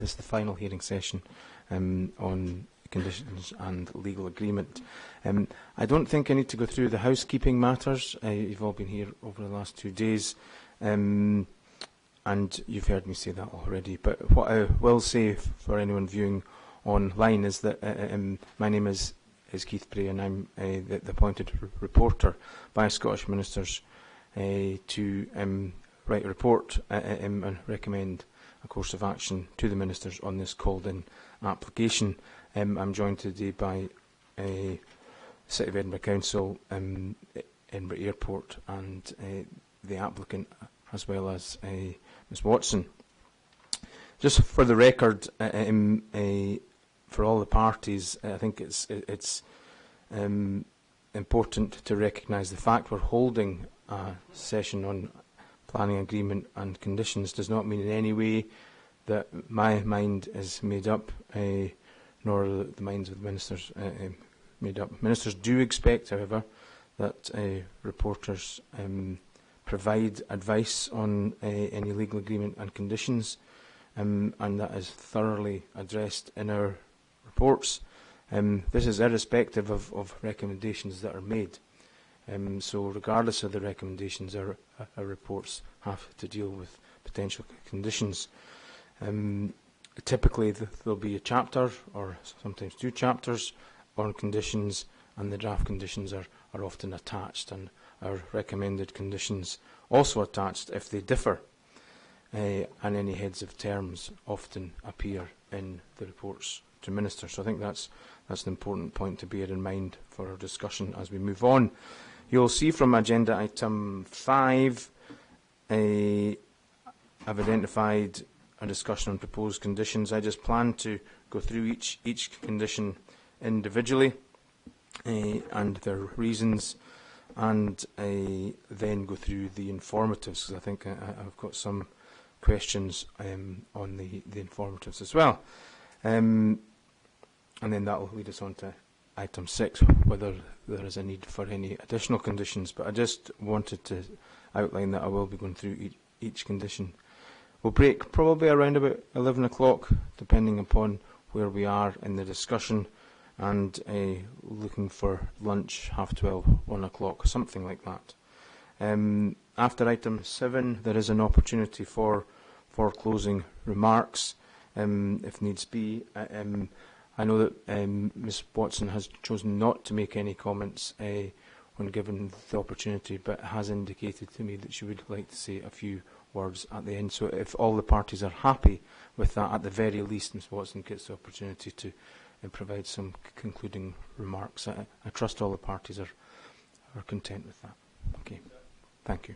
This is the final hearing session on conditions and legal agreement. I don't think I need to go through the housekeeping matters. You've all been here over the last 2 days, and you've heard me say that already. But what I will say for anyone viewing online is that my name is Keith Bray, and I'm the appointed reporter by Scottish Ministers to write a report and recommend a course of action to the Ministers on this called-in application. I'm joined today by City of Edinburgh Council, Edinburgh Airport, and the applicant, as well as Ms Watson. Just for the record, for all the parties, I think it's important to recognise the fact we're holding a session on planning agreement and conditions does not mean in any way that my mind is made up, nor the minds of the Ministers made up. Ministers do expect, however, that reporters provide advice on any legal agreement and conditions, and that is thoroughly addressed in our reports. This is irrespective of recommendations that are made. So regardless of the recommendations, our reports have to deal with potential conditions. Typically there'll be a chapter, or sometimes 2 chapters, on conditions, and the draft conditions are often attached, and our recommended conditions also attached if they differ, and any heads of terms often appear in the reports to Ministers. So I think that's an important point to bear in mind for our discussion as we move on. You'll see from agenda item 5, I've identified a discussion on proposed conditions. I just plan to go through each condition individually and their reasons, and then go through the informatives, because I think I've got some questions on the informatives as well. And then that will lead us on to item 6, whether there is a need for any additional conditions. But I just wanted to outline that I will be going through each condition. We'll break probably around about 11 o'clock, depending upon where we are in the discussion, and looking for lunch 12:30, 1 o'clock, something like that. After item 7, there is an opportunity for closing remarks, if needs be. I know that Ms Watson has chosen not to make any comments when given the opportunity, but has indicated to me that she would like to say a few words at the end. So if all the parties are happy with that, at the very least, Ms Watson gets the opportunity to provide some concluding remarks. I trust all the parties are content with that. Okay, thank you.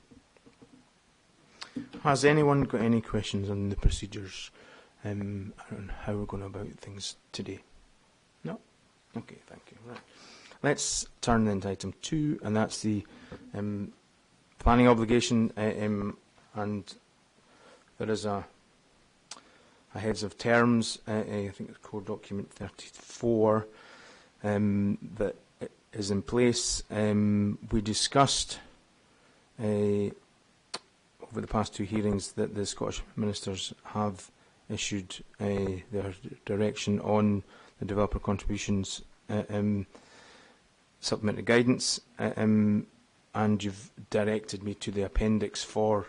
Has anyone got any questions on the procedures on how we're going about things today? No? Okay, thank you. Right. Let's turn then to item 2, and that's the planning obligation, and there is a heads of terms, I think it's core document 34, that is in place. We discussed over the past 2 hearings that the Scottish Ministers have issued their direction on the developer contributions supplementary guidance, and you've directed me to the appendix for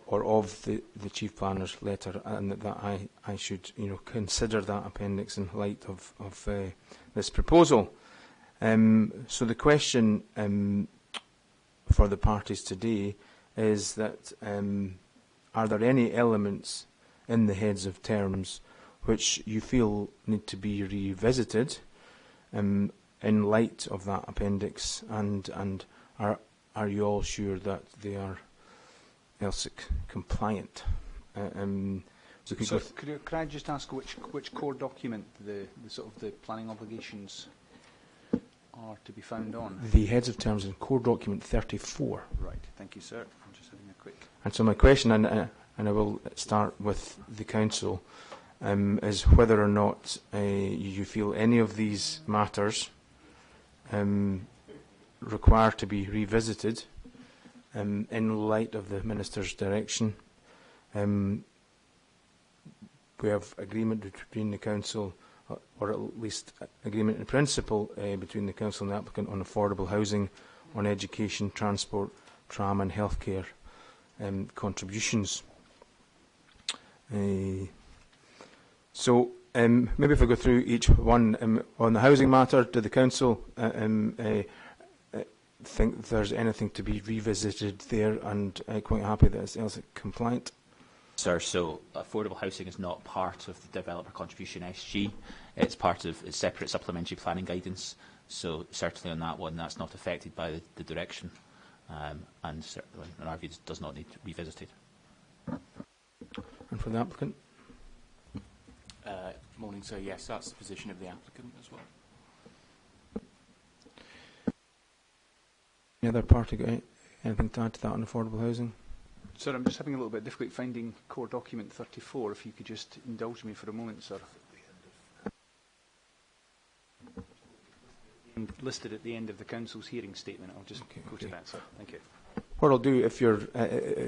or of the Chief Planner's letter, and that I should consider that appendix in light of this proposal. So the question for the parties today is that are there any elements in the heads of terms which you feel need to be revisited in light of that appendix, and are you all sure that they are ELSIC compliant? So could I just ask which core document the sort of the planning obligations are to be found on? The heads of terms in core document 34. Right, thank you, sir. I'm just having a quick. And so my question, and I will start with the council, is whether or not you feel any of these matters require to be revisited in light of the Minister's direction, we have agreement between the council, or at least agreement in principle between the council and the applicant on affordable housing, on education, transport, tram and healthcare contributions. So maybe if I go through each one, on the housing matter, do the council think there's anything to be revisited there, and quite happy that it's LSIC compliant? Sir, so affordable housing is not part of the developer contribution SG. It's part of its separate supplementary planning guidance. So certainly on that one, that's not affected by the direction, and certainly, in our view, does not need to be revisited. And for the applicant? Morning, sir. Yes, that's the position of the applicant as well. Any other party got anything to add to that on affordable housing? Sir, I'm just having a little bit of difficulty finding core document 34. If you could just indulge me for a moment, sir. Listed at the end of the council's hearing statement. I'll just go to that, sir. Thank you. What I'll do, if you're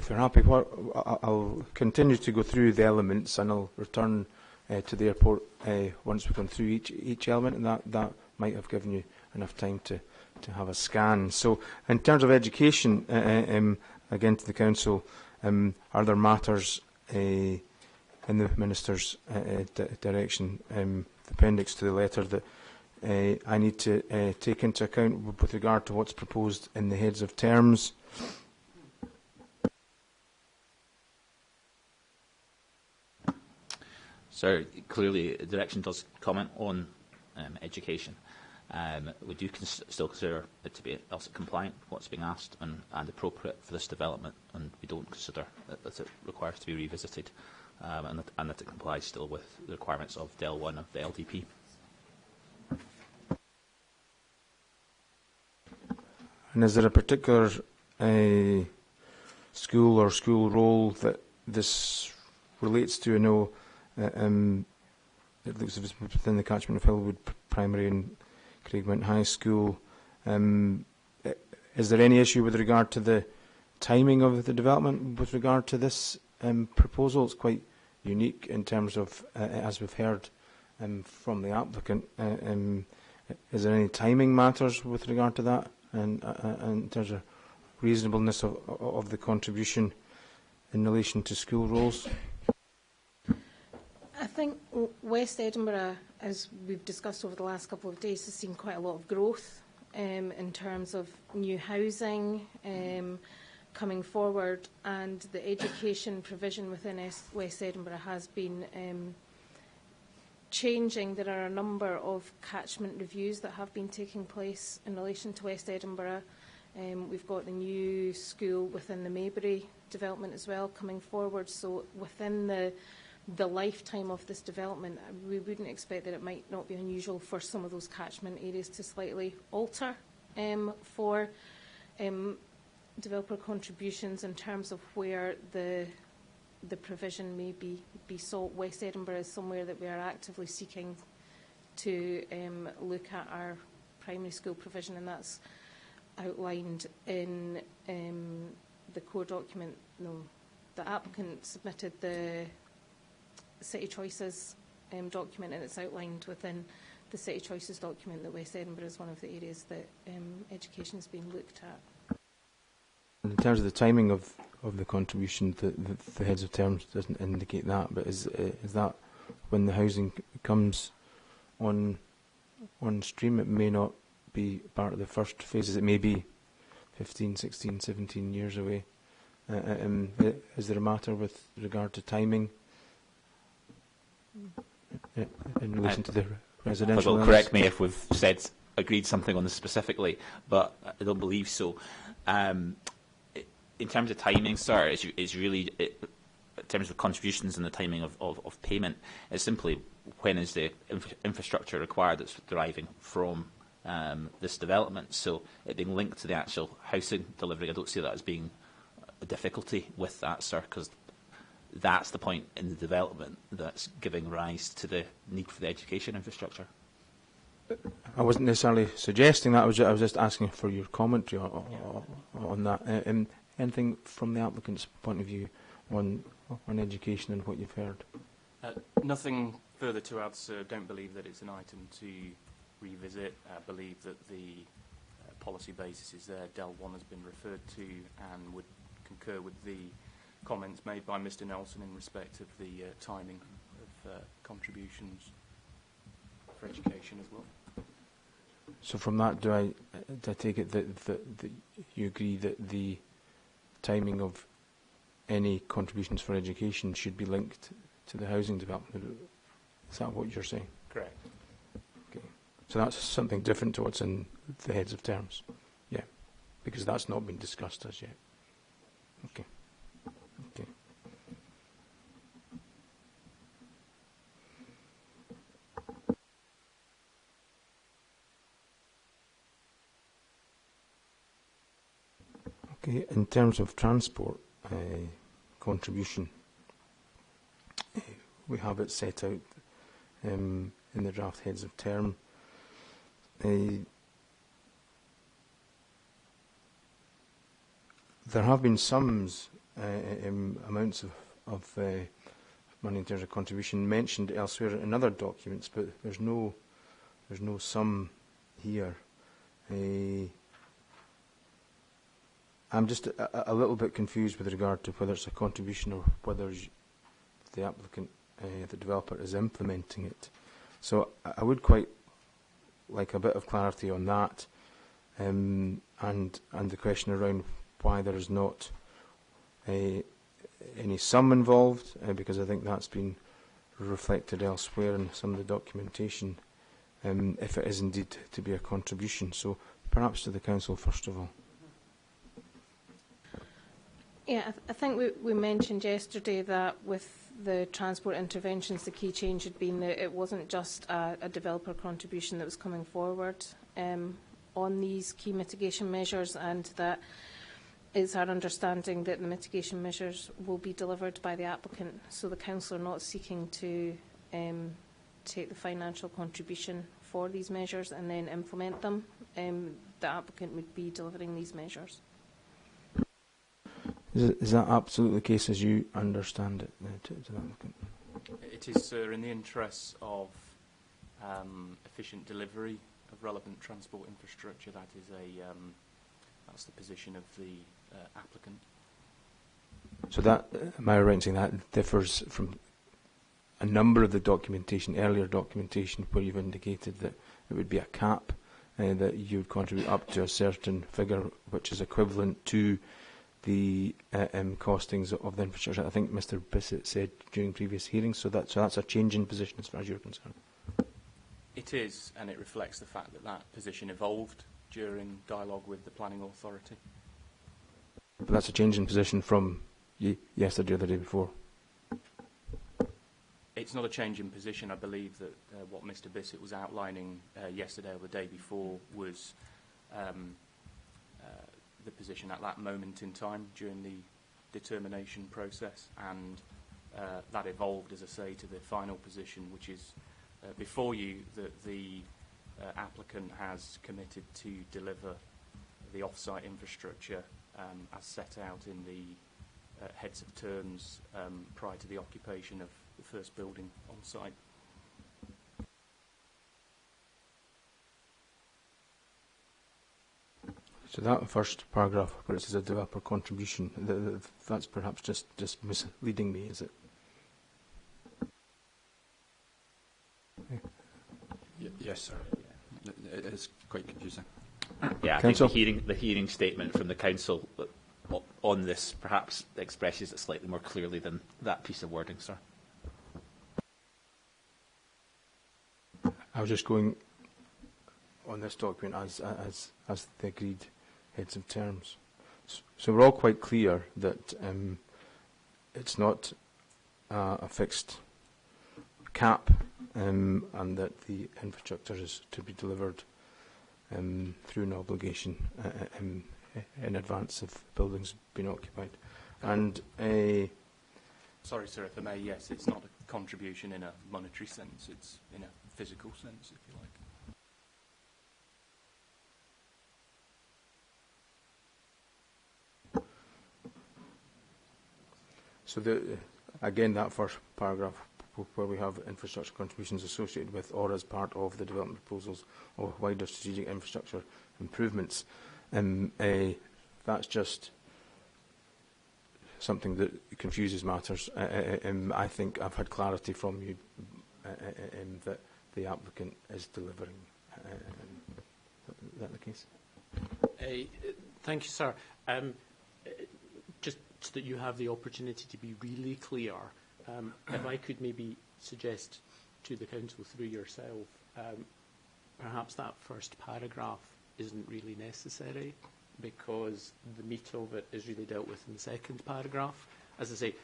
happy, I'll continue to go through the elements, and I'll return to the airport once we've gone through each element, and that might have given you enough time to have a scan. So, in terms of education, again to the council, are there matters in the minister's direction, the appendix to the letter, that I need to take into account with regard to what's proposed in the heads of terms? So clearly, the direction does comment on education. We do still consider it to be LSIC compliant, what's being asked, and appropriate for this development, and we don't consider that it requires to be revisited, and that it complies still with the requirements of DEL 1 of the LDP. And is there a particular school or school role that this relates to? I know it looks as if it's within the catchment of Hillwood Primary and Craigmount High School. Is there any issue with regard to the timing of the development with regard to this proposal? It's quite unique in terms of, as we've heard from the applicant. Is there any timing matters with regard to that, and in terms of reasonableness of the contribution in relation to school roles? I think West Edinburgh, as we've discussed over the last couple of days, has seen quite a lot of growth in terms of new housing coming forward, and the education provision within West Edinburgh has been changing. There are a number of catchment reviews that have been taking place in relation to West Edinburgh. We've got the new school within the Maybury development as well coming forward, so within the lifetime of this development, we wouldn't expect that it might not be unusual for some of those catchment areas to slightly alter for developer contributions in terms of where the provision may be sought. West Edinburgh is somewhere that we are actively seeking to look at our primary school provision, and that's outlined in the core document. No, the applicant submitted the City Choices document, and it's outlined within the City Choices document that West Edinburgh is one of the areas that education is being looked at. In terms of the timing of the contribution, the heads of terms doesn't indicate that, but is that when the housing comes on stream? It may not be part of the first phases. It may be 15, 16, 17 years away. Is there a matter with regard to timing in relation to the residential? Well, correct me if we've agreed something on this specifically, but I don't believe so. In terms of timing, sir, it's really, in terms of contributions and the timing of payment, it's simply when is the infrastructure required that's deriving from this development. So it being linked to the actual housing delivery, I don't see that as being a difficulty with that, sir, because that's the point in the development that's giving rise to the need for the education infrastructure. I wasn't necessarily suggesting that. I was just asking for your commentary on that. Anything from the applicant's point of view on education and what you've heard? Nothing further to add, sir. Don't believe that it's an item to revisit. I believe that the policy basis is there. Del 1 has been referred to and would concur with the comments made by Mr Nelson in respect of the timing of contributions for education as well. So from that, do I take it that you agree that the timing of any contributions for education should be linked to the housing development? Is that what you're saying? Correct. Okay. So that's something different to what's in the heads of terms? Yeah. Because that's not been discussed as yet. Okay. Okay. Okay, in terms of transport contribution, we have it set out in the draft heads of term. There have been sums, amounts of money in terms of contribution mentioned elsewhere in other documents, but there's no sum here. I'm just a little bit confused with regard to whether it's a contribution or whether the applicant, the developer, is implementing it. So I would quite like a bit of clarity on that, and the question around why there is not any sum involved, because I think that's been reflected elsewhere in some of the documentation, if it is indeed to be a contribution. So perhaps to the Council first of all. Yeah, I think we mentioned yesterday that with the transport interventions, the key change had been that it wasn't just a developer contribution that was coming forward on these key mitigation measures, and that it's our understanding that the mitigation measures will be delivered by the applicant. So the Council are not seeking to take the financial contribution for these measures and then implement them. The applicant would be delivering these measures. Is that absolutely the case as you understand it to the applicant? It is, sir, in the interests of efficient delivery of relevant transport infrastructure. That is that's the position of the applicant. So that, am I right in saying that differs from a number of the documentation, earlier documentation, where you've indicated that it would be a cap, that you would contribute up to a certain figure, which is equivalent to the costings of the infrastructure? I think Mr Bissett said during previous hearings, so that's a change in position as far as you're concerned. It is, and it reflects the fact that that position evolved during dialogue with the planning authority. But that's a change in position from yesterday or the day before. It's not a change in position. I believe that what Mr Bissett was outlining yesterday or the day before was the position at that moment in time during the determination process, and that evolved, as I say, to the final position, which is before you, that the applicant has committed to deliver the off-site infrastructure as set out in the heads of terms prior to the occupation of the first building on site. So that first paragraph, where it says a developer contribution, that's perhaps just misleading me, is it? Yes, sir. It is quite confusing. Yeah, I think the hearing statement from the Council on this perhaps expresses it slightly more clearly than that piece of wording, sir. I was just going on this document as the agreed heads of terms. So we're all quite clear that it's not a fixed cap, and that the infrastructure is to be delivered through an obligation in advance of buildings being occupied. And sorry, sir, if I may, yes, it's not a contribution in a monetary sense, it's in a physical sense, if you like. So again, that first paragraph where we have infrastructure contributions associated with or as part of the development proposals or wider strategic infrastructure improvements. That's just something that confuses matters. I think I've had clarity from you that the applicant is delivering. Is that the case? Thank you, sir. Just so that you have the opportunity to be really clear, if I could maybe suggest to the Council through yourself, perhaps that first paragraph isn't really necessary because the meat of it is really dealt with in the second paragraph. As I say,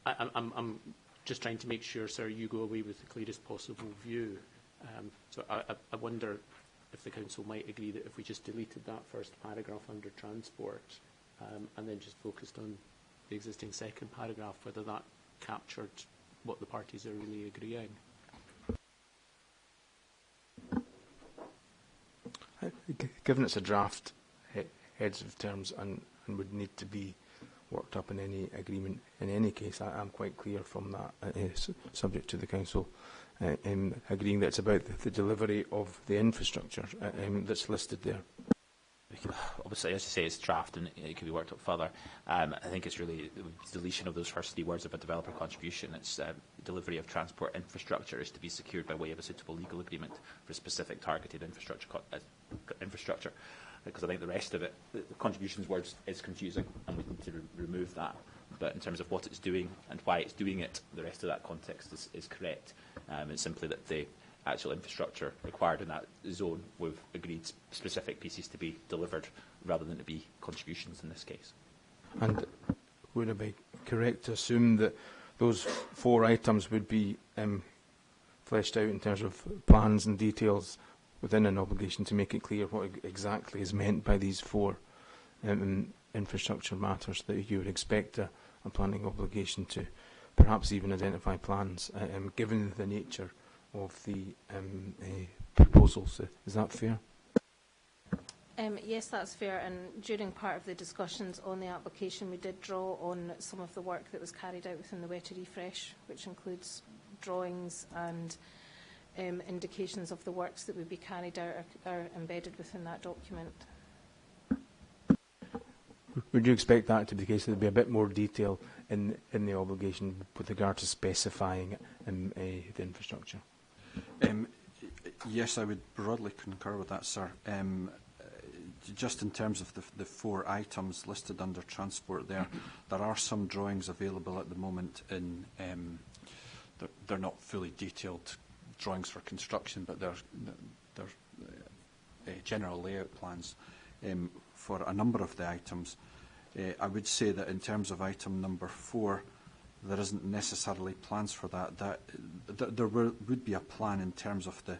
I'm just trying to make sure, sir, you go away with the clearest possible view. So I wonder if the Council might agree that if we just deleted that first paragraph under transport and then just focused on the existing second paragraph, whether that captured what the parties are really agreeing. Given it's a draft, heads of terms and would need to be worked up in any agreement, in any case, I'm quite clear from that, subject to the Council agreeing that it's about the delivery of the infrastructure that's listed there. Obviously, as you say, it's draft and it can be worked up further. I think it's really the deletion of those first three words of a developer contribution. It's delivery of transport infrastructure is to be secured by way of a suitable legal agreement for specific targeted infrastructure. Because I think the rest of it, the contributions words, is confusing and we need to remove that. But in terms of what it's doing and why it's doing it, the rest of that context is correct. It's simply that the actual infrastructure required in that zone, we've agreed specific pieces to be delivered rather than to be contributions in this case. And would it be correct to assume that those 4 items would be fleshed out in terms of plans and details within an obligation to make it clear what exactly is meant by these 4 infrastructure matters, that you would expect a planning obligation to perhaps even identify plans, given the nature of the proposals? Is that fair? Yes, that's fair. And during part of the discussions on the application, we did draw on some of the work that was carried out within the Wet to Refresh, which includes drawings and indications of the works that would be carried out are embedded within that document. Would you expect that to be the case? There would be a bit more detail in the obligation with regard to specifying the infrastructure? Yes, I would broadly concur with that, sir. Just in terms of the 4 items listed under transport there are some drawings available at the moment in they're not fully detailed drawings for construction, but they're general layout plans for a number of the items. I would say that in terms of item number 4, there isn't necessarily plans for that. There would be a plan in terms of the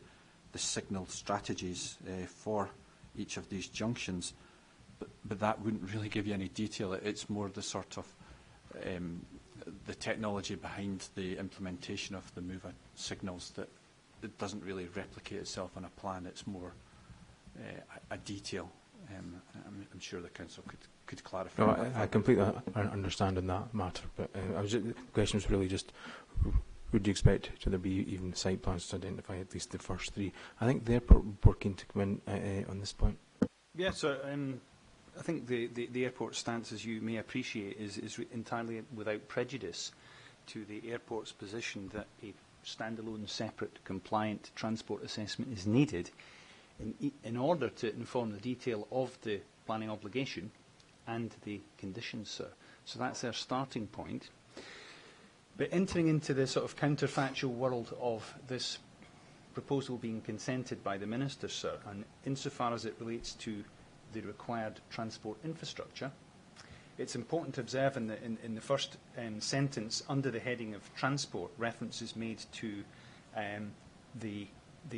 signal strategies for each of these junctions, but that wouldn't really give you any detail. It's more the sort of the technology behind the implementation of the MOVA signals that it doesn't really replicate itself on a plan. It's more a detail. I'm sure the Council could clarify. No, I completely understand in that matter, but the question was really just, would you expect to there be even site plans to identify at least the first 3? I think they're working to come in on this point. Yes, sir. I think the airport stance, as you may appreciate, is entirely without prejudice to the airport's position that a standalone, separate, compliant transport assessment is needed in order to inform the detail of the planning obligation and the conditions, sir. So that's our starting point. But entering into the sort of counterfactual world of this proposal being consented by the Minister, sir, and insofar as it relates to the required transport infrastructure, it's important to observe in the first sentence, under the heading of transport, reference is made to the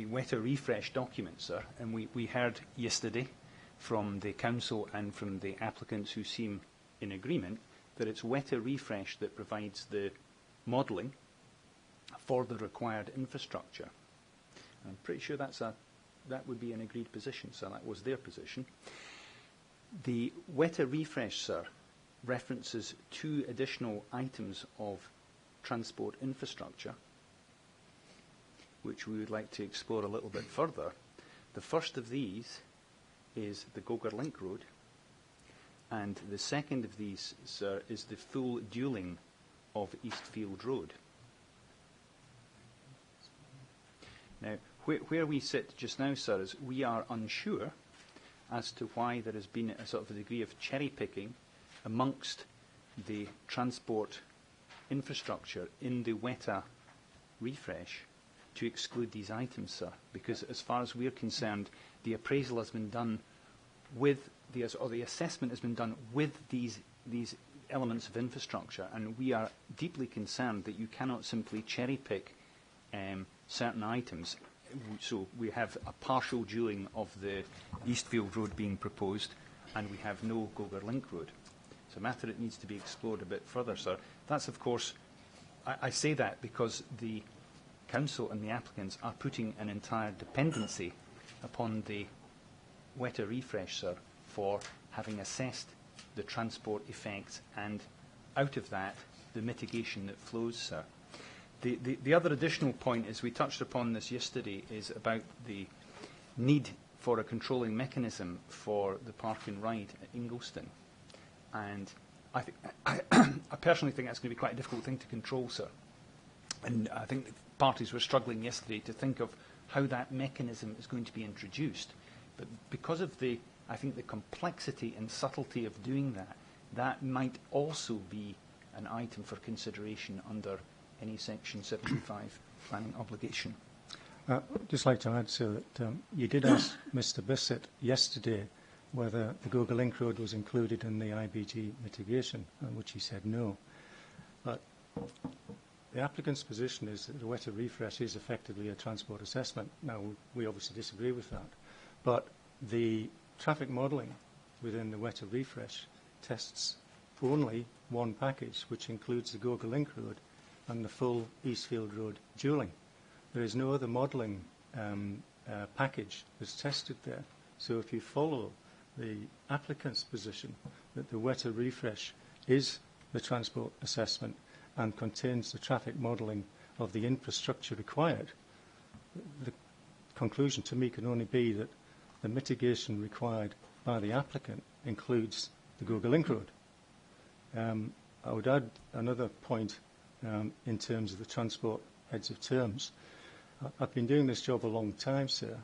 Wet to Refresh document, sir, and we heard yesterday from the Council and from the applicants who seem in agreement that it's Wet to Refresh that provides the modelling for the required infrastructure. I'm pretty sure that would be an agreed position, so that was their position. The Wet to Refresh, sir, references 2 additional items of transport infrastructure, which we would like to explore a little bit further. The first of these is the Gogar Link Road, and the second of these, sir, is the full dualling of Eastfield Road. Now, where we sit just now, sir, is we are unsure as to why there has been a sort of a degree of cherry-picking amongst the transport infrastructure in the WETA refresh to exclude these items, sir, because as far as we're concerned, the appraisal has been done with the assessment has been done with these elements of infrastructure, and we are deeply concerned that you cannot simply cherry-pick certain items. So we have a partial dualling of the Eastfield Road being proposed, and we have no Gogar Link Road. It's a matter that needs to be explored a bit further, sir. That's, of course, I say that because the Council and the applicants are putting an entire dependency upon the WETA refresh, sir, for having assessed the transport effects and, out of that, the mitigation that flows, sir. The other additional point is, we touched upon this yesterday, is about the need for a controlling mechanism for the park and ride at Ingliston. And I personally think that's going to be quite a difficult thing to control, sir. And I think the parties were struggling yesterday to think of how that mechanism is going to be introduced. But because of I think the complexity and subtlety of doing that, that might also be an item for consideration under any Section 75 planning obligation. I'd just like to add, sir, that you did ask Mr Bissett yesterday whether the Gogar Link Road was included in the IBG mitigation, which he said no. But the applicant's position is that the WETA refresh is effectively a transport assessment. Now, we obviously disagree with that. But the traffic modelling within the WETA refresh tests only one package, which includes the Gogar Link Road and the full Eastfield Road dualling. There is no other modelling package that's tested there. So if you follow the applicant's position that the WETA refresh is the transport assessment and contains the traffic modelling of the infrastructure required, the conclusion to me can only be that the mitigation required by the applicant includes the Gogar Link Road. I would add another point in terms of the transport heads of terms. I've been doing this job a long time, sir,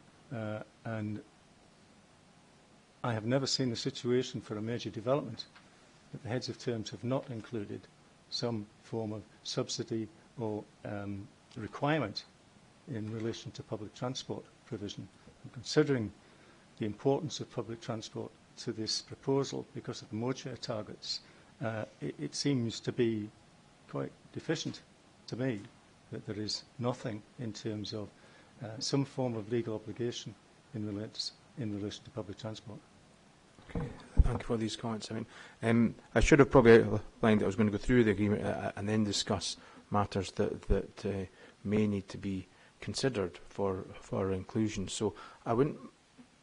and I have never seen the situation for a major development that the heads of terms have not included some form of subsidy or requirement in relation to public transport provision. And considering the importance of public transport to this proposal because of the mode share targets, it seems to be quite deficient to me that there is nothing in terms of some form of legal obligation in relation to public transport. Okay, thank you for these comments. I mean, I should have probably outlined that I was going to go through the agreement and then discuss matters that may need to be considered for inclusion. So I wouldn't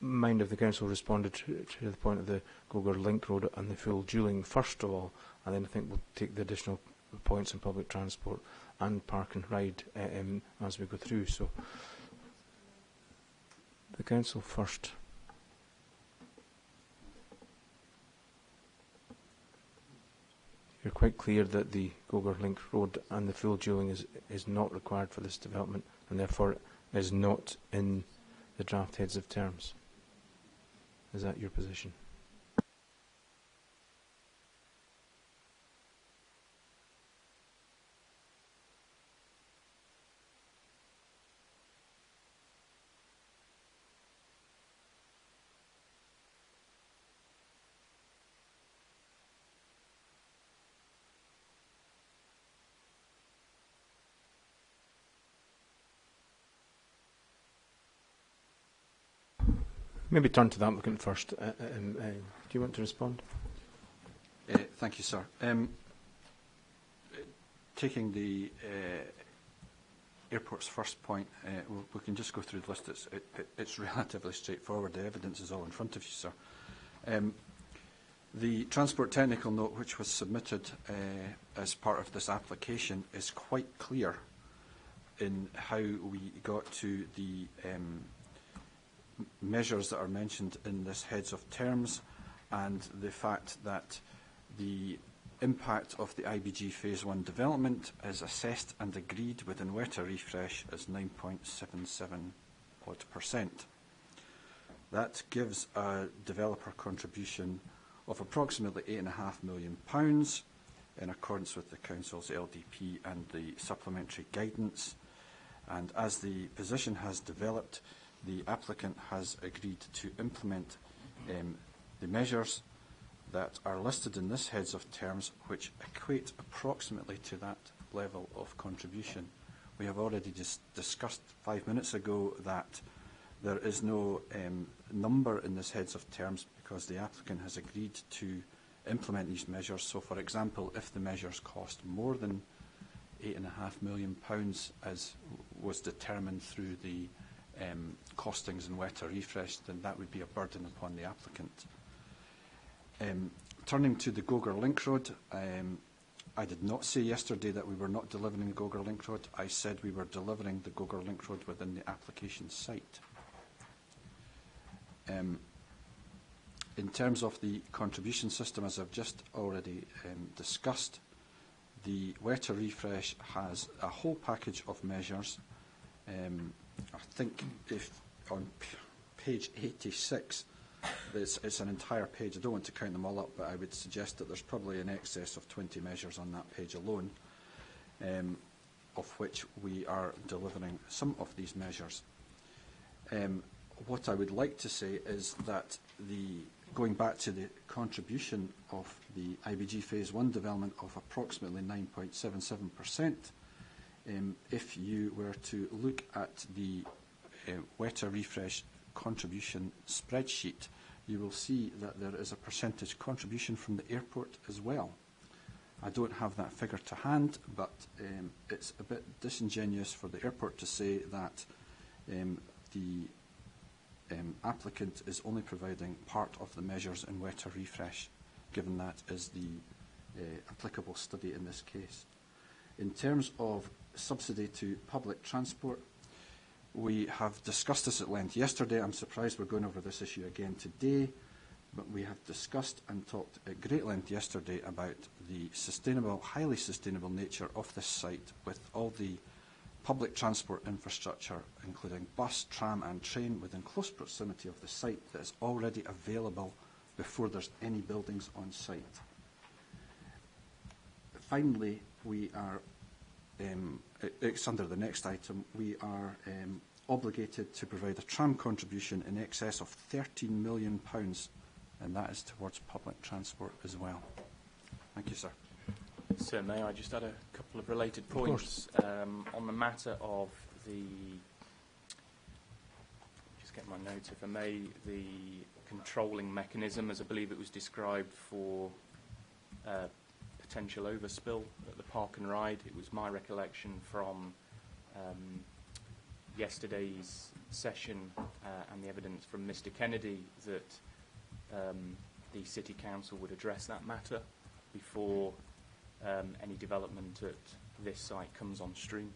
mind if the Council responded to the point of the Gogar Link Road and the full dualling first of all, and then I think we'll take the additional points in public transport and park and ride as we go through. So the Council first. You're quite clear that the Gogar Link Road and the full dualling is not required for this development and therefore is not in the draft heads of terms. Is that your position? Maybe turn to the applicant first. Do you want to respond? Thank you, sir. Taking the airport's first point, we can just go through the list. It's relatively straightforward. The evidence is all in front of you, sir. The transport technical note, which was submitted as part of this application, is quite clear in how we got to the measures that are mentioned in this heads of terms, and the fact that the impact of the IBG Phase 1 development is assessed and agreed within Weta Refresh as 9.77%. That gives a developer contribution of approximately £8.5 million in accordance with the Council's LDP and the supplementary guidance. And as the position has developed, the applicant has agreed to implement the measures that are listed in this heads of terms, which equate approximately to that level of contribution. We have already just discussed 5 minutes ago that there is no number in this heads of terms because the applicant has agreed to implement these measures. So, for example, if the measures cost more than £8.5 million, as was determined through the costings in Weta Refresh, then that would be a burden upon the applicant. Turning to the Gogar Link Road, I did not say yesterday that we were not delivering the Gogar Link Road. I said we were delivering the Gogar Link Road within the application site. In terms of the contribution system, as I've just already discussed, the Weta Refresh has a whole package of measures. I think if on page 86, it's an entire page. I don't want to count them all up, but I would suggest that there's probably in excess of 20 measures on that page alone, of which we are delivering some of these measures. What I would like to say is that going back to the contribution of the IBG Phase 1 development of approximately 9.77%, if you were to look at the Weta Refresh contribution spreadsheet, you will see that there is a percentage contribution from the airport as well. I don't have that figure to hand, but it's a bit disingenuous for the airport to say that the applicant is only providing part of the measures in Weta Refresh, given that is the applicable study in this case. In terms of subsidy to public transport, we have discussed this at length yesterday. I'm surprised we're going over this issue again today, but we have discussed and talked at great length yesterday about the sustainable, highly sustainable nature of this site with all the public transport infrastructure, including bus, tram and train, within close proximity of the site that is already available before there's any buildings on site. Finally, we are, it's under the next item, we are obligated to provide a tram contribution in excess of £13 million, and that is towards public transport as well. Thank you, sir. Sir, may I just add a couple of related points on the matter of the, just get my notes if I may, the controlling mechanism, as I believe it was described for potential overspill at the park and ride. It was my recollection from yesterday's session and the evidence from Mr. Kennedy that the City Council would address that matter before any development at this site comes on stream.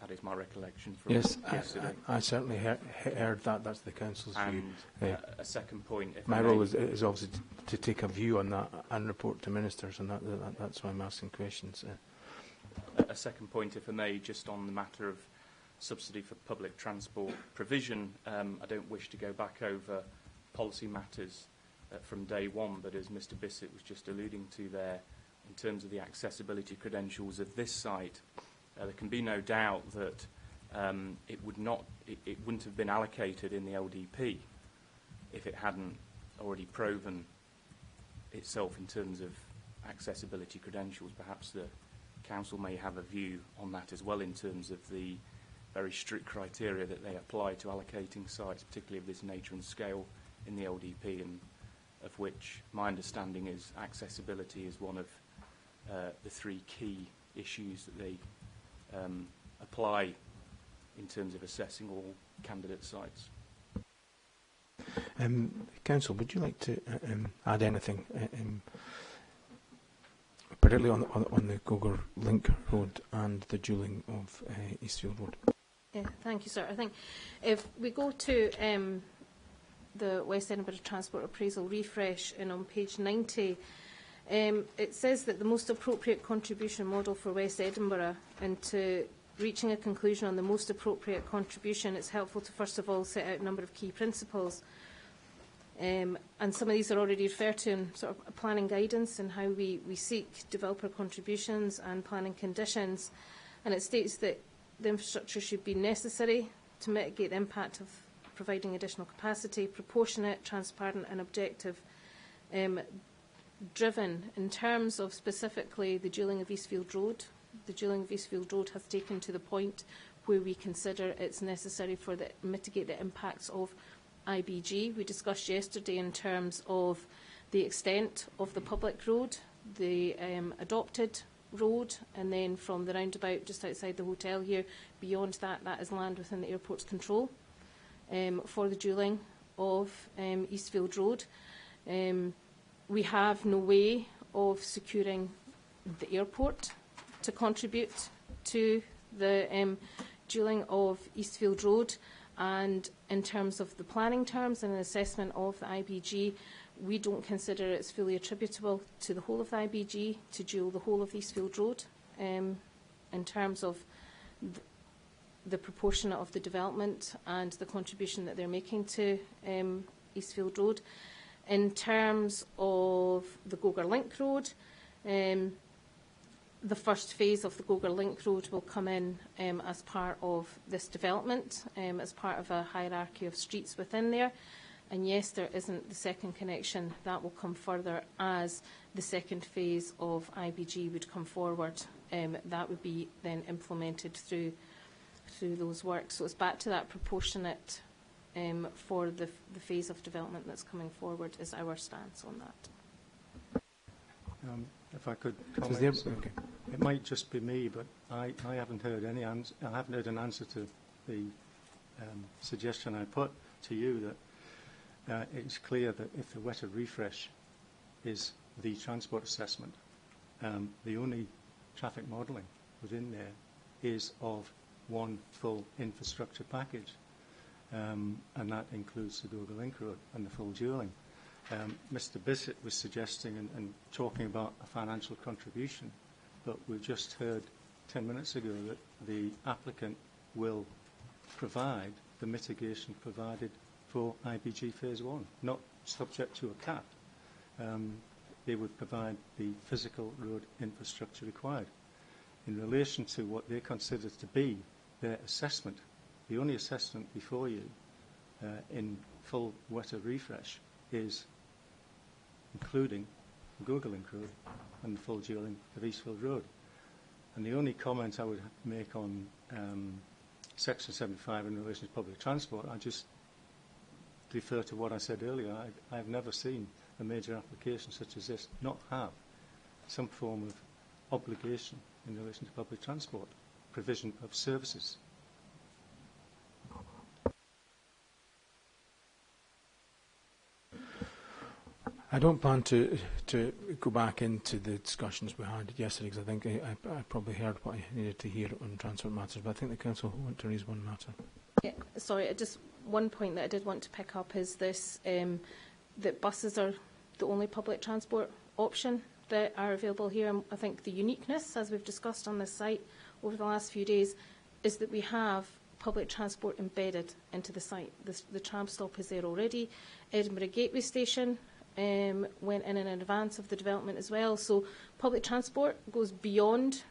That is my recollection from yesterday. I certainly heard that. That's the Council's view. And a second point. My role is obviously to take a view on that and report to ministers, and that's why I'm asking questions. A second point, if I may, just on the matter of subsidy for public transport provision. I don't wish to go back over policy matters from day one, but as Mr. Bissett was just alluding to there, in terms of the accessibility credentials of this site, there can be no doubt that it wouldn't have been allocated in the LDP if it hadn't already proven itself in terms of accessibility credentials. Perhaps the Council may have a view on that as well in terms of the very strict criteria that they apply to allocating sites, particularly of this nature and scale in the LDP, and of which my understanding is accessibility is one of the three key issues that they apply in terms of assessing all candidate sites. Council, would you like to add anything? particularly on the Gogar Link Road and the dualling of Eastfield Road. Yeah, thank you, sir. I think if we go to the West Edinburgh Transport Appraisal Refresh, and on page 90, it says that the most appropriate contribution model for West Edinburgh, and to reaching a conclusion on the most appropriate contribution, it's helpful to first of all set out a number of key principles. And some of these are already referred to in sort of planning guidance and how we seek developer contributions and planning conditions. And it states that the infrastructure should be necessary to mitigate the impact of providing additional capacity, proportionate, transparent and objective driven. In terms of specifically the dualling of Eastfield Road, the dualling of Eastfield Road has taken to the point where we consider it's necessary for mitigate the impacts of IBG. We discussed yesterday in terms of the extent of the public road, the adopted road, and then from the roundabout just outside the hotel here, beyond that, that is land within the airport's control for the dualling of Eastfield Road. We have no way of securing the airport to contribute to the dualling of Eastfield Road, and in terms of the planning terms and an assessment of the IBG, we don't consider it's fully attributable to the whole of the IBG to dual the whole of Eastfield Road in terms of the proportion of the development and the contribution that they're making to Eastfield Road. In terms of the Gogar Link Road, the first phase of the Gogar Link Road will come in as part of this development, as part of a hierarchy of streets within there. And yes, there isn't the second connection. That will come further as the second phase of IBG would come forward. That would be then implemented through those works. So it's back to that proportionate for the phase of development that's coming forward is our stance on that. If I could comment, okay. It might just be me, but I haven't heard any answer. I haven't heard an answer to the suggestion I put to you that it's clear that if the wetter refresh is the transport assessment, the only traffic modelling within there is of one full infrastructure package, and that includes the Gogar Link Road and the full dualling. Mr. Bissett was suggesting and talking about a financial contribution, but we've just heard 10 minutes ago that the applicant will provide the mitigation provided for IBG Phase 1, not subject to a cap. They would provide the physical road infrastructure required. In relation to what they consider to be their assessment, the only assessment before you in full wetter refresh is including the Gogar Link Road and the full dualling of Eastfield Road. And the only comment I would make on Section 75 in relation to public transport, I just refer to what I said earlier. I've never seen a major application such as this not have some form of obligation in relation to public transport, provision of services. I don't plan to go back into the discussions we had yesterday, because I think I probably heard what I needed to hear on transport matters, but I think the Council will want to raise one matter. Yeah, sorry, just one point that I did want to pick up is this, that buses are the only public transport option that are available here. And I think the uniqueness, as we've discussed on this site over the last few days, is that we have public transport embedded into the site. The tram stop is there already. Edinburgh Gateway Station went in advance of the development as well. So public transport goes beyond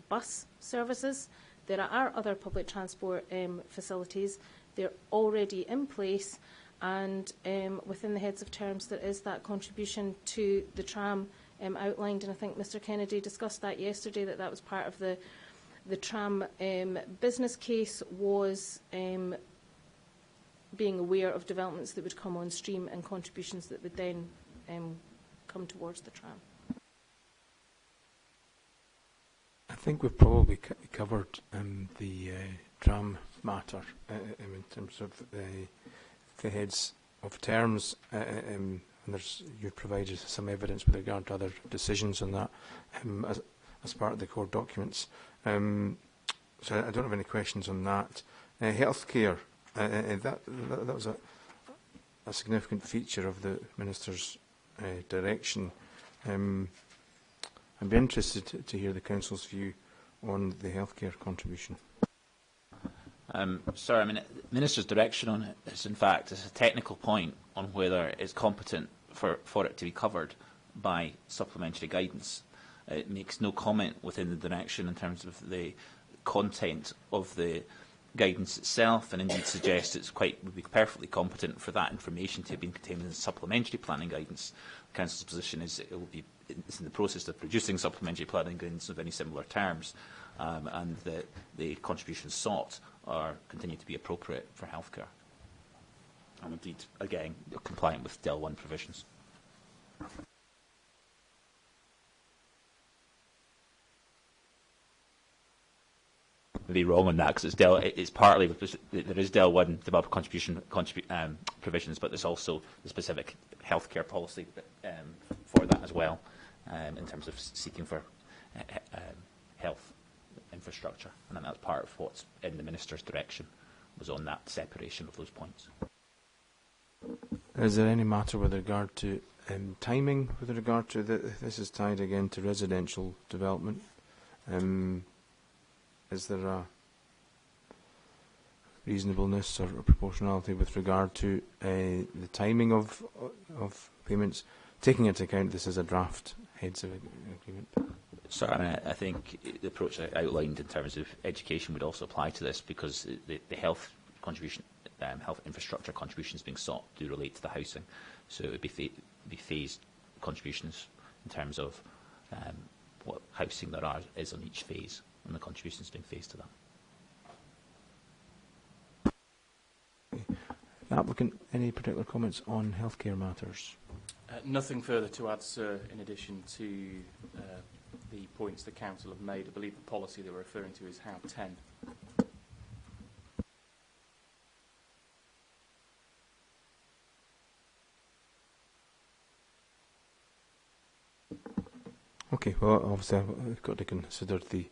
bus services. There are other public transport facilities. They're already in place, and within the heads of terms there is that contribution to the tram outlined, and I think Mr Kennedy discussed that yesterday, that was part of the tram business case, was being aware of developments that would come on stream and contributions that would then come towards the tram. I think we've probably covered the tram matter in terms of the heads of terms. and you've provided some evidence with regard to other decisions on that as part of the core documents. So I don't have any questions on that. Healthcare, that was a significant feature of the Minister's direction. I'd be interested to hear the Council's view on the healthcare contribution. Sorry, I mean, the Minister's direction on it is, in fact, it's a technical point on whether it's competent for it to be covered by supplementary guidance. It makes no comment within the direction in terms of the content of the guidance itself, and indeed suggests would be perfectly competent for that information to have been contained in the supplementary planning guidance. The Council's position is it's in the process of producing supplementary planning guidance of any similar terms, and that the contributions sought continue to be appropriate for healthcare, and indeed, again, compliant with DEL 1 provisions. Be wrong on that, because it's partly there is DEL 1 developer contribution provisions, but there's also the specific healthcare policy for that as well, in terms of seeking for health infrastructure, and then that's part of what's in the Minister's direction, was on that separation of those points. Is there any matter with regard to timing, with regard to this is tied again to residential development? Is there a reasonableness or proportionality with regard to the timing of payments, taking into account this is a draft heads of agreement? So I think the approach I outlined in terms of education would also apply to this, because the health contribution, health infrastructure contributions being sought do relate to the housing. So it would be phased contributions in terms of what housing there is on each phase, and the contributions being phased to that. Applicant, any particular comments on healthcare matters? Nothing further to add, sir, in addition to the points the Council have made. I believe the policy they were referring to is HOW 10. Okay, well, obviously I've got to consider the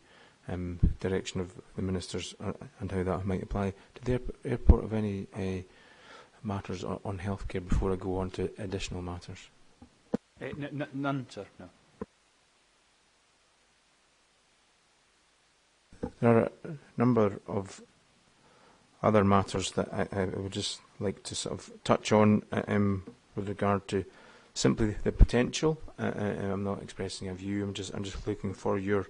direction of the Ministers and how that might apply. Did the airport have any matters on healthcare before I go on to additional matters? None, sir, no. There are a number of other matters that I would just like to sort of touch on with regard to simply the potential. I'm not expressing a view. I'm just looking for your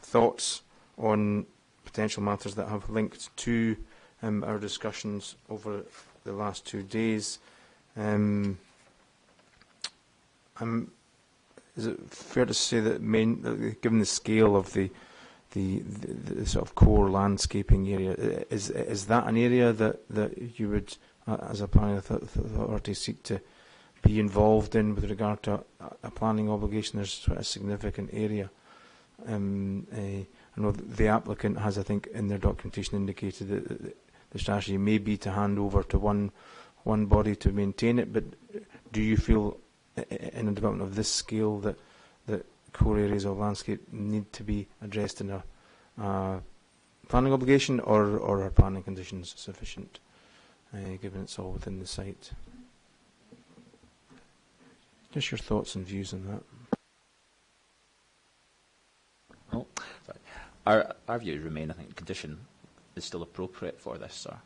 thoughts on potential matters that have linked to our discussions over the last 2 days. Is it fair to say that given the scale of the sort of core landscaping area, is that an area that you would, as a planning authority, seek to be involved in with regard to a planning obligation? There's a significant area. I know the applicant has, I think, in their documentation indicated that the strategy may be to hand over to one body to maintain it, but do you feel in a development of this scale that core areas of landscape need to be addressed in a planning obligation, or are planning conditions sufficient, given it's all within the site? Just your thoughts and views on that. Oh, sorry. Our views remain, I think, condition is still appropriate for this, sir.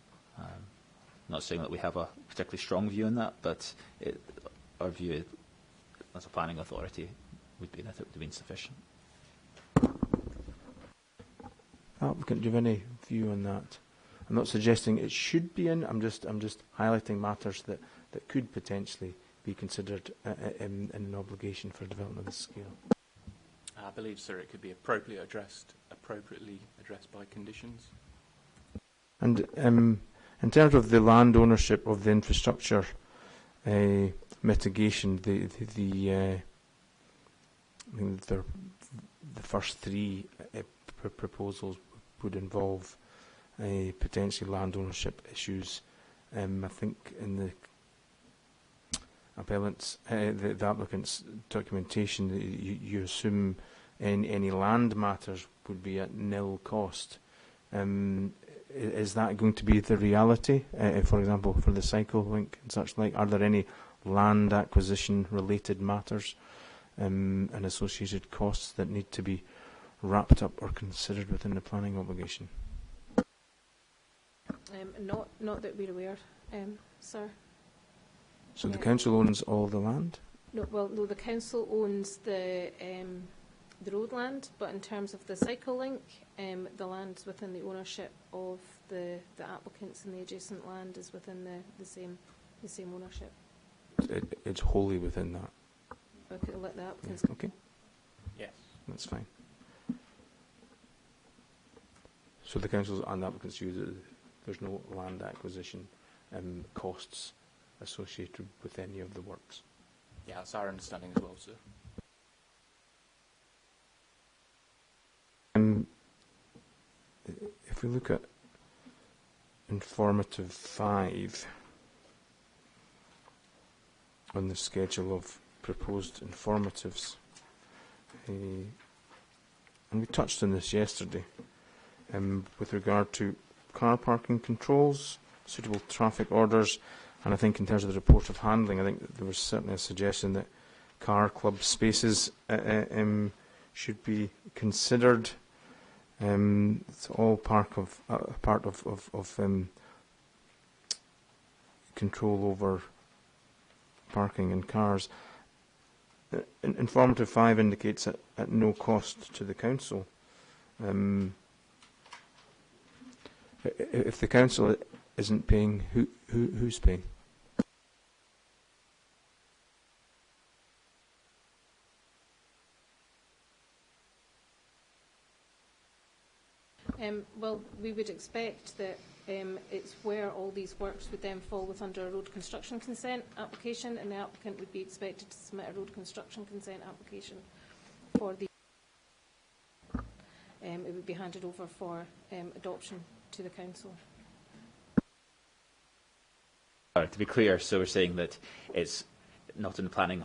Not saying that we have a particularly strong view on that, but our view as a planning authority would be that it would have been sufficient. Applicant, do you have any view on that? I'm not suggesting it should be in. I'm just highlighting matters that could potentially be considered in an obligation for development of this scale. I believe, sir, it could be appropriately addressed by conditions. And in terms of the land ownership of the infrastructure mitigation, I mean, the first three proposals would involve potentially land ownership issues. I think in appellant's, the applicant's documentation, that you assume any land matters would be at nil cost. Is that going to be the reality? For example, for the cycle link and such like, are there any land acquisition related matters and associated costs that need to be wrapped up or considered within the planning obligation? Not that we're aware, sir. So the council owns all the land? No, well, no, the council owns the road land, but in terms of the cycle link, the land within the ownership of the applicants, and the adjacent land is within the same ownership. It's wholly within that. Okay, I'll let the applicants. Yeah, okay. Yes. That's fine. So the council and the applicants use it. There's no land acquisition costs associated with any of the works. Yeah, that's our understanding as well, sir. If we look at informative 5 on the schedule of proposed informatives, and we touched on this yesterday, with regard to car parking controls, suitable traffic orders, and I think in terms of the report of handling, I think there was certainly a suggestion that car club spaces should be considered. It's all part of control over parking in cars. Informative 5 indicates at no cost to the council. If the council isn't paying, who's paying? Well, we would expect that it's where all these works would then fall under a road construction consent application, and the applicant would be expected to submit a road construction consent application for the. It would be handed over for adoption to the council. To be clear, so we're saying that it's not in planning,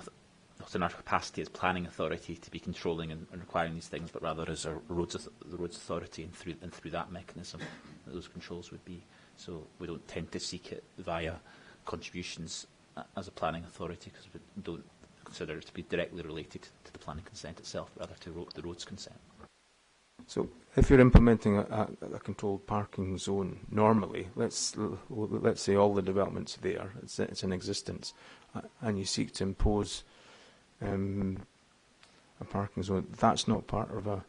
not in our capacity as planning authority to be controlling and requiring these things, but rather as the roads authority, and through that mechanism that those controls would be. So we don't tend to seek it via contributions as a planning authority, because we don't consider it to be directly related to the planning consent itself, but rather to the roads consent. So if you're implementing a controlled parking zone, normally, let's say all the development's there, it's in existence, and you seek to impose a parking zone, that's not part of a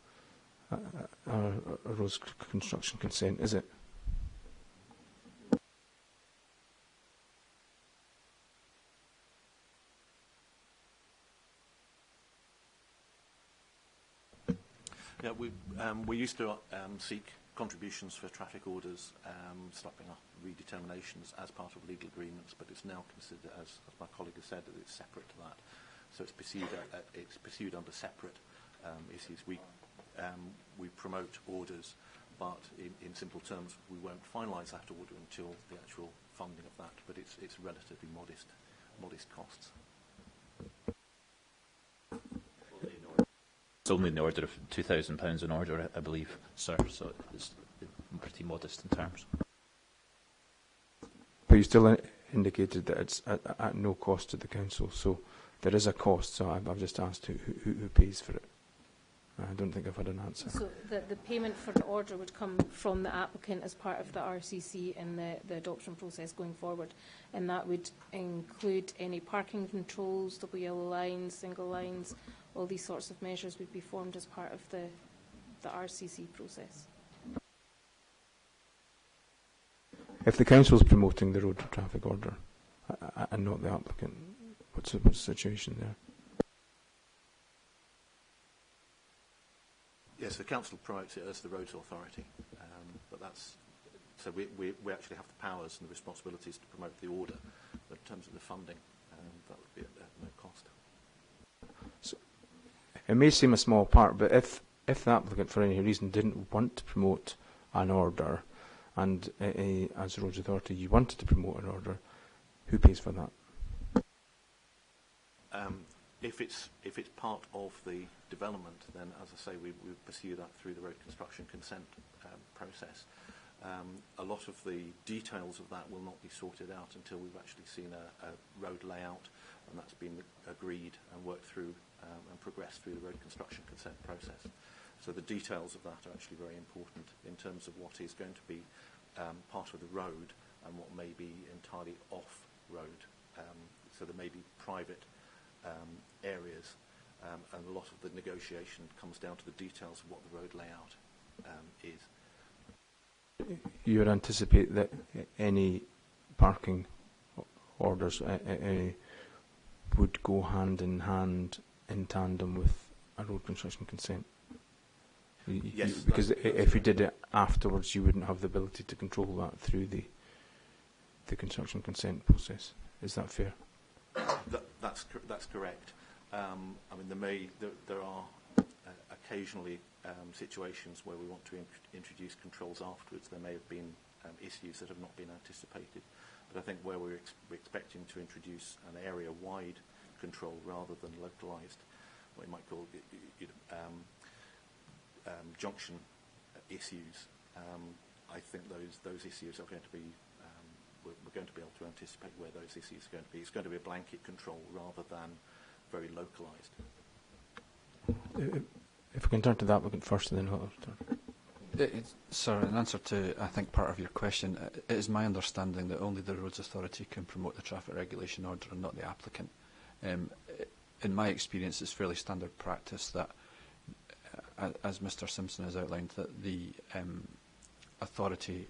road construction consent, is it? Yeah, we used to seek contributions for traffic orders, stopping off redeterminations as part of legal agreements, but it's now considered, as my colleague has said, that it's separate to that. So it's pursued under separate issues. We promote orders, but in simple terms, we won't finalise that order until the actual funding of that. But it's relatively modest costs. It's only in the order of £2,000 an order, I believe, sir. So it's pretty modest in terms. But you still indicated that it's at no cost to the council. So there is a cost. So I've just asked who pays for it. I don't think I've had an answer. So the payment for the order would come from the applicant as part of the RCC and the adoption process going forward, and that would include any parking controls, double yellow lines, single lines, all these sorts of measures would be formed as part of the RCC process. If the council is promoting the road traffic order and not the applicant, what's the situation there? Yes, the council promotes it as the roads authority, but that's so we actually have the powers and the responsibilities to promote the order, but in terms of the funding, that would be at no cost. So it may seem a small part, but if the applicant for any reason didn't want to promote an order, and as roads authority you wanted to promote an order, who pays for that? If it's part of the development, then, as I say, we pursue that through the road construction consent process. A lot of the details of that will not be sorted out until we've actually seen a road layout, and that's been agreed and worked through and progressed through the road construction consent process. So the details of that are actually very important in terms of what is going to be part of the road and what may be entirely off-road. So there may be private areas, and a lot of the negotiation comes down to the details of what the road layout is. You would anticipate that any parking orders would go hand in hand in tandem with a road construction consent? Yes. Because if you did it afterwards, you wouldn't have the ability to control that through the construction consent process. Is that fair? That's correct. I mean, there are occasionally situations where we want to introduce controls afterwards. There may have been issues that have not been anticipated, but I think where we're expecting to introduce an area-wide control rather than localised, what you might call junction issues, I think those issues are going to be. We're going to be able to anticipate where those issues are going to be. It's going to be a blanket control rather than very localised. If we can turn to the applicant first, and then I'll turn. Sir, in answer to, I think, part of your question, it is my understanding that only the Roads Authority can promote the traffic regulation order and not the applicant. In my experience, it's fairly standard practice that, as Mr Simpson has outlined, that the authority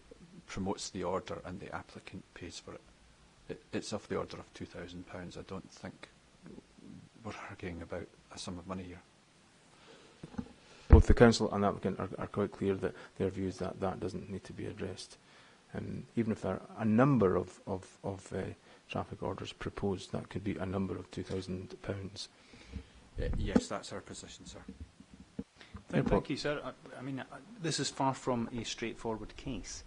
promotes the order and the applicant pays for it. It's of the order of £2,000. I don't think we're arguing about a sum of money here. Both the council and the applicant are quite clear that their view is that that doesn't need to be addressed. Even if there are a number of traffic orders proposed, that could be a number of £2,000. Yes, that's our position, sir. Thank you, sir. I mean, this is far from a straightforward case.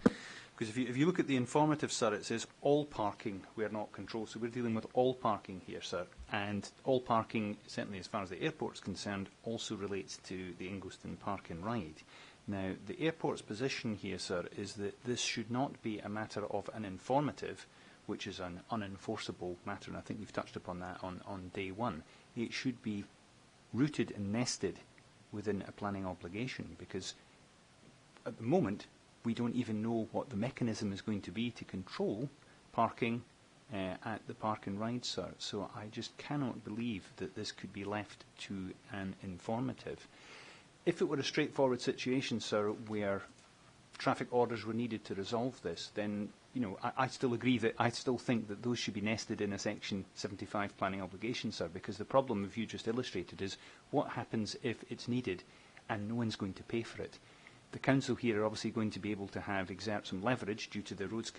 Because if you look at the informative, sir, it says all parking we are not controlled. So we're dealing with all parking here, sir. And all parking, certainly as far as the airport is concerned, also relates to the Ingliston Park and Ride. Now, the airport's position here, sir, is that this should not be a matter of an informative, which is an unenforceable matter, and I think you've touched upon that on day one. It should be rooted and nested within a planning obligation, because at the moment, we don't even know what the mechanism is going to be to control parking at the Park and Ride, sir. So I just cannot believe that this could be left to an informative. If it were a straightforward situation, sir, where traffic orders were needed to resolve this, then I still agree that I still think that those should be nested in a Section 75 planning obligation, sir, because the problem, if you just illustrated, is what happens if it's needed and no one's going to pay for it. The council here are obviously going to be able to exert some leverage due to the roads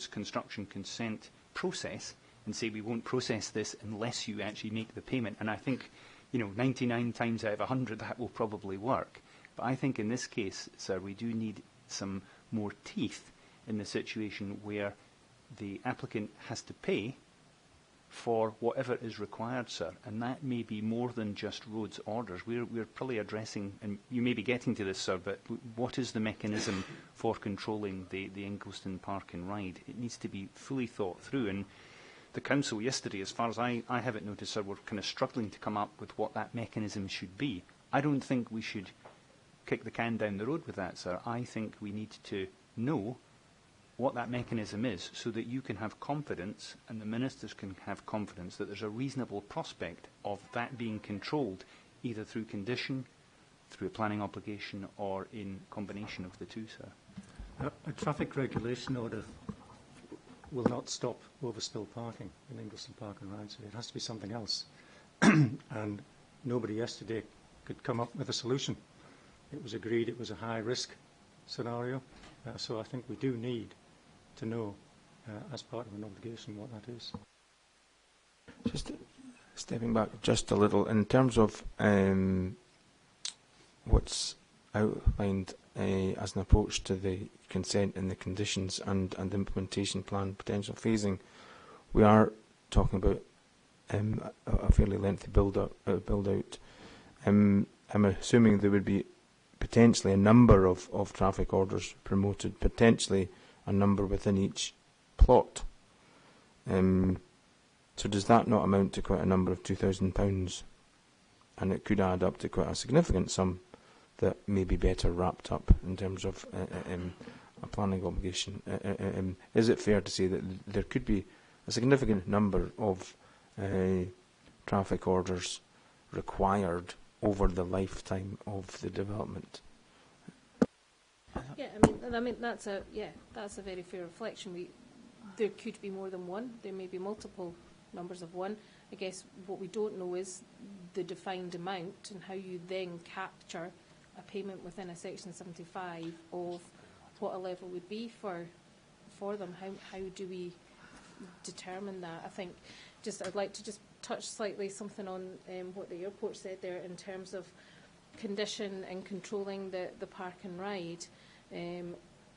construction consent process and say we won't process this unless you actually make the payment. And I think, 99 times out of 100 that will probably work. But I think in this case, sir, we do need some more teeth in the situation where the applicant has to pay for whatever is required, sir, and that may be more than just roads orders. We're probably addressing, and you may be getting to this, sir, but what is the mechanism for controlling the Ingliston Park and Ride? It needs to be fully thought through, and the council yesterday, as far as I have it noticed, sir, were kind of struggling to come up with what that mechanism should be. I don't think we should kick the can down the road with that, sir. I think we need to know what that mechanism is so that you can have confidence and the ministers can have confidence that there's a reasonable prospect of that being controlled either through condition, through a planning obligation or in combination of the two, sir. A traffic regulation order will not stop overspill parking in Ingliston Park and Ride, so it has to be something else. And nobody yesterday could come up with a solution. It was agreed it was a high-risk scenario, so I think we do need to know, as part of an obligation, what that is. Just stepping back just a little, in terms of what's outlined as an approach to the consent and the conditions and the implementation plan potential phasing, we are talking about a fairly lengthy build out. I'm assuming there would be potentially a number of traffic orders promoted, potentially a number within each plot. So does that not amount to quite a number of £2,000? And it could add up to quite a significant sum that may be better wrapped up in terms of a planning obligation. Is it fair to say that there could be a significant number of traffic orders required over the lifetime of the development? Yeah, I mean that's a very fair reflection. There could be more than one. There may be multiple numbers of one. I guess what we don't know is the defined amount and how you then capture a payment within a Section 75 of what a level would be for them. How do we determine that? I think I'd like to just touch slightly something on what the airport said there in terms of condition and controlling the park and ride.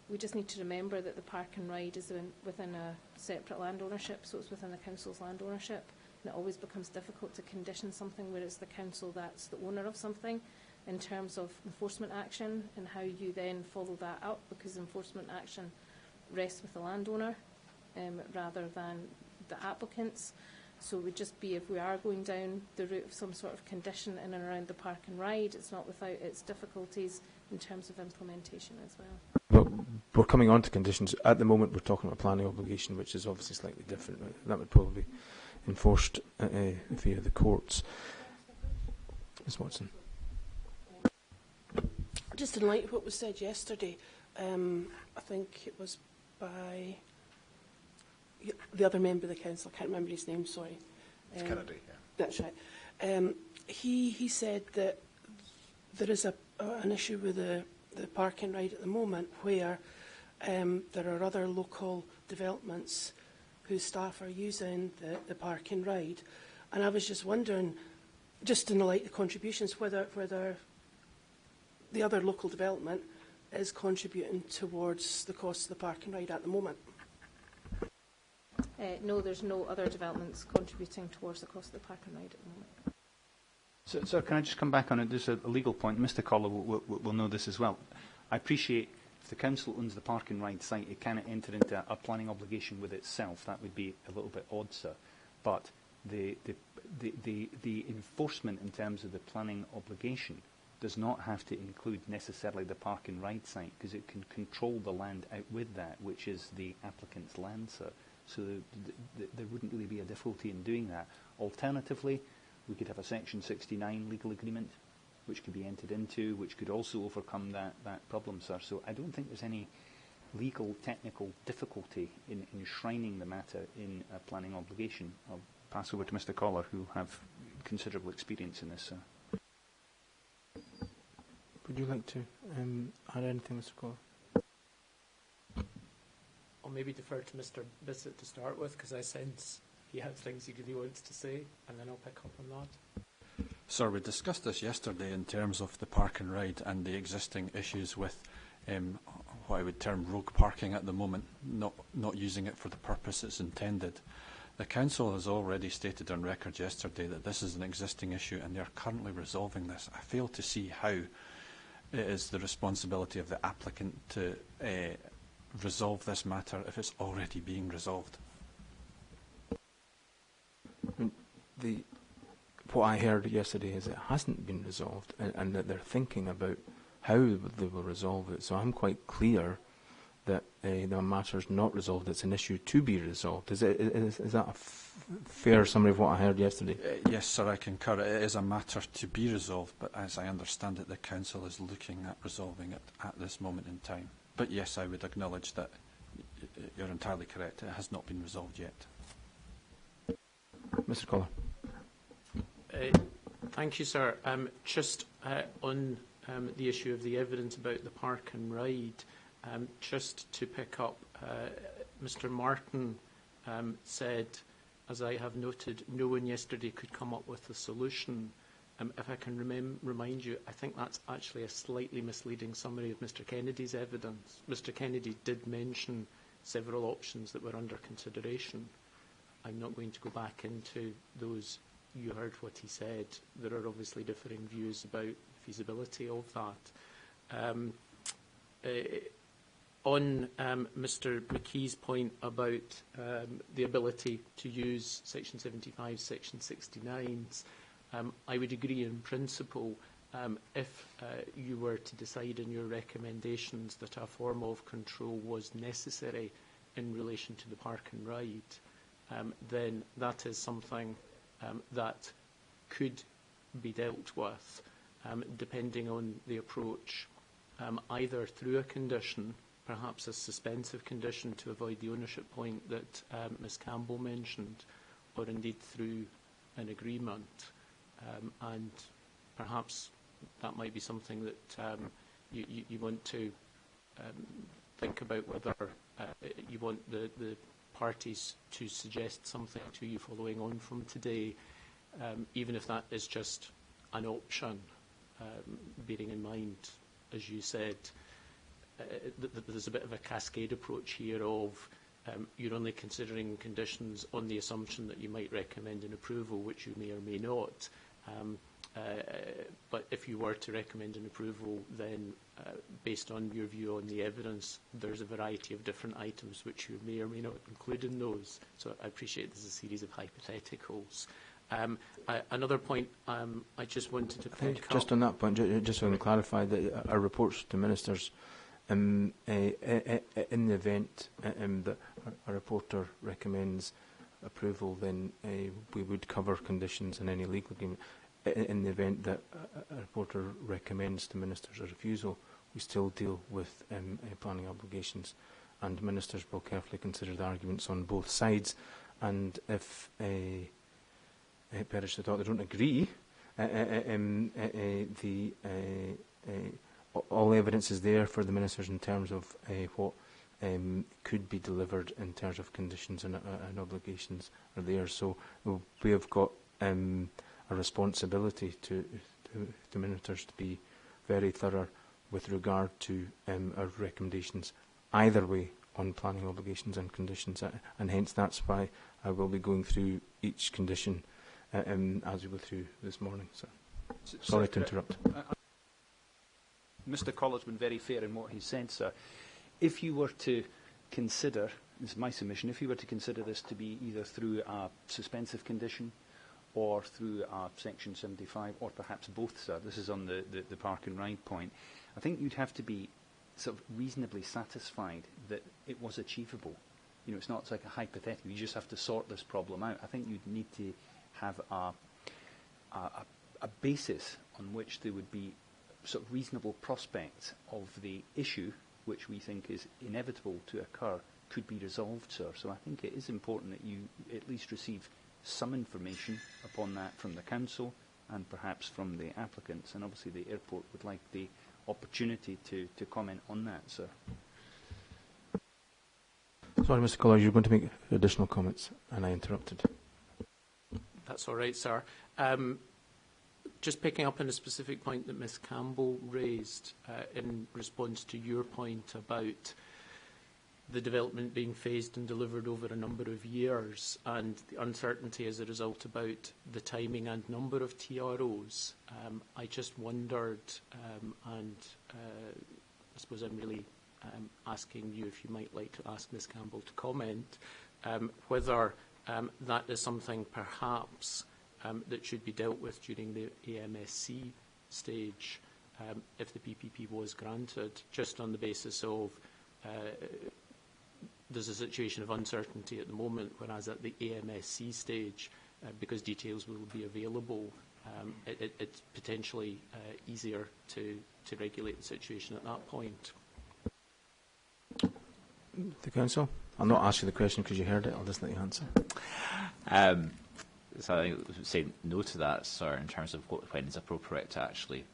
We just need to remember that the park and ride is within a separate land ownership, so it's within the council's land ownership. And it always becomes difficult to condition something where it's the council that's the owner of something in terms of enforcement action and how you then follow that up, because enforcement action rests with the landowner rather than the applicants. So it would just be, if we are going down the route of some sort of condition in and around the park and ride, it's not without its difficulties in terms of implementation as well. Well, we're coming on to conditions. At the moment, we're talking about planning obligation, which is obviously slightly different. That would probably be enforced via the courts. Ms Watson. Just in light of what was said yesterday, I think it was by the other member of the council, I can't remember his name, sorry. It's Kennedy, yeah. That's right. He said that there is an issue with the park and ride at the moment where there are other local developments whose staff are using the park and ride. And I was just wondering, just in the light of the contributions, whether the other local development is contributing towards the cost of the park and ride at the moment. No, there's no other developments contributing towards the cost of the park and ride at the moment. So can I just come back on it? There's a legal point. Mr. Collar will know this as well. I appreciate if the council owns the park and ride site, it cannot enter into a planning obligation with itself. That would be a little bit odd, sir. But the enforcement in terms of the planning obligation does not have to include necessarily the park and ride site, because it can control the land out with that, which is the applicant's land, sir. So there wouldn't really be a difficulty in doing that. Alternatively, we could have a Section 69 legal agreement, which could be entered into, which could also overcome that problem, sir. So I don't think there's any legal, technical difficulty in enshrining the matter in a planning obligation. I'll pass over to Mr. Collar, who have considerable experience in this, sir. Would you like to add anything, Mr. Collar? I'll maybe defer to Mr. Bissett to start with, because I sense he has things he really wants to say, and then I'll pick up on that. Sir, we discussed this yesterday in terms of the park and ride and the existing issues with what I would term rogue parking at the moment, not using it for the purpose it's intended. The Council has already stated on record yesterday that this is an existing issue and they are currently resolving this. I fail to see how it is the responsibility of the applicant to resolve this matter if it's already being resolved. What I heard yesterday is it hasn't been resolved, and that they're thinking about how they will resolve it. So I'm quite clear that the matter is not resolved. It's an issue to be resolved. Is that a fair summary of what I heard yesterday? Yes, sir, I concur. It is a matter to be resolved, but as I understand it, the Council is looking at resolving it at this moment in time. But yes, I would acknowledge that you're entirely correct. It has not been resolved yet. Mr. Collar. Thank you, sir. Just on the issue of the evidence about the park and ride, just to pick up, Mr. Martin said, as I have noted, no one yesterday could come up with a solution. If I can remind you, I think that's actually a slightly misleading summary of Mr. Kennedy's evidence. Mr. Kennedy did mention several options that were under consideration. I'm not going to go back into those. You heard what he said. There are obviously differing views about the feasibility of that. On Mr McKee's point about the ability to use Section 75, Section 69s, I would agree in principle if you were to decide in your recommendations that a form of control was necessary in relation to the park and ride, then that is something that could be dealt with, depending on the approach, either through a condition, perhaps a suspensive condition to avoid the ownership point that Ms Campbell mentioned, or indeed through an agreement. And perhaps that might be something that you want to think about, whether you want the parties to suggest something to you following on from today, even if that is just an option, bearing in mind, as you said, that there's a bit of a cascade approach here of you're only considering conditions on the assumption that you might recommend an approval, which you may or may not. But if you were to recommend an approval, then based on your view on the evidence, there's a variety of different items which you may or may not include in those. So I appreciate there's a series of hypotheticals. Another point I just wanted to pick up. Just on that point, just so I can clarify, that our reports to ministers, in the event that a reporter recommends approval, then we would cover conditions in any legal agreement. In the event that a reporter recommends to ministers a refusal, we still deal with planning obligations, and ministers will carefully consider the arguments on both sides, and if perish the thought they don't agree, all evidence is there for the ministers in terms of what could be delivered in terms of conditions and obligations are there. So we have got a responsibility to ministers to be very thorough with regard to our recommendations either way on planning obligations and conditions, and hence that's why I will be going through each condition as we go through this morning. So, sorry to interrupt. Mr Collard's been very fair in what he said, sir. If you were to consider, this is my submission, if you were to consider this to be either through a suspensive condition or through a Section 75, or perhaps both, sir, this is on the park and ride point, I think you'd have to be sort of reasonably satisfied that it was achievable. You know, it's not like a hypothetical, you just have to sort this problem out. I think you'd need to have a basis on which there would be sort of reasonable prospects of the issue, which we think is inevitable to occur, could be resolved, sir. So I think it is important that you at least receive some information upon that from the Council and perhaps from the applicants, and obviously the airport would like the opportunity to comment on that, sir. Sorry, Mr Collard, you were going to make additional comments and I interrupted. That's all right, sir. Just picking up on a specific point that Ms Campbell raised in response to your point about the development being phased and delivered over a number of years and the uncertainty as a result about the timing and number of TROs, I just wondered, and I suppose I'm really asking you if you might like to ask Ms Campbell to comment, whether that is something perhaps that should be dealt with during the AMSC stage if the PPP was granted, just on the basis of there's a situation of uncertainty at the moment, whereas at the AMSC stage, because details will be available, it's potentially easier to regulate the situation at that point. The Council? I'll not ask you the question because you heard it, I'll just let you answer. So I would say no to that, sir, in terms of when it's appropriate to actually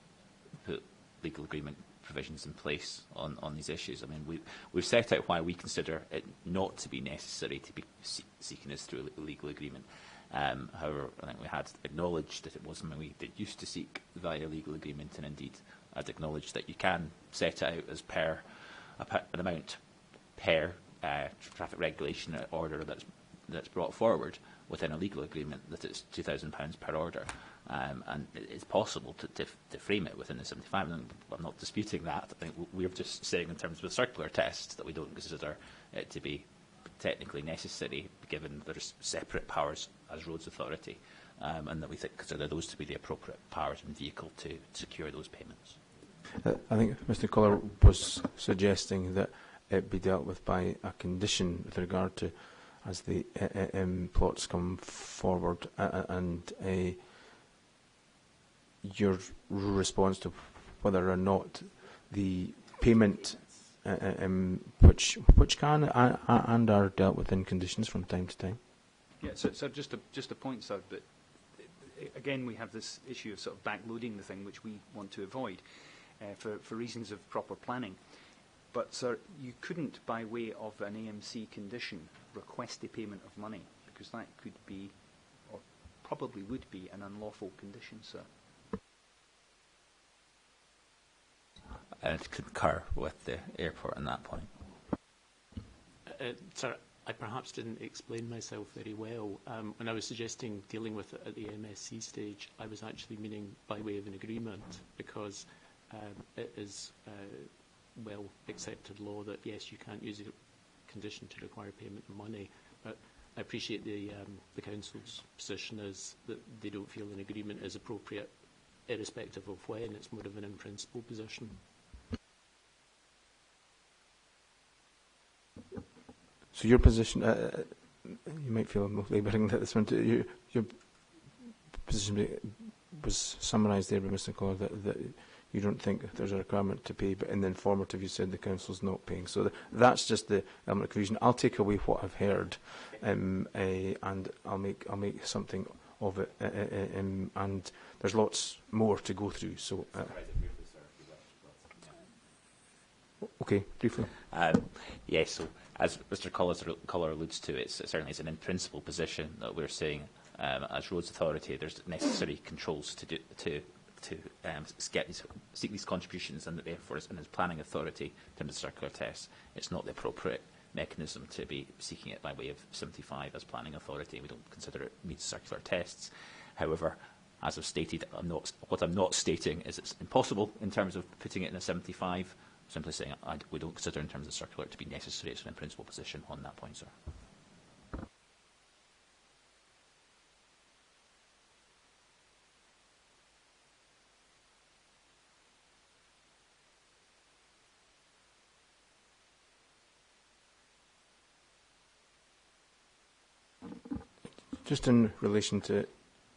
put legal agreement provisions in place on these issues. I mean, we've set out why we consider it not to be necessary to be seeking this through a legal agreement. However, I think we had acknowledged that it was something we did used to seek via legal agreement, and indeed I'd acknowledged that you can set it out as per an amount per traffic regulation order that's that's brought forward within a legal agreement that it's £2,000 per order. And it's possible to frame it within the 75. And I'm not disputing that. I think we're just saying in terms of the circular tests that we don't consider it to be technically necessary, given there's separate powers as Roads Authority, and that we consider those to be the appropriate powers and vehicle to secure those payments. I think Mr. Collar was suggesting that it be dealt with by a condition with regard to as the plots come forward, and your response to whether or not the payment, which can and are dealt with in conditions from time to time. Yeah, so just a point, sir, but again we have this issue of sort of backloading the thing, which we want to avoid for reasons of proper planning. But, sir, you couldn't, by way of an AMC condition, request a payment of money, because that could be, or probably would be, an unlawful condition, sir. I concur with the airport on that point. Sir, I perhaps didn't explain myself very well. When I was suggesting dealing with it at the MSC stage, I was actually meaning by way of an agreement, because it is well accepted law that, yes, you can't use a condition to require payment of money. But I appreciate the Council's position is that they don't feel an agreement is appropriate, irrespective of when. It's more of an in-principle position. So your position, you might feel I'm labouring this one, your position was summarised there by Mr. Collar, that you don't think there's a requirement to pay, but in the informative you said the Council's not paying. So that's just the element of confusion. I'll take away what I've heard, and I'll make something of it, and there's lots more to go through. So. Okay, briefly. Yes, so as Mr. Collar alludes to, it certainly is an in-principle position that we're saying as Roads Authority there's necessary controls to seek these contributions, and therefore as planning authority in terms of circular tests, it's not the appropriate mechanism to be seeking it by way of 75 as planning authority. We don't consider it meets circular tests. However, as I've stated, what I'm not stating is it's impossible in terms of putting it in a 75. Simply saying we don't consider in terms of circular to be necessary. It's an in-principle position on that point, sir. Just in relation to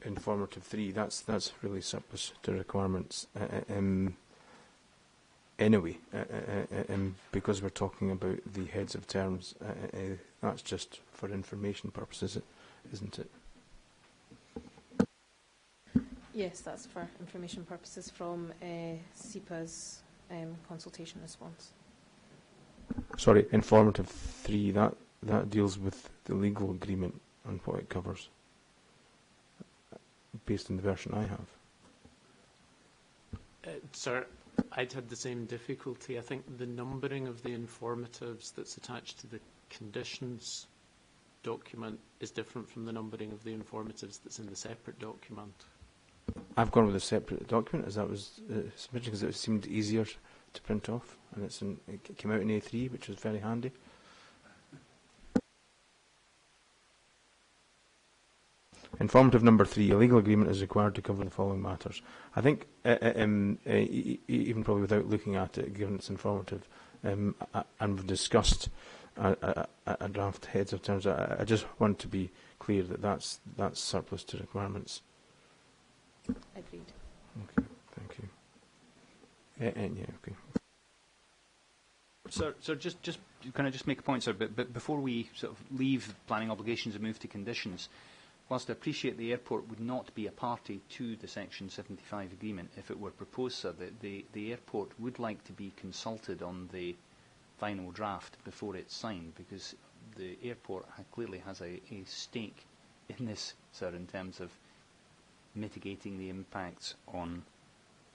informative 3, that's really surplus to requirements. Anyway, because we're talking about the heads of terms, that's just for information purposes, isn't it? Yes, that's for information purposes from SEPA's consultation response. Sorry, informative 3, that deals with the legal agreement and what it covers, based on the version I have. Sir, I'd had the same difficulty. I think the numbering of the informatives that's attached to the conditions document is different from the numbering of the informatives that's in the separate document. I've gone with a separate document, as that was submitted, because it seemed easier to print off, and it came out in A3, which was very handy. Informative number 3, a legal agreement is required to cover the following matters. I think, even probably without looking at it, given it's informative, and we've discussed a draft heads of terms, I just want to be clear that that's surplus to requirements. Agreed. Okay, thank you. Yeah, okay. So just can I just make a point, sir? But before we sort of leave planning obligations and move to conditions, whilst I appreciate the airport would not be a party to the Section 75 agreement if it were proposed, sir, the airport would like to be consulted on the final draft before it's signed, because the airport clearly has a stake in this, sir, in terms of mitigating the impacts on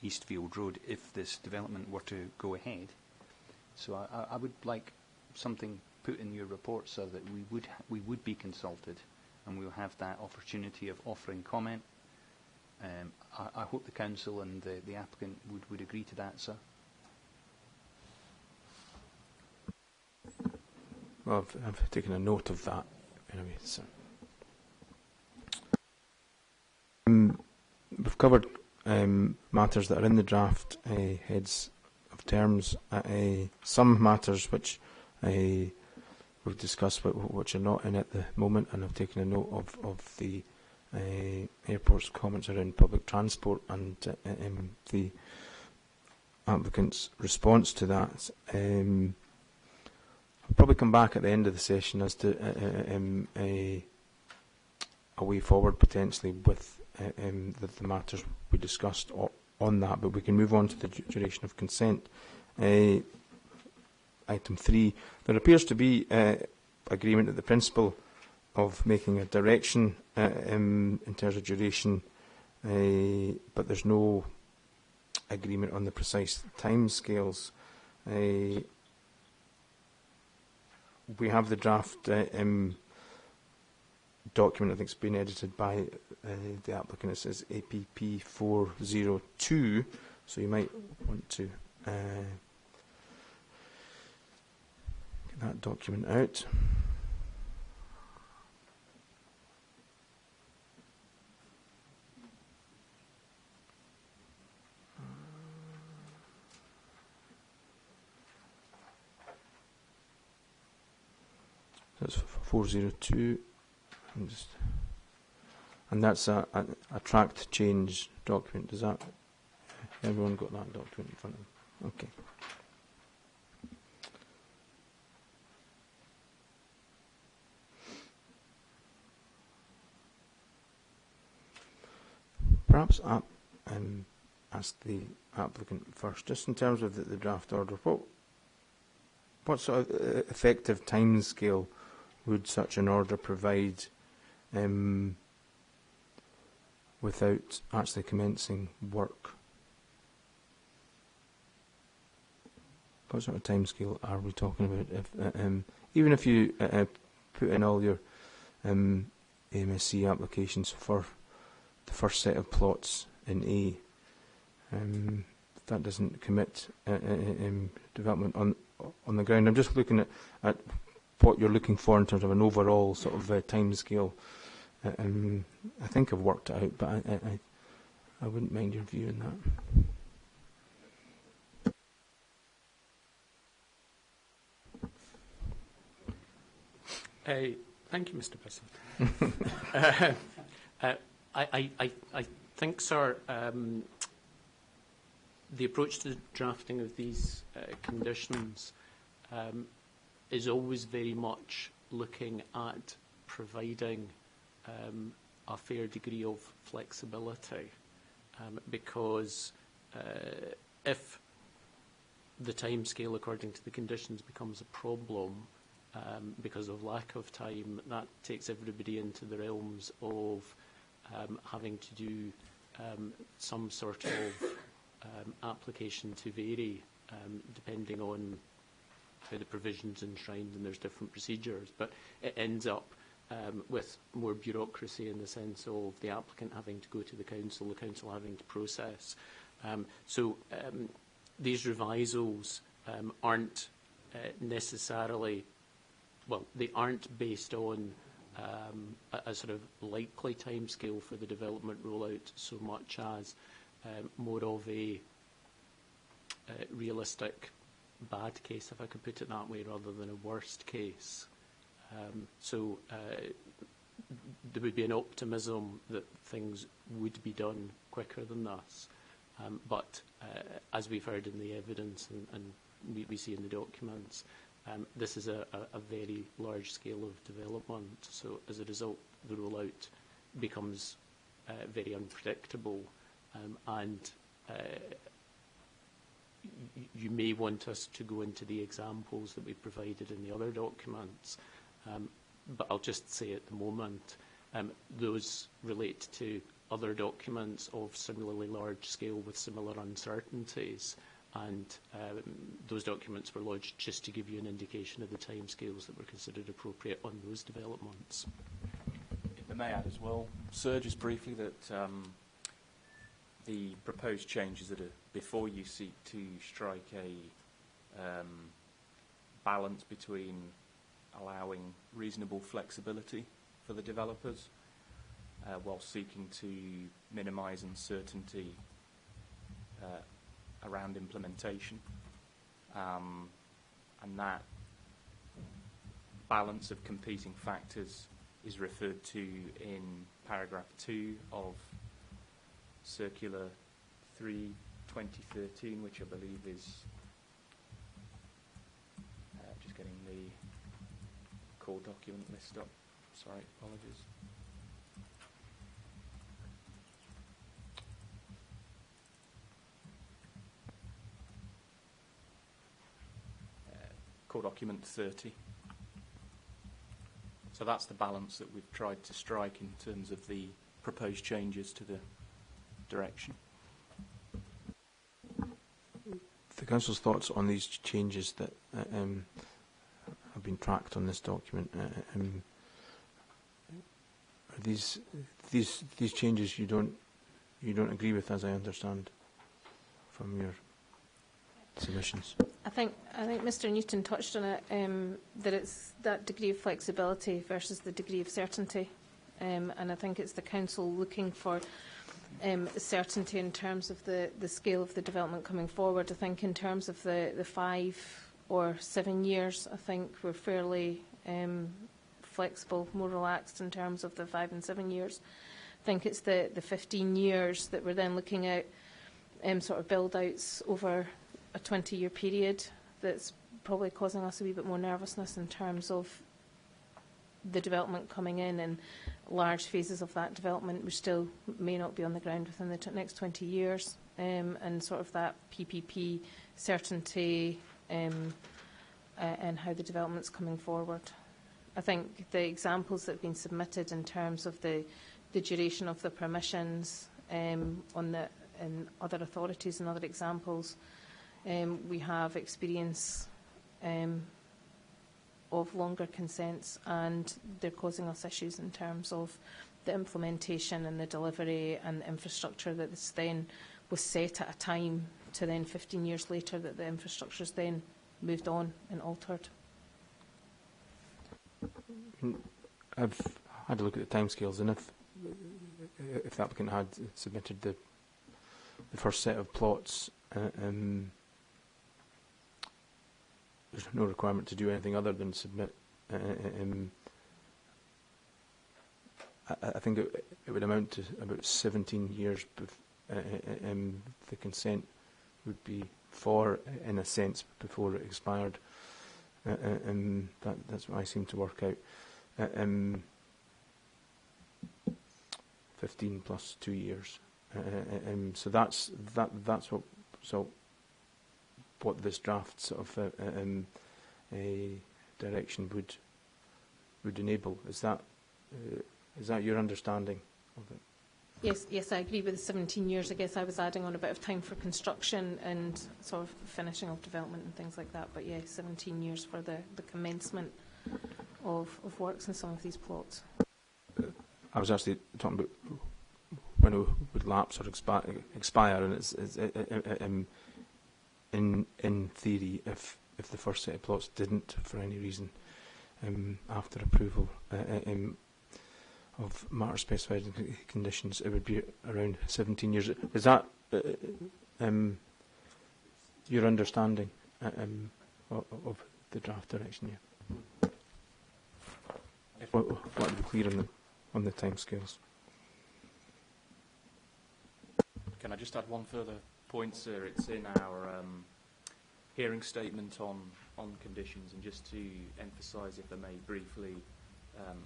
Eastfield Road if this development were to go ahead. So I would like something put in your report, sir, that we would be consulted, and we'll have that opportunity of offering comment. I hope the council and the applicant would agree to that, sir. Well, I've taken a note of that. Anyway, so. We've covered matters that are in the draft heads of terms. Some matters which we've discussed which are not in at the moment, and I've taken a note of the airport's comments around public transport and the applicant's response to that. I'll probably come back at the end of the session as to a way forward potentially with the matters we discussed on that, but we can move on to the duration of consent. Item 3, there appears to be agreement at the principle of making a direction in terms of duration, but there's no agreement on the precise timescales. We have the draft document. I think it's been edited by the applicant. It says APP 402, so you might want to get that document out. That's 402, and that's a tracked change document. Does that, everyone got that document in front of them? Okay. Perhaps ask the applicant first, just in terms of the draft order. What sort of effective timescale would such an order provide without actually commencing work? What sort of timescale are we talking about? If, even if you put in all your AMSC applications for the first set of plots in A, that doesn't commit development on the ground. I'm just looking at what you're looking for in terms of an overall sort of timescale. I think I've worked it out, but I wouldn't mind your view on that. Thank you, Mr. Bissett. I think, sir, the approach to the drafting of these conditions is always very much looking at providing a fair degree of flexibility, because if the timescale according to the conditions becomes a problem because of lack of time, that takes everybody into the realms of having to do some sort of application to vary depending on how the provisions enshrined, and there's different procedures, but it ends up with more bureaucracy in the sense of the applicant having to go to the council having to process. So these revisals aren't necessarily, well, they aren't based on a sort of likely timescale for the development rollout so much as more of a realistic bad case, if I could put it that way, rather than a worst case. So there would be an optimism that things would be done quicker than this. But as we've heard in the evidence and we see in the documents, this is a very large scale of development. So as a result, the rollout becomes very unpredictable. And you may want us to go into the examples that we provided in the other documents, but I'll just say at the moment, those relate to other documents of similarly large scale with similar uncertainties, and those documents were lodged just to give you an indication of the timescales that were considered appropriate on those developments. If I may add as well, sir, just briefly, that the proposed changes that are before you seek to strike a balance between allowing reasonable flexibility for the developers while seeking to minimise uncertainty around implementation. And that balance of competing factors is referred to in paragraph 2 of Circular 3/2013, which I believe is just getting the core document list up. Sorry, apologies. Core document 30. So that's the balance that we've tried to strike in terms of the proposed changes to the direction. The Council's thoughts on these changes that have been tracked on this document. Are these changes you don't agree with, as I understand from your submissions? I think Mr. Newton touched on it, that it's that degree of flexibility versus the degree of certainty, and I think it's the Council looking for certainty in terms of the scale of the development coming forward. I think in terms of the 5 or 7 years, I think we're fairly flexible, more relaxed in terms of the 5 and 7 years. I think it's the 15 years that we're then looking at sort of build-outs over a 20-year period that's probably causing us a wee bit more nervousness in terms of the development coming in and large phases of that development which still may not be on the ground within the next 20 years, and sort of that PPP certainty and how the development's coming forward. I think the examples that have been submitted in terms of the duration of the permissions and other authorities and other examples, we have experience of longer consents, and they're causing us issues in terms of the implementation and the delivery and the infrastructure that then was set at a time to then 15 years later that the infrastructure's then moved on and altered. I've had a look at the timescales, and if the applicant had submitted the first set of plots, there's no requirement to do anything other than submit. I think it would amount to about 17 years. The consent would be for, in a sense, before it expired. That's what I seem to work out. 15 plus 2 years. So that's what this draft sort of a direction would enable. Is that your understanding of it? Yes, I agree with the 17 years. I guess I was adding on a bit of time for construction and sort of finishing of development and things like that. But yeah, 17 years for the commencement of works in some of these plots. I was actually talking about when it would lapse or expire, and it's in theory, if the first set of plots didn't, for any reason, after approval of matter specified conditions, it would be around 17 years. Is that your understanding of the draft direction? Yeah. What would be clear on the timescales? Can I just add one further point, sir? It's in our hearing statement on conditions, and just to emphasise, if I may briefly,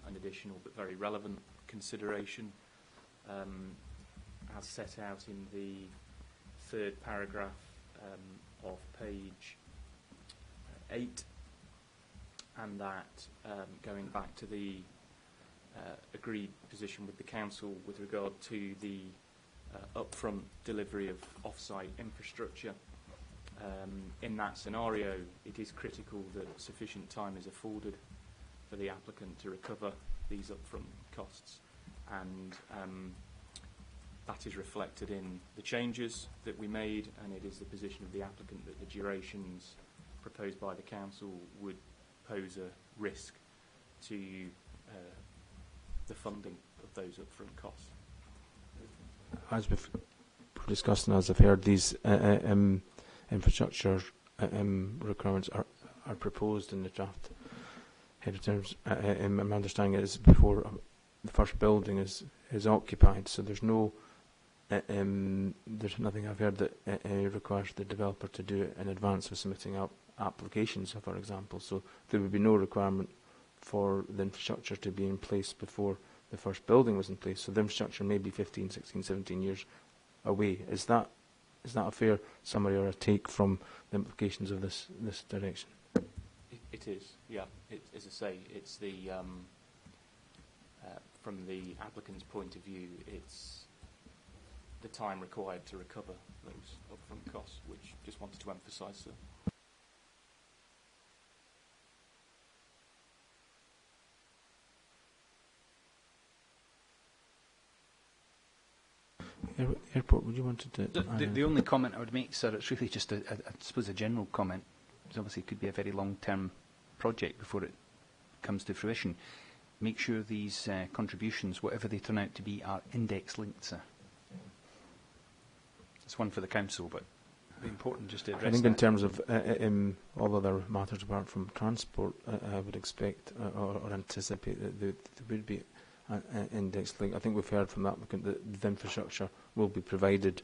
an additional but very relevant consideration, as set out in the third paragraph of page 8, and that going back to the agreed position with the Council with regard to the upfront delivery of off-site infrastructure, In that scenario, it is critical that sufficient time is afforded for the applicant to recover these upfront costs, and that is reflected in the changes that we made, and it is the position of the applicant that the durations proposed by the council would pose a risk to the funding of those upfront costs. As we've discussed and as I've heard, these infrastructure requirements are proposed in the draft head of terms. My understanding is before the first building is occupied, so there's no there's nothing I've heard that requires the developer to do it in advance of submitting up applications, for example. So there would be no requirement for the infrastructure to be in place before the first building was in place. So the infrastructure may be 15, 16, 17 years away. Is that a fair summary or a take from the implications of this direction? It is, yeah. As I say, it's the from the applicant's point of view, it's the time required to recover those upfront costs, which just wanted to emphasise that. Airport, would you want to... The only comment I would make, sir, it's really just, I suppose, a general comment. Because obviously it could be a very long-term project before it comes to fruition. Make sure these contributions, whatever they turn out to be, are index-linked, sir. It's one for the council, but it'd be important just to address I think that. in terms of all other matters apart from transport, I would expect or anticipate that there would be an index link. I think we've heard from the applicant that the infrastructure will be provided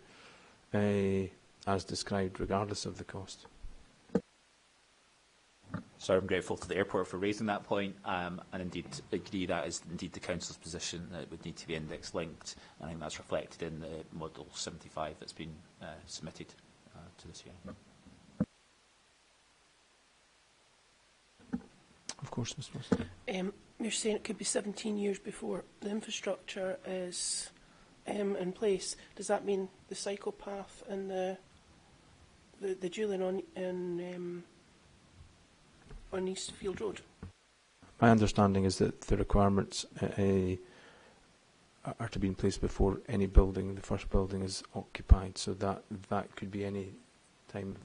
as described, regardless of the cost. So I'm grateful to the airport for raising that point, and indeed agree that is indeed the council's position, that it would need to be index linked. I think that's reflected in the Model 75 that's been submitted to this hearing. Of course, Ms. Wilson. You're saying it could be 17 years before the infrastructure is in place. Does that mean the cycle path and the dualling on Eastfield Road? My understanding is that the requirements are to be in place before any building, the first building, is occupied. So that could be any time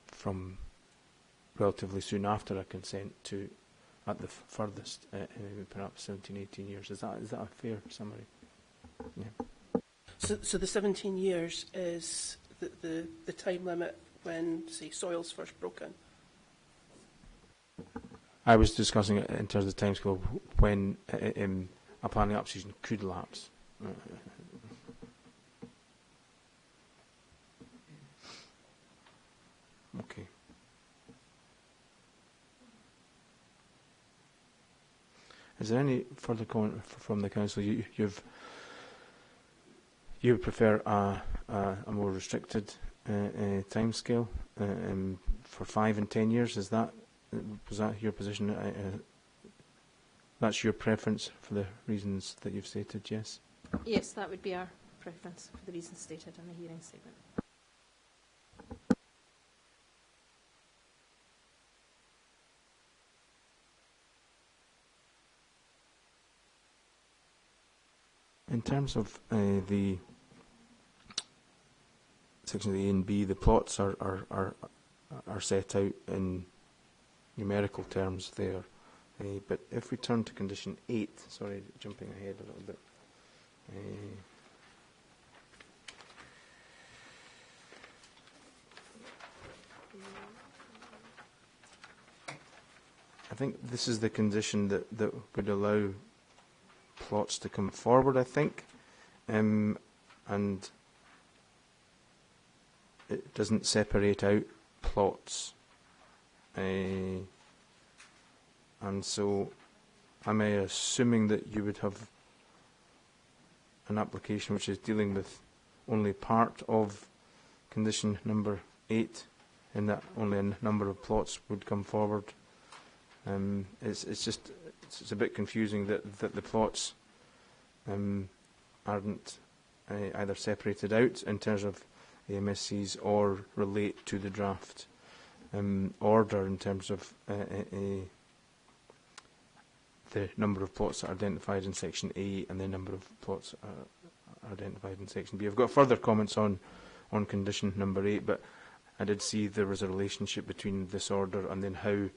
from relatively soon after a consent to, at the furthest, perhaps 17, 18 years. Is that a fair summary? Yeah. So the 17 years is the time limit when, say, soil's first broken? I was discussing it in terms of the timescale when a planning application could lapse. Okay. Is there any further comment from the council? You prefer a more restricted timescale for 5 and 10 years? Was that your position? That's your preference for the reasons that you've stated, yes? Yes, that would be our preference for the reasons stated in the hearing statement. In terms of the section of the A and B, the plots are set out in numerical terms there. But if we turn to condition 8, sorry, jumping ahead a little bit. I think this is the condition that would allow plots to come forward, I think. And it doesn't separate out plots. And so am I assuming that you would have an application which is dealing with only part of condition number 8, and that only a number of plots would come forward? It's a bit confusing that the plots aren't either separated out in terms of AMSCs or relate to the draft order in terms of the number of plots that are identified in Section A and the number of plots that are identified in Section B. I've got further comments on condition number 8, but I did see there was a relationship between this order and then how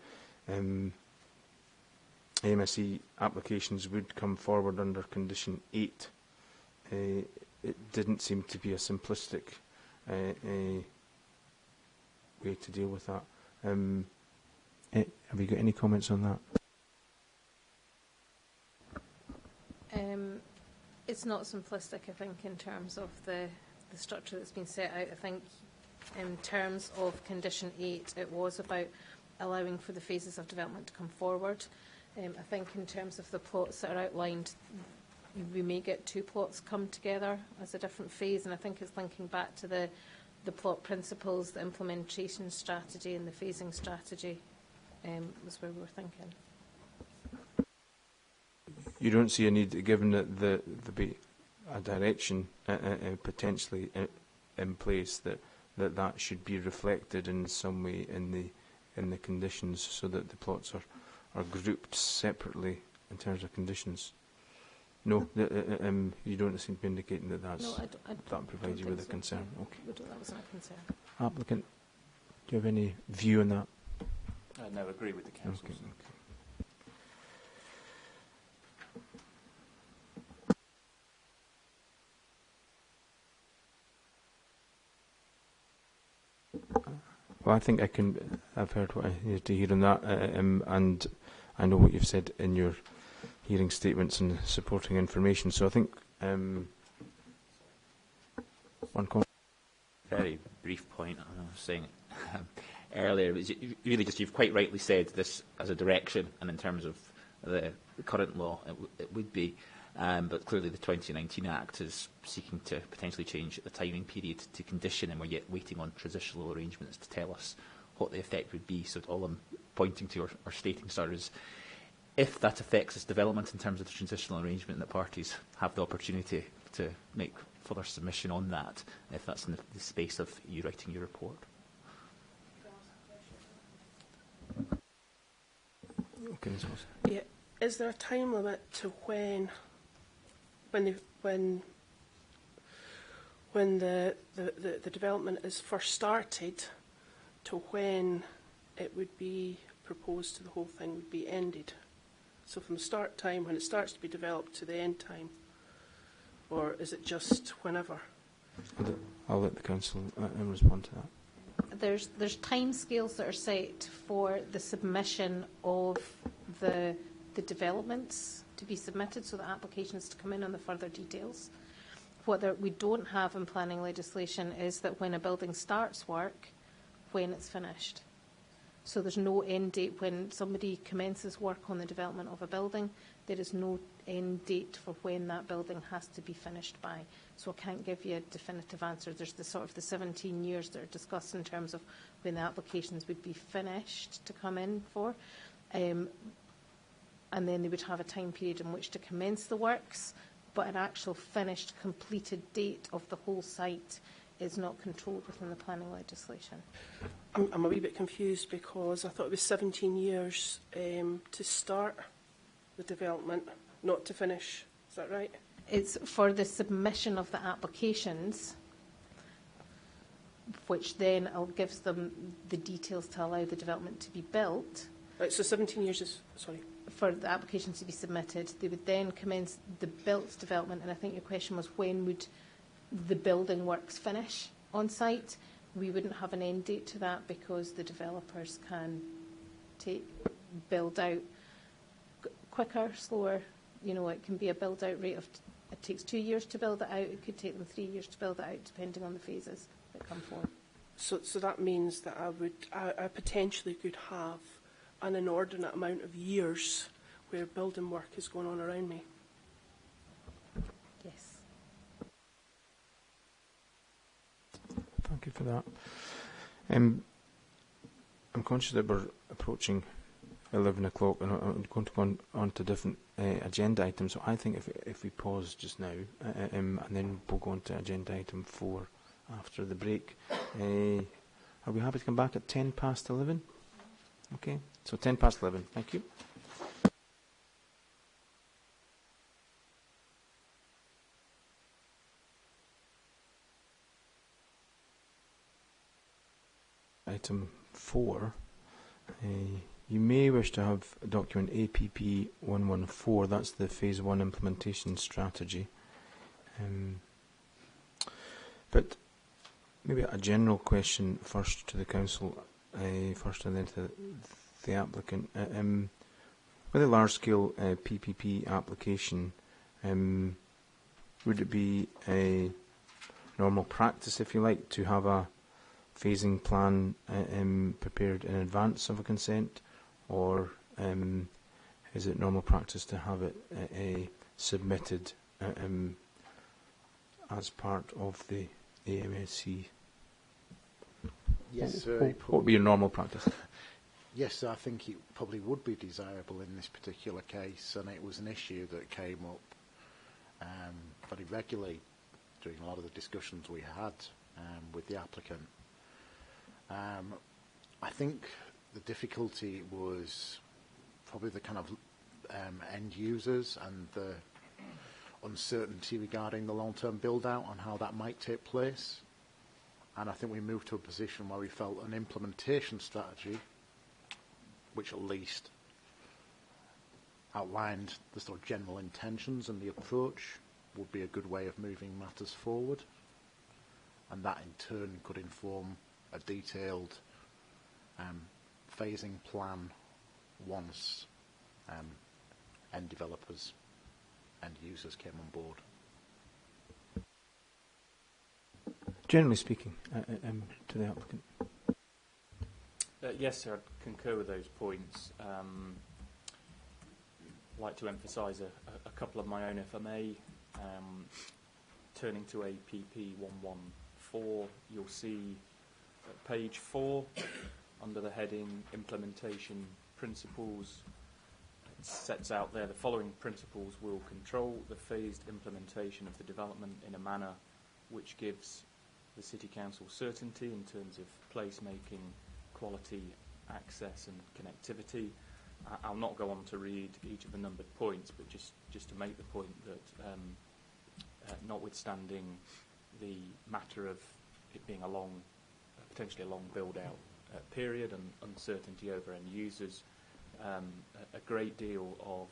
AMSC applications would come forward under condition 8. It didn't seem to be a simplistic way to deal with that. Have you got any comments on that? It's not simplistic, I think, in terms of the structure that's been set out. I think in terms of condition 8, it was about allowing for the phases of development to come forward. I think in terms of the plots that are outlined, we may get 2 plots come together as a different phase, and I think it's linking back to the plot principles, the implementation strategy and the phasing strategy was where we were thinking. You don't see a need, given that there be a direction potentially in place, that should be reflected in some way in the conditions, so that the plots are grouped separately in terms of conditions. No, you don't seem to be indicating that No, that provides you with a concern. Okay. That wasn't a concern. Applicant, do you have any view on that? No, I agree with the council. Okay. Well, I think I've heard what I needed to hear on that, and I know what you've said in your hearing statements and supporting information. So I think one comment. Very brief point. I was saying earlier, really just you've quite rightly said this as a direction, and in terms of the current law, it would be. But clearly the 2019 Act is seeking to potentially change the timing period to condition, and we're yet waiting on transitional arrangements to tell us what the effect would be. So all I'm pointing to or stating, sir, is if that affects this development in terms of the transitional arrangement, that parties have the opportunity to make further submission on that, if that's in the space of you writing your report. Okay, yeah. Is there a time limit to when the development is first started to when it would be proposed to the whole thing would be ended? So from the start time, when it starts to be developed, to the end time? Or is it just whenever? I'll let the council respond to that. There's timescales that are set for the submission of the developments to be submitted, so the applications to come in on the further details. What we don't have in planning legislation is that when a building starts work, when it's finished. So there's no end date when somebody commences work on the development of a building. There is no end date for when that building has to be finished by. So I can't give you a definitive answer. There's the sort of the 17 years that are discussed in terms of when the applications would be finished to come in for. And then they would have a time period in which to commence the works, but an actual finished, completed date of the whole site is not controlled within the planning legislation. I'm a wee bit confused because I thought it was 17 years to start the development, not to finish. Is that right? It's for the submission of the applications, which then gives them the details to allow the development to be built. Right, so 17 years is, sorry. For the applications to be submitted, they would then commence the built development, and I think your question was when would the building works finish on site. We wouldn't have an end date to that because the developers can build out quicker, slower. You know, it can be a build out rate of, it takes 2 years to build it out, it could take them 3 years to build it out, depending on the phases that come forward. So that means that I potentially could have an inordinate amount of years where building work is going on around me. Yes. Thank you for that. I'm conscious that we're approaching 11 o'clock and I'm going to go on to different agenda items. So I think if we pause just now and then we'll go on to agenda item 4 after the break. Are we happy to come back at 11:10? Okay, so 11:10. Thank you. Item 4. You may wish to have document APP 114. That's the Phase 1 implementation strategy. But maybe a general question first to the Council, first and then to the applicant. With a large-scale PPP application, would it be a normal practice, if you like, to have a phasing plan prepared in advance of a consent, or is it normal practice to have it submitted as part of the AMSC? Yes, what would be your normal practice? Yes, I think it probably would be desirable in this particular case, and it was an issue that came up very regularly during a lot of the discussions we had with the applicant. I think the difficulty was probably the kind of end users and the uncertainty regarding the long-term build-out and how that might take place. And I think we moved to a position where we felt an implementation strategy, which at least outlined the sort of general intentions and the approach, would be a good way of moving matters forward. And that in turn could inform a detailed phasing plan once end developers and users came on board. Generally speaking, to the applicant. Yes, sir, I concur with those points. I'd like to emphasise a couple of my own, if I may. Turning to APP 114, you'll see at page 4, under the heading Implementation Principles, it sets out there the following principles will control the phased implementation of the development in a manner which gives the City Council certainty in terms of placemaking, quality, access and connectivity. I'll not go on to read each of the numbered points, but just to make the point that notwithstanding the matter of it being potentially a long build-out period and uncertainty over end users, a great deal of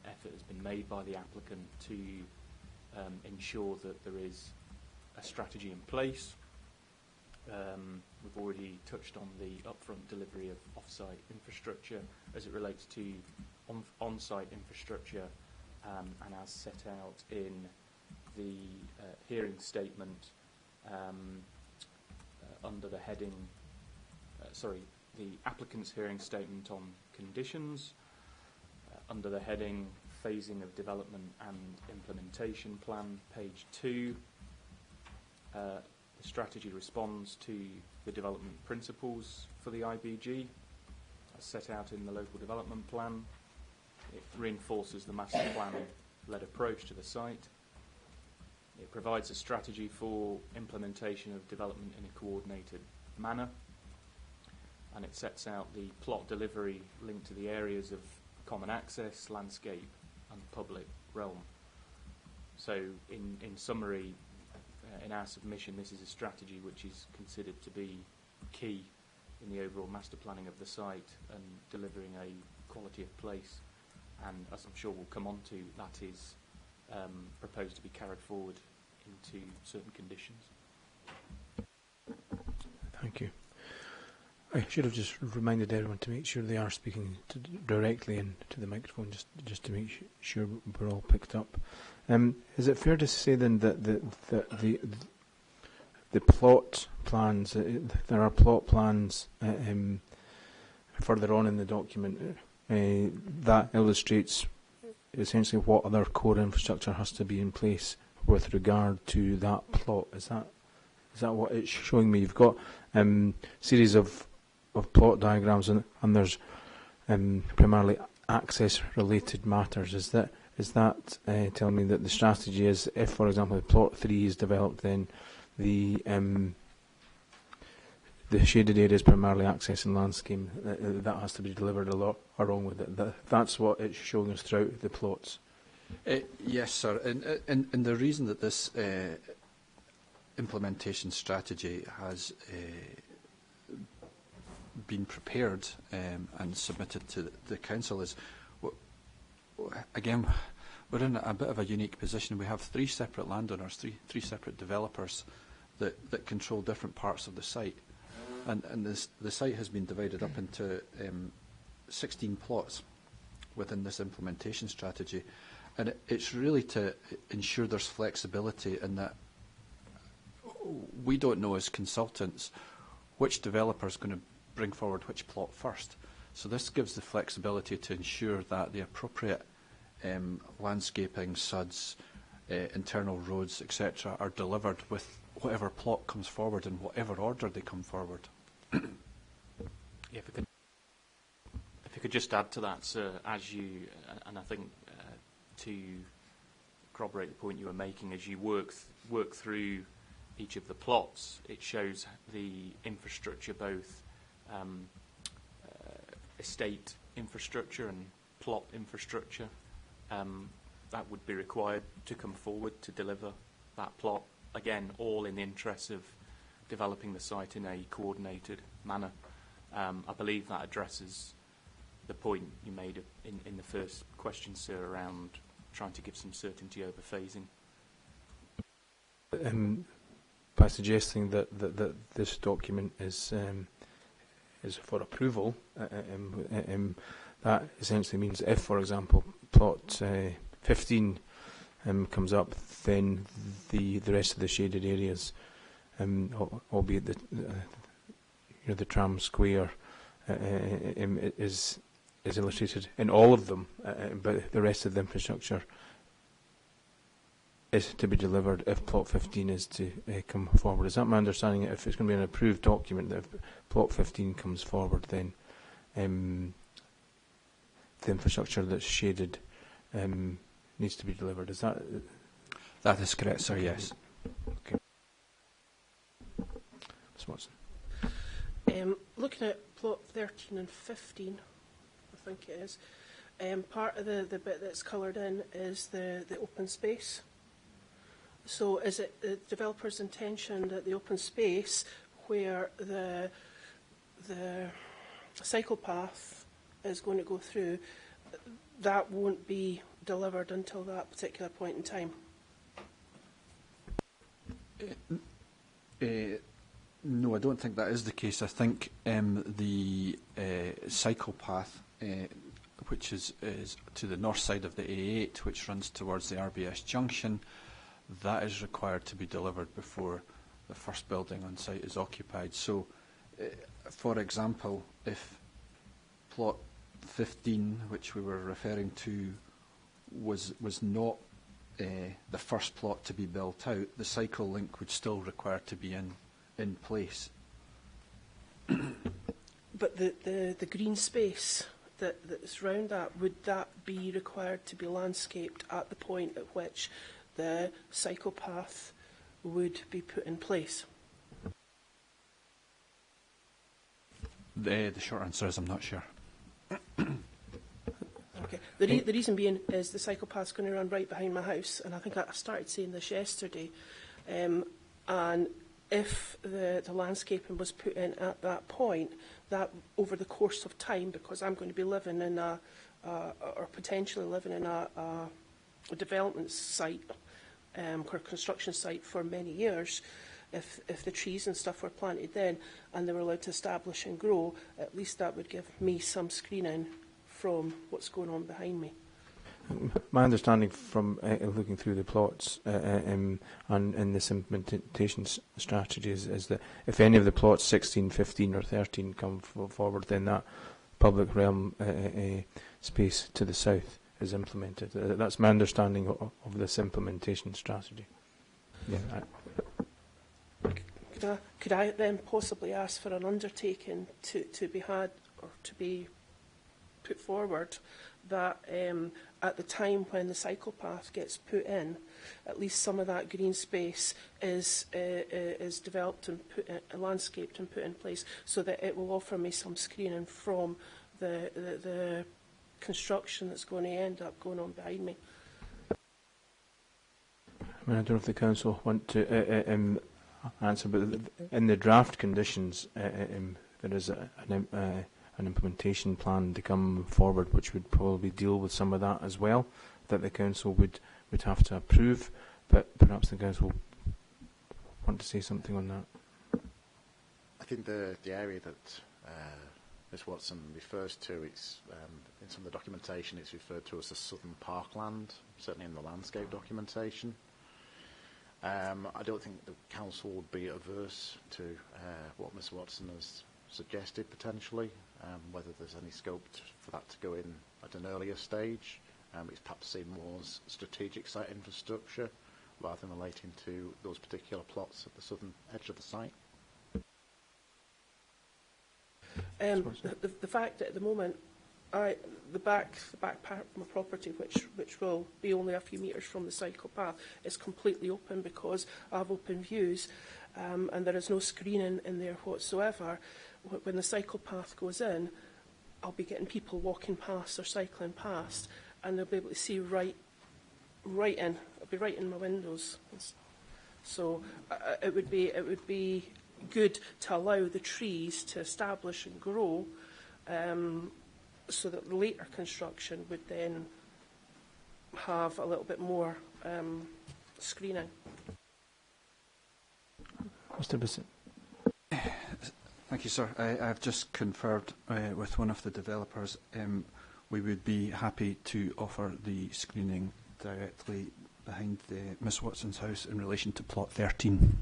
effort has been made by the applicant to ensure that there is a strategy in place. We've already touched on the upfront delivery of off-site infrastructure as it relates to on-site infrastructure, and as set out in the hearing statement under the heading, the applicant's hearing statement on conditions, under the heading phasing of development and implementation plan, page 2. The strategy responds to the development principles for the IBG as set out in the local development plan. It reinforces the master plan-led approach to the site. It provides a strategy for implementation of development in a coordinated manner, and it sets out the plot delivery linked to the areas of common access, landscape and public realm. So in summary, in our submission, this is a strategy which is considered to be key in the overall master planning of the site and delivering a quality of place, and as I'm sure we'll come on to, that is proposed to be carried forward into certain conditions. Thank you. I should have just reminded everyone to make sure they are speaking directly into the microphone, just to make sure we're all picked up. Is it fair to say then that the plot plans, there are plot plans further on in the document that illustrates essentially what other core infrastructure has to be in place with regard to that plot? Is that what it's showing me? You've got series of plot diagrams, and there's primarily access-related matters. Is that telling me that the strategy is, if, for example, plot 3 is developed, then the shaded areas primarily accessing land scheme, that has to be delivered along with it. That's what it's showing us throughout the plots. Yes, sir. And the reason that this implementation strategy has been prepared and submitted to the council is, again, we're in a bit of a unique position. We have three separate landowners, three separate developers that control different parts of the site. And the site has been divided up into 16 plots within this implementation strategy. And it's really to ensure there's flexibility in that we don't know as consultants which developer is going to bring forward which plot first. So this gives the flexibility to ensure that the appropriate landscaping, SUDs, internal roads, etc. are delivered with whatever plot comes forward in whatever order they come forward. Yeah, if I could just add to that, sir, as you, and I think to corroborate the point you were making, as you work through each of the plots, it shows the infrastructure, both estate infrastructure and plot infrastructure, that would be required to come forward to deliver that plot. Again, all in the interests of developing the site in a coordinated manner. I believe that addresses the point you made in the first question, sir, around trying to give some certainty over phasing. By suggesting that this document is for approval, that essentially means if, for example, plot 15 comes up, then the rest of the shaded areas, albeit the tram square, is illustrated in all of them, but the rest of the infrastructure is to be delivered if plot 15 is to come forward. Is that my understanding? If it's going to be an approved document, that if plot 15 comes forward, then the infrastructure that's shaded needs to be delivered. Is that? That is correct, sir. Yes. Okay. Ms. Watson. Looking at plot 13 and 15, I think it is, part of the bit that's coloured in is the open space. So is it the developer's intention that the open space where the cycle path is going to go through, that won't be delivered until that particular point in time? No, I don't think that is the case. I think the cycle path, which is to the north side of the A8, which runs towards the RBS junction, that is required to be delivered before the first building on site is occupied. So, for example, if plot 15, which we were referring to, was not the first plot to be built out, the cycle link would still require to be in place. But the green space that's round that, would that be required to be landscaped at the point at which the cycle path would be put in place? The short answer is I'm not sure. Okay. The reason being is the cycle path's going to run right behind my house, and I think I started saying this yesterday. And if the landscaping was put in at that point, that over the course of time, because I'm going to be living in or potentially living in a development site or construction site for many years, if the trees and stuff were planted then and they were allowed to establish and grow, at least that would give me some screening from what's going on behind me. My understanding from looking through the plots and in this implementation strategy is that if any of the plots 16, 15 or 13 come forward, then that public realm space to the south is implemented. That's my understanding of this implementation strategy. Yeah. Could I then possibly ask for an undertaking to be had or to be put forward that at the time when the cycle path gets put in, at least some of that green space is developed and landscaped and put in place, so that it will offer me some screening from the construction that's going to end up going on behind me. I don't know if the council want to answer, but in the draft conditions, there is an implementation plan to come forward, which would probably deal with some of that as well, that the council would have to approve. But perhaps the council want to say something on that. I think the area that Ms Watson refers to, it's in some of the documentation, it's referred to as the southern parkland, certainly in the landscape documentation. I don't think the council would be averse to what Ms Watson has suggested potentially, whether there's any scope for that to go in at an earlier stage. It's perhaps seen more as strategic site infrastructure rather than relating to those particular plots at the southern edge of the site. The fact that at the moment, the back part of my property, which will be only a few metres from the cycle path, is completely open because I have open views, and there is no screening in there whatsoever. When the cycle path goes in, I'll be getting people walking past or cycling past, and they'll be able to see right in. It'll be right in my windows. So it would be good to allow the trees to establish and grow, so that later construction would then have a little bit more screening. Mr. Bissett. Thank you, sir. I've just conferred with one of the developers. We would be happy to offer the screening directly behind Miss Watson's house in relation to plot 13.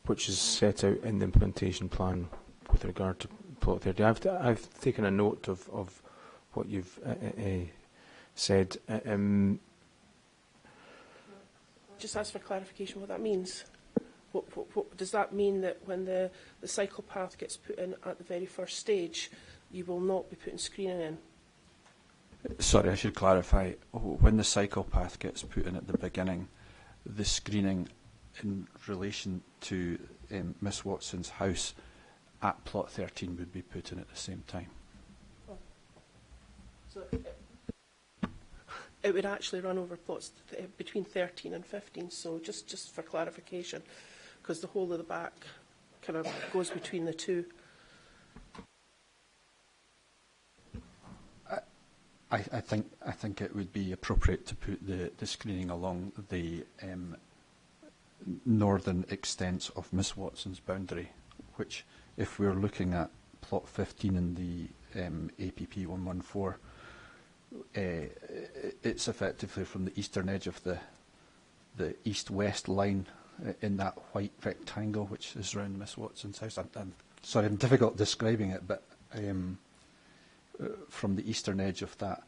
Which is set out in the implementation plan with regard to plot 30. I've taken a note of what you've said. Just ask for clarification what that means. What does that mean, that when the cycle path gets put in at the very first stage, you will not be putting screening in? Sorry, I should clarify. When the cycle path gets put in at the beginning, the screening in relation to Miss Watson's house at plot 13 would be put in at the same time. Oh. So it would actually run over plots between 13 and 15, so just for clarification, because the whole of the back kind of goes between the two. I think it would be appropriate to put the screening along the northern extents of Miss Watson's boundary, which, if we're looking at plot 15 in the APP 114, it's effectively from the eastern edge of the east-west line in that white rectangle which is around Miss Watson's house. I'm sorry, I'm difficult describing it, but from the eastern edge of that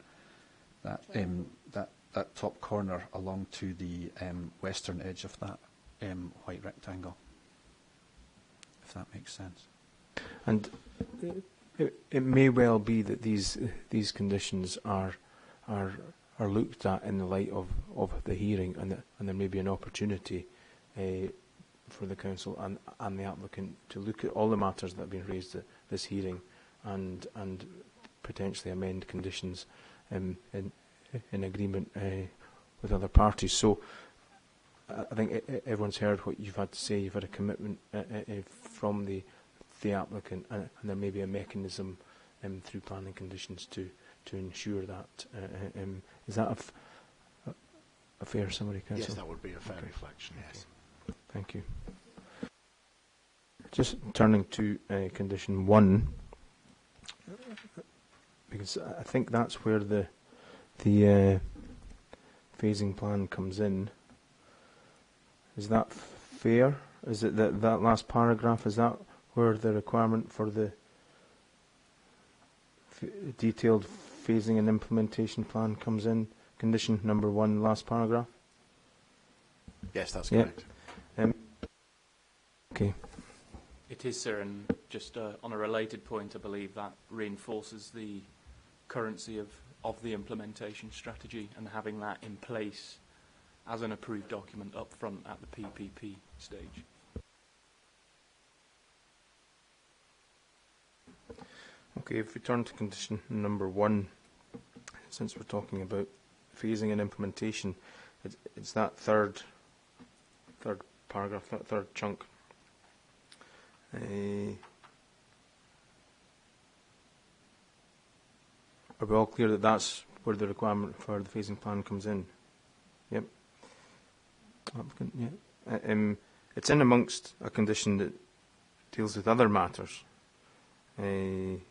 top corner along to the western edge of that white rectangle, if that makes sense. And it may well be that these conditions are looked at in the light of the hearing, and there may be an opportunity for the council and the applicant to look at all the matters that have been raised at this hearing and potentially amend conditions in agreement with other parties. So I think everyone's heard what you've had to say. You've had a commitment from the applicant, and there may be a mechanism through planning conditions to ensure that. Is that a fair summary, council? Yes, that would be a fair reflection, yes. Okay. Thank you. Just turning to condition 1, because I think that's where the phasing plan comes in. Is that fair? Is it that last paragraph, is that where the requirement for the detailed phasing and implementation plan comes in? condition number 1, last paragraph? Yes, that's Yeah. correct. Okay. It is, sir, and just on a related point, I believe that reinforces the currency of the implementation strategy and having that in place as an approved document up front at the PPP stage. Okay, if we turn to condition number 1, since we're talking about phasing and implementation, it's that third paragraph, that third chunk. Are we all clear that that's where the requirement for the phasing plan comes in? Yep. Applicant, yeah. It's in amongst a condition that deals with other matters. Would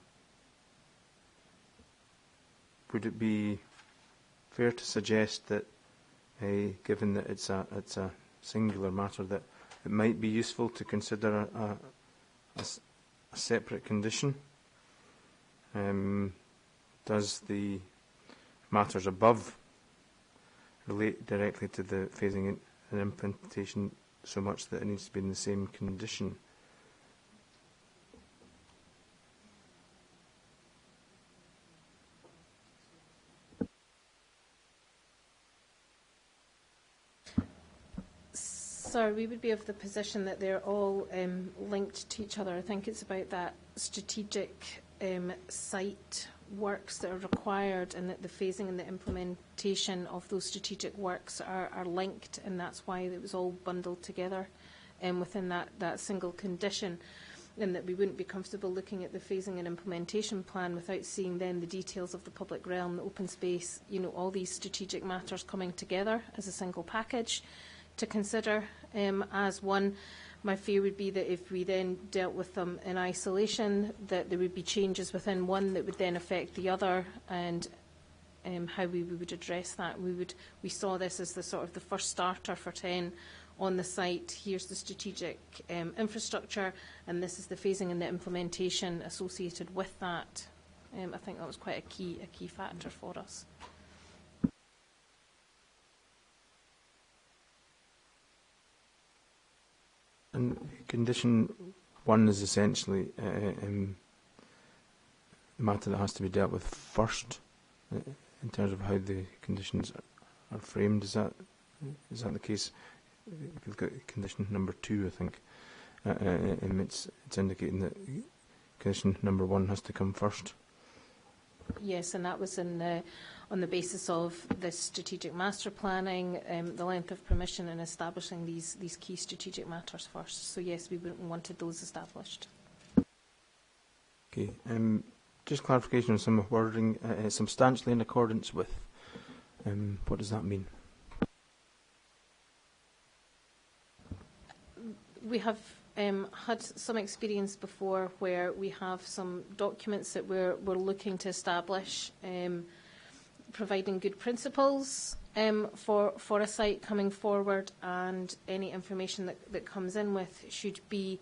it be fair to suggest that, given that it's a singular matter, that it might be useful to consider a separate condition? Does the matters above relate directly to the phasing and implementation so much that it needs to be in the same condition? Sir, we would be of the position that they're all linked to each other. I think it's about that strategic site works that are required, and that the phasing and the implementation of those strategic works are linked, and that's why it was all bundled together within that single condition, and that we wouldn't be comfortable looking at the phasing and implementation plan without seeing then the details of the public realm, the open space, all these strategic matters coming together as a single package to consider as one. My fear would be that if we then dealt with them in isolation, that there would be changes within one that would then affect the other, and how we would address that. We saw this as the sort of the first starter for 10 on the site. Here's the strategic infrastructure, and this is the phasing and the implementation associated with that. I think that was quite a key factor for us. And condition 1 is essentially the matter that has to be dealt with first in terms of how the conditions are framed. Is that the case? If you look at condition number 2, I think it's indicating that condition number 1 has to come first. Yes, and that was on the basis of the strategic master planning, the length of permission, and establishing these key strategic matters first. So yes, we wanted those established. Okay. Just clarification on some wording. Substantially in accordance with. What does that mean? We have had some experience before where we have some documents that we're looking to establish, providing good principles for a site coming forward, and any information that comes in with should be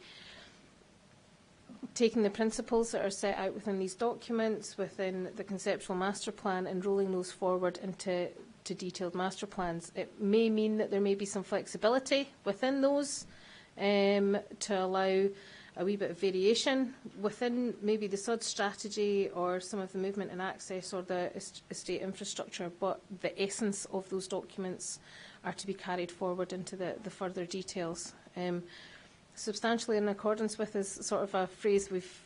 taking the principles that are set out within these documents, within the conceptual master plan, and rolling those forward into detailed master plans. It may mean that there may be some flexibility within those to allow a wee bit of variation within maybe the SUD strategy or some of the movement and access or the estate infrastructure, but the essence of those documents are to be carried forward into the further details. Substantially in accordance with is sort of a phrase we've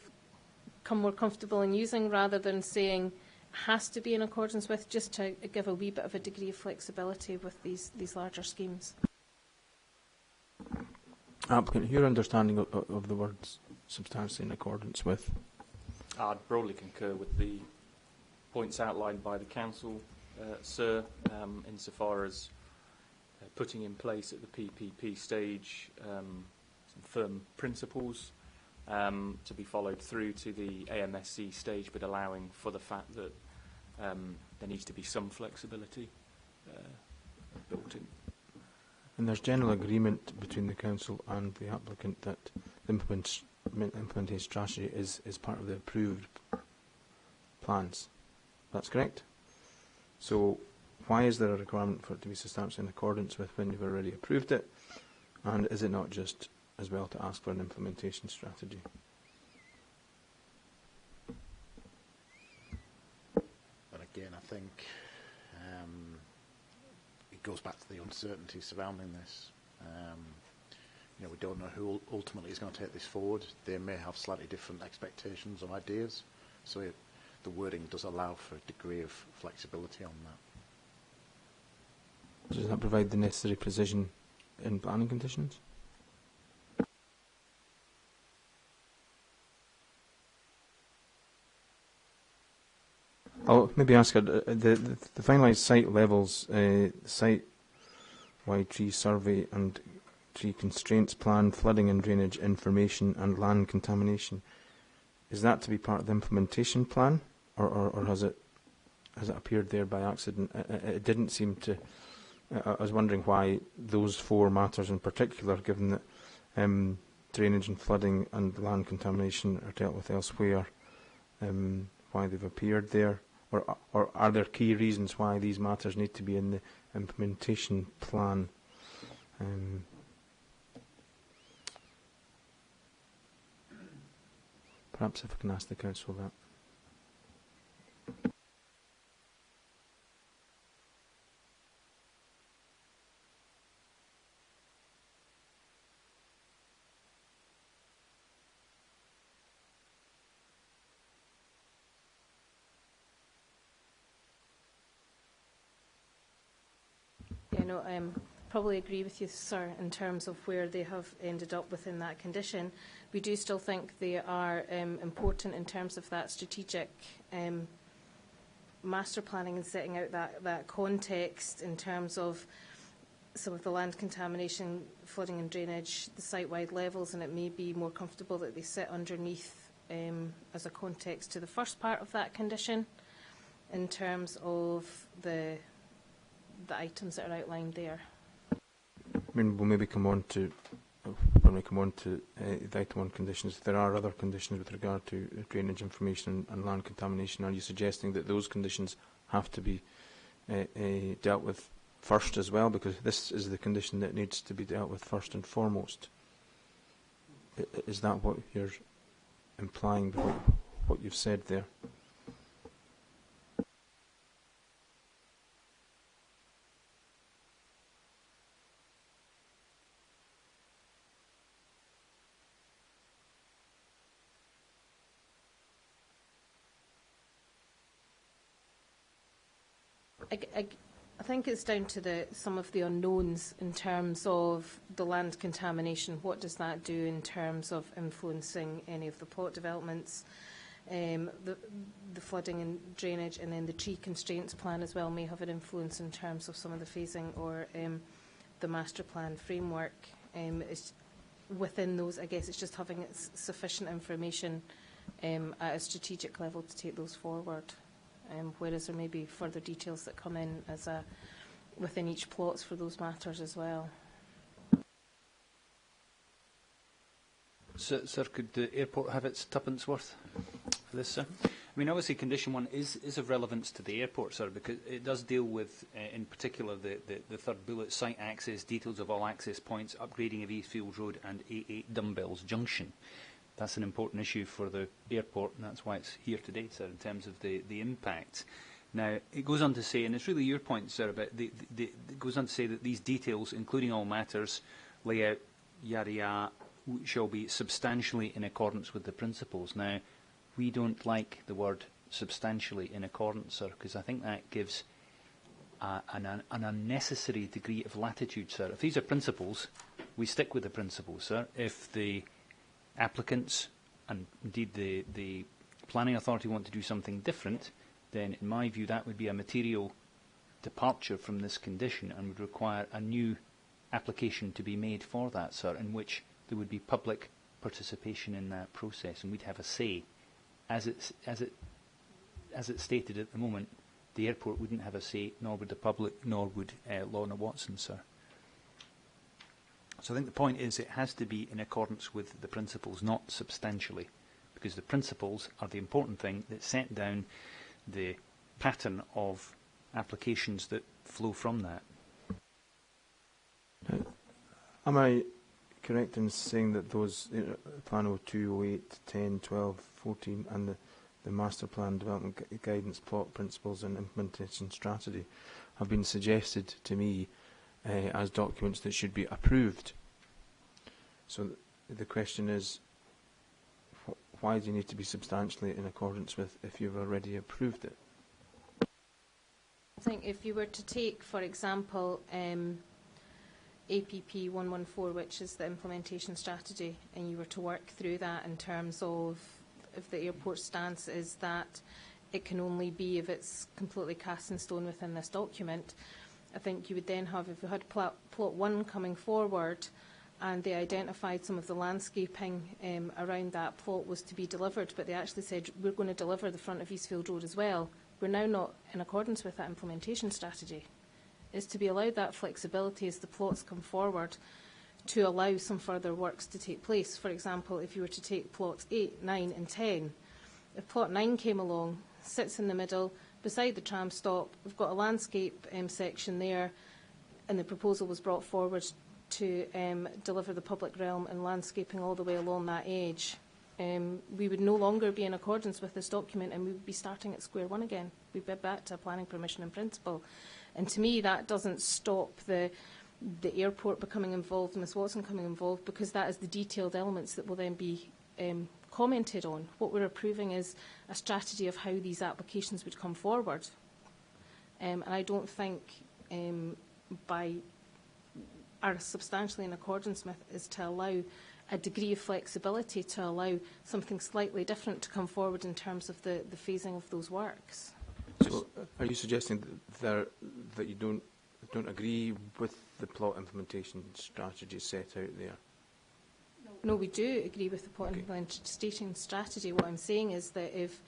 come more comfortable in using, rather than saying has to be in accordance with, just to give a wee bit of a degree of flexibility with these larger schemes. Applicant, your understanding of the words substantially in accordance with? I'd broadly concur with the points outlined by the Council, sir, insofar as putting in place at the PPP stage some firm principles to be followed through to the AMSC stage, but allowing for the fact that there needs to be some flexibility built in. And there's general agreement between the Council and the applicant that the implementation strategy is part of the approved plans. That's correct? So why is there a requirement for it to be substantially in accordance with when you've already approved it? And is it not just as well to ask for an implementation strategy? And again, I think it goes back to the uncertainty surrounding this. We don't know who ultimately is going to take this forward. They may have slightly different expectations or ideas, so the wording does allow for a degree of flexibility on that. Does that provide the necessary precision in planning conditions? I'll maybe ask her, the finalised site levels, site-wide tree survey and tree constraints plan, flooding and drainage information and land contamination. Is that to be part of the implementation plan, or has it appeared there by accident? It didn't seem to. I was wondering why those four matters in particular, given that drainage and flooding and land contamination are dealt with elsewhere, why they've appeared there. Or are there key reasons why these matters need to be in the implementation plan? Perhaps if I can ask the Council that. I probably agree with you, sir, in terms of where they have ended up within that condition. We do still think they are important in terms of that strategic master planning and setting out that context in terms of some of the land contamination, flooding and drainage, the site-wide levels, and it may be more comfortable that they sit underneath as a context to the first part of that condition in terms of the items that are outlined there. I mean, we'll maybe come on to, when we come on to the item on conditions, there are other conditions with regard to drainage information and land contamination. Are you suggesting that those conditions have to be dealt with first as well, because this is the condition that needs to be dealt with first and foremost? Is that what you're implying by what you've said there? I think it's down to some of the unknowns in terms of the land contamination. What does that do in terms of influencing any of the plot developments, the flooding and drainage, and then the tree constraints plan as well may have an influence in terms of some of the phasing or the master plan framework. It's within those, I guess it's just having sufficient information at a strategic level to take those forward. Whereas there may be further details that come in as within each plots for those matters as well. Sir, could the airport have its tuppence worth for this, sir? I mean, obviously, condition one is of relevance to the airport, sir, because it does deal with, in particular, the third bullet, site access, details of all access points, upgrading of Eastfield Road and A8 Dumbbells Junction. That's an important issue for the airport, and that's why it's here today, sir, in terms of the impact. Now, it goes on to say, and it's really your point, sir, about it goes on to say that these details, including all matters, layout, yada yada, shall be substantially in accordance with the principles. Now, we don't like the word substantially in accordance, sir, because I think that gives an unnecessary degree of latitude, sir. If these are principles, we stick with the principles, sir. If the applicants and indeed the planning authority want to do something different, then in my view that would be a material departure from this condition and would require a new application to be made for that, sir, in which there would be public participation in that process and we'd have a say. As it's stated at the moment, the airport wouldn't have a say, nor would the public, nor would Lorna Watson, sir. So I think the point is it has to be in accordance with the principles, not substantially, because the principles are the important thing that set down the pattern of applications that flow from that. Am I correct in saying that those Plan 02, 08, 10, 12, 14 and the Master Plan Development Guidance, Plot Principles and Implementation Strategy have been suggested to me as documents that should be approved? So the question is, why do you need to be substantially in accordance with if you've already approved it? I think if you were to take, for example, APP 114, which is the implementation strategy, and you were to work through that in terms of if the airport stance is that it can only be if it's completely cast in stone within this document, I think you would then have, if you had plot 1 coming forward and they identified some of the landscaping around that plot was to be delivered, but they actually said, we're going to deliver the front of Eastfield Road as well. We're now not in accordance with that implementation strategy. Is to be allowed that flexibility as the plots come forward to allow some further works to take place. For example, if you were to take plots 8, 9 and 10, if plot 9 came along, sits in the middle, beside the tram stop, we've got a landscape section there, and the proposal was brought forward to deliver the public realm and landscaping all the way along that edge. We would no longer be in accordance with this document, and we would be starting at square one again. We'd be back to a planning permission in principle. And to me, that doesn't stop the airport becoming involved, Ms Watson coming involved, because that is the detailed elements that will then be commented on. What we're approving is a strategy of how these applications would come forward. And I don't think are substantially in accordance with is to allow a degree of flexibility to allow something slightly different to come forward in terms of the phasing of those works. So, are you suggesting that you don't agree with the plot implementation strategy set out there? No, we do agree with the plot implementation strategy. What I'm saying is that if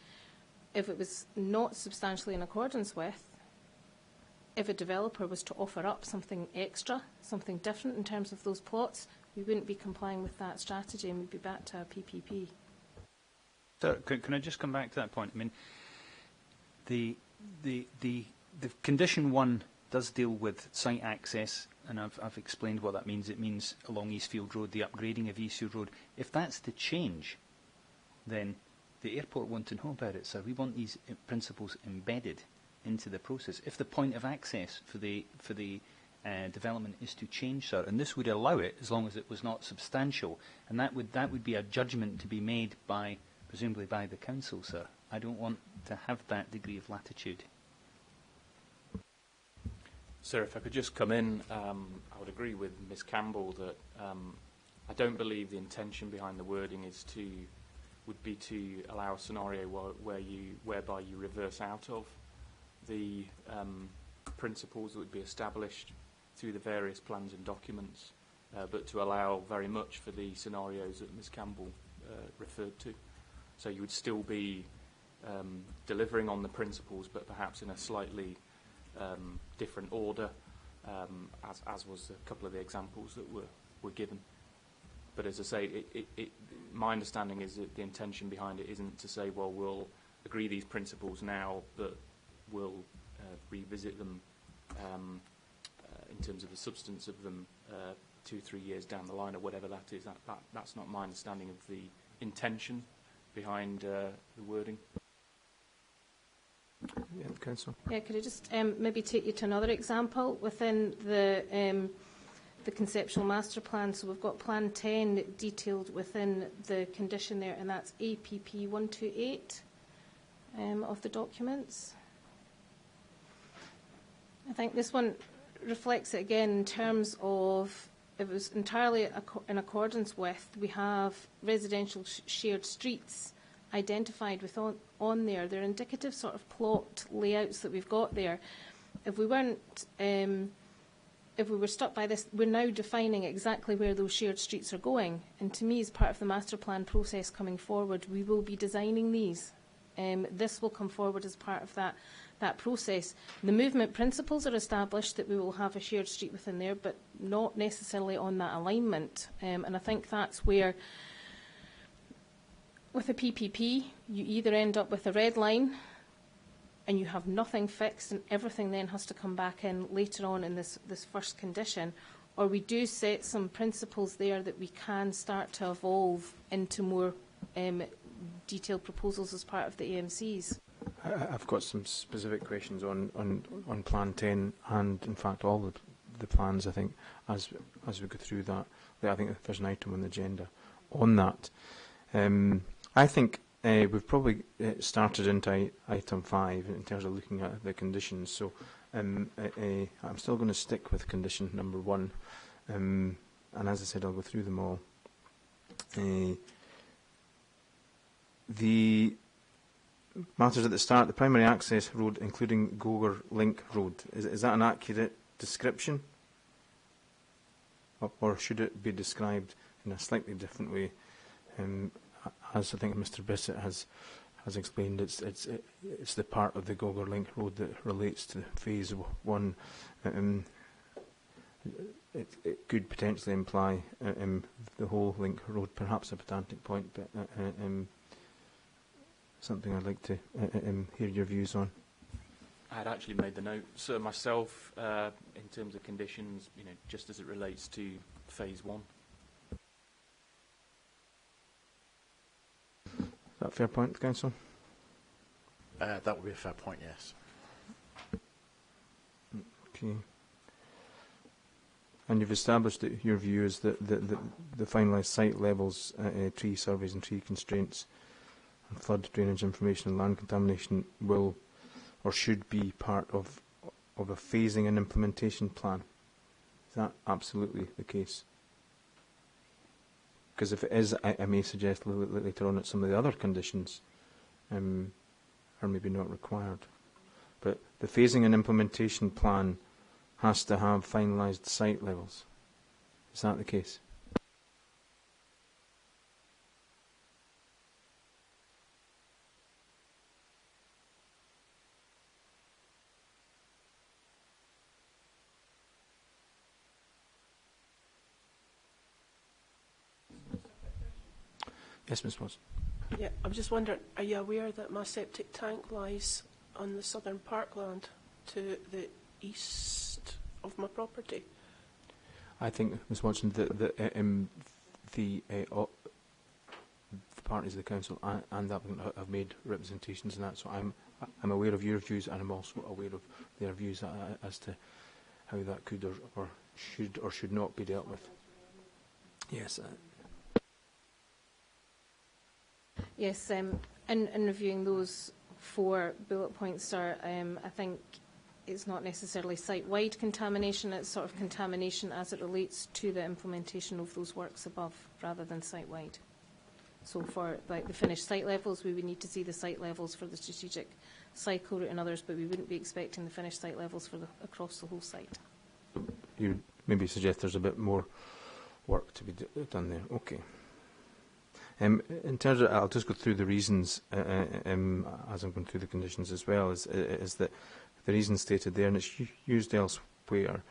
it was not substantially in accordance with, if a developer was to offer up something extra, something different in terms of those plots, we wouldn't be complying with that strategy and we'd be back to a PPP. So, can I just come back to that point? I mean, the condition 1 does deal with site access, and I've explained what that means. It means along Eastfield Road, the upgrading of Eastfield Road. If that's the change, then the airport want to know about it. So we want these principles embedded into the process. If the point of access for the development is to change, sir, and this would allow it as long as it was not substantial, and that would be a judgment to be made by, presumably by the council, sir. I don't want to have that degree of latitude. Sir, if I could just come in, I would agree with Ms Campbell that I don't believe the intention behind the wording would be to allow a scenario whereby you reverse out of the principles that would be established through the various plans and documents, but to allow very much for the scenarios that Ms Campbell referred to. So you would still be delivering on the principles, but perhaps in a slightly different order, as was a couple of the examples that were given. But as I say, my understanding is that the intention behind it isn't to say, well, we'll agree these principles now, but we'll revisit them in terms of the substance of them 2-3 years down the line, or whatever that is. That's not my understanding of the intention behind the wording. Yeah, Councillor. Yeah, could I just maybe take you to another example within the conceptual master plan? So we've got Plan 10 detailed within the condition there, and that's APP 128 of the documents. I think this one reflects it again in terms of it was entirely in accordance with. We have residential shared streets identified with on there. They're indicative sort of plot layouts that we've got there. If we weren't, if we were stuck by this, we're now defining exactly where those shared streets are going. And to me, as part of the master plan process coming forward, we will be designing these. This will come forward as part of that process. The movement principles are established that we will have a shared street within there, but not necessarily on that alignment. And I think that's where, with a PPP, you either end up with a red line and you have nothing fixed and everything then has to come back in later on in this first condition, or we do set some principles there that we can start to evolve into more detailed proposals as part of the AMCs. I've got some specific questions on Plan 10 and, in fact, all the plans, I think, as we go through that. I think there's an item on the agenda on that. I think we've probably started into item 5 in terms of looking at the conditions. So I'm still going to stick with condition number 1. And as I said, I'll go through them all. The matters at the start, the primary access road, including Gower Link Road. Is that an accurate description? Or should it be described in a slightly different way? As I think Mr. Bissett has explained, it's the part of the Gower Link Road that relates to phase 1. It could potentially imply the whole link road, perhaps a pedantic point, but something I'd like to hear your views on. I had actually made the note, so myself, in terms of conditions, just as it relates to phase 1. Is that a fair point, Council? That would be a fair point, yes. Okay. And you've established that your view is that the finalised site levels, tree surveys and tree constraints, and flood drainage information and land contamination will or should be part of a phasing and implementation plan. Is that absolutely the case? Because if it is, I may suggest later on that some of the other conditions are maybe not required. But the phasing and implementation plan has to have finalised site levels. Is that the case? Yes, Ms. Watson. Yeah, I'm just wondering, are you aware that my septic tank lies on the southern parkland to the east of my property? I think, Ms. Watson, that the parties of the council and the applicant have made representations in that. So I'm aware of your views, and I'm also aware of their views as to how that could or should not be dealt with. Yes. Yes, in reviewing those 4 bullet points, sir, I think it's not necessarily site-wide contamination, it's sort of contamination as it relates to the implementation of those works above, rather than site-wide. So for the finished site levels, we would need to see the site levels for the strategic cycle route and others, but we wouldn't be expecting the finished site levels for across the whole site. You maybe suggest there's a bit more work to be done there. Okay. In terms of, I'll just go through the reasons as I'm going through the conditions as well, is that the reasons stated there, and it's used elsewhere,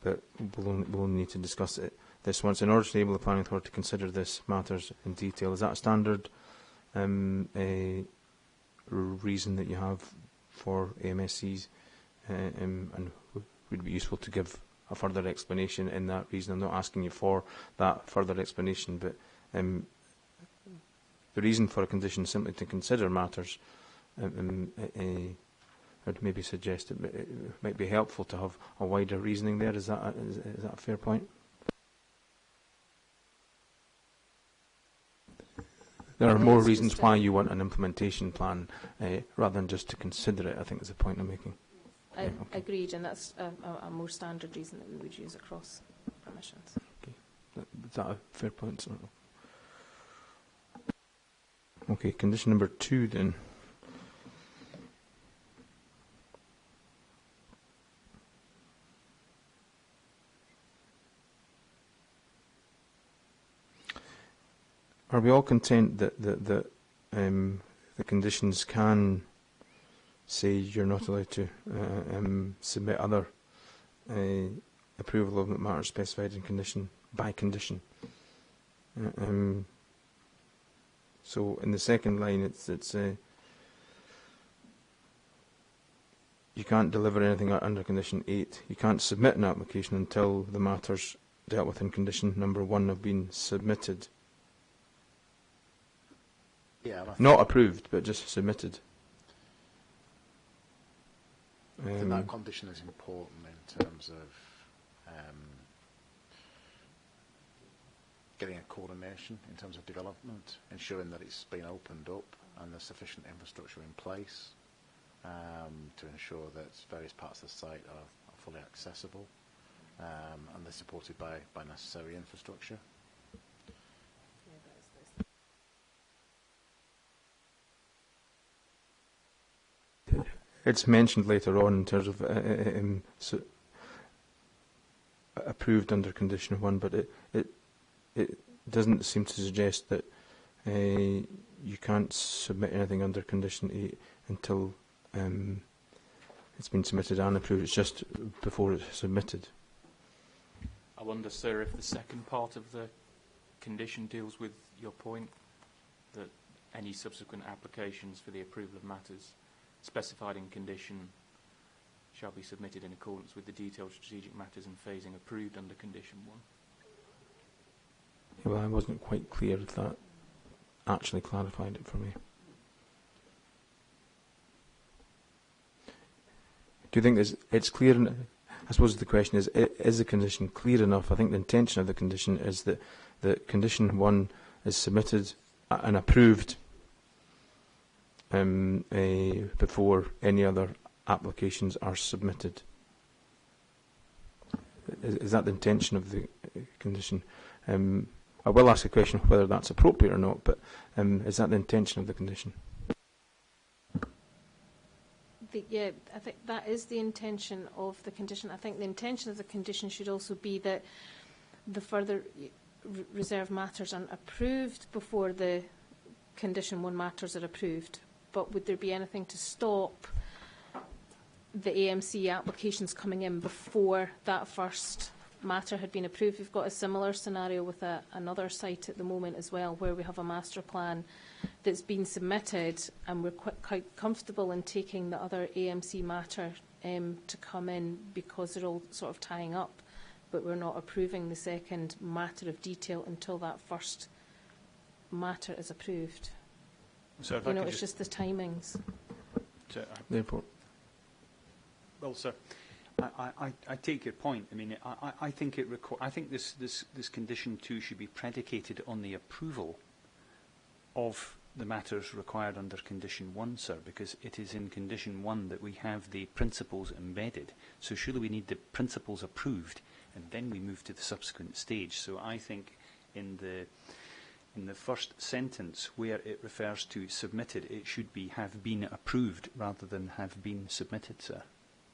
but we'll only need to discuss this once. In order to enable the planning authority to consider this matters in detail, is that a standard a reason that you have for AMSCs, and would it be useful to give a further explanation in that reason? I'm not asking you for that further explanation, but the reason for a condition simply to consider matters, I'd maybe suggest it might be helpful to have a wider reasoning there. Is that a fair point? There are more reasons why you want an implementation plan rather than just to consider it, I think is the point I'm making. Okay. Agreed, and that's a more standard reason that we would use across permissions. Okay. Is that a fair point? So, okay, condition number 2 then. Are we all content that the conditions can say you're not allowed to submit other approval of matters specified in condition by condition? So in the second line, it's you can't deliver anything under condition 8. You can't submit an application until the matters dealt with in condition number 1 have been submitted. Yeah, Not approved, but just submitted. I think that condition is important in terms of getting a coordination in terms of development, ensuring that it's been opened up and there's sufficient infrastructure in place to ensure that various parts of the site are fully accessible and they're supported by necessary infrastructure. It's mentioned later on in terms of approved under condition 1, but it doesn't seem to suggest that you can't submit anything under condition 8 until it's been submitted and approved. It's just before it's submitted. I wonder, sir, if the second part of the condition deals with your point that any subsequent applications for the approval of matters specified in condition shall be submitted in accordance with the detailed strategic matters and phasing approved under condition 1. Yeah, well, I wasn't quite clear if that actually clarified it for me. Do you think it's clear? I suppose the question is the condition clear enough? I think the intention of the condition is that condition 1 is submitted and approved before any other applications are submitted. Is that the intention of the condition? I will ask a question whether that's appropriate or not, but is that the intention of the condition? Yeah, I think that is the intention of the condition. I think the intention of the condition should also be that the further reserve matters are approved before the condition 1 matters are approved. But would there be anything to stop the AMC applications coming in before that first matter had been approved? We've got a similar scenario with another site at the moment as well, where we have a master plan that's been submitted and we're quite comfortable in taking the other AMC matter to come in because they're all sort of tying up, but we're not approving the second matter of detail until that first matter is approved. So if it's just the timings. Therefore, well, sir, I take your point. I mean, I think I think this condition 2 should be predicated on the approval of the matters required under condition 1, sir, because it is in condition 1 that we have the principles embedded. So surely we need the principles approved, and then we move to the subsequent stage. So I think in the first sentence where it refers to submitted, it should be have been approved rather than have been submitted, sir.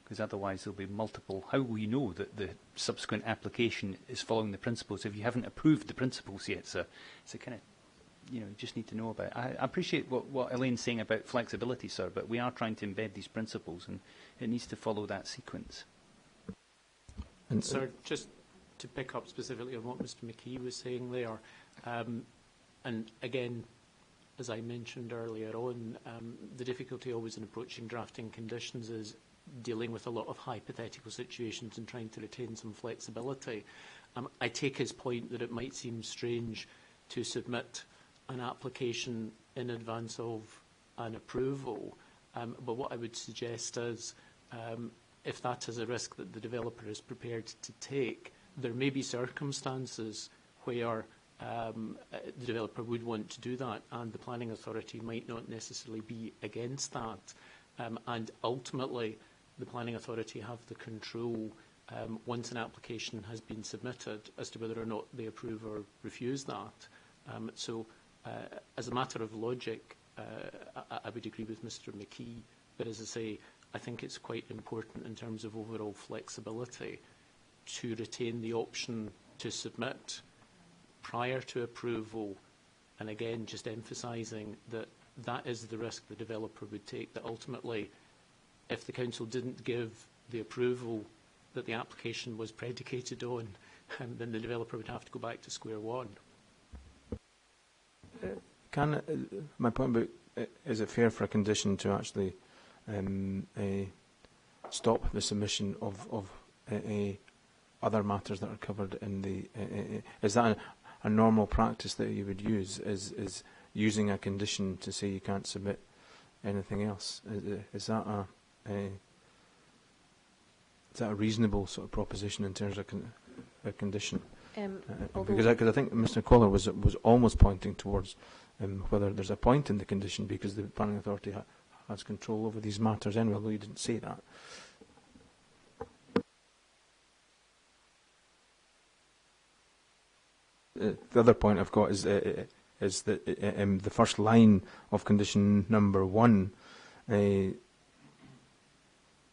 Because otherwise there'll be multiple. How will you know that the subsequent application is following the principles if you haven't approved the principles yet, sir? It's a kind of, you just need to know about it. I appreciate what Elaine's saying about flexibility, sir, but we are trying to embed these principles and it needs to follow that sequence. And sir, just to pick up specifically on what Mr McKee was saying there, and again, as I mentioned earlier on, the difficulty always in approaching drafting conditions is dealing with a lot of hypothetical situations and trying to retain some flexibility. I take his point that it might seem strange to submit an application in advance of an approval, but what I would suggest is if that is a risk that the developer is prepared to take, there may be circumstances where the developer would want to do that, and the planning authority might not necessarily be against that. And ultimately, the planning authority have the control once an application has been submitted as to whether or not they approve or refuse that. So, as a matter of logic, I would agree with Mr McKee, but as I say, I think it's quite important in terms of overall flexibility to retain the option to submit prior to approval, and again just emphasising that that is the risk the developer would take, that ultimately if the council didn't give the approval that the application was predicated on, then the developer would have to go back to square one. My point about, is it fair for a condition to actually stop the submission of other matters that are covered in the... is that a normal practice that you would use, is using a condition to say you can't submit anything else? Is that a reasonable sort of proposition in terms of a condition? Because I think Mr. Collar was almost pointing towards whether there's a point in the condition because the planning authority has control over these matters anyway, although you didn't say that. The other point I've got is that the first line of condition number 1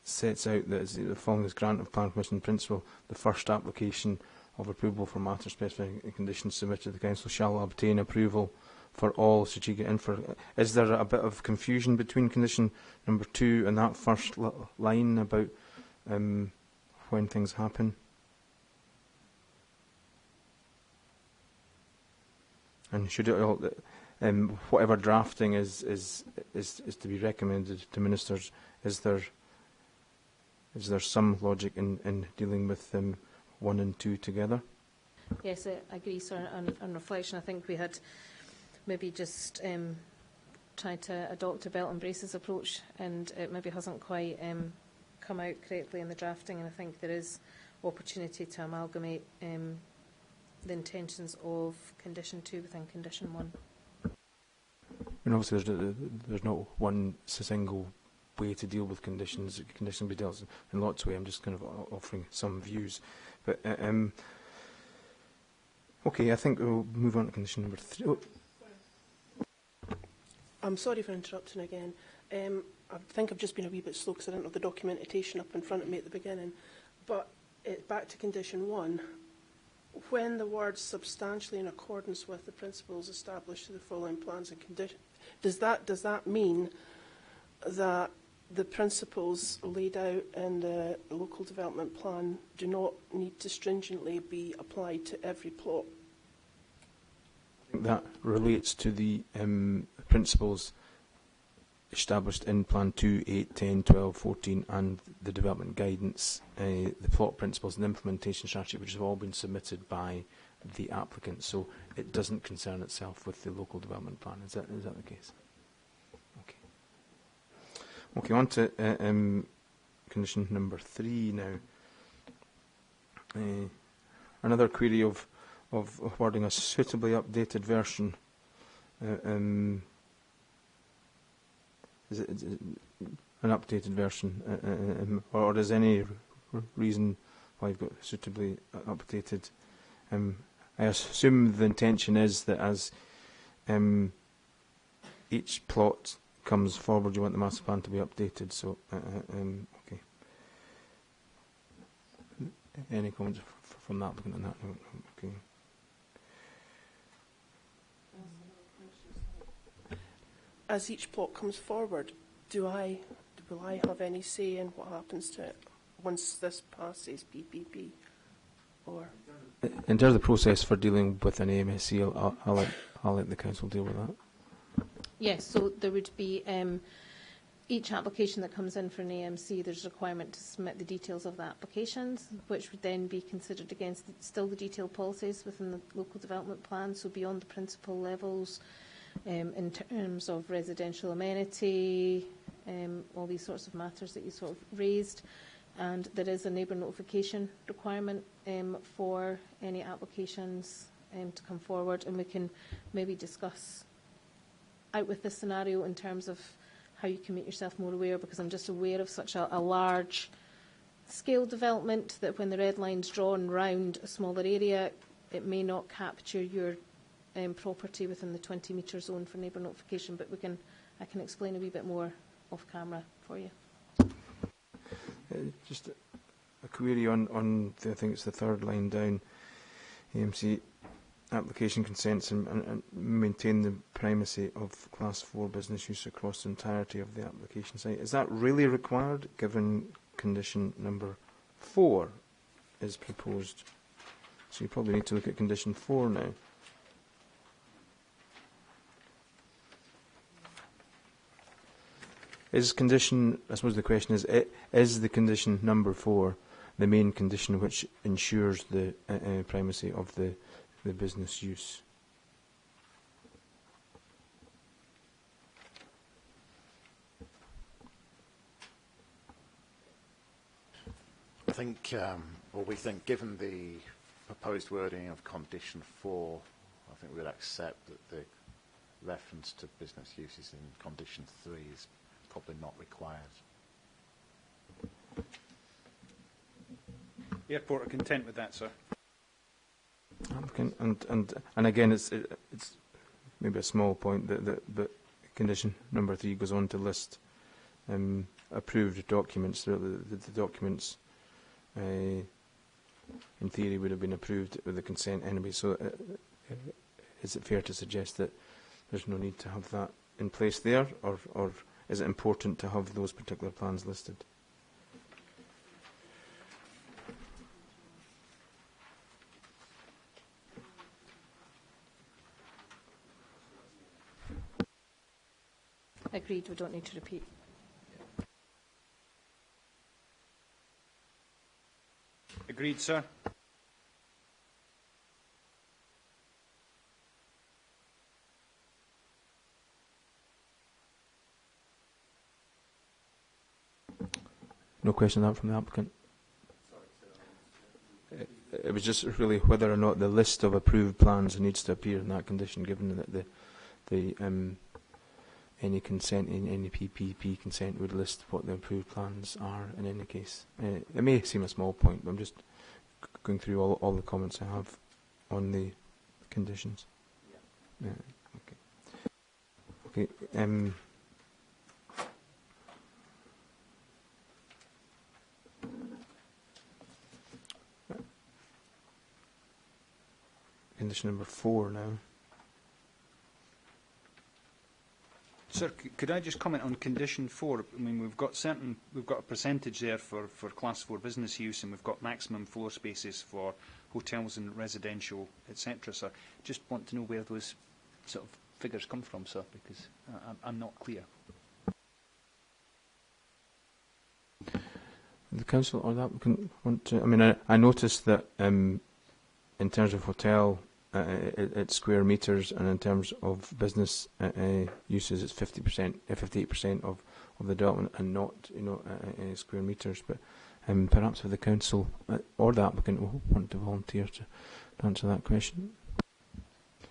sets out that the following is grant of plan permission in principle, the first application of approval for matter specifying conditions submitted to the council shall obtain approval for all strategic infra. Is there a bit of confusion between condition number 2 and that first line about when things happen? And should it all, whatever drafting is to be recommended to ministers, is there some logic in dealing with 1 and 2 together? Yes, I agree, sir. On reflection, I think we had maybe just tried to adopt a belt and braces approach, and it maybe hasn't quite come out correctly in the drafting, and I think there is opportunity to amalgamate the intentions of condition 2 within condition 1. And obviously there's not one single way to deal with conditions. Conditions can be dealt in lots of ways. I'm just kind of offering some views. But okay, I think we'll move on to condition number 3. Oh. I'm sorry for interrupting again. I think I've just been a wee bit slow because I didn't have the documentation up in front of me at the beginning. But back to condition 1. When the words substantially in accordance with the principles established to the following plans and conditions, does that mean that the principles laid out in the local development plan do not need to stringently be applied to every plot? I think that relates to the principles established in Plan 2, 8, 10, 12, 14 and the development guidance, the plot principles and implementation strategy, which have all been submitted by the applicant. So it doesn't concern itself with the local development plan. Is that the case? Okay. Okay, on to condition number 3 now. Another query of wording, a suitably updated version. Is it an updated version, or is any reason why you've got suitably updated? I assume the intention is that as each plot comes forward, you want the master plan to be updated. So, okay. Any comments from the applicant on that note? Okay. As each plot comes forward, will I have any say in what happens to it once this passes PPP? Or in terms of the process for dealing with an AMSC, I'll let the council deal with that. Yes, so there would be each application that comes in for an AMC, there's a requirement to submit the details of the applications, which would then be considered against still the detailed policies within the local development plan, so beyond the principal levels, in terms of residential amenity, all these sorts of matters that you sort of raised. And there is a neighbour notification requirement for any applications to come forward, and we can maybe discuss out with this scenario in terms of how you can make yourself more aware, because I'm just aware of such a large scale development that when the red line's drawn round a smaller area, it may not capture your property within the 20 metre zone for neighbour notification, but I can explain a wee bit more off camera for you. Just a query on I think it's the third line down. AMC application consents and maintain the primacy of Class 4 business use across the entirety of the application site. Is that really required, given condition number 4 is proposed? So you probably need to look at condition 4 now. Is condition, I suppose the question is the condition number 4 the main condition which ensures the primacy of the business use? I think, well, we think given the proposed wording of condition 4, I think we'd accept that the reference to business uses in condition 3 is probably not required. The airport are content with that, sir. And again, it's maybe a small point that condition number 3 goes on to list approved documents. The documents, in theory, would have been approved with the consent anyway. So, is it fair to suggest that there's no need to have that in place there, or is it important to have those particular plans listed? Agreed, we don't need to repeat. Agreed, sir. No question on that from the applicant. It was just really whether or not the list of approved plans needs to appear in that condition, given that any consent, any PPP consent would list what the approved plans are in any case. It may seem a small point, but I'm just going through all the comments I have on the conditions. Yeah. Okay. Condition number 4 now. Sir, could I just comment on condition 4? I mean, we've got a percentage there for class 4 business use, and we've got maximum floor spaces for hotels and residential, etc. So, just want to know where those sort of figures come from, sir, because I'm not clear. The council or the applicant want to? I mean, I noticed that in terms of hotel, it's square meters, and in terms of business uses, it's 50%, 58% of the development, and not square meters. But perhaps if the council or the applicant will want to volunteer to answer that question.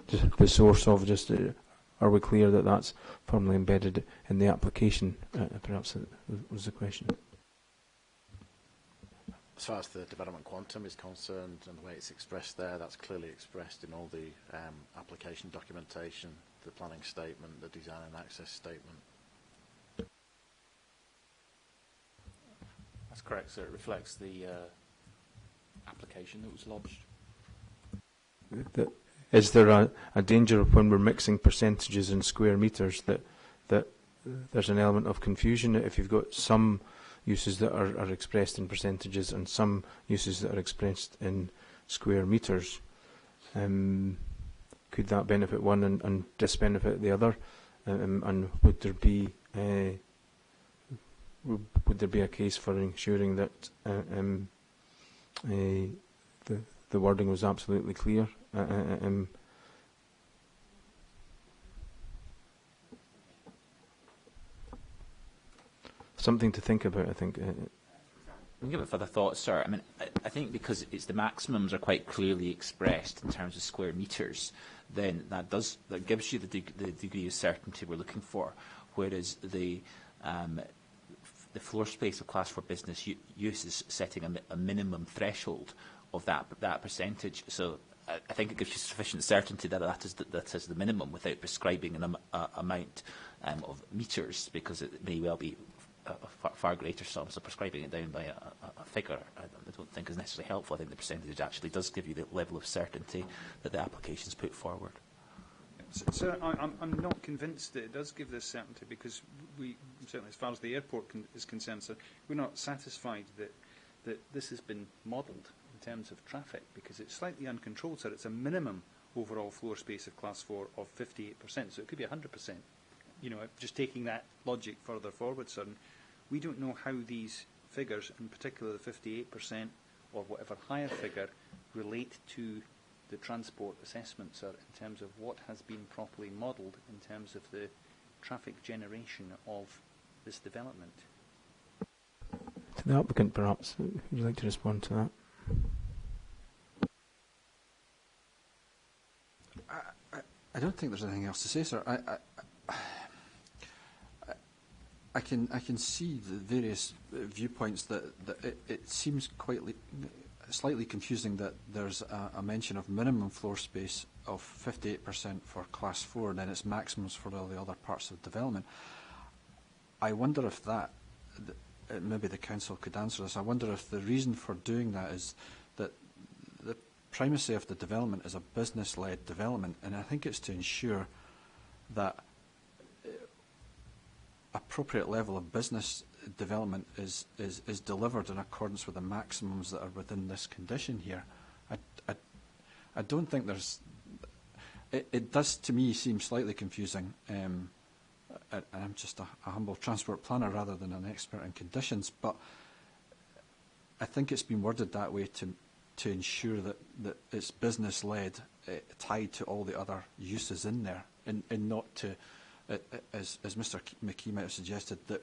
Just the source of are we clear that that's firmly embedded in the application? Perhaps that was the question. As far as the development quantum is concerned and the way it's expressed there, that's clearly expressed in all the application documentation, the planning statement, the design and access statement. That's correct, sir. It reflects the application that was lodged. Is there a danger of when we're mixing percentages in square meters that there's an element of confusion if you've got some uses that are expressed in percentages and some uses that are expressed in square meters? Could that benefit one and disbenefit the other? And would there be a case for ensuring that the wording was absolutely clear? Something to think about, I think. I'll give it further thought, sir. I mean, I think because the maximums are quite clearly expressed in terms of square meters, then that gives you the degree of certainty we're looking for. Whereas the floor space of class 4 business use is setting a minimum threshold of that percentage. So I think it gives you sufficient certainty that is the minimum without prescribing an amount of meters, because it may well be a far greater sum. So prescribing it down by a figure I don't think is necessarily helpful. I think the percentage actually does give you the level of certainty that the applications put forward. So I'm not convinced that it does give this certainty, because we, certainly as far as the airport is concerned, so we're not satisfied that this has been modelled in terms of traffic, because it's slightly uncontrolled, so it's a minimum overall floor space of class 4 of 58%, so it could be 100%. just taking that logic further forward, sir, we don't know how these figures, in particular the 58% or whatever higher figure, relate to the transport assessment, sir, in terms of what has been properly modelled in terms of the traffic generation of this development. To the applicant, perhaps, would you like to respond to that? I don't think there's anything else to say, sir. I can see the various viewpoints that it seems slightly confusing that there's a mention of minimum floor space of 58% for Class 4 and then it's maximums for all the other parts of development. I wonder if maybe the council could answer this. I wonder if the reason for doing that is that the primacy of the development is a business-led development, and I think it's to ensure that appropriate level of business development is delivered in accordance with the maximums that are within this condition here. I don't think there's... It does, to me, seem slightly confusing, and I'm just a humble transport planner rather than an expert in conditions, but I think it's been worded that way to ensure that it's business-led, tied to all the other uses in there, and not to, as Mr. McKee might have suggested, that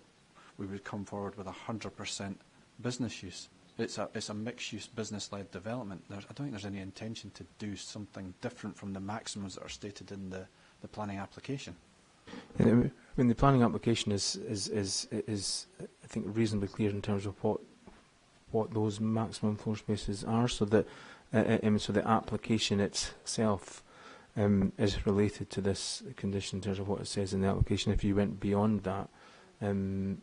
we would come forward with 100% business use. It's a mixed-use business-led development. I don't think there's any intention to do something different from the maximums that are stated in the planning application. I mean, the planning application is I think reasonably clear in terms of what those maximum floor spaces are, so that so the application itself is related to this condition in terms of what it says in the application. If you went beyond that, you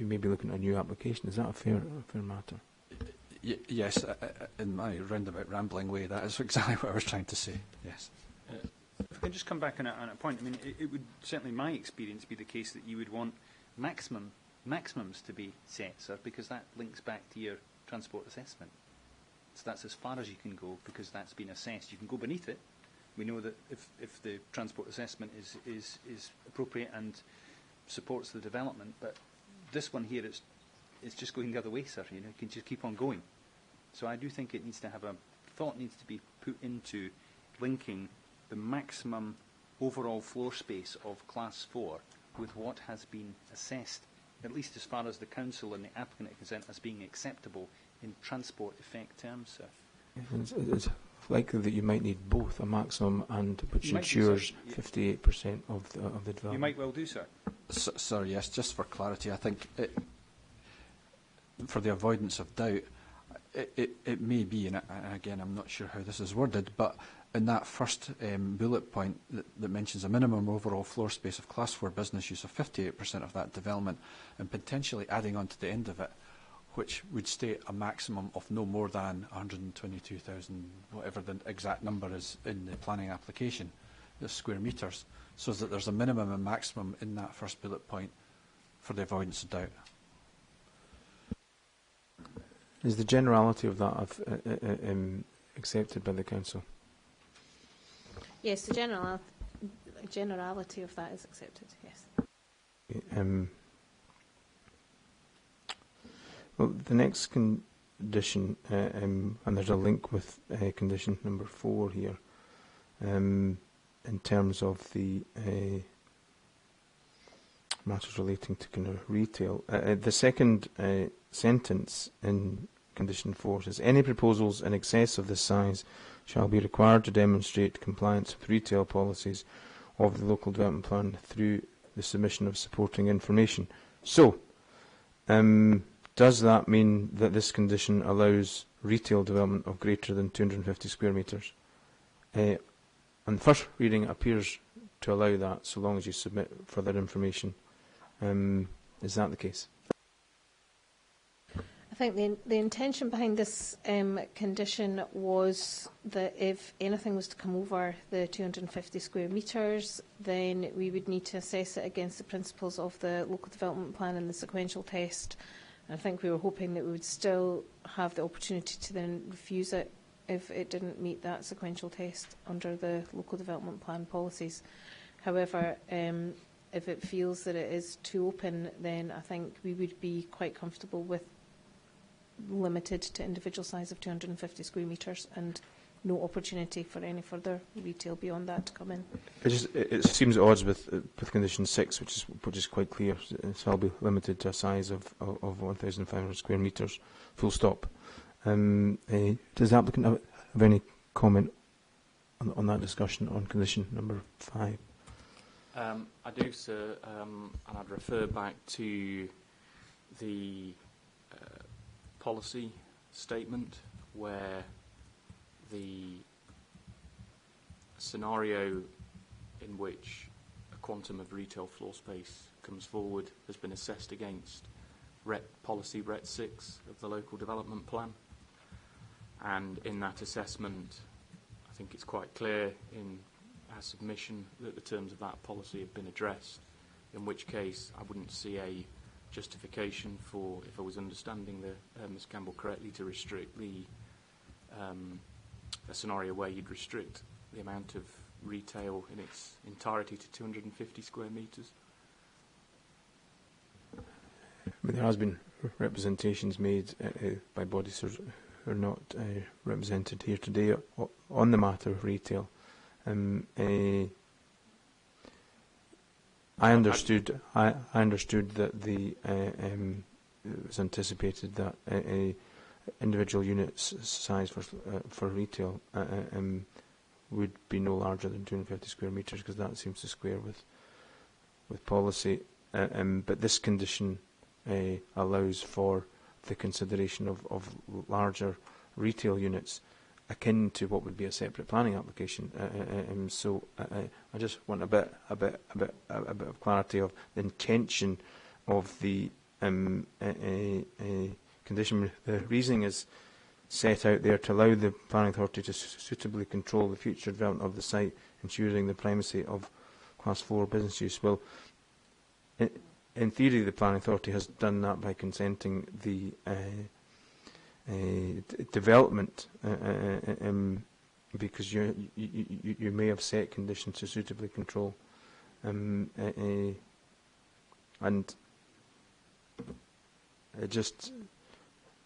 may be looking at a new application. Is that a fair matter? Yes, in my roundabout rambling way, that is exactly what I was trying to say. Yes. If I can just come back on a point, I mean, it would certainly, in my experience, be the case that you would want maximums to be set, sir, because that links back to your transport assessment. So that's as far as you can go, because that's been assessed. You can go beneath it. We know that if the transport assessment is appropriate and supports the development, but this one here is just going the other way, sir. You can just keep on going. So I do think it needs to have thought needs to be put into linking the maximum overall floor space of Class 4 with what has been assessed, at least as far as the council and the applicant are concerned, as being acceptable in transport effect terms, sir. It's likely that you might need both a maximum and which ensures 58% of the development. You might well do, sir. Sir, yes, just for clarity, I think for the avoidance of doubt, it may be, and again, I'm not sure how this is worded, but in that first bullet point that mentions a minimum overall floor space of Class 4 business use of 58% of that development, and potentially adding on to the end of it, which would state a maximum of no more than 122,000, whatever the exact number is in the planning application, the square metres, so that there's a minimum and maximum in that first bullet point for the avoidance of doubt. Is the generality of that accepted by the council? Yes, the generality of that is accepted, yes. Well, the next condition, and there's a link with condition number 4 here, in terms of the matters relating to kind of retail. The second sentence in condition 4 says, any proposals in excess of this size shall be required to demonstrate compliance with retail policies of the local development plan through the submission of supporting information. So, does that mean that this condition allows retail development of greater than 250 square metres? On the first reading, it appears to allow that, so long as you submit further information. Is that the case? I think the intention behind this condition was that if anything was to come over the 250 square metres, then we would need to assess it against the principles of the local development plan and the sequential test. And I think we were hoping that we would still have the opportunity to then refuse it if it didn't meet that sequential test under the local development plan policies. However, if it feels that it is too open, then I think we would be quite comfortable with limited to individual size of 250 square metres and no opportunity for any further retail beyond that to come in. It seems at odds with condition 6, which is quite clear. It shall be limited to a size of 1,500 square metres, full stop. Does the applicant have any comment on that discussion on condition number 5? I do, sir, and I'd refer back to the policy statement where the scenario in which a quantum of retail floor space comes forward has been assessed against policy RET 6 of the local development plan. And in that assessment, I think it's quite clear in our submission that the terms of that policy have been addressed, in which case I wouldn't see a justification for, if I was understanding Ms Campbell correctly, to restrict a scenario where you'd restrict the amount of retail in its entirety to 250 square metres. I mean, there has been representations made by bodies who are not represented here today on the matter of retail. I understood that it was anticipated that individual units size for retail would be no larger than 250 square metres, because that seems to square with policy. But this condition allows for the consideration of larger retail units akin to what would be a separate planning application. So I just want a bit of clarity of the intention of the condition. The reasoning is set out there to allow the planning authority to suitably control the future development of the site, ensuring the primacy of Class 4 business use. Well, in theory, the planning authority has done that by consenting the development, because you may have set conditions to suitably control, and it just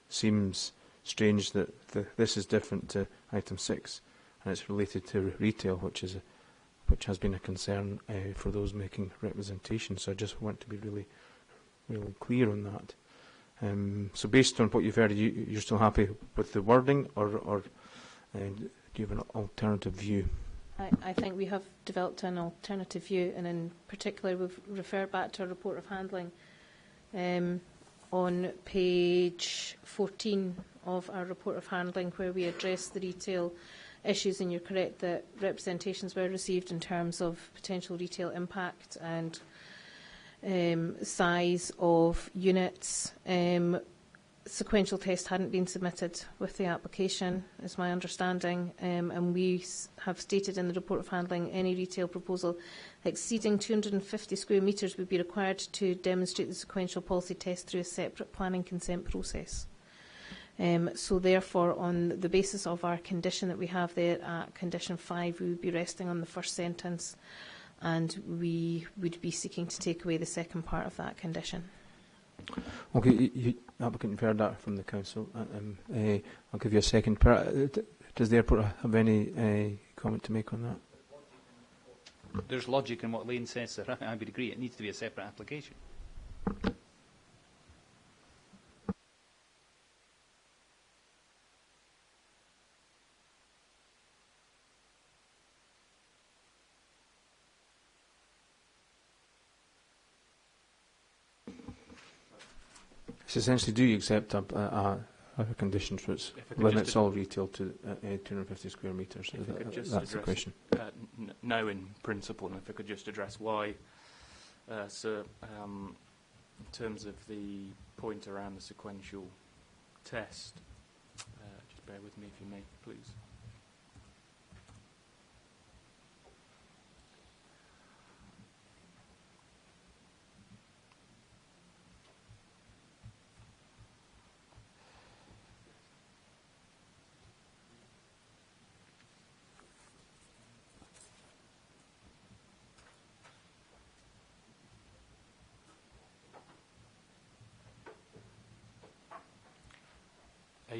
seems strange that this is different to item 6, and it's related to retail, which has been a concern for those making representations. So I just want to be really clear on that. So based on what you've heard, you're still happy with the wording, or do you have an alternative view? I think we have developed an alternative view, and in particular we've referred back to our report of handling on page 14 of our report of handling, where we address the retail issues, and you're correct that representations were received in terms of potential retail impact and size of units. Sequential test hadn't been submitted with the application, is my understanding, and we have stated in the report of handling any retail proposal exceeding 250 square metres would be required to demonstrate the sequential policy test through a separate planning consent process. So therefore, on the basis of our condition that we have there at condition 5, we would be resting on the first sentence, and we would be seeking to take away the second part of that condition. Okay, applicant, you've heard that from the council. I'll give you a second. Does the airport have any comment to make on that? There's logic in what Lane says, sir. I would agree. It needs to be a separate application. So essentially, do you accept a condition which limits all retail to 250 square metres? That's the question. No, in principle, and if I could just address why, sir, in terms of the point around the sequential test, just bear with me if you may, please.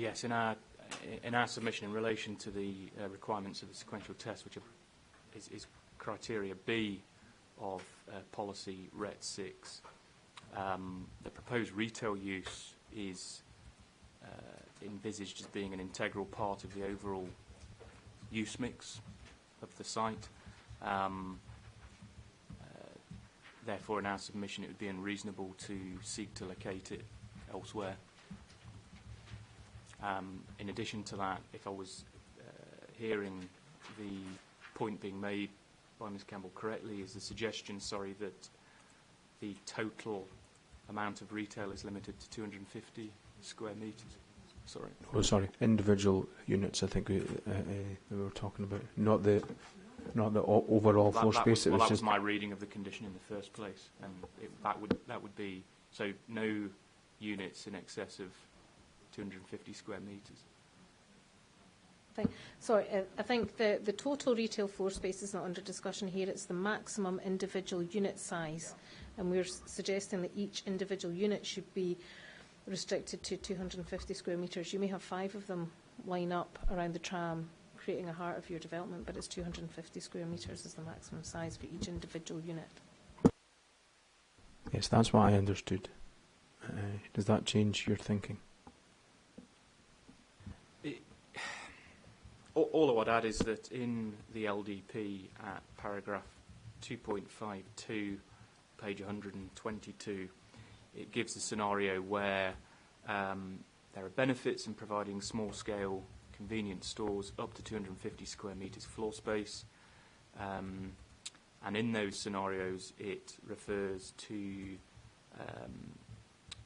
Yes, in our submission in relation to the requirements of the sequential test, which is criteria B of policy RET 6, the proposed retail use is envisaged as being an integral part of the overall use mix of the site. Therefore, in our submission, it would be unreasonable to seek to locate it elsewhere. In addition to that, if I was hearing the point being made by Ms Campbell correctly, is the suggestion, sorry, that the total amount of retail is limited to 250 square metres. Sorry. Oh, sorry. Individual units, I think we were talking about, not the overall floor space. That was my reading of the condition in the first place, and that would be so no units in excess of 250 square metres. Sorry, I think the total retail floor space is not under discussion here. It's the maximum individual unit size, and we're suggesting that each individual unit should be restricted to 250 square metres. You may have 5 of them line up around the tram, creating a heart of your development, but it's 250 square metres is the maximum size for each individual unit. Yes, that's what I understood. Does that change your thinking? All I would add is that in the LDP at paragraph 2.52, page 122, it gives a scenario where there are benefits in providing small-scale convenience stores up to 250 square metres floor space. And in those scenarios, it refers to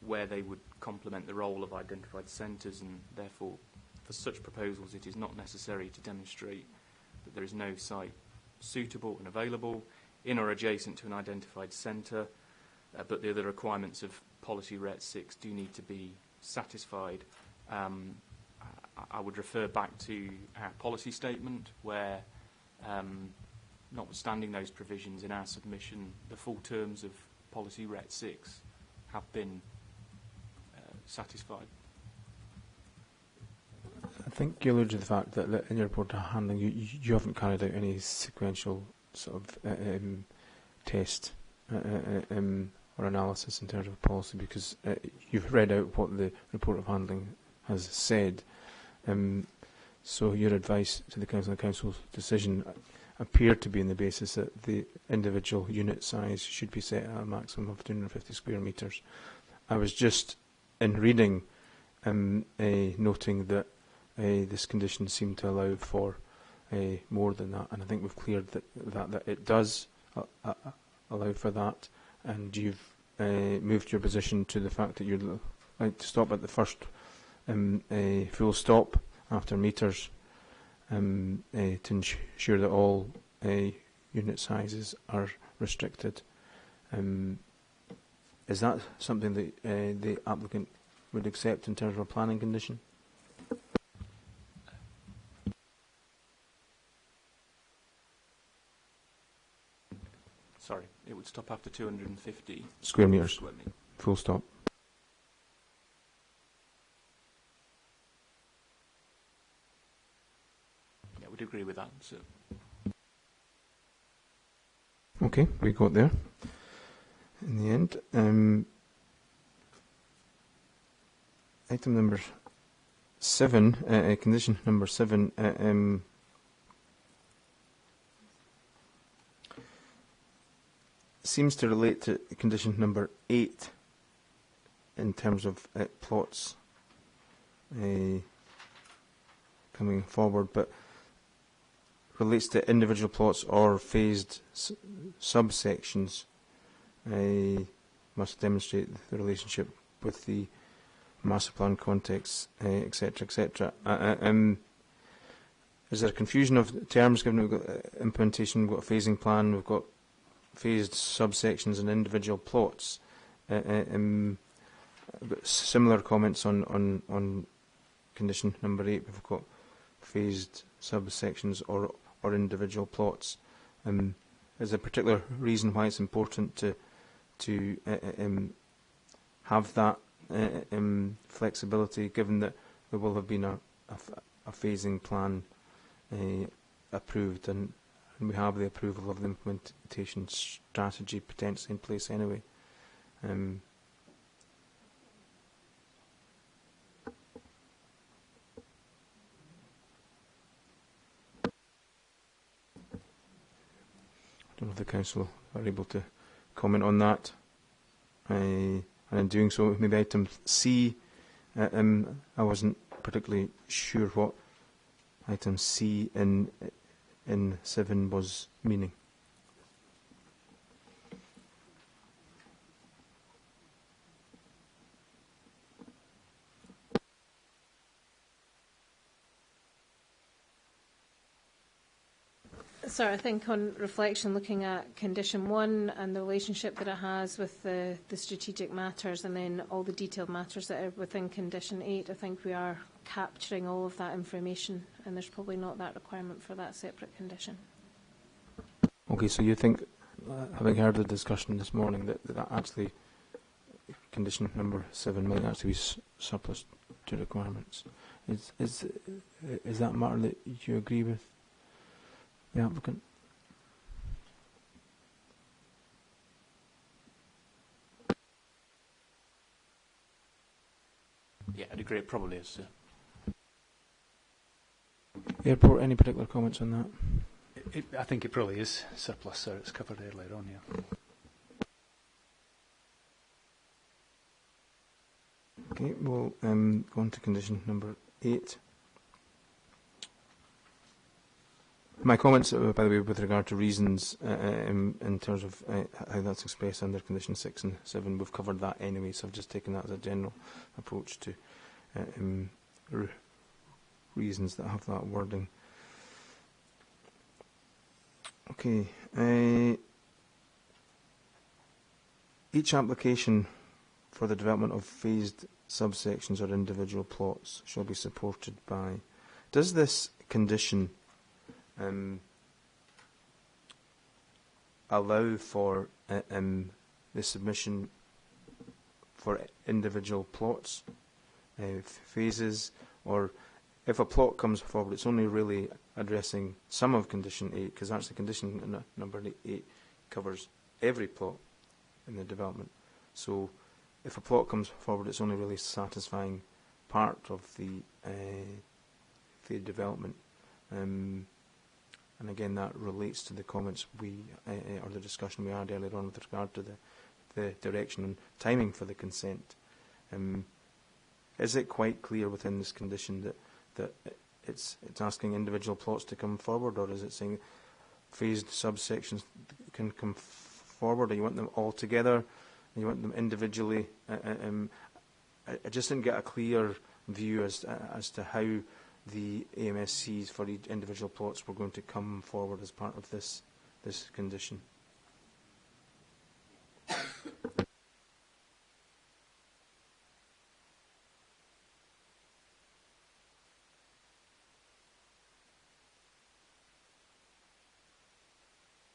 where they would complement the role of identified centres, and therefore, for such proposals, it is not necessary to demonstrate that there is no site suitable and available in or adjacent to an identified centre, but the other requirements of policy RET 6 do need to be satisfied. I would refer back to our policy statement where, notwithstanding those provisions in our submission, the full terms of policy RET 6 have been satisfied. I think you alluded to the fact that in your report of handling, you haven't carried out any sequential sort of test or analysis in terms of policy, because you've read out what the report of handling has said. So your advice to the Council and the Council's decision appeared to be on the basis that the individual unit size should be set at a maximum of 250 square metres. I was just, in reading, noting that this condition seemed to allow for more than that, and I think we've cleared that it does allow for that, and you've moved your position to the fact that you'd like to stop at the first full stop after meters to ensure that all unit sizes are restricted. Is that something that the applicant would accept in terms of a planning condition? Sorry, it would stop after 250 square metres. Full stop. Yeah, we'd agree with that. So. Okay, we got there in the end. Item number 7, condition number 7, seems to relate to condition number 8 in terms of plots coming forward, but relates to individual plots or phased subsections. Must demonstrate the relationship with the master plan context, etc., etc. Is there a confusion of terms given we've got implementation, we've got a phasing plan, we've got phased subsections and individual plots? Similar comments on condition number 8. We've got phased subsections or individual plots. Is there a particular reason why it's important to have that flexibility, given that there will have been a phasing plan approved, and we have the approval of the implementation strategy potentially in place anyway. I don't know if the Council are able to comment on that. And in doing so, maybe item C, I wasn't particularly sure what item C in 7 was meaning. So I think on reflection, looking at condition 1 and the relationship that it has with the strategic matters, and then all the detailed matters that are within condition 8, I think we are capturing all of that information, and there's probably not that requirement for that separate condition. Okay, so you think, having heard the discussion this morning, that actually condition number 7 might actually be surplus to requirements. Is that a matter that you agree with the applicant? Yeah, I'd agree. It probably is. Airport, any particular comments on that? I think it probably is surplus, sir. It's covered earlier on, yeah. Okay, we'll go on to condition number 8. My comments, by the way, with regard to reasons in terms of how that's expressed under condition 6 and 7, we've covered that anyway, so I've just taken that as a general approach to reasons that have that wording. Okay. Each application for the development of phased subsections or individual plots shall be supported by... Does this condition allow for the submission for individual plots, phases, or if a plot comes forward, it's only really addressing some of condition 8, because actually condition number 8 covers every plot in the development. So if a plot comes forward, it's only really satisfying part of the development. And again, that relates to the comments or the discussion we had earlier on with regard to the direction and timing for the consent. Is it quite clear within this condition that it's asking individual plots to come forward, or is it saying phased subsections can come forward, or you want them all together, and you want them individually? I just didn't get a clear view as to how the AMSCs for each individual plots were going to come forward as part of this condition.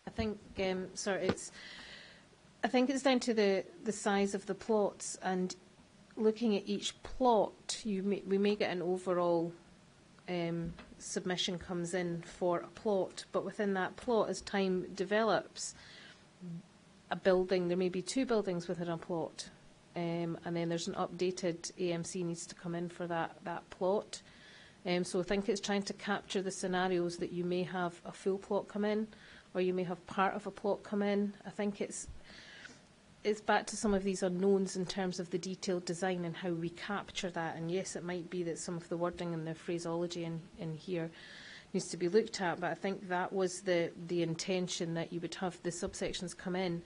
I think it's down to the size of the plots, and looking at each plot, we may get an overall submission comes in for a plot, but within that plot, as time develops, there may be 2 buildings within a plot, and then there's an updated AMC needs to come in for that plot. So I think it's trying to capture the scenarios that you may have a full plot come in, or you may have part of a plot come in. I think it's back to some of these unknowns in terms of the detailed design and how we capture that. And yes, it might be that some of the wording and the phraseology in here needs to be looked at, but I think that was the intention, that you would have the subsections come in,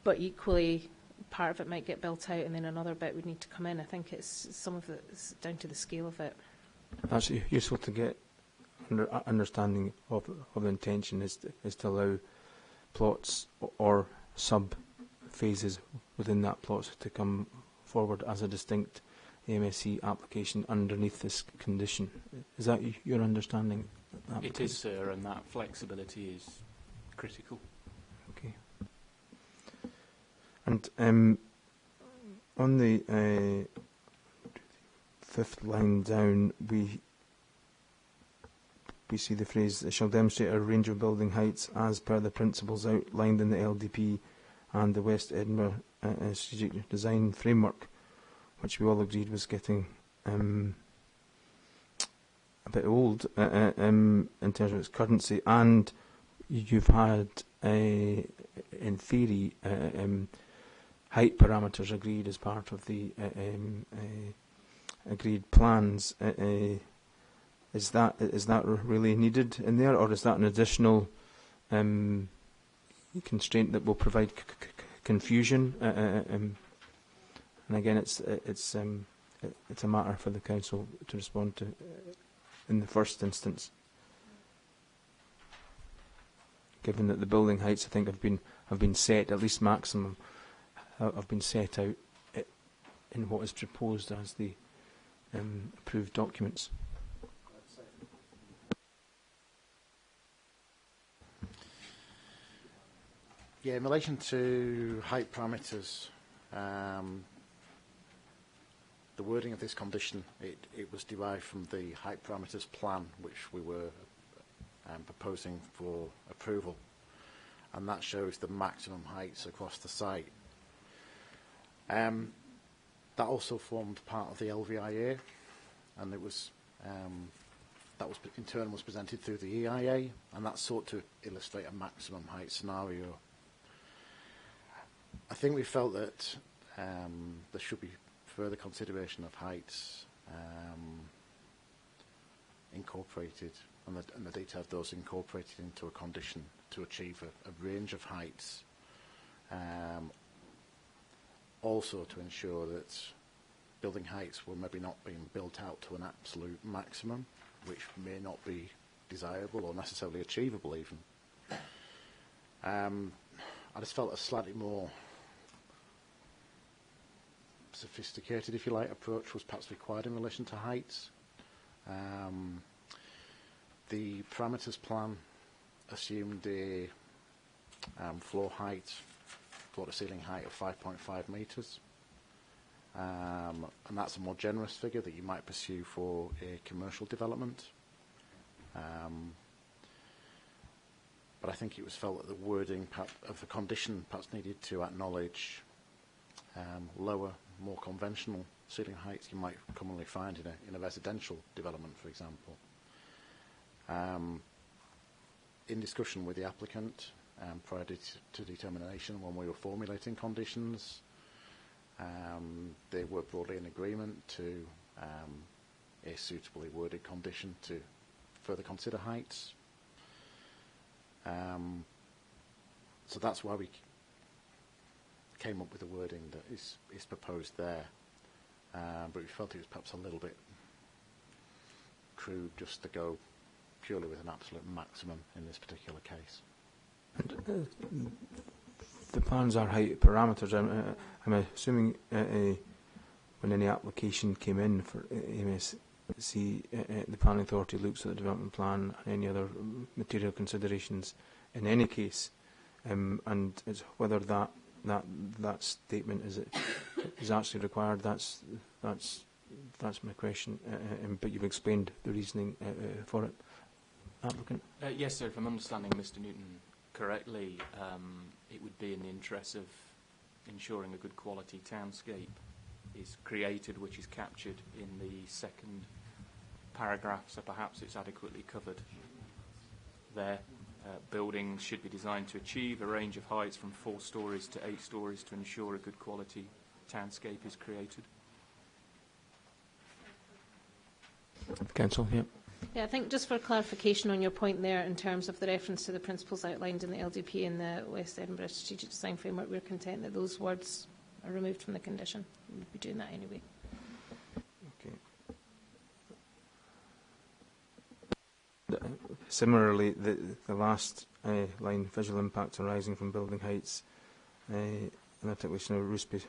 but equally part of it might get built out and then another bit would need to come in. I think some of it's down to the scale of it. That's useful to get understanding of the intention is to allow plots or sub-phases within that plot to come forward as a distinct AMSC application underneath this condition. Is that your understanding? It is, sir, and that flexibility is critical. Okay. And on the fifth line down, we see the phrase, "It shall demonstrate a range of building heights as per the principles outlined in the LDP and the West Edinburgh Strategic Design Framework," which we all agreed was getting a bit old in terms of its currency. And you've had, in theory, height parameters agreed as part of the agreed plans. Is that really needed in there, or is that an additional constraint that will provide confusion? And again, it's a matter for the council to respond to in the first instance, given that the building heights, I think, have been set, at least maximum, have been set out in what is proposed as the approved documents. Yeah, in relation to height parameters, the wording of this condition, it was derived from the height parameters plan, which we were proposing for approval, and that shows the maximum heights across the site. That also formed part of the LVIA, and it was that was in turn was presented through the EIA, and that sought to illustrate a maximum height scenario. I think we felt that there should be further consideration of heights incorporated, and the detail of those incorporated into a condition to achieve a range of heights. Also to ensure that building heights were maybe not being built out to an absolute maximum, which may not be desirable or necessarily achievable even. I just felt a slightly more sophisticated, if you like, approach was perhaps required in relation to heights. The parameters plan assumed a floor to ceiling height of 5.5 metres, and that's a more generous figure that you might pursue for a commercial development. But I think it was felt that the wording of the condition perhaps needed to acknowledge lower, more conventional ceiling heights you might commonly find in a residential development, for example. In discussion with the applicant prior to determination, when we were formulating conditions, they were broadly in agreement to a suitably worded condition to further consider heights. So that's why we came up with the wording that is proposed there, but we felt it was perhaps a little bit crude just to go purely with an absolute maximum in this particular case. The plans are height parameters. I'm assuming when any application came in for MSC, the planning authority looks at the development plan and any other material considerations in any case, and it's whether that statement is actually required. That's my question. But you've explained the reasoning for it, applicant. Yes, sir. If I'm understanding Mr. Newton correctly, it would be in the interest of ensuring a good quality townscape is created, which is captured in the second paragraph. So perhaps it's adequately covered there. Buildings should be designed to achieve a range of heights from 4 stories to 8 stories to ensure a good quality townscape is created. Council, yeah. Yeah, I think just for clarification on your point there in terms of the reference to the principles outlined in the LDP and the West Edinburgh Strategic Design Framework, we're content that those words are removed from the condition. We'll be doing that anyway. Similarly, the last line, visual impact arising from building heights, and articulation of roof space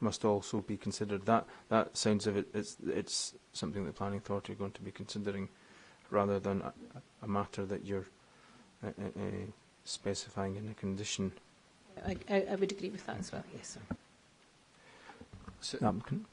must also be considered. That sounds of it's something the planning authority are going to be considering, rather than a matter that you're specifying in a condition. I would agree with that as well. Yes, sir. Applicant.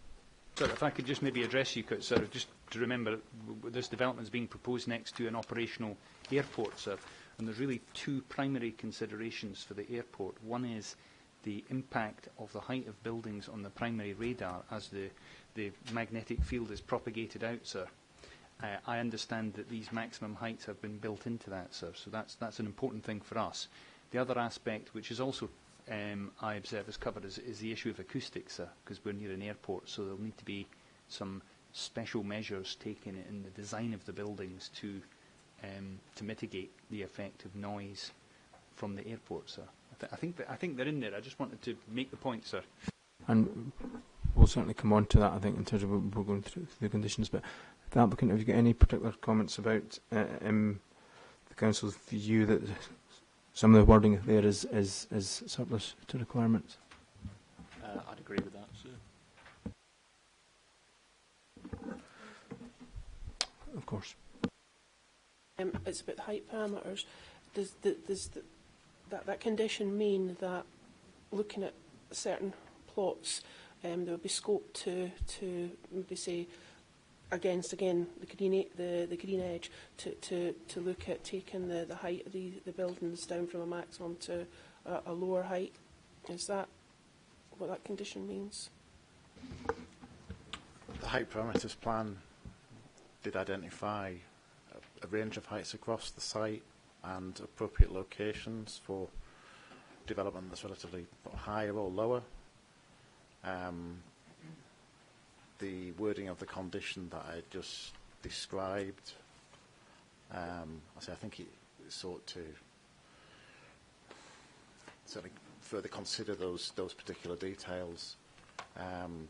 Sir, if I could just maybe address you, sir, just to remember this development is being proposed next to an operational airport, sir, and there's really two primary considerations for the airport. One is the impact of the height of buildings on the primary radar as the magnetic field is propagated out, sir. I understand that these maximum heights have been built into that, sir, so that's an important thing for us. The other aspect, which is also I observe is covered, is the issue of acoustics, sir, because we're near an airport, so there'll need to be some special measures taken in the design of the buildings to mitigate the effect of noise from the airport, sir. I think they're in there. I just wanted to make the point, sir. And we'll certainly come on to that, I think, in terms of what we're going through the conditions. But the applicant, have you got any particular comments about the council's view that some of the wording there is surplus to requirements? I'd agree with that, sir. Of course. It's about the height parameters. Does that condition mean that looking at certain plots, there will be scope to maybe say against again the green edge to look at taking the height of the buildings down from a maximum to a lower height? Is that what that condition means? The height parameters plan did identify a range of heights across the site and appropriate locations for development that's relatively higher or lower. The wording of the condition that I just described, I think it sought to certainly further consider those particular details. I'm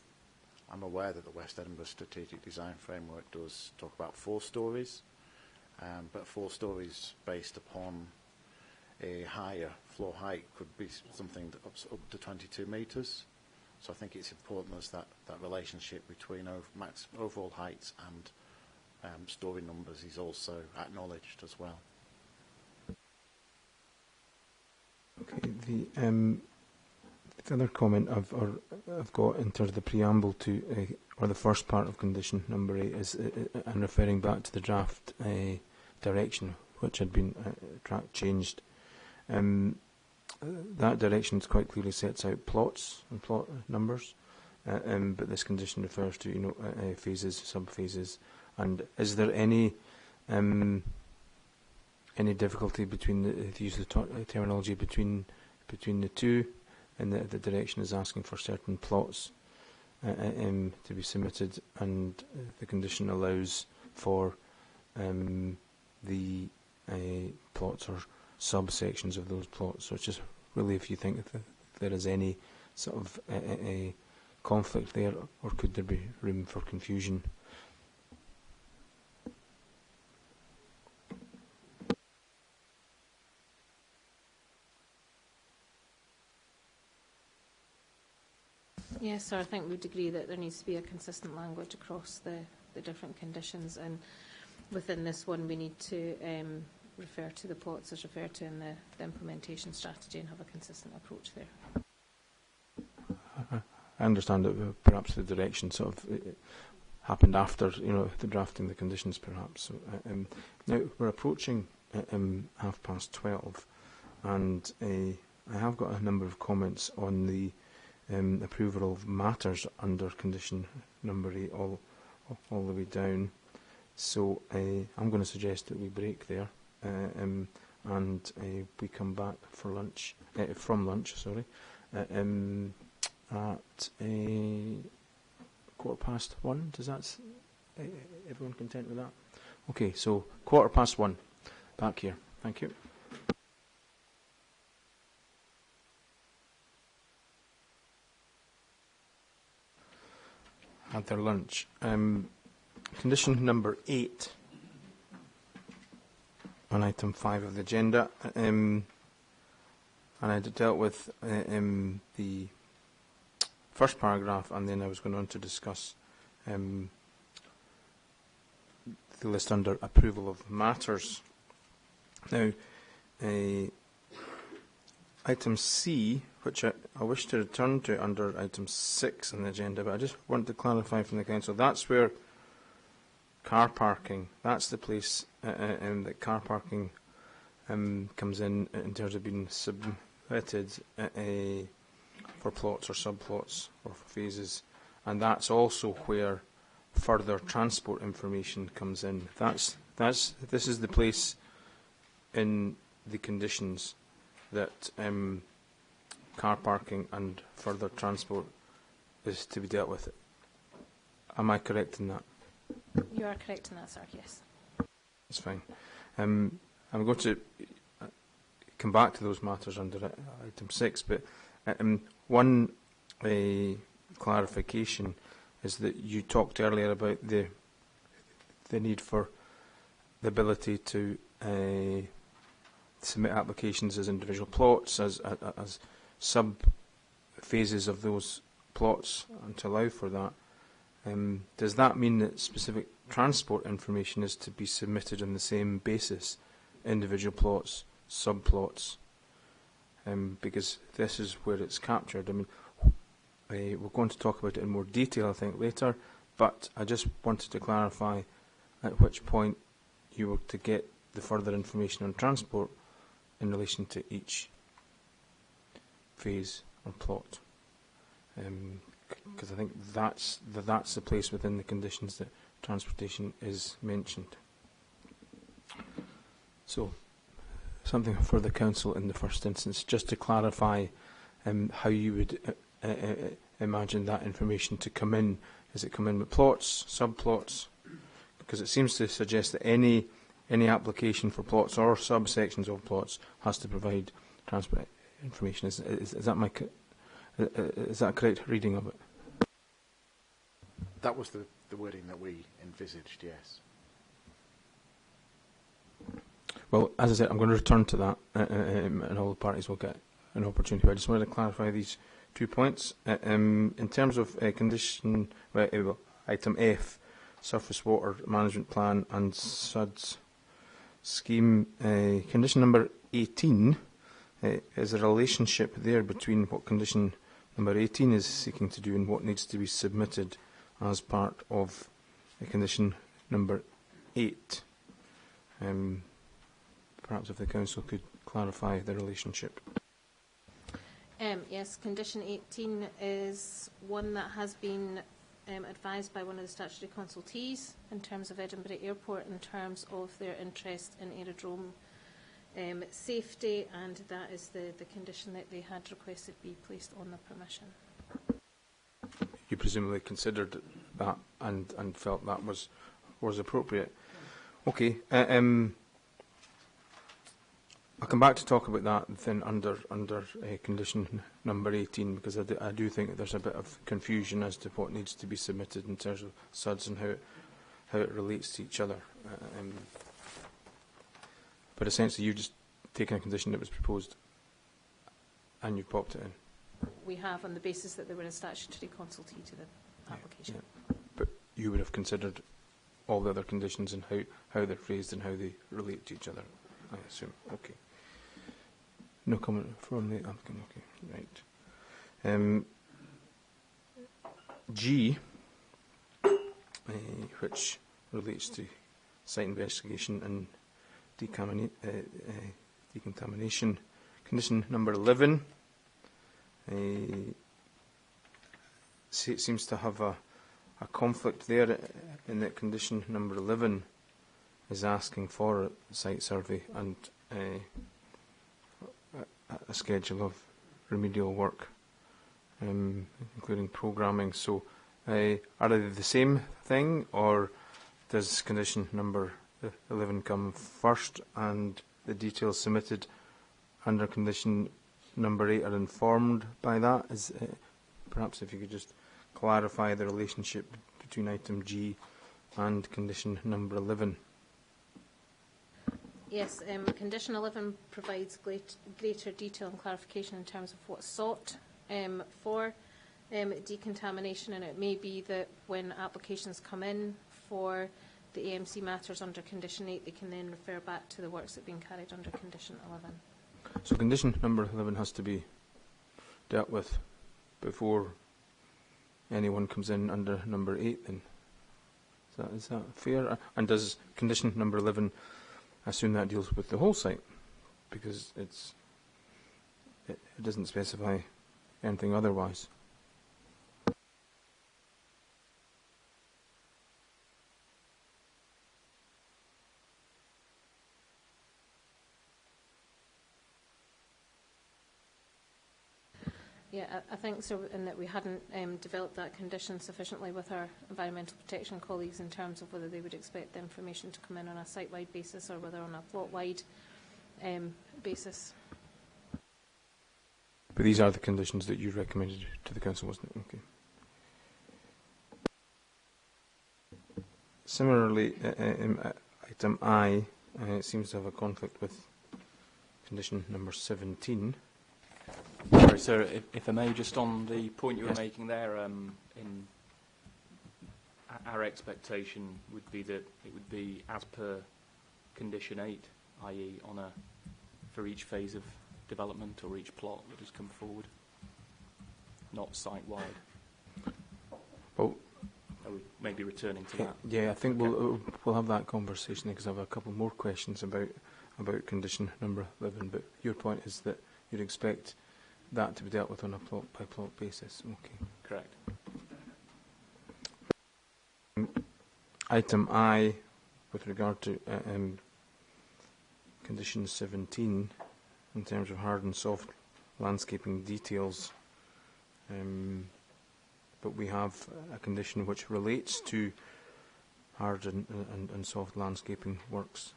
aware that the West Edinburgh Strategic Design Framework does talk about 4 stories, but 4 stories based upon a higher floor height could be something that up to 22 metres. So I think it's important as that relationship between overall heights and story numbers is also acknowledged as well. Okay, the other comment I've got in terms of the preamble to, or the first part of condition number 8 is, and referring back to the draft direction, which had been changed. That direction quite clearly sets out plots and plot numbers, but this condition refers to phases, sub-phases. And is there any difficulty between the use of the terminology between the two, and the direction is asking for certain plots to be submitted, and the condition allows for the plots or subsections of those plots. So it's just really if you think if there is any sort of a conflict there, or could there be room for confusion? Yes, sir, I think we'd agree that there needs to be a consistent language across the different conditions, and within this one we need to refer to the plots as referred to in the implementation strategy and have a consistent approach there. I understand that perhaps the direction sort of happened after the drafting the conditions, perhaps. So, now we're approaching 12:30, and I have got a number of comments on the approval of matters under condition number 8 all the way down. So I'm going to suggest that we break there. And we come back for lunch, from lunch, sorry, at 1:15. Does that everyone content with that? Okay, so 1:15, back here. Thank you. Had their lunch. Condition number 8. On item 5 of the agenda, and I dealt with the first paragraph, and then I was going on to discuss the list under approval of matters. Now, item C, which I wish to return to under item 6 on the agenda, but I just want to clarify from the council, that's where car parking, that's the place that car parking comes in terms of being submitted for plots or subplots or for phases, and that's also where further transport information comes in. This is the place in the conditions that car parking and further transport is to be dealt with. Am I correct in that? You are correct in that, sir, yes. That's fine. I'm going to come back to those matters under item 6, but one clarification is that you talked earlier about the need for the ability to submit applications as individual plots, as sub-phases of those plots, and to allow for that. Does that mean that specific transport information is to be submitted on the same basis, individual plots, subplots? Because this is where it's captured. I mean, we're going to talk about it in more detail, I think, later, but I just wanted to clarify at which point you were to get the further information on transport in relation to each phase or plot. Because I think that's the place within the conditions that transportation is mentioned. So, something for the council in the first instance, just to clarify how you would imagine that information to come in. Is it come in with plots, subplots? Because it seems to suggest that any application for plots or subsections of plots has to provide transport information. Is that is that a correct reading of it? That was the wording that we envisaged, yes. Well, as I said, I'm going to return to that, and all the parties will get an opportunity. I just wanted to clarify these 2 points. In terms of condition, item F, surface water management plan and SUDS scheme, condition number 18, is a relationship there between what condition number 18 is seeking to do and what needs to be submitted as part of condition number 8. Perhaps if the council could clarify the relationship. Yes, condition 18 is one that has been advised by one of the statutory consultees in terms of Edinburgh Airport, in terms of their interest in aerodrome safety, and that is the condition that they had requested be placed on the permission. You presumably considered that and felt that was appropriate. Okay. I'll come back to talk about that then under condition number 18, because I do think that there's a bit of confusion as to what needs to be submitted in terms of SUDS and how it relates to each other. But essentially, you've just taken a condition that was proposed and you've popped it in. We have, on the basis that they were a statutory consultee to the application. Yeah. But you would have considered all the other conditions and how they're phrased and how they relate to each other, I assume. Okay. No comment from the applicant. Okay, right. G, which relates to site investigation and decontamination. Condition number 11 seems to have a conflict there in that condition number 11 is asking for a site survey and a schedule of remedial work, including programming. So are they the same thing, or does condition number 11 come first and the details submitted under condition number 8 are informed by that? Perhaps if you could just clarify the relationship between item G and condition number 11. Yes, condition 11 provides greater detail and clarification in terms of what's sought for decontamination, and it may be that when applications come in for the AMC matters under condition 8, they can then refer back to the works that have been carried under condition 11. So condition number 11 has to be dealt with before anyone comes in under number 8 then. Is that fair? And does condition number 11 assume that deals with the whole site? Because it doesn't specify anything otherwise. Yeah, I think so, in that we hadn't developed that condition sufficiently with our environmental protection colleagues in terms of whether they would expect the information to come in on a site-wide basis or whether on a plot-wide basis. But these are the conditions that you recommended to the council, wasn't it? Okay. Similarly, item I seems to have a conflict with condition number 17. Sorry, sir, if I may, just on the point you were making there, our expectation would be that it would be as per condition 8, i.e. for each phase of development or each plot that has come forward, not site-wide. Well, are we maybe returning to that? Yeah, I think we'll have that conversation because I have a couple more questions about condition number 11. But your point is that you'd expect that to be dealt with on a plot-by-plot basis. Okay. Correct. Item I, with regard to condition 17, in terms of hard and soft landscaping details, but we have a condition which relates to hard and soft landscaping works,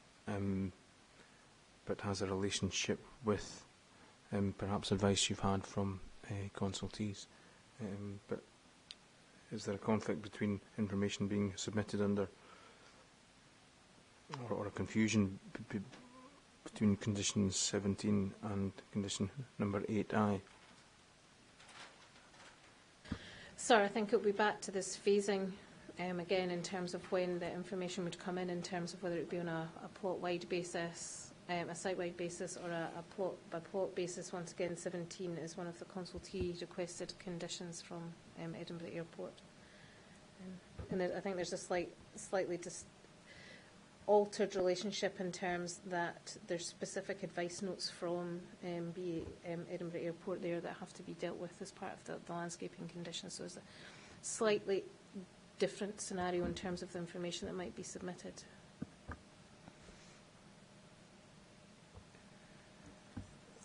but has a relationship with perhaps advice you've had from consultees. But is there a conflict between information being submitted under, or a confusion between condition 17 and condition number 8I? Sir, I think it will be back to this phasing again in terms of when the information would come in terms of whether it would be on a plot-wide basis, a site-wide basis, or a plot-by-plot basis. Once again, 17 is one of the consultee requested conditions from Edinburgh Airport. And I think there's a slightly altered relationship in terms that there's specific advice notes from Edinburgh Airport there that have to be dealt with as part of the landscaping conditions. So it's a slightly different scenario in terms of the information that might be submitted.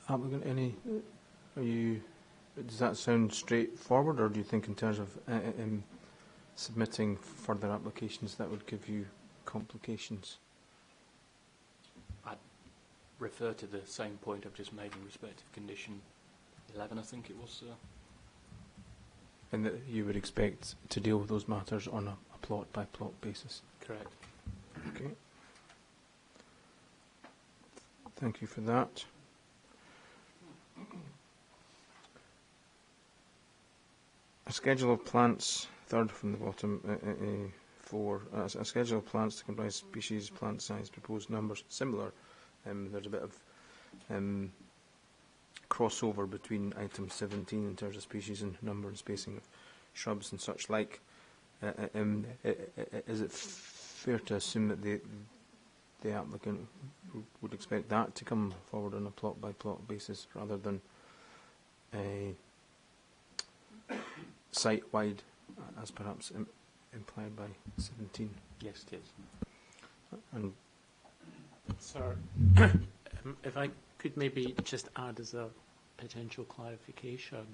Applicant, does that sound straightforward, or do you think in terms of submitting further applications that would give you complications? I'd refer to the same point I've just made in respect of condition 11, I think it was, sir. And that you would expect to deal with those matters on a plot-by-plot basis? Correct. Okay. Thank you for that. A schedule of plants, third from the bottom, 4. A schedule of plants to comprise species, plant size, proposed numbers. Similar. There's a bit of crossover between item 17 in terms of species and number and spacing of shrubs and such like. Is it fair to assume that the applicant would expect that to come forward on a plot-by-plot basis rather than a site-wide, as perhaps implied by 17? Yes, it is. And Sir, if I could maybe just add as a potential clarification,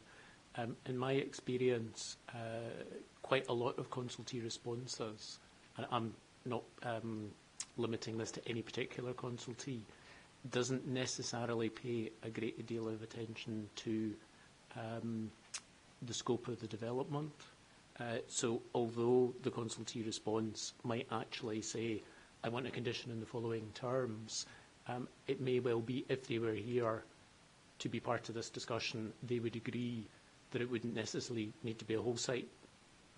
in my experience, quite a lot of consultee responses, and I'm not limiting this to any particular consultee, doesn't necessarily pay a great deal of attention to the scope of the development. So although the consultee response might actually say, I want a condition in the following terms, it may well be, if they were here to be part of this discussion, they would agree that it wouldn't necessarily need to be a whole site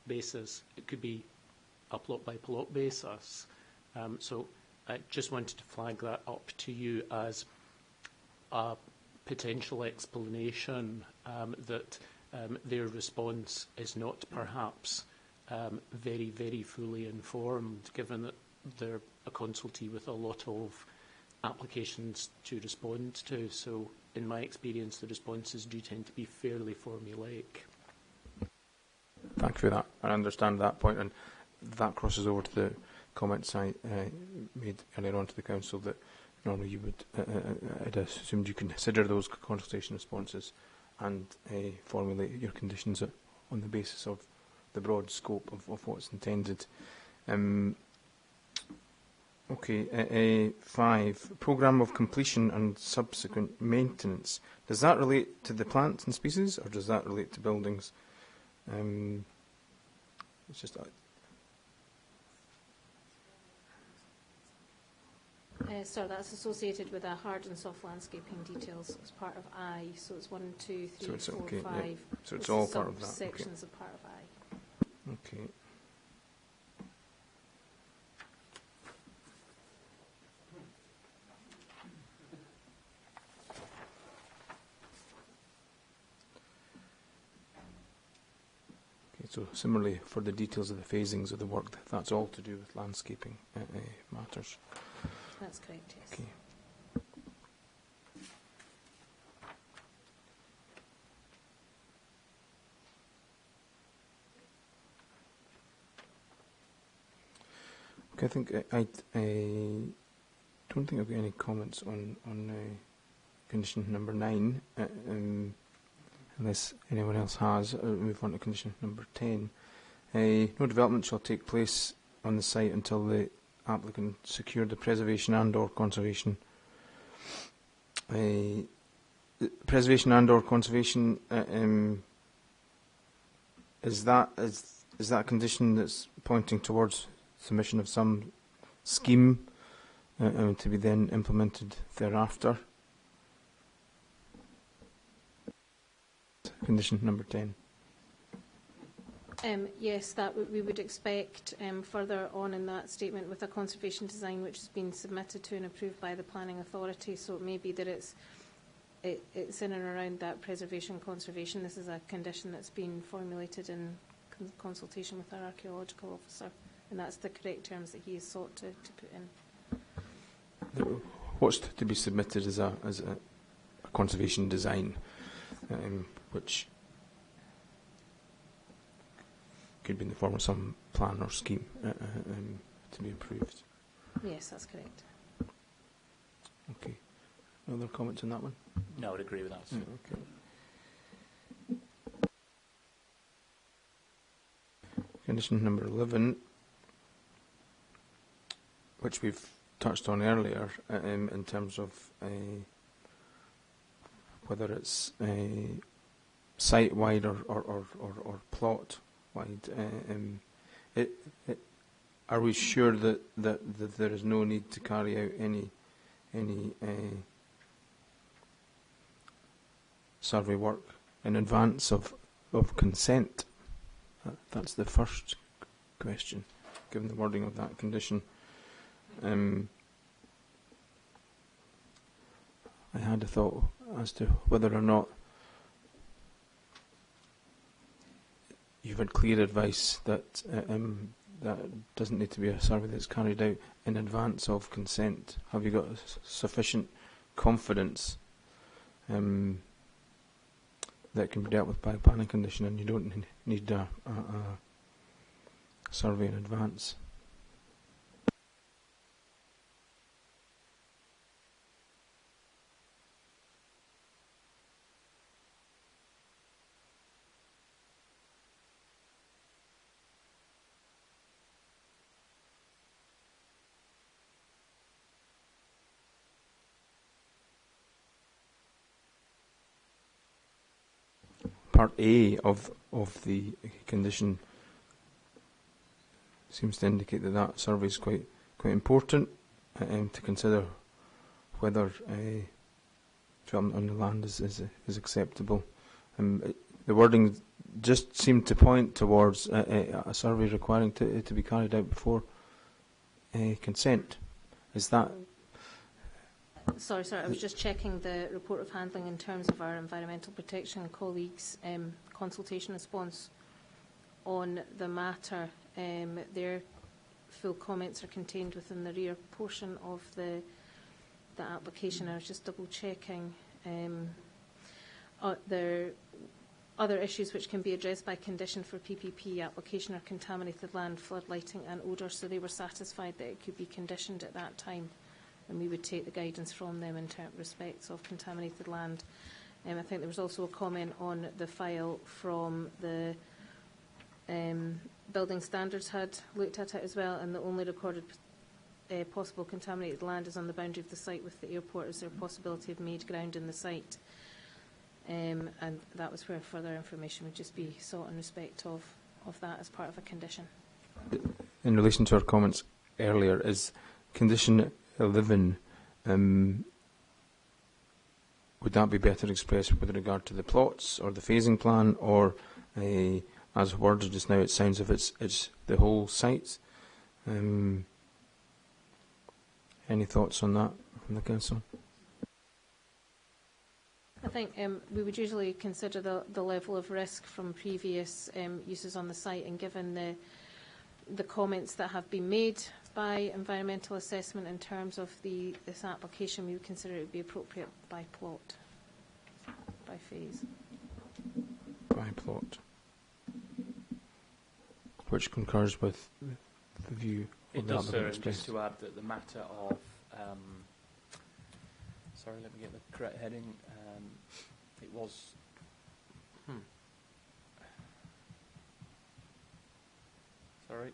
basis. It could be a plot-by-plot basis. So I just wanted to flag that up to you as a potential explanation that their response is not perhaps very, very fully informed, given that they're a consultee with a lot of applications to respond to. So in my experience, the responses do tend to be fairly formulaic. Thank you for that. I understand that point, and that crosses over to the comments I made earlier on to the Council that normally you would, I'd assumed you consider those consultation responses and formulate your conditions on the basis of the broad scope of what's intended. Okay, 5, programme of completion and subsequent maintenance. Does that relate to the plants and species, or does that relate to buildings? It's just So that's associated with our hard and soft landscaping details as part of I. So it's 1, 2, 3, so 4, okay, 5. Yeah. So it's all part of that. Sections of part of I. Okay. So similarly, for the details of the phasings of the work, that's all to do with landscaping matters. That's correct, yes. Okay. Okay, I think I don't think I've got any comments on condition number 9. Unless anyone else has, move on to condition number 10. No development shall take place on the site until the applicant secured the preservation and/or conservation. Preservation and/or conservation, is that a condition that's pointing towards submission of some scheme to be then implemented thereafter? Condition number 10. Yes, that we would expect further on in that statement with a conservation design which has been submitted to and approved by the planning authority. So it may be that it's in and around that preservation conservation. This is a condition that's been formulated in consultation with our archaeological officer, and that's the correct terms that he has sought to put in. What's to be submitted as a conservation design, which could be in the form of some plan or scheme to be approved. Yes, that's correct. Okay. No other comments on that one? No, I would agree with that. Okay. Condition number 11, which we've touched on earlier, in terms of whether it's site-wide or plot-wide. Are we sure that there is no need to carry out any survey work in advance of consent? That's the first question, given the wording of that condition. I had a thought as to whether or not you've had clear advice that that doesn't need to be a survey that's carried out in advance of consent. Have you got sufficient confidence that can be dealt with by a planning condition, and you don't need a survey in advance? Part A of the condition seems to indicate that survey is quite important to consider whether development on the land is acceptable. The wording just seemed to point towards a survey requiring to be carried out before consent. Is that Sorry, I was just checking the report of handling in terms of our environmental protection colleagues' consultation response on the matter. Their full comments are contained within the rear portion of the application. I was just double checking. There other issues which can be addressed by condition for PPP application are contaminated land, flood lighting and odour, so they were satisfied that it could be conditioned at that time, and we would take the guidance from them in respect of contaminated land. I think there was also a comment on the file from the building standards had looked at it as well, and the only recorded possible contaminated land is on the boundary of the site with the airport. Is there a possibility of made ground in the site? And that was where further information would just be sought in respect of that as part of a condition. In relation to our comments earlier, is condition 11, would that be better expressed with regard to the plots or the phasing plan, or as worded just now, it sounds as if it's the whole site? Any thoughts on that from the council? I think we would usually consider the level of risk from previous uses on the site, and given the comments that have been made by environmental assessment in terms of this application, we would consider it would be appropriate by plot, by phase. By plot. Which concurs with the view it does, sir, and just to add that the matter of sorry, let me get the correct heading. It was sorry.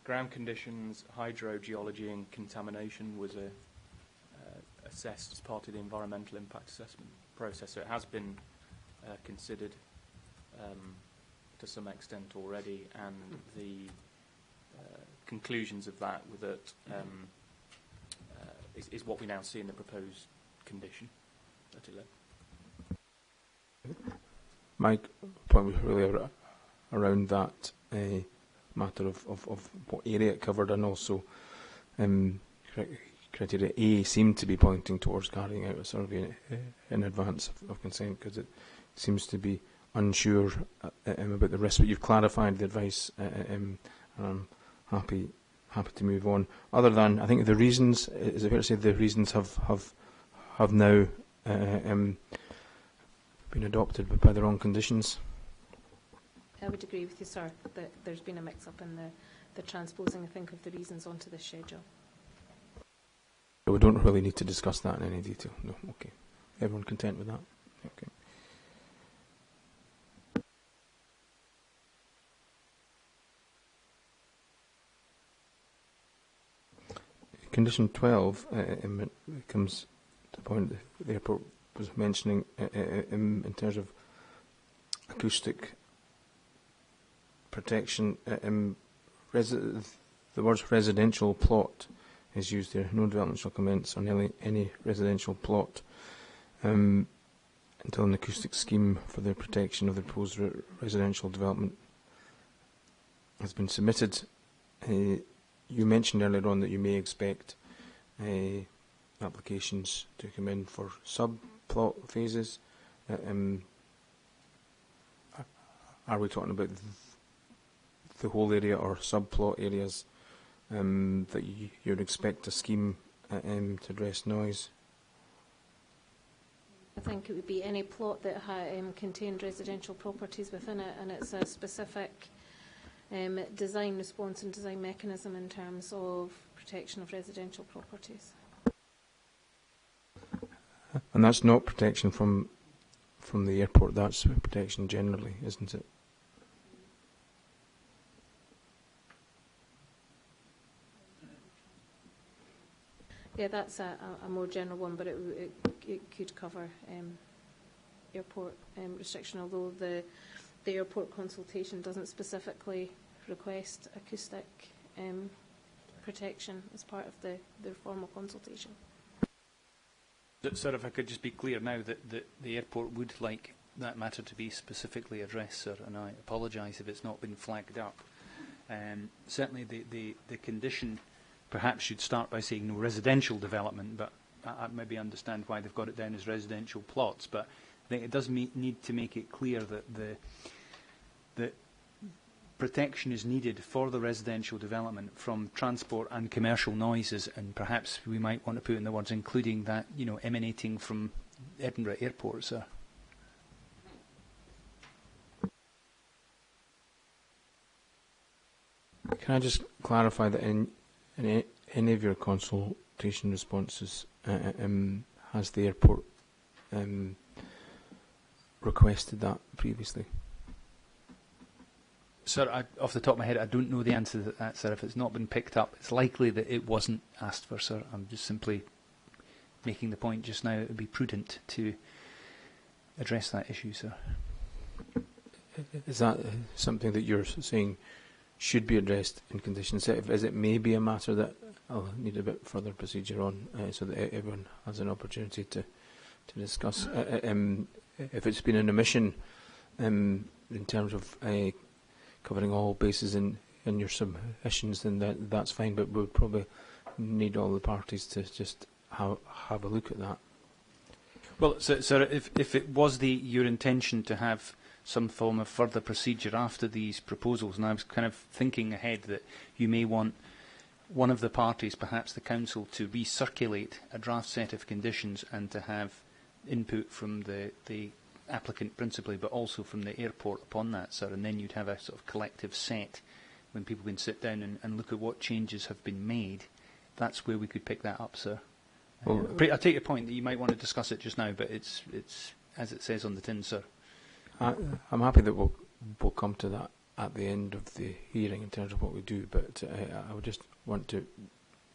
Ground conditions, hydrogeology and contamination was assessed as part of the environmental impact assessment process. So it has been considered to some extent already, and the conclusions of that were that is what we now see in the proposed condition at 11. My point was really around that matter of what area it covered, and also criteria A seemed to be pointing towards carrying out a survey in advance of consent, because it seems to be unsure about the risk. But you've clarified the advice, and I'm happy to move on. Other than, I think the reasons, is it fair to say the reasons have now been adopted by their own conditions? I would agree with you, sir, that there's been a mix-up in the transposing, I think, of the reasons onto the schedule. But we don't really need to discuss that in any detail. No, okay. Everyone content with that? Okay. Condition 12 comes to the point that the airport was mentioning in terms of acoustic protection. The words residential plot is used there. No development shall commence on any residential plot until an acoustic scheme for the protection of the proposed residential development has been submitted. You mentioned earlier on that you may expect applications to come in for subplot phases. Are we talking about the whole area or subplot areas that you would expect a scheme to address noise? I think it would be any plot that contained residential properties within it, and it's a specific design response and design mechanism in terms of protection of residential properties. And that's not protection from the airport, that's protection generally, isn't it? Yeah, that's a more general one, but it could cover airport restriction, although the airport consultation doesn't specifically request acoustic protection as part of their formal consultation. Sir, if I could just be clear now that the airport would like that matter to be specifically addressed, sir, and I apologise if it's not been flagged up. Certainly the condition perhaps should start by saying no residential development, but I maybe understand why they've got it down as residential plots. But I think it does need to make it clear that the protection is needed for the residential development from transport and commercial noises, and perhaps we might want to put in the words including that, emanating from Edinburgh Airport, sir. Can I just clarify that in any of your consultation responses, has the airport requested that previously? Sir, off the top of my head, I don't know the answer to that, sir. If it's not been picked up, it's likely that it wasn't asked for, sir. I'm just simply making the point just now it would be prudent to address that issue, sir. Is that something that you're saying should be addressed in conditions? Is it maybe a matter that I'll need a bit further procedure on, so that everyone has an opportunity to discuss? If it's been an omission in terms of covering all bases in your submissions, then that's fine, but we would probably need all the parties to just have a look at that. Well, sir, if it was your intention to have some form of further procedure after these proposals, and I was kind of thinking ahead that you may want one of the parties, perhaps the council, to recirculate a draft set of conditions and to have input from the applicant principally, but also from the airport upon that, sir, and then you'd have a sort of collective set when people can sit down and look at what changes have been made. That's where we could pick that up, sir. Well, I take your point that you might want to discuss it just now, but it's as it says on the tin, sir. I'm happy that we'll come to that at the end of the hearing in terms of what we do, but I would just want to.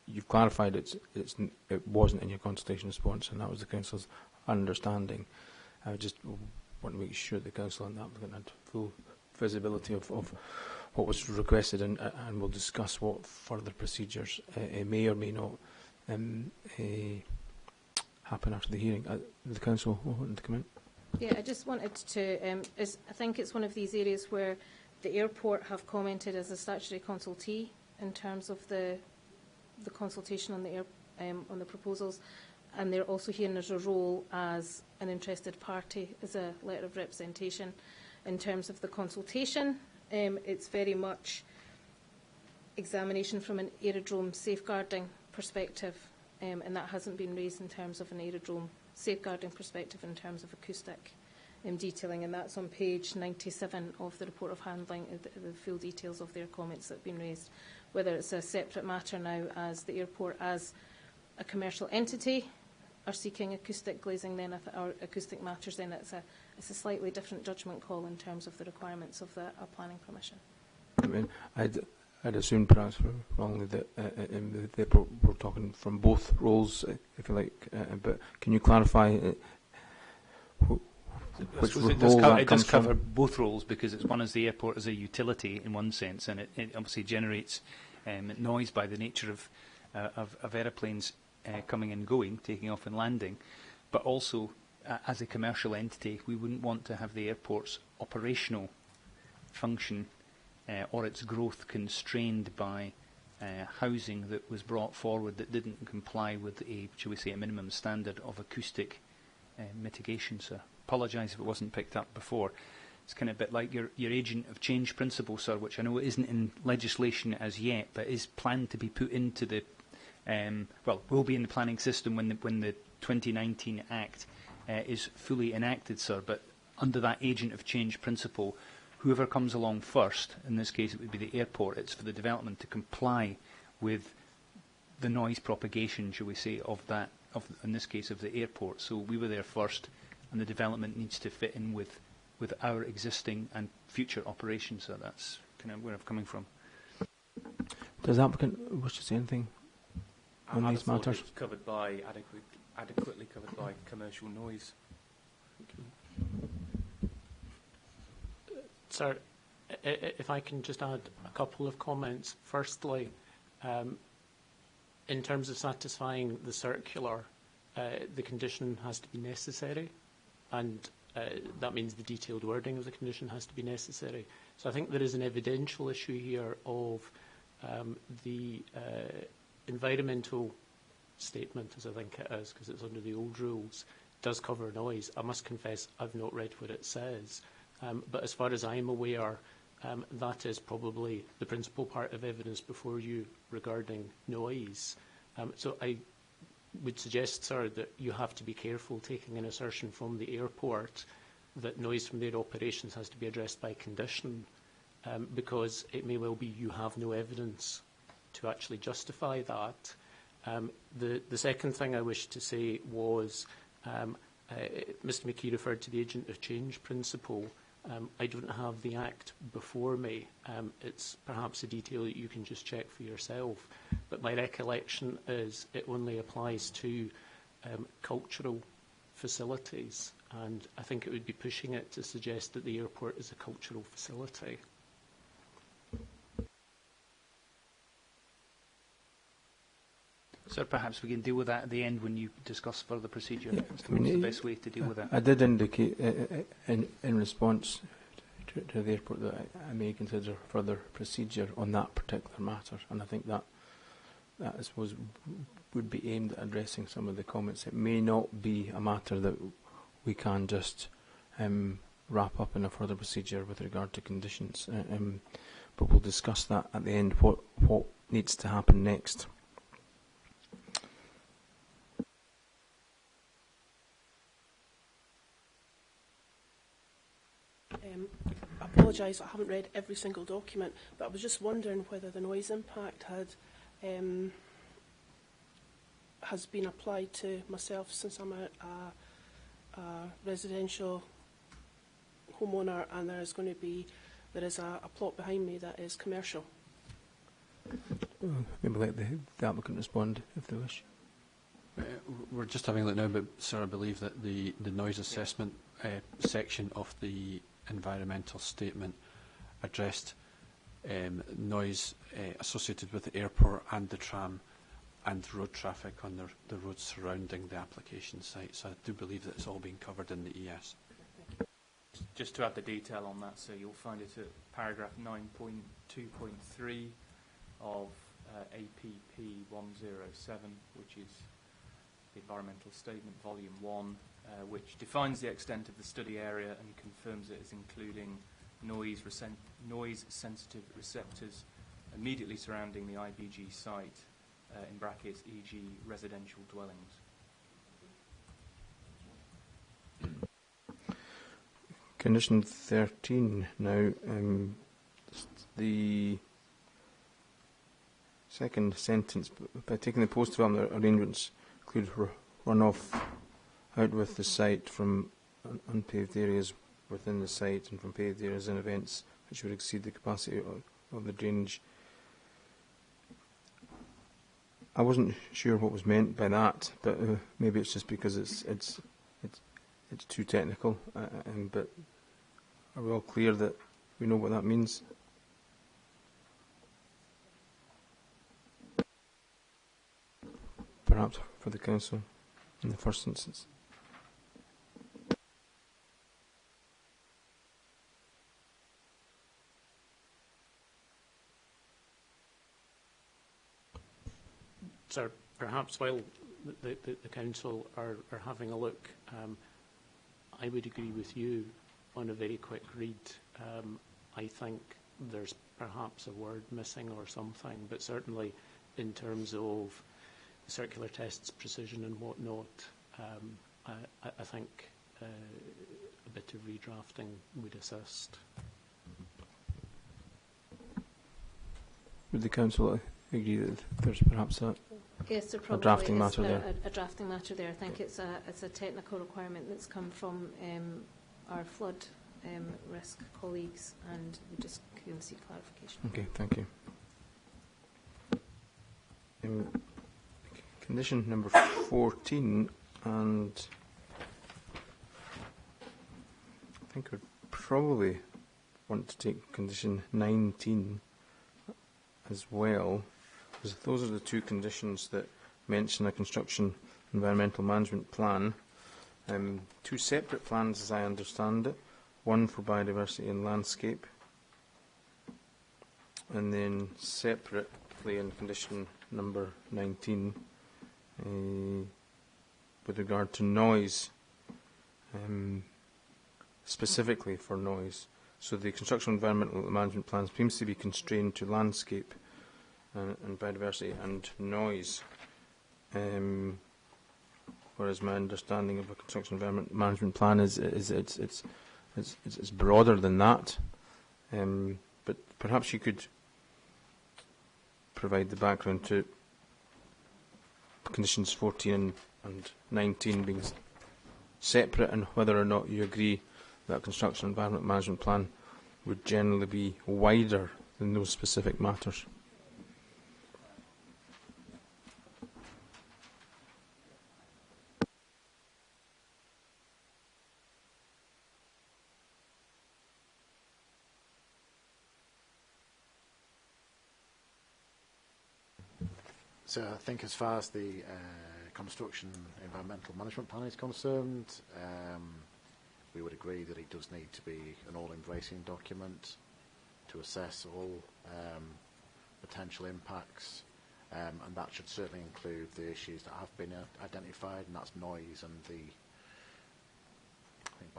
You've clarified it wasn't in your consultation response, and that was the council's understanding. I would just want to make sure the council and the applicant had full visibility of what was requested, and we'll discuss what further procedures may or may not happen after the hearing. The council wanted to come in. Yeah, I just wanted to. I think it's one of these areas where the airport have commented as a statutory consultee in terms of the consultation on the proposals. And they're also here as a role as an interested party, as a letter of representation. In terms of the consultation, it's very much examination from an aerodrome safeguarding perspective, and that hasn't been raised in terms of an aerodrome safeguarding perspective in terms of acoustic detailing, and that's on page 97 of the report of handling, the full details of their comments that have been raised. Whether it's a separate matter now as the airport as a commercial entity are seeking acoustic glazing, then or acoustic matters, then it's a slightly different judgment call in terms of the requirements of a planning permission. I mean, I'd assume perhaps wrongly that we're talking from both roles, if you like. But can you clarify which role it does cover both roles, because it's one as the airport as a utility in one sense, and it obviously generates noise by the nature of aeroplanes coming and going, taking off and landing, but also as a commercial entity, we wouldn't want to have the airport's operational function or its growth constrained by housing that was brought forward that didn't comply with shall we say, a minimum standard of acoustic mitigation, sir. Apologise if it wasn't picked up before. It's kind of a bit like your agent of change principle, sir, which I know isn't in legislation as yet, but is planned to be put into the will be in the planning system when the 2019 Act is fully enacted, sir. But under that agent of change principle, whoever comes along first, in this case it would be the airport, it's for the development to comply with the noise propagation, shall we say, in this case of the airport. So we were there first, and the development needs to fit in with our existing and future operations. So that's kind of where I'm coming from. Does the applicant wish to say anything on these matters? It's covered by adequately covered by commercial noise. Sir, if I can just add a couple of comments. Firstly, in terms of satisfying the circular, the condition has to be necessary, and that means the detailed wording of the condition has to be necessary. So I think there is an evidential issue here of the environmental statement, as I think it is, because it's under the old rules, does cover noise. I must confess I've not read what it says, but as far as I'm aware, that is probably the principal part of evidence before you regarding noise. So I would suggest, sir, that you have to be careful taking an assertion from the airport that noise from their operations has to be addressed by condition, because it may well be you have no evidence to actually justify that. The second thing I wish to say was, Mr McKee referred to the agent of change principle. I don't have the Act before me. It's perhaps a detail that you can just check for yourself. But my recollection is it only applies to cultural facilities. And I think it would be pushing it to suggest that the airport is a cultural facility. Sir, perhaps we can deal with that at the end when you discuss further procedure. What's the best way to deal with that? I did indicate in response to the airport that I may consider further procedure on that particular matter, and I think that I suppose would be aimed at addressing some of the comments. It may not be a matter that we can just wrap up in a further procedure with regard to conditions, but we'll discuss that at the end, what needs to happen next. I apologise, I haven't read every single document, but I was just wondering whether the noise impact has been applied to myself, since I'm a residential homeowner, and there is a plot behind me that is commercial. Maybe let the applicant respond if they wish. We're just having a look now, but sir, I believe that the noise assessment section of the environmental statement addressed noise associated with the airport and the tram and road traffic on the roads surrounding the application site. So I do believe that it's all been covered in the ES. Just to add the detail on that, so you'll find it at paragraph 9.2.3 of APP 107, which is the Environmental Statement Volume 1, which defines the extent of the study area and confirms it as including noise-sensitive receptors immediately surrounding the IBG site, in brackets, e.g. residential dwellings. Condition 13 now, the second sentence, by taking the post-development arrangements include runoff out with the site from unpaved areas within the site and from paved areas and events which would exceed the capacity of the drainage. I wasn't sure what was meant by that, but maybe it's just because it's too technical. But are we all clear that we know what that means? Perhaps for the council in the first instance. Sir, perhaps while the council are having a look, I would agree with you on a very quick read. I think there's perhaps a word missing or something, but certainly in terms of circular tests, precision and whatnot, I think a bit of redrafting would assist. Would the council agree that there's perhaps a drafting matter there? A drafting matter there. I think it's a technical requirement that's come from our flood risk colleagues, and we just couldn't seek clarification. Okay, thank you. Condition number 14, and I think we'd probably want to take condition 19 as well, because those are the two conditions that mention a construction environmental management plan. Two separate plans as I understand it, one for biodiversity and landscape, and then separately in condition number 19 with regard to noise, specifically for noise. So the construction environmental management plan seems to be constrained to landscape and biodiversity and noise, whereas my understanding of a construction environment management plan is it's broader than that. But perhaps you could provide the background to conditions 14 and 19 being separate, and whether or not you agree that construction environment management plan would generally be wider than those specific matters. So I think as far as the construction environmental management plan is concerned, we would agree that it does need to be an all-embracing document to assess all potential impacts, and that should certainly include the issues that have been identified, and that's noise and the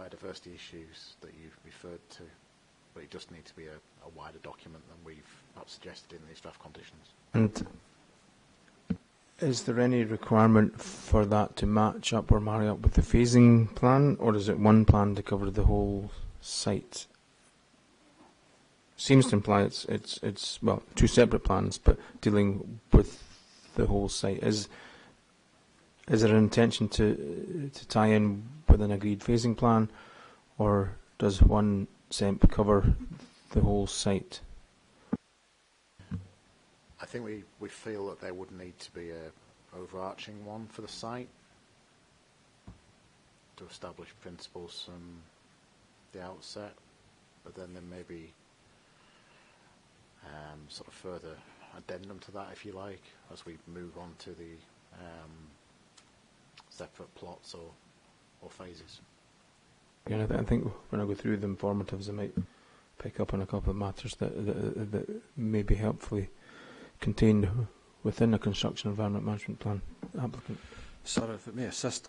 biodiversity issues that you've referred to. But it does need to be a wider document than we've perhaps suggested in these draft conditions. And is there any requirement for that to match up or marry up with the phasing plan, or is it one plan to cover the whole site? Seems to imply it's well, two separate plans, but dealing with the whole site. Is there an intention to tie in with an agreed phasing plan, or does one SEMP cover the whole site? I think we feel that there would need to be a overarching one for the site to establish principles from the outset, but then there may be sort of further addendum to that, if you like, as we move on to the separate plots or phases. Yeah, I think when I go through the informatives, I might pick up on a couple of matters that may be helpfully contained within a construction environment management plan. Applicant. Sorry, if it may assist,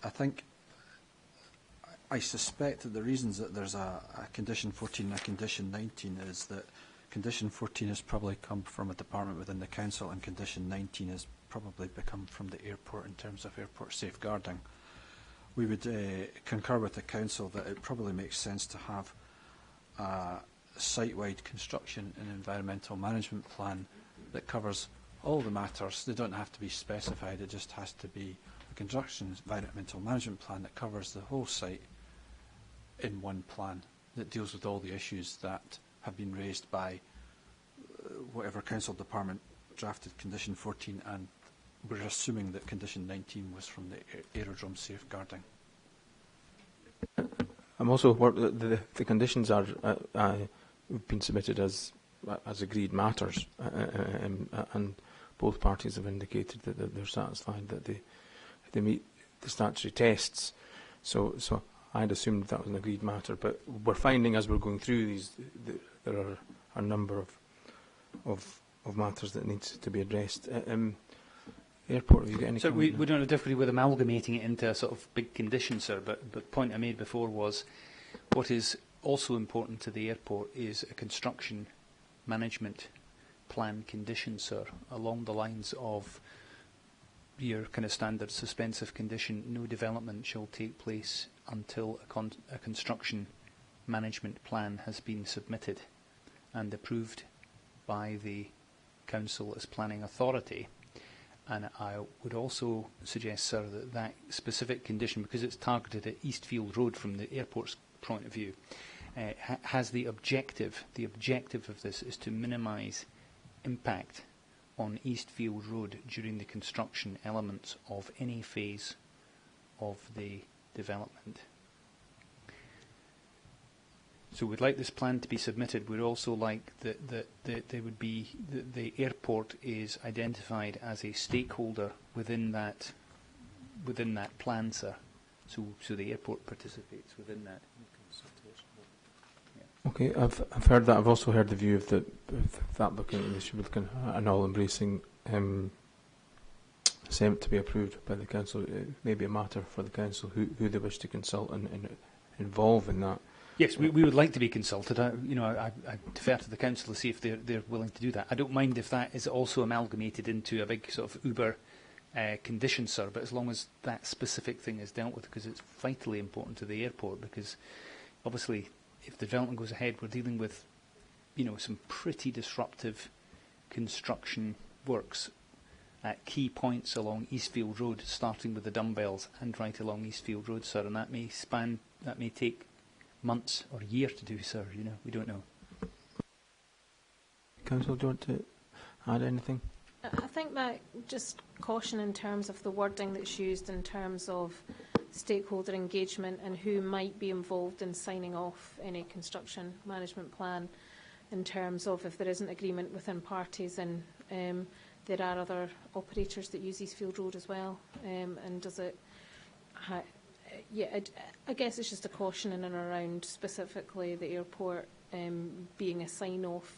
I suspect that the reasons that there's a condition 14 and a condition 19 is that condition 14 has probably come from a department within the council, and condition 19 has probably become from the airport in terms of airport safeguarding. We would concur with the council that it probably makes sense to have a site-wide construction and environmental management plan that covers all the matters. They don't have to be specified, it just has to be a construction environmental management plan that covers the whole site in one plan that deals with all the issues that have been raised by whatever council department drafted condition 14, and we're assuming that condition 19 was from the aerodrome safeguarding. I'm also the conditions are been submitted as agreed matters, and both parties have indicated that they're satisfied that they meet the statutory tests. So I'd assumed that was an agreed matter, but we're finding as we're going through these there are a number of matters that need to be addressed. Airport, have you got any? So we don't have a difficulty with amalgamating it into a sort of big condition, sir, but the point I made before was what is also important to the airport is a construction management plan condition, sir, along the lines of your kind of standard suspensive condition: no development shall take place until a construction management plan has been submitted and approved by the council as planning authority. And I would also suggest, sir, that that specific condition, because it's targeted at Eastfield Road from the airport's point of view, has the objective. The objective of this is to minimise impact on Eastfield Road during the construction elements of any phase of the development. So we'd like this plan to be submitted. We'd also like that there would be the airport is identified as a stakeholder within that plan, sir. So the airport participates within that. Okay, I've heard that. I've also heard the view of the applicant that they should be looking at an all-embracing assent to be approved by the council, it may be a matter for the council who they wish to consult and involve in that. Yes, we would like to be consulted. I defer to the council to see if they're willing to do that. I don't mind if that is also amalgamated into a big sort of Uber condition, sir, but as long as that specific thing is dealt with, because it's vitally important to the airport, because obviously if the development goes ahead, we're dealing with, some pretty disruptive construction works at key points along Eastfield Road, starting with the dumbbells and right along Eastfield Road, sir, and that may take months or a year to do, sir. We don't know. Council, do you want to add anything? I think that just caution in terms of the wording that's used in terms of stakeholder engagement and who might be involved in signing off any construction management plan, in terms of if there isn't agreement within parties, and there are other operators that use Eastfield Road as well, and does it... I guess it's just a caution in and around specifically the airport being a sign-off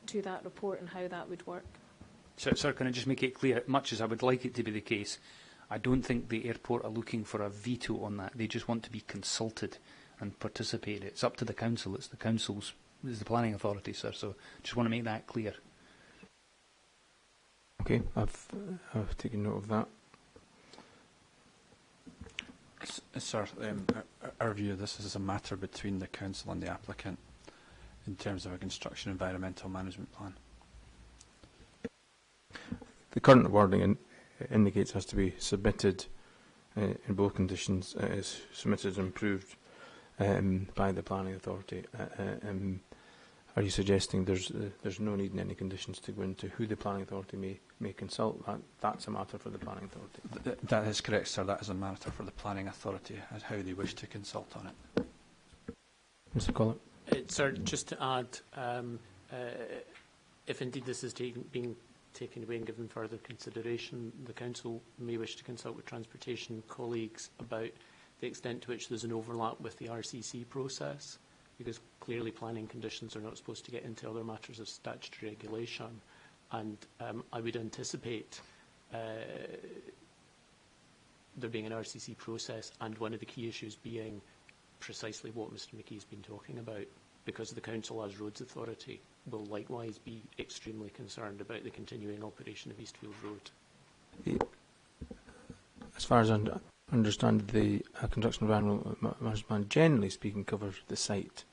to that report and how that would work. Sir, can I just make it clear, much as I would like it to be the case, I don't think the airport are looking for a veto on that. They just want to be consulted and participate. It's up to the council. It's the the planning authority, sir. So just want to make that clear. Okay, I've taken note of that. Sir, our view of this is a matter between the council and the applicant in terms of a construction environmental management plan. The current wording indicates it has to be submitted in both conditions, is submitted and approved by the planning authority. Are you suggesting there's no need in any conditions to go into who the planning authority may consult? That's a matter for the planning authority. That is correct, sir. That is a matter for the planning authority as how they wish to consult on it. Mr. Collett? Sir, just to add, if indeed this is being taken away and given further consideration, the council may wish to consult with transportation colleagues about the extent to which there's an overlap with the RCC process, because clearly planning conditions are not supposed to get into other matters of statutory regulation, and I would anticipate there being an RCC process, and one of the key issues being precisely what Mr McKee's been talking about, because the council as roads authority will likewise be extremely concerned about the continuing operation of Eastfield Road. As far as I understand, the construction environmental management plan, generally speaking, covers the site.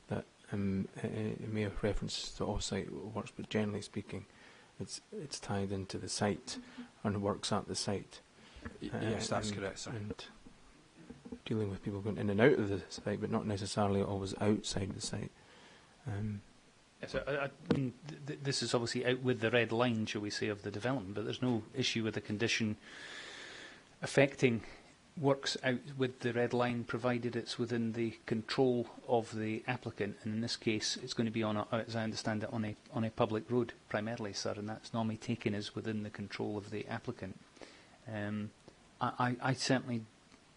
That it may have reference to off-site works, but generally speaking, it's tied into the site and works at the site. Yes, that's correct, sir. And dealing with people going in and out of the site, but not necessarily always outside the site. Yes, this is obviously out with the red line, shall we say, of the development, but there's no issue with the condition affecting works out with the red line, provided it's within the control of the applicant. And in this case, it's going to be on, as I understand it, on a public road primarily, sir, and that's normally taken as within the control of the applicant. I certainly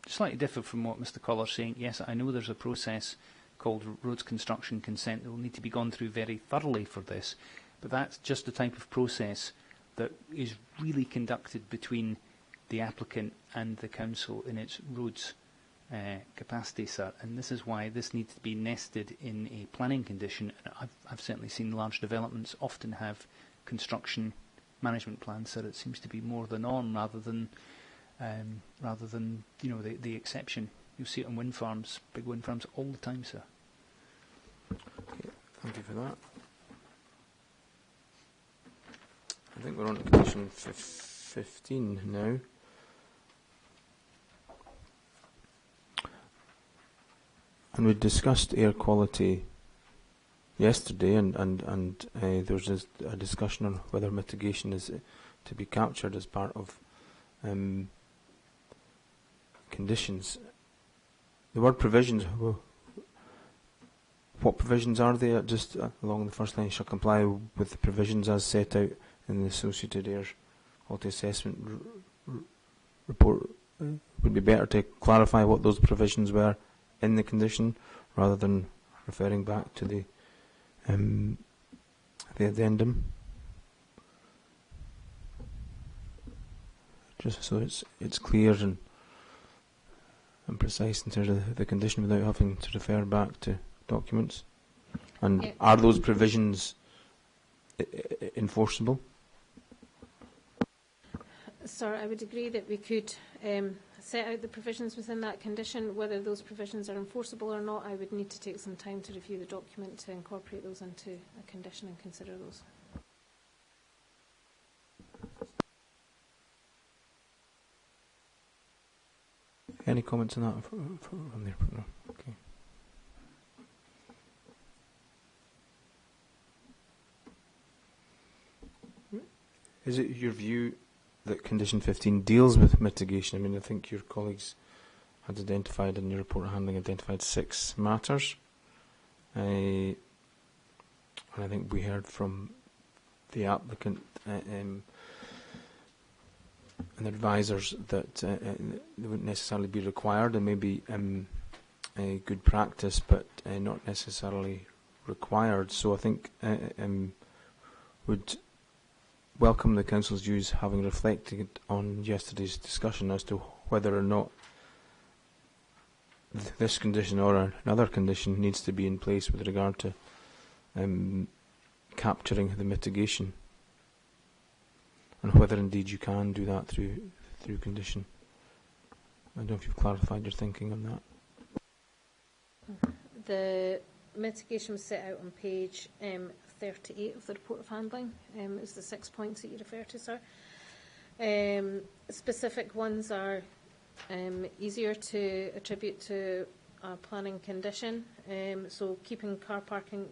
slightly differ from what Mr. Collar's saying. Yes, I know there's a process called roads construction consent that will need to be gone through very thoroughly for this, but that's just the type of process that is really conducted between the applicant and the council in its roads capacity, sir, and this is why this needs to be nested in a planning condition. I've certainly seen large developments often have construction management plans, sir. It seems to be more the norm rather than the exception. You'll see it on wind farms, big wind farms, all the time, sir. Okay, thank you for that. I think we're on to condition 15 now. And we discussed air quality yesterday, and there was a discussion on whether mitigation is to be captured as part of conditions. The word provisions, what provisions are they? Just along the first line, shall comply with the provisions as set out in the associated air quality assessment report. Would be better to clarify what those provisions were in the condition rather than referring back to the addendum. just so it's clear and precise in terms of the condition without having to refer back to documents? And are those provisions enforceable? Sir, I would agree that we could set out the provisions within that condition. Whether those provisions are enforceable or not, I would need to take some time to review the document to incorporate those into a condition and consider those. Any comments on that from there? No. Okay. Is it your view that Condition 15 deals with mitigation? I mean, I think your colleagues had identified in your report handling identified 6 matters. And I think we heard from the applicant and the advisors that they wouldn't necessarily be required, and maybe a good practice, but not necessarily required. So I think would welcome the Council's views, having reflected on yesterday's discussion as to whether or not this condition or another condition needs to be in place with regard to capturing the mitigation, and whether indeed you can do that through condition. I don't know if you've clarified your thinking on that. The mitigation was set out on page 38 of the report of handling. It's the 6 points that you refer to, sir. Specific ones are easier to attribute to a planning condition. So keeping car parking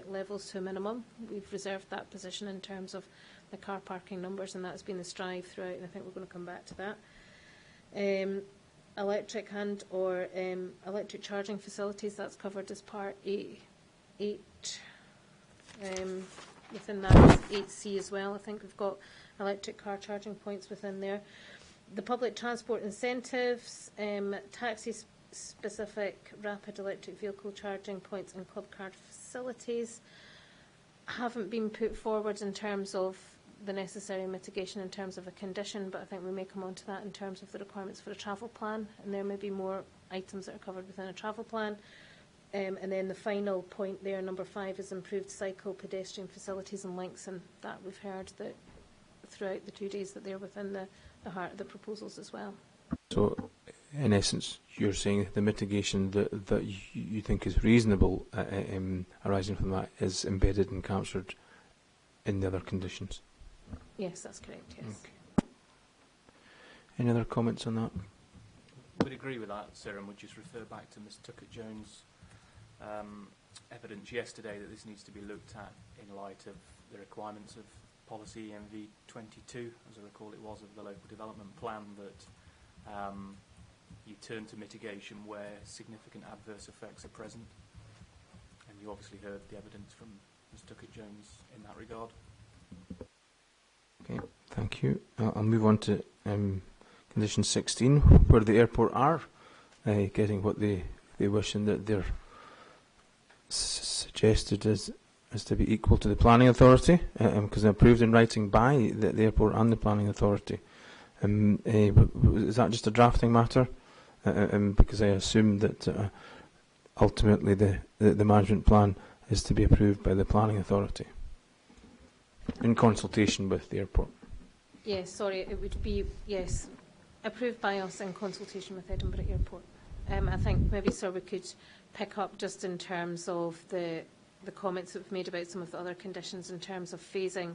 levels to a minimum. We've reserved that position in terms of the car parking numbers, and that's been the strive throughout, and I think we're going to come back to that. Electric and or electric charging facilities, that's covered as part 8. Within that is 8C as well. I think we've got electric car charging points within there. The public transport incentives, taxi-specific rapid electric vehicle charging points and club card facilities haven't been put forward in terms of the necessary mitigation in terms of a condition, but I think we may come on to that in terms of the requirements for a travel plan, and there may be more items that are covered within a travel plan. And then the final point there, number 5, is improved cycle, pedestrian facilities and links, and that we've heard that throughout the 2 days that they're within the heart of the proposals as well. So, in essence, you're saying the mitigation that you think is reasonable arising from that is embedded and captured in the other conditions? Yes, that's correct, yes. Okay. Any other comments on that? I would agree with that, sir, and would just refer back to Ms Tuckett-Jones' evidence yesterday that this needs to be looked at in light of the requirements of policy MV22, as I recall it was, of the local development plan, that you turn to mitigation where significant adverse effects are present. And you obviously heard the evidence from Ms Tuckett-Jones in that regard. Okay, thank you. I'll move on to condition 16, where the airport are getting what they wish, and that they're suggested as to be equal to the planning authority, because they're approved in writing by the airport and the planning authority. Is that just a drafting matter? Because I assume that ultimately the management plan is to be approved by the planning authority in consultation with the airport. Yes, sorry, it would be, yes, approved by us in consultation with Edinburgh Airport. I think maybe, sir, we could pick up just in terms of the comments that we've made about some of the other conditions in terms of phasing,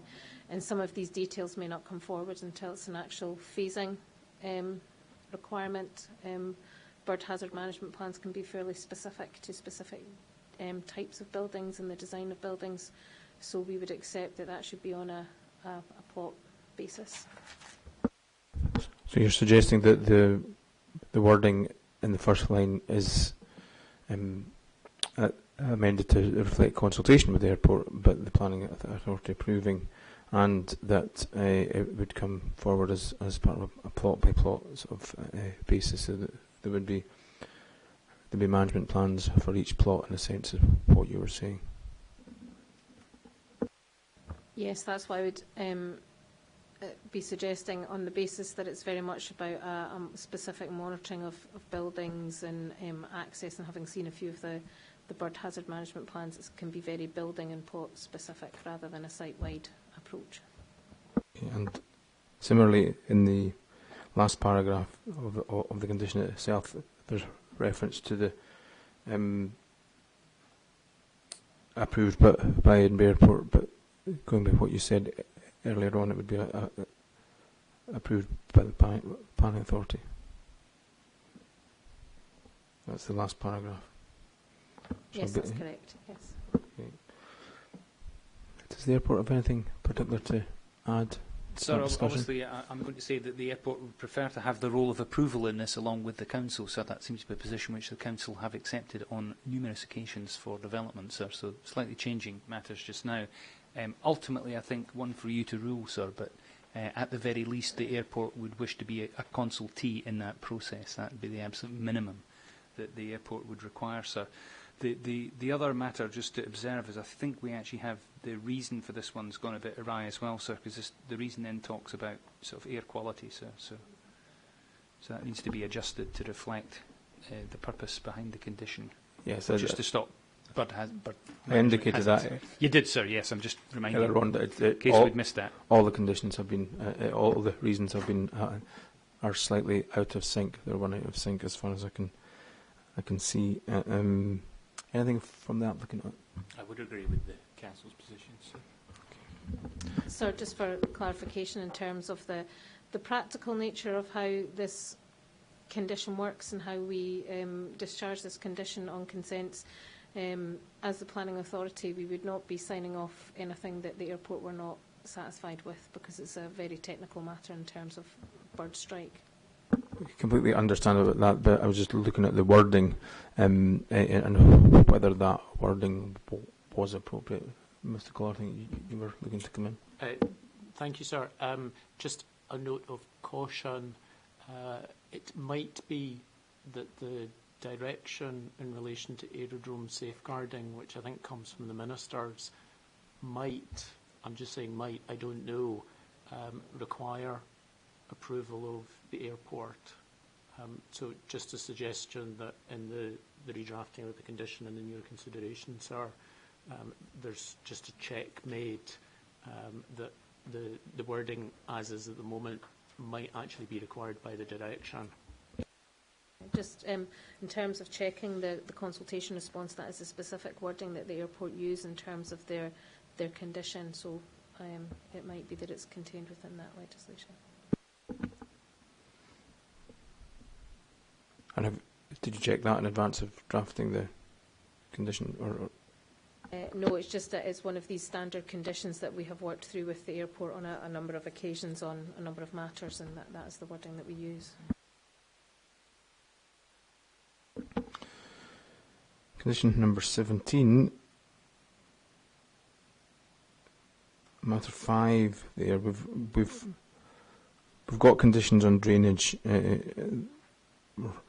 and some of these details may not come forward until it's an actual phasing requirement. Bird hazard management plans can be fairly specific to specific types of buildings and the design of buildings, so we would accept that that should be on a plot basis. So you're suggesting that the wording in the first line is amended to reflect consultation with the airport, but the planning authority approving, and that it would come forward as part of a plot by plot sort of basis, so that there'd be management plans for each plot, in a sense of what you were saying. Yes, that's why I would be suggesting on the basis that it's very much about specific monitoring of buildings and access, and having seen a few of the bird hazard management plans, it can be very building and plot specific rather than a site-wide approach. And similarly, in the last paragraph of the condition itself, there's reference to the approved by Edinburgh Airport, but going by what you said earlier on, it would be approved by the planning authority. That's the last paragraph. Yes, that's correct. Yes. Okay. Does the airport have anything particular to add? Sir, obviously, I'm going to say that the airport would prefer to have the role of approval in this along with the council, so that seems to be a position which the council have accepted on numerous occasions for development, sir, so slightly changing matters just now. Ultimately, I think one for you to rule, sir, but at the very least the airport would wish to be a consultee in that process. That would be the absolute minimum that the airport would require, sir. The other matter just to observe is I think we actually have the reason for this one's gone a bit awry as well, sir, because the reason then talks about sort of air quality, sir. So that needs to be adjusted to reflect the purpose behind the condition. Yes, just to stop bird I indicated that. You did, sir. Yes, I'm just reminding you in case we'd missed that. All the conditions have been, all the reasons have been are slightly out of sync. They're one out of sync as far as I can see. Anything from the applicant? I would agree with the council's position, sir. So just for clarification in terms of the practical nature of how this condition works and how we discharge this condition on consents, as the planning authority, we would not be signing off anything that the airport were not satisfied with, because it's a very technical matter in terms of bird strike. I completely understand about that, but I was just looking at the wording and whether that wording was appropriate. Mr. Cole, I think you were looking to come in. Thank you, sir. Just a note of caution. It might be that the direction in relation to aerodrome safeguarding, which I think comes from the ministers, might, I'm just saying might, I don't know, require approval of the airport. So just a suggestion that in the redrafting of the condition and in your consideration, sir, there's just a check made that the wording as is at the moment might actually be required by the direction. Just in terms of checking the consultation response, that is the specific wording that the airport use in terms of their condition, so it might be that it's contained within that legislation. And did you check that in advance of drafting the condition? No, it's just that it's one of these standard conditions that we have worked through with the airport on a number of occasions on a number of matters, and that is the wording that we use. Condition number 17, matter 5 there, we've got conditions on drainage,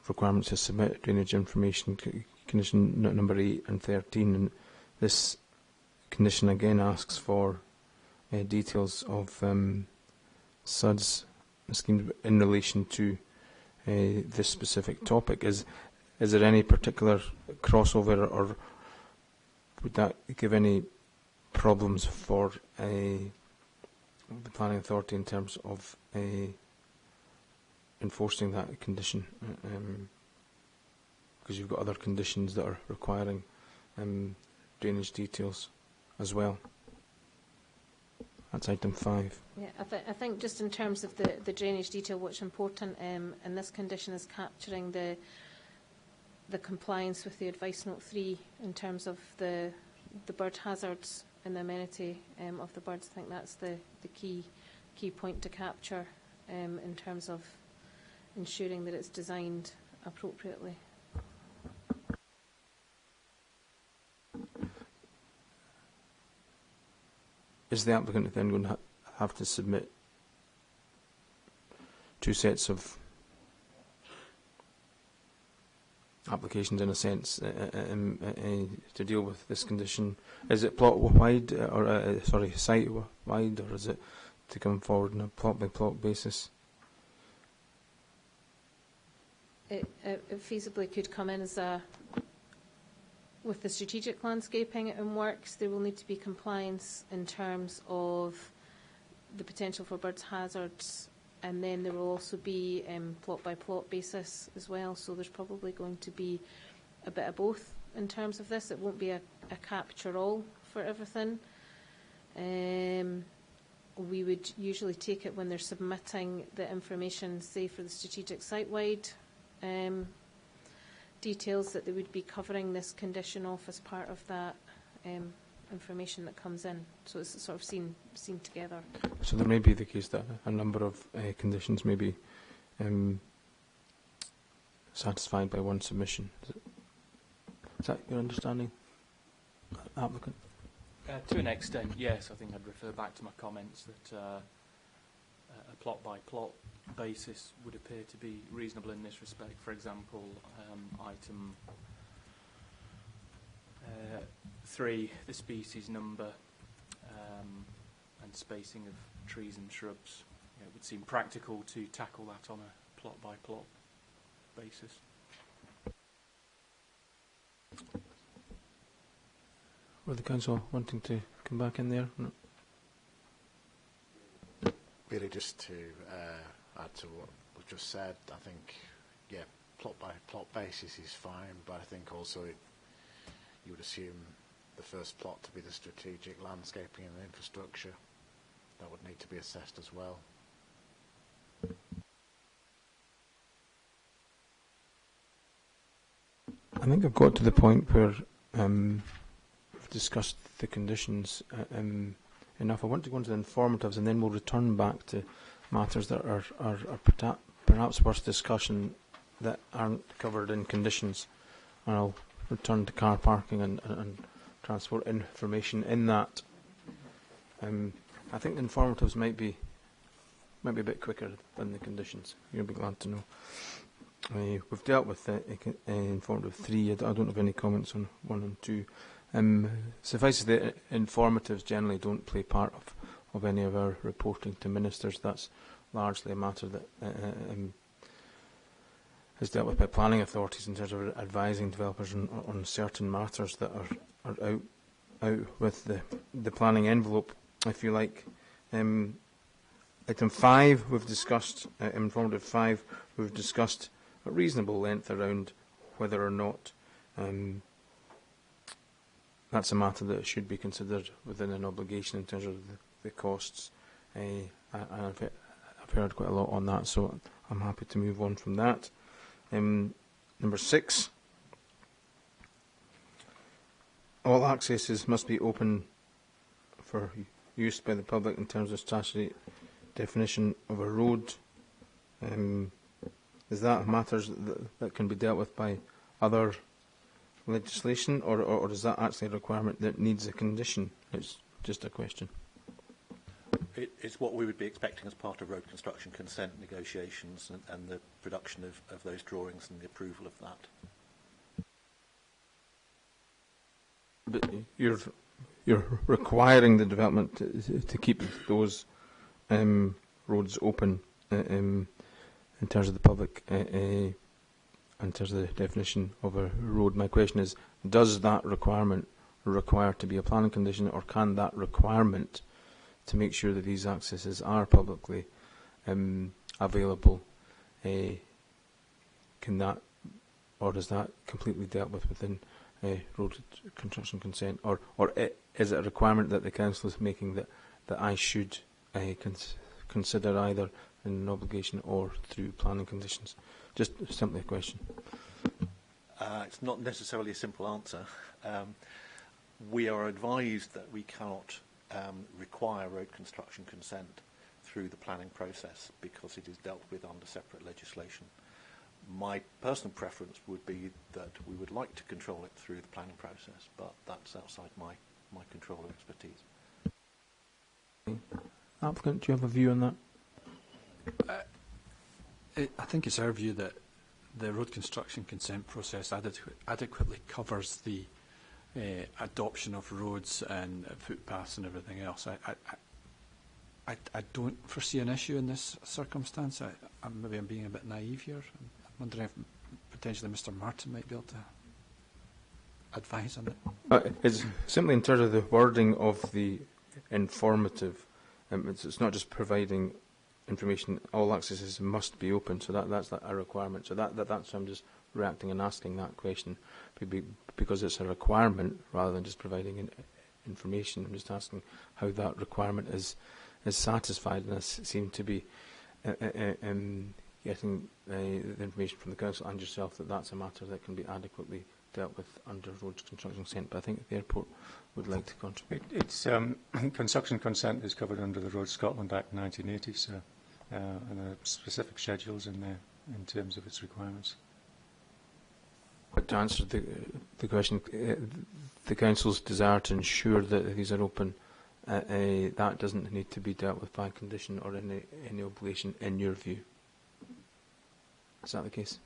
requirements to submit drainage information, condition number 8 and 13, and this condition again asks for details of SUDS schemes in relation to this specific topic. Is there any particular crossover, or would that give any problems for the planning authority in terms of enforcing that condition? Because you've got other conditions that are requiring drainage details as well. That's item 5. Yeah, I think just in terms of the drainage detail, what's important in this condition is capturing the compliance with the advice note 3 in terms of the bird hazards and the amenity of the birds. I think that's the key point to capture in terms of ensuring that it's designed appropriately. Is the applicant then going to have to submit 2 sets of applications, in a sense, to deal with this condition? Is it plot wide, or site wide, or is it to come forward on a plot-by-plot basis? It feasibly could come in as a, with the strategic landscaping and works, there will need to be compliance in terms of the potential for birds hazards, and then there will also be plot-by-plot basis as well, so there's probably going to be a bit of both in terms of this. It won't be a capture-all for everything. We would usually take it when they're submitting the information, say for the strategic site-wide details, that they would be covering this condition off as part of that information that comes in. So it's sort of seen together. So there may be the case that a number of conditions may be satisfied by one submission. Is that your understanding, applicant? To an extent, yes. I think I'd refer back to my comments that a plot-by-plot basis would appear to be reasonable in this respect. For example, item 3, the species number and spacing of trees and shrubs. It would seem practical to tackle that on a plot-by-plot basis. Were the council wanting to come back in there? No. Really, just to add to what was just said, I think, yeah, plot-by-plot basis is fine, but I think also you would assume the first plot to be the strategic landscaping and infrastructure. That would need to be assessed as well. I think I've got to the point where we've discussed the conditions enough. I want to go into the informatives, and then we'll return back to matters that are perhaps worth discussion that aren't covered in conditions. And I'll return to car parking and transport information in that. I think the informatives might be a bit quicker than the conditions. You'll be glad to know. We've dealt with informative 3. I don't have any comments on 1 and 2. Suffice it, the informatives generally don't play part of any of our reporting to ministers. That's largely a matter that is dealt with by planning authorities in terms of advising developers on certain matters that are out with the planning envelope, if you like. Item 5 we've discussed, informative 5, we've discussed at reasonable length around whether or not that's a matter that should be considered within an obligation in terms of the costs. I've heard quite a lot on that, so I'm happy to move on from that. Number 6, all accesses must be open for use by the public in terms of statutory definition of a road. Is that matters that can be dealt with by other legislation, or is that actually a requirement that needs a condition? It's just a question. It's what we would be expecting as part of road construction consent negotiations and the production of those drawings and the approval of that. But you're requiring the development to keep those roads open in terms of the public, in terms of the definition of a road. My question is, does that requirement require to be a planning condition, or can that requirement to make sure that these accesses are publicly available, can that, or is that completely dealt with within road construction consent, or is it a requirement that the council is making that I should consider either in an obligation or through planning conditions? Just simply a question. It's not necessarily a simple answer. We are advised that we cannot require road construction consent through the planning process because it is dealt with under separate legislation. My personal preference would be that we would like to control it through the planning process, but that's outside my control or expertise. Applicant, do you have a view on that? I think it's our view that the road construction consent process adequately covers the adoption of roads and footpaths and everything else. I don't foresee an issue in this circumstance. Maybe I'm being a bit naive here. I'm wondering if potentially Mr. Martin might be able to advise on it. It's simply in terms of the wording of the informative. It's not just providing information. All accesses must be open, so that's a requirement. So that's I'm just reacting and asking that question because it's a requirement rather than just providing information. I'm just asking how that requirement is satisfied, and I seem to be getting the information from the council and yourself that that's a matter that can be adequately dealt with under roads construction consent. But I think the airport would like to contribute. It's construction consent is covered under the Road Scotland Act 1980, so and there are specific schedules in there in terms of its requirements. But to answer the question, the council's desire to ensure that these are open, that doesn't need to be dealt with by condition or any obligation in your view. Is that the case?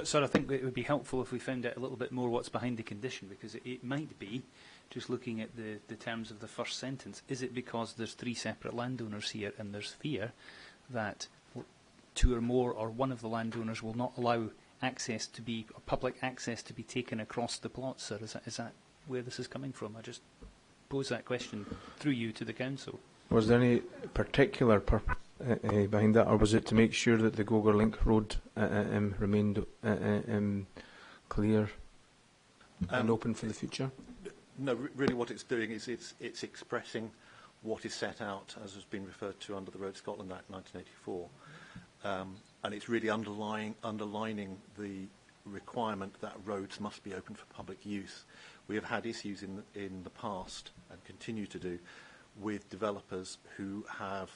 So I think it would be helpful if we found out a little bit more what's behind the condition, because it might be, just looking at the terms of the first sentence, is it because there's 3 separate landowners here and there's fear that 2 or more or one of the landowners will not allow access to be, or public access to be taken across the plots, sir? Is that where this is coming from? I just pose that question through you to the council. Was there any particular purpose behind that, or was it to make sure that the Gogar Link Road remained clear and open for the future? No, really what it's doing is it's expressing what is set out, as has been referred to under the Road Scotland Act 1984, and it's really underlining the requirement that roads must be open for public use. We have had issues in the past, and continue to do, with developers who have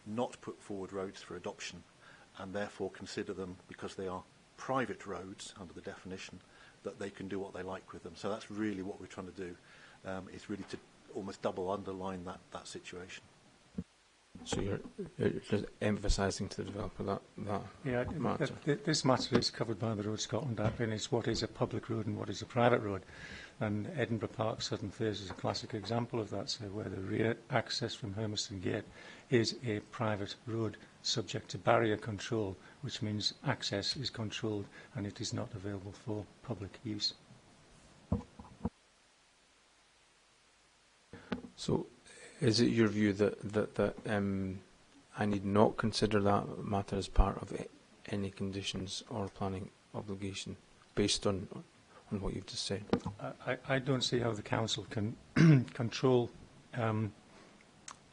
not put forward roads for adoption, and therefore consider them, because they are private roads under the definition, that they can do what they like with them. So that's really what we're trying to do. It's really to almost double underline that situation. So you're just emphasising to the developer that matter. This matter is covered by the Road Scotland Act, and it's what is a public road and what is a private road. And Edinburgh Park, Southern Thurs is a classic example of that, so where the rear access from Hermiston Gate is a private road subject to barrier control, which means access is controlled and it is not available for public use. So is it your view that I need not consider that matter as part of any conditions or planning obligation based on what you've just said? I don't see how the council can control a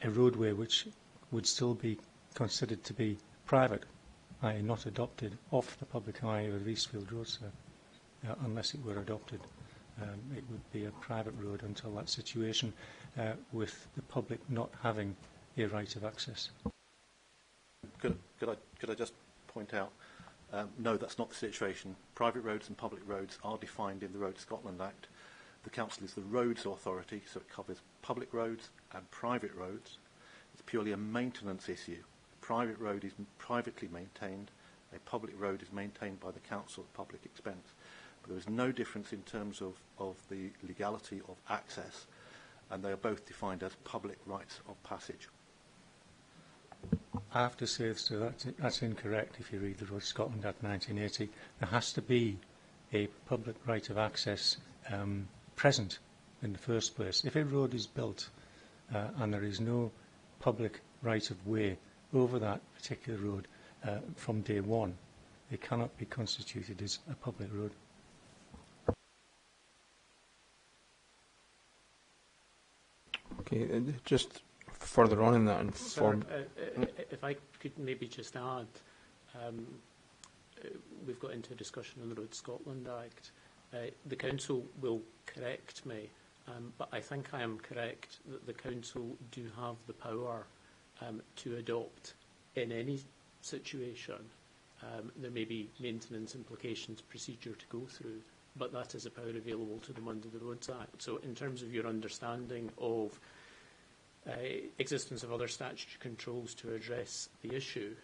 roadway which would still be considered to be private, i.e. not adopted, off the public highway of Eastfield Road, so, unless it were adopted. It would be a private road until that situation, with the public not having a right of access. Could I just point out, no, that's not the situation. Private roads and public roads are defined in the Road Scotland Act. The council is the roads authority, so it covers public roads and private roads. It's purely a maintenance issue. A private road is privately maintained. A public road is maintained by the council at public expense. But there is no difference in terms of the legality of access, and they are both defined as public rights of passage. I have to say, so that's incorrect if you read the Road Scotland Act 1980. There has to be a public right of access present in the first place. If a road is built and there is no public right of way over that particular road from day one, it cannot be constituted as a public road. Okay, just further on in that inform. If I could maybe just add, we've got into a discussion on the Road Scotland Act. The council will correct me, but I think I am correct that the council do have the power to adopt in any situation. There may be maintenance implications, procedure to go through, but that is a power available to them under the Roads Act. So in terms of your understanding of existence of other statutory controls to address the issue,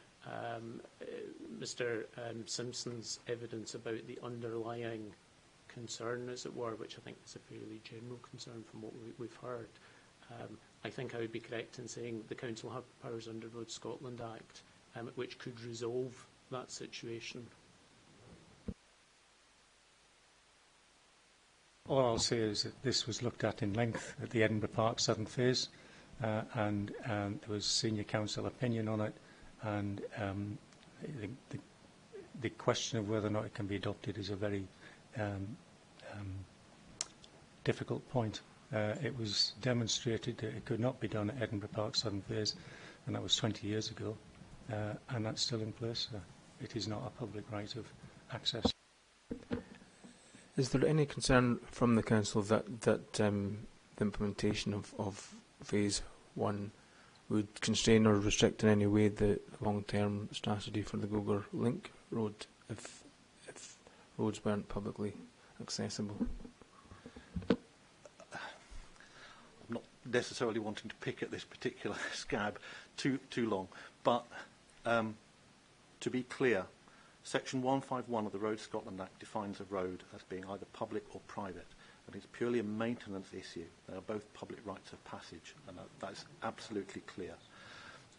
Mr. Simpson's evidence about the underlying concern, as it were, which I think is a fairly general concern from what we've heard, I think I would be correct in saying the Council have powers under Road Scotland Act, which could resolve that situation. All I'll say is that this was looked at in length at the Edinburgh Park Southern Phase, and there was senior council opinion on it, and the question of whether or not it can be adopted is a very difficult point. It was demonstrated that it could not be done at Edinburgh Park Southern Phase, and that was 20 years ago, and that's still in place. It is not a public right of access. Is there any concern from the Council that the implementation of Phase 1 would constrain or restrict in any way the long-term strategy for the Gogar Link Road if roads weren't publicly accessible? I'm not necessarily wanting to pick at this particular scab too long, but to be clear, Section 151 of the Road Scotland Act defines a road as being either public or private, and it's purely a maintenance issue. They are both public rights of passage, and that's absolutely clear.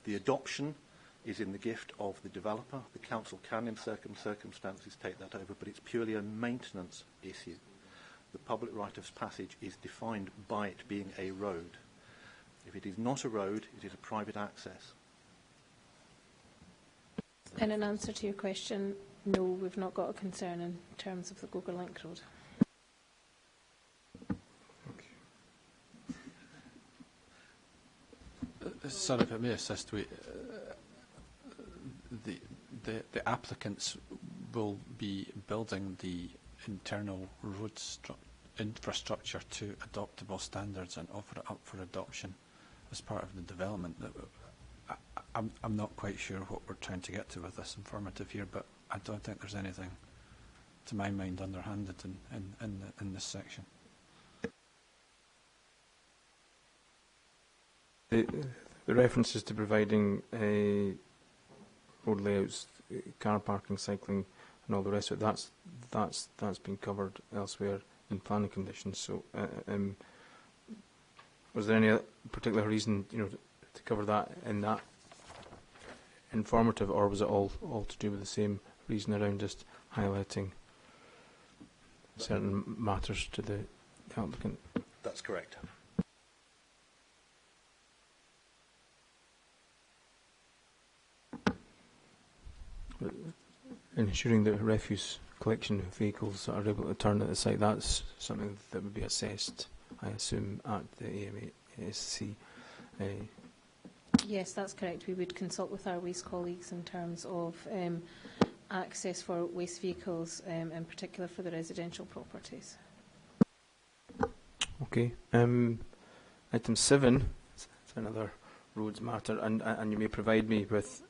The adoption is in the gift of the developer. The council can, in certain circumstances, take that over, but it's purely a maintenance issue. The public right of passage is defined by it being a road. If it is not a road, it is a private access. And in answer to your question, no, we've not got a concern in terms of the Gogar Link Road. Sir, if I may assist, the applicants will be building the internal road infrastructure to adoptable standards and offer it up for adoption as part of the development. I'm not quite sure what we're trying to get to with this informative here, but I don't think there's anything, to my mind, underhanded in this section. The references to providing road layouts, car parking, cycling, and all the rest of it, that's been covered elsewhere in planning conditions. So, was there any particular reason, to cover that in that informative, or was it all to do with the same reason around just highlighting certain matters to the applicant? That's correct. Ensuring that refuse collection vehicles are able to turn at the site, that's something that would be assessed, I assume, at the AMASC. Yes, that's correct. We would consult with our waste colleagues in terms of access for waste vehicles, in particular for the residential properties. Okay. Item 7, it's another roads matter, and you may provide me with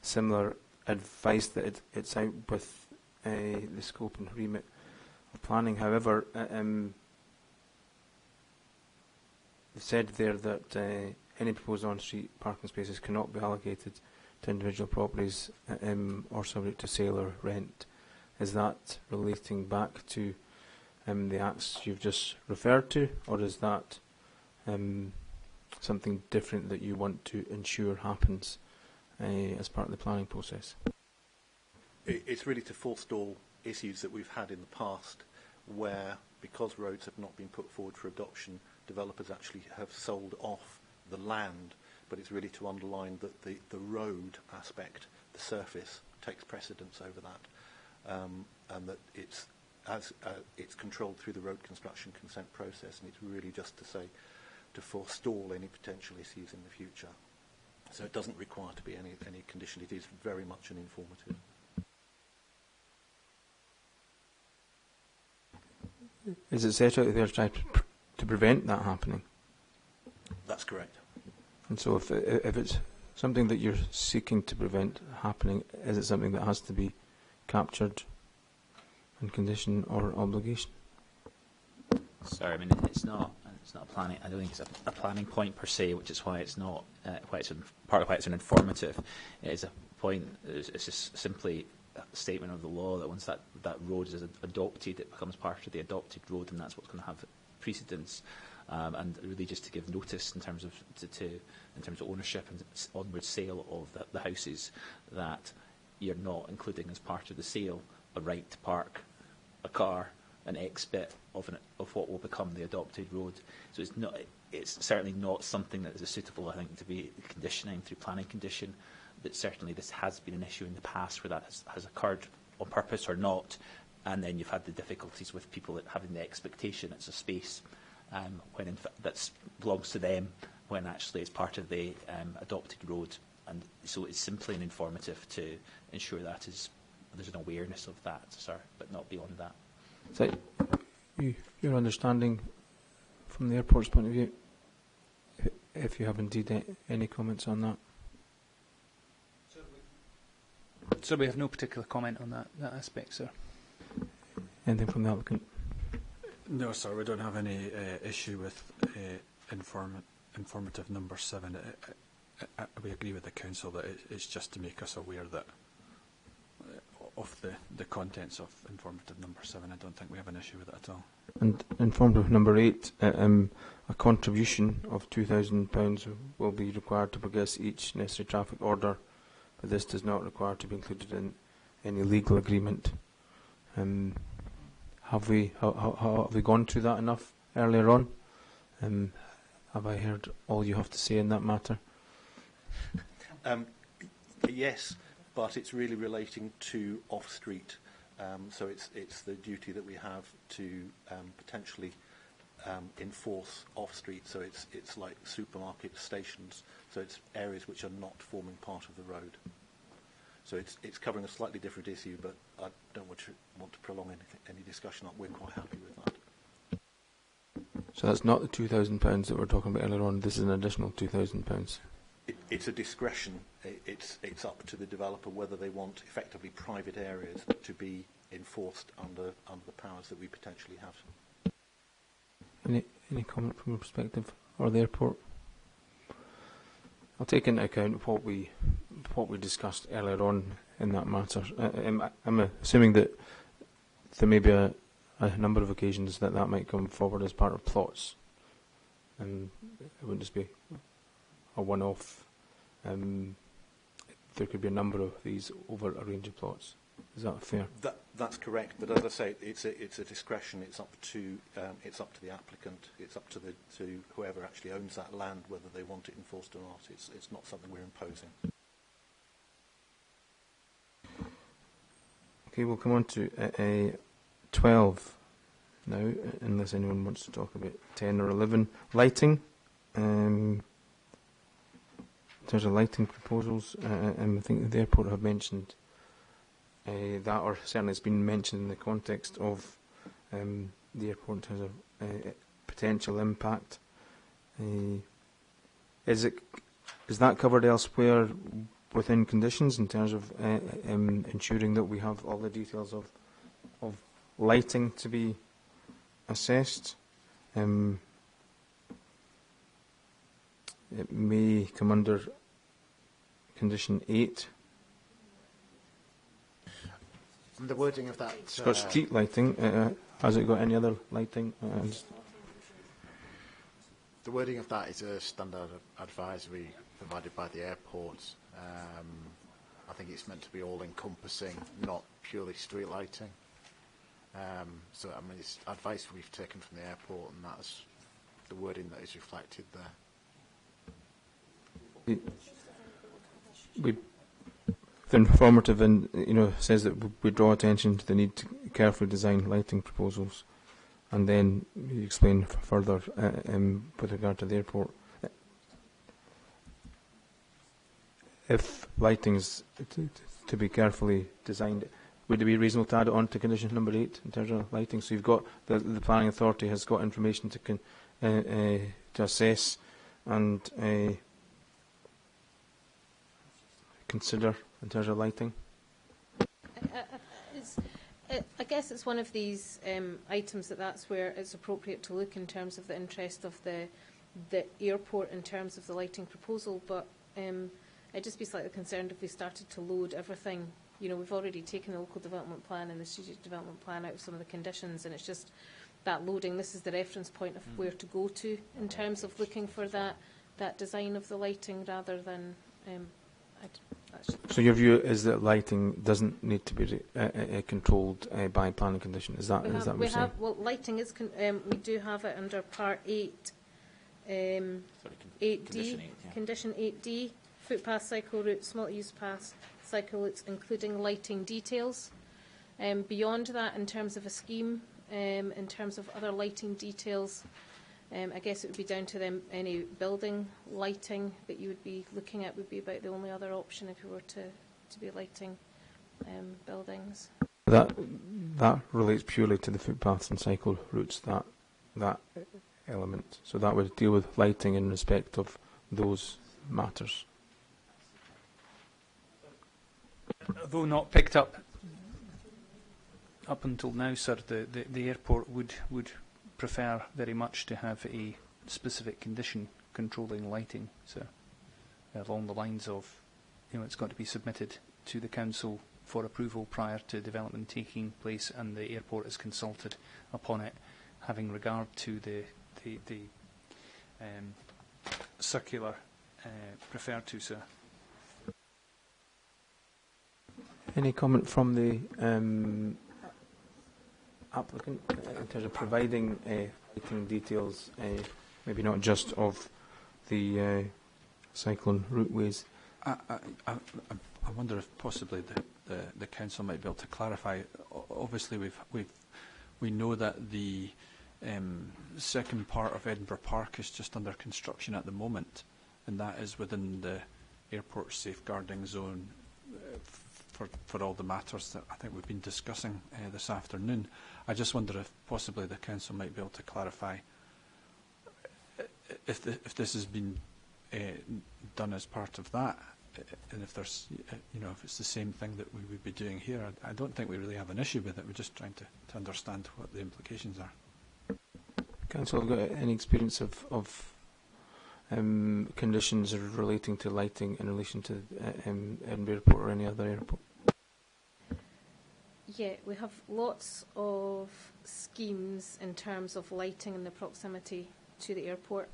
similar advice that it's out with the scope and remit of planning. However, they've said there that any proposed on-street parking spaces cannot be allocated to individual properties or subject to sale or rent. Is that relating back to the acts you've just referred to, or is that something different that you want to ensure happens as part of the planning process? It's really to forestall issues that we've had in the past where, because roads have not been put forward for adoption, developers actually have sold off the land, but it's really to underline that the road aspect, the surface, takes precedence over that, and that it's controlled through the road construction consent process, and it's really just to say to forestall any potential issues in the future. So it doesn't require to be any condition. It is very much an informative. Is it set out there to try to prevent that happening? That's correct. And so if it's something that you're seeking to prevent happening, is it something that has to be captured in condition or obligation? Sorry, I mean, it's not a planning. I don't think it's a planning point per se, which is why it's not. Part of why it's an informative. It is a point. It's just simply a statement of the law that once that road is adopted, it becomes part of the adopted road, and that's what's going to have precedence. and really just to give notice in terms of in terms of ownership and onward sale of the houses, that you're not including as part of the sale a right to park a car an X bit of what will become the adopted road. So it's certainly not something that is suitable, I think, to be conditioning through planning condition. But certainly this has been an issue in the past where that has occurred on purpose or not, and then you've had the difficulties with people having the expectation it's a space when in fact that belongs to them, when actually it's part of the adopted road. And so it's simply an informative to ensure that there's an awareness of that, sir, but not beyond that. Is that your understanding from the airport's point of view? If you have indeed any comments on that. So we have no particular comment on that aspect, sir. Anything from the applicant? No, sir, we don't have any issue with informative number 7. We agree with the council that it's just to make us aware that of the contents of informative number 7. I don't think we have an issue with it at all. And informative number 8, a contribution of £2,000 will be required to progress each necessary traffic order, but this does not require to be included in any legal agreement. Have we gone through that enough earlier on? Have I heard all you have to say in that matter? Yes, but it's really relating to off-street. So it's the duty that we have to potentially enforce off-street. So it's like supermarket stations. So it's areas which are not forming part of the road. So it's covering a slightly different issue, but I don't want to prolong any discussion. We're quite happy with that. So that's not the £2,000 that we're talking about earlier on. This is an additional £2,000. It's a discretion. It's up to the developer whether they want effectively private areas to be enforced under the powers that we potentially have. Any comment from your perspective, or the airport? I'll take into account what we discussed earlier on in that matter. I'm assuming that there may be a number of occasions that might come forward as part of plots, and it wouldn't just be a one-off. There could be a number of these over a range of plots. Is that fair? That's correct. But as I say, it's a discretion. It's up to the applicant. It's up to whoever actually owns that land whether they want it enforced or not. It's not something we're imposing. Okay, we'll come on to 12 now, unless anyone wants to talk about 10 or 11. Lighting. In terms of lighting proposals, I think the airport have mentioned that, or certainly it's been mentioned in the context of the airport in terms of potential impact. Is that covered elsewhere within conditions in terms of ensuring that we have all the details of lighting to be assessed? It may come under condition 8. The wording of that... It's got street lighting. Has it got any other lighting? The wording of that is a standard advisory provided by the airport. I think it's meant to be all-encompassing, not purely street lighting. So, I mean, it's advice we've taken from the airport, and that's the wording that is reflected there. The informative says that we draw attention to the need to carefully design lighting proposals, and then you explain further with regard to the airport. If lighting is to be carefully designed, would it be reasonable to add it on to condition number 8 in terms of lighting? So you've got the planning authority has got information to assess and consider in terms of lighting. I guess it's one of these items that's where it's appropriate to look in terms of the interest of the airport in terms of the lighting proposal, but I'd just be slightly concerned if we started to load everything. We've already taken the local development plan and the strategic development plan out of some of the conditions, and it's just that loading. This is the reference point of where to go to in terms of looking for that design of the lighting, rather than. So your view is that lighting doesn't need to be controlled by planning condition. Is that what you're saying? Well, lighting is. We do have it under Part 8. 8D, Condition 8D, footpath, cycle routes, multi-use paths, cycle routes, including lighting details. Beyond that, in terms of a scheme, in terms of other lighting details, I guess it would be down to them. Any building lighting that you would be looking at would be about the only other option if you were to be lighting buildings. That relates purely to the footpaths and cycle routes, that element. So that would deal with lighting in respect of those matters. Though not picked up until now, sir, the airport would prefer very much to have a specific condition controlling lighting, so along the lines of, it's got to be submitted to the council for approval prior to development taking place, and the airport is consulted upon it, having regard to the circular referred to, sir. Any comment from the applicant in terms of providing lighting details, maybe not just of the cyclone routeways? I wonder if possibly the council might be able to clarify. Obviously, we know that the second part of Edinburgh Park is just under construction at the moment, and that is within the airport safeguarding zone for all the matters that I think we've been discussing this afternoon. I just wonder if possibly the council might be able to clarify if this has been done as part of that, and if there's, if it's the same thing that we would be doing here. I don't think we really have an issue with it. We're just trying to understand what the implications are. Council, have got any experience of conditions relating to lighting in relation to Edinburgh Airport or any other airport? Yeah, we have lots of schemes in terms of lighting and the proximity to the airport.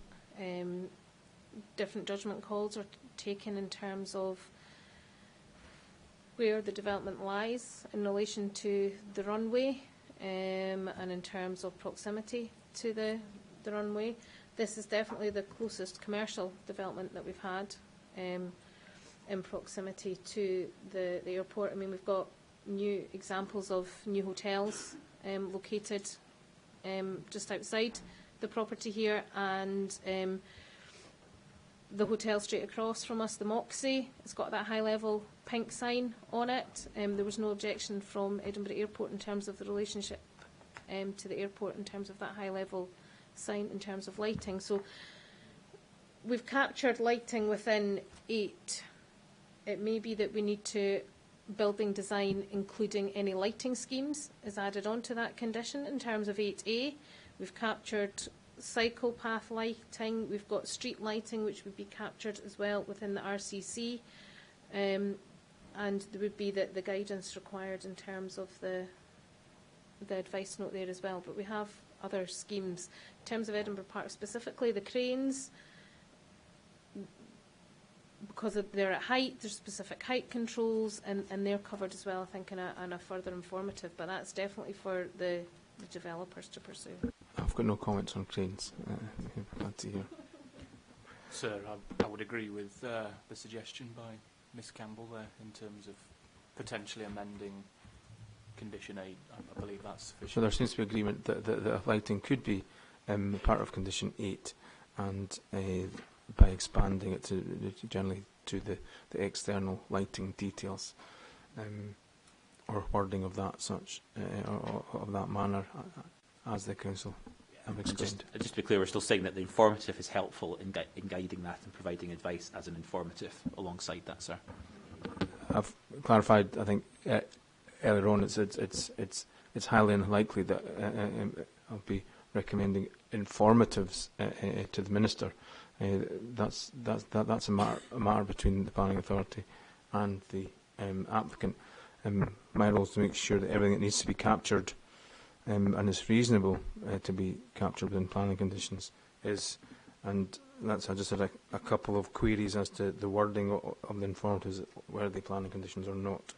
Different judgment calls are taken in terms of where the development lies in relation to the runway, and in terms of proximity to the runway. This is definitely the closest commercial development that we've had in proximity to the airport. I mean, we've got new examples of new hotels located just outside the property here, and the hotel straight across from us, the Moxie, it's got that high-level pink sign on it. There was no objection from Edinburgh Airport in terms of the relationship to the airport in terms of that high-level sign in terms of lighting. So we've captured lighting within 8. It may be that we need to building design including any lighting schemes is added on to that condition in terms of 8A. We've captured cycle path lighting, we've got street lighting which would be captured as well within the RCC, and there would be the guidance required in terms of the advice note there as well. But we have other schemes. In terms of Edinburgh Park specifically, the cranes, because they're at height, there's specific height controls, and they're covered as well, I think, in a further informative. But that's definitely for the developers to pursue. I've got no comments on cranes. Glad to hear. Sir, I would agree with the suggestion by Ms Campbell there in terms of potentially amending Condition 8. I believe that's sufficient. So there seems to be agreement that lighting could be part of Condition 8, and by expanding it to generally to the external lighting details, or wording of that such, or of that manner, as the council have explained. Just to be clear, we're still saying that the informative is helpful in guiding that and providing advice as an informative alongside that, sir. I've clarified, I think, earlier on. It's highly unlikely that I'll be recommending informatives to the minister. That's a matter between the planning authority and the applicant. My role is to make sure that everything that needs to be captured and it's reasonable to be captured within planning conditions is, and that's, I just had a couple of queries as to the wording of the informatives, were they planning conditions or not.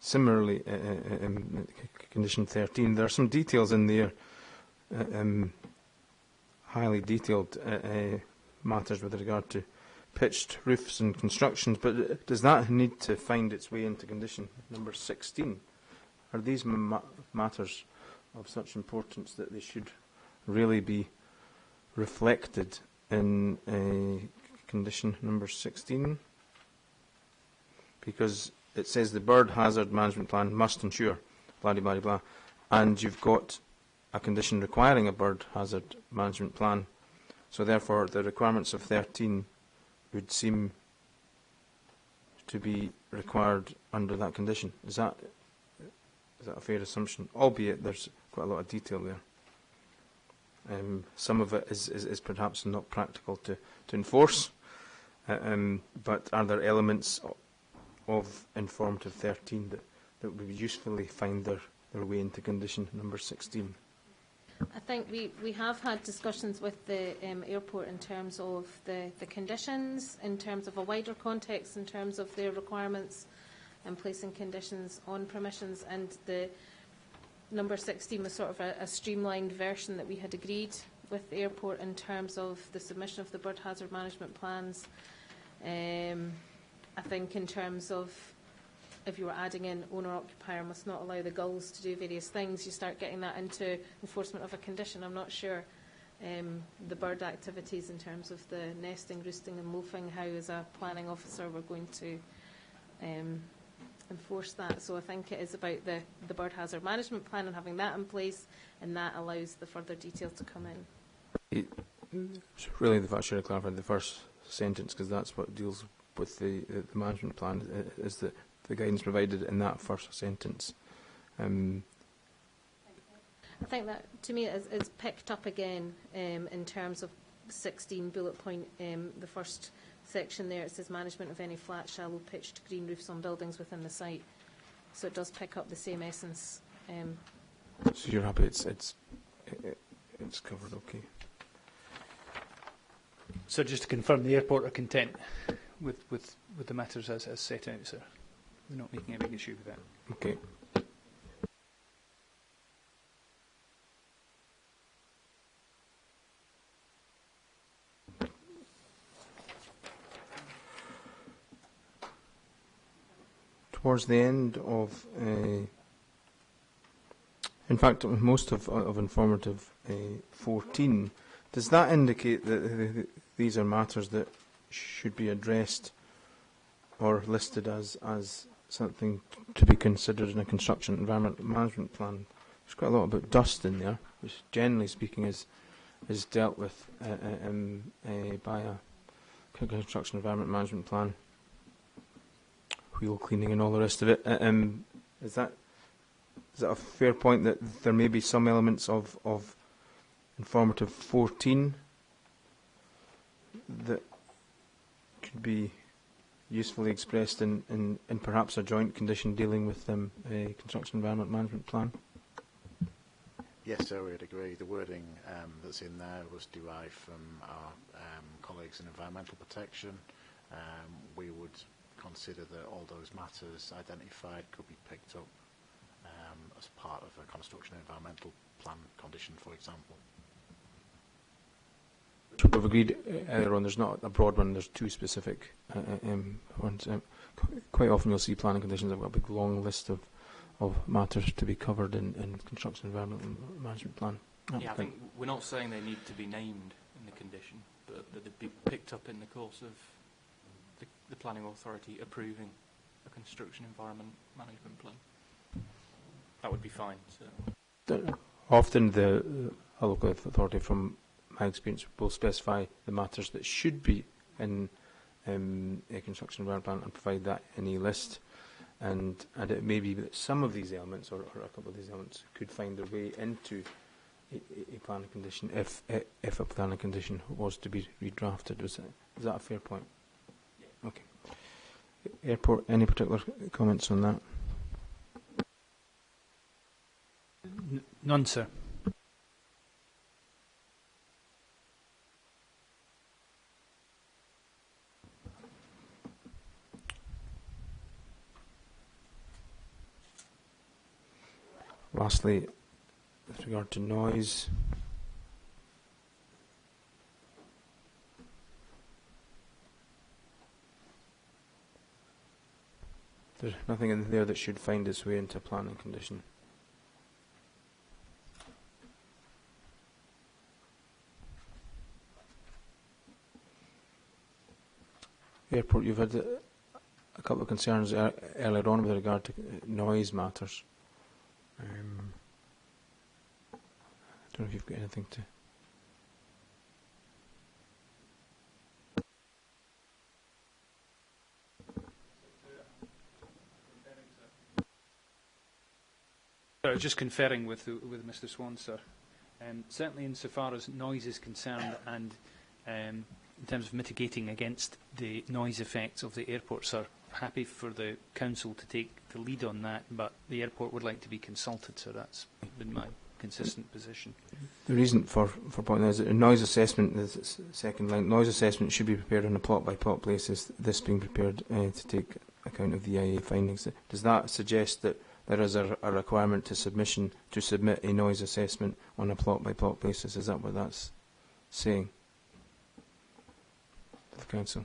Similarly, in condition 13, there are some details in there, highly detailed matters with regard to pitched roofs and constructions, but does that need to find its way into condition number 16? Are these matters of such importance that they should really be reflected in condition number 16? Because it says the bird hazard management plan must ensure blah blah blah blah, and you've got a condition requiring a bird hazard management plan, so therefore the requirements of 13 would seem to be required under that condition. Is that a fair assumption? Albeit there's quite a lot of detail there. Some of it is perhaps not practical to enforce, but are there elements of informative 13 that would usefully find their way into condition number 16? I think we have had discussions with the airport in terms of the conditions, in terms of a wider context, in terms of their requirements and placing conditions on permissions, and the number 16 was sort of a streamlined version that we had agreed with the airport in terms of the submission of the bird hazard management plans. I think in terms of if you were adding in owner-occupier must not allow the gulls to do various things, you start getting that into enforcement of a condition. I'm not sure the bird activities in terms of the nesting, roosting and loafing, how as a planning officer we're going to enforce that. So I think it is about the bird hazard management plan and having that in place, and that allows the further detail to come in. Really, I should have clarified the first sentence, because that's what deals with the management plan, is that the guidance provided in that first sentence. I think that, to me, is picked up again in terms of 16 bullet point, the first section there. It says management of any flat, shallow, pitched green roofs on buildings within the site. So it does pick up the same essence. So you're happy it's covered, okay. So just to confirm, the airport are content with the matters as set out, sir? We're not making a big issue with that. Okay. Towards the end of, in fact, most of informative 14, does that indicate that these are matters that should be addressed or listed as something to be considered in a construction environment management plan? There's quite a lot about dust in there, which generally speaking is dealt with by a construction environment management plan. Wheel cleaning and all the rest of it. Is that a fair point, that there may be some elements of informative 14 that could be usefully expressed in perhaps a joint condition dealing with a construction environment management plan? Yes, sir, we'd agree. The wording that's in there was derived from our colleagues in environmental protection. We would consider that all those matters identified could be picked up as part of a construction environmental plan condition, for example. We've agreed earlier on, there's not a broad one, there's two specific ones. Quite often you'll see planning conditions have got a big long list of matters to be covered in construction environmental management plan. Yeah, I think we're not saying they need to be named in the condition, but that they'd be picked up in the course of the planning authority approving a construction environment management plan. That would be fine. So. Often a local authority, from my experience, will specify the matters that should be in a construction environment plan and provide that in a list. And it may be that some of these elements, or a couple of these elements, could find their way into a planning condition if a planning condition was to be redrafted. Is that a fair point? Yeah. Okay. Airport, any particular comments on that? None, sir. Lastly, with regard to noise, there's nothing in there that should find its way into planning condition. Airport, you've had a couple of concerns earlier on with regard to noise matters. I don't know if you've got anything to... Just conferring with Mr. Swan, sir. Certainly insofar as noise is concerned and in terms of mitigating against the noise effects of the airport, sir, happy for the council to take the lead on that, but the airport would like to be consulted, so that's been my consistent position. The reason for pointing out is that a noise assessment, the second line, noise assessment should be prepared on a plot-by-plot basis, this being prepared to take account of the EIA findings. Does that suggest that there is a requirement to submit a noise assessment on a plot-by-plot basis? Is that what that's saying to the council?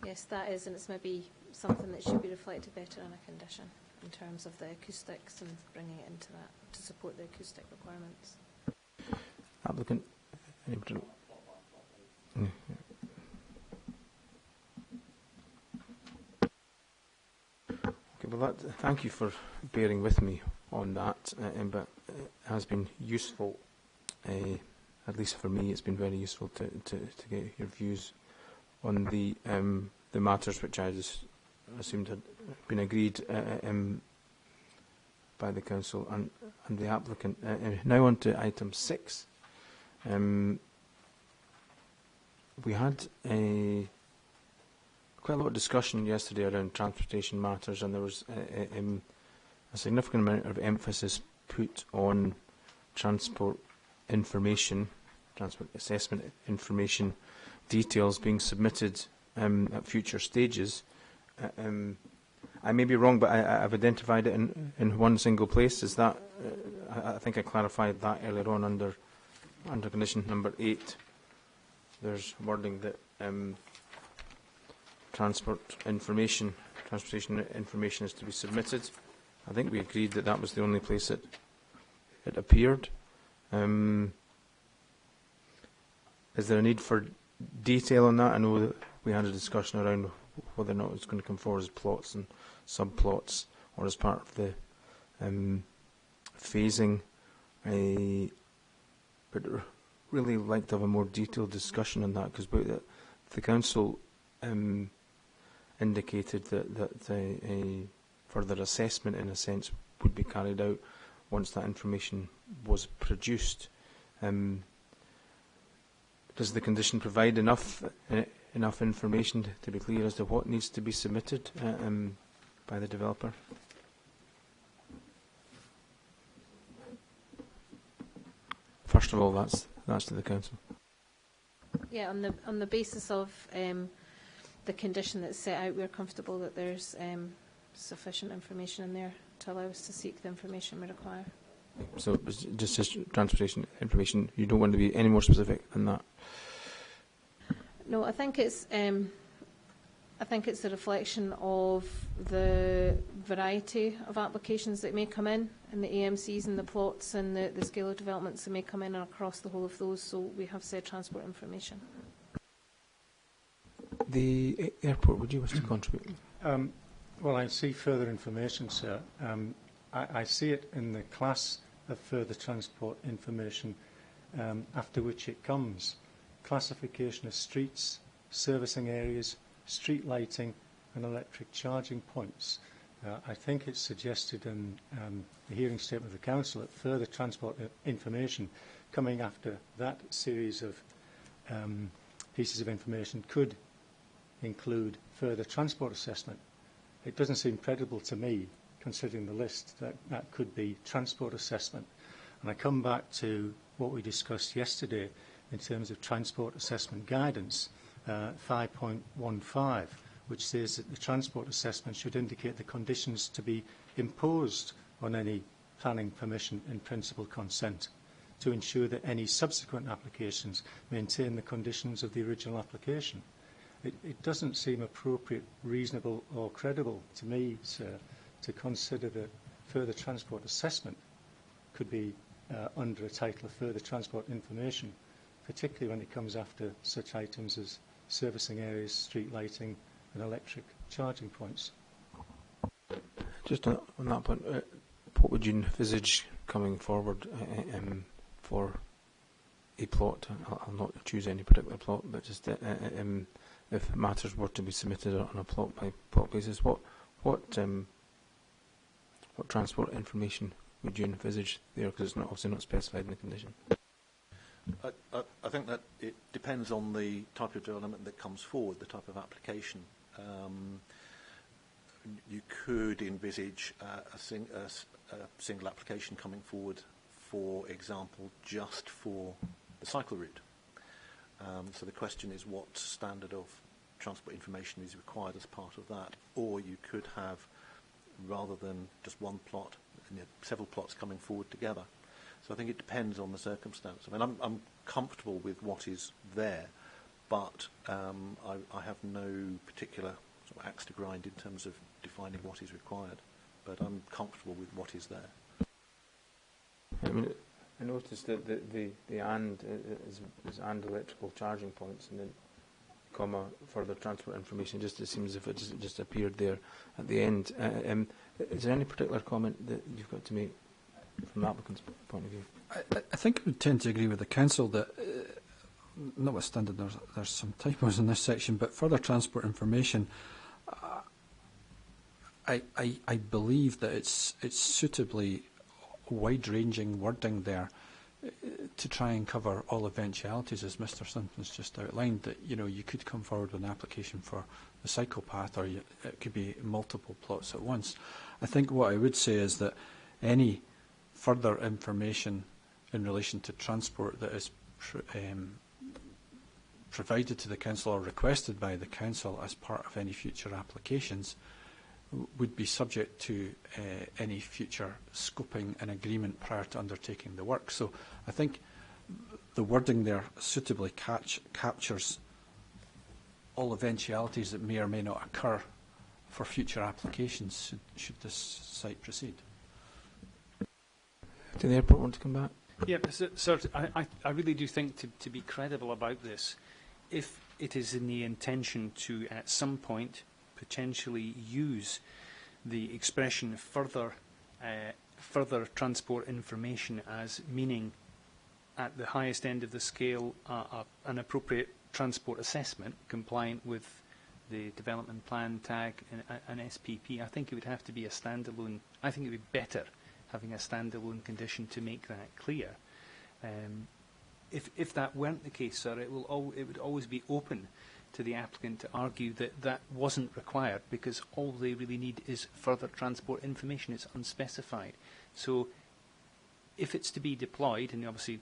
Yes, that is, and it's maybe something that should be reflected better in a condition in terms of the acoustics and bringing it into that to support the acoustic requirements. Applicant? Okay, well, thank you for bearing with me on that, but it has been useful, at least for me, it's been very useful to get your views on the matters which I just assumed had been agreed by the council and the applicant. Now on to item 6. We had quite a lot of discussion yesterday around transportation matters, and there was a significant amount of emphasis put on transport information, transport assessment information details being submitted at future stages. I may be wrong, but I've identified it in one single place. Is that? I think I clarified that earlier on under condition number 8. There's wording that transportation information is to be submitted. I think we agreed that that was the only place it appeared. Is there a need for detail on that? I know that we had a discussion around whether or not it's going to come forward as plots and subplots or as part of the phasing. But really like to have a more detailed discussion on that, because the council indicated that a further assessment, in a sense, would be carried out once that information was produced. Does the condition provide enough information to be clear as to what needs to be submitted by the developer? First of all, that's to the council. Yeah, on the basis of the condition that's set out, we're comfortable that there's sufficient information in there to allow us to seek the information we require. So just transportation information, you don't want to be any more specific than that? No, I think it's a reflection of the variety of applications that may come in the AMCs and the plots and the scale of developments that may come in across the whole of those, so we have said transport information. The airport, would you wish to contribute? Well, I see further information, sir. I see it in the class of further transport information, after which it comes classification of streets, servicing areas, street lighting and electric charging points. I think it's suggested in the hearing statement of the council that further transport information coming after that series of pieces of information could include further transport assessment. It doesn't seem credible to me considering the list, that could be transport assessment. And I come back to what we discussed yesterday in terms of transport assessment guidance, 5.15, which says that the transport assessment should indicate the conditions to be imposed on any planning permission in principal consent to ensure that any subsequent applications maintain the conditions of the original application. It doesn't seem appropriate, reasonable or credible to me, sir, to consider that further transport assessment could be under a title of further transport information, particularly when it comes after such items as servicing areas, street lighting and electric charging points. Just on that point, what would you envisage coming forward for a plot? I'll not choose any particular plot, but just if matters were to be submitted on a plot-by-plot basis, what transport information would you envisage there? Because it's obviously not specified in the condition. I think that it depends on the type of development that comes forward, the type of application. You could envisage a single application coming forward, for example, just for the cycle route. So the question is, what standard of transport information is required as part of that? Or you could have, rather than just one plot, several plots coming forward together. So I think it depends on the circumstance. I mean, I'm comfortable with what is there, but I have no particular sort of axe to grind in terms of defining what is required. But I'm comfortable with what is there. I mean, I noticed that the and is and electrical charging points, and then comma further transport information. It seems as if it just appeared there at the end. Is there any particular comment that you've got to make from the applicant's point of view? I think I would tend to agree with the council that, notwithstanding there's some typos in this section, but further transport information, I believe that it's suitably wide-ranging wording there to try and cover all eventualities, as Mr. Simpson's just outlined, that you could come forward with an application for the cycle path, or it could be multiple plots at once. I think what I would say is that any further information in relation to transport that is provided to the council or requested by the council as part of any future applications would be subject to any future scoping and agreement prior to undertaking the work. So I think the wording there suitably captures all eventualities that may or may not occur for future applications should this site proceed. Do the airport want to come back? Yeah, sir, I really do think to be credible about this, if it is in the intention to at some point potentially use the expression further transport information as meaning at the highest end of the scale an appropriate transport assessment compliant with the development plan tag and SPP, I think it would have to be a standalone. I think it would be better having a standalone condition to make that clear. If that weren't the case, sir, it would always be open to the applicant to argue that wasn't required, because all they really need is further transport information. It's unspecified. So if it's to be deployed, and obviously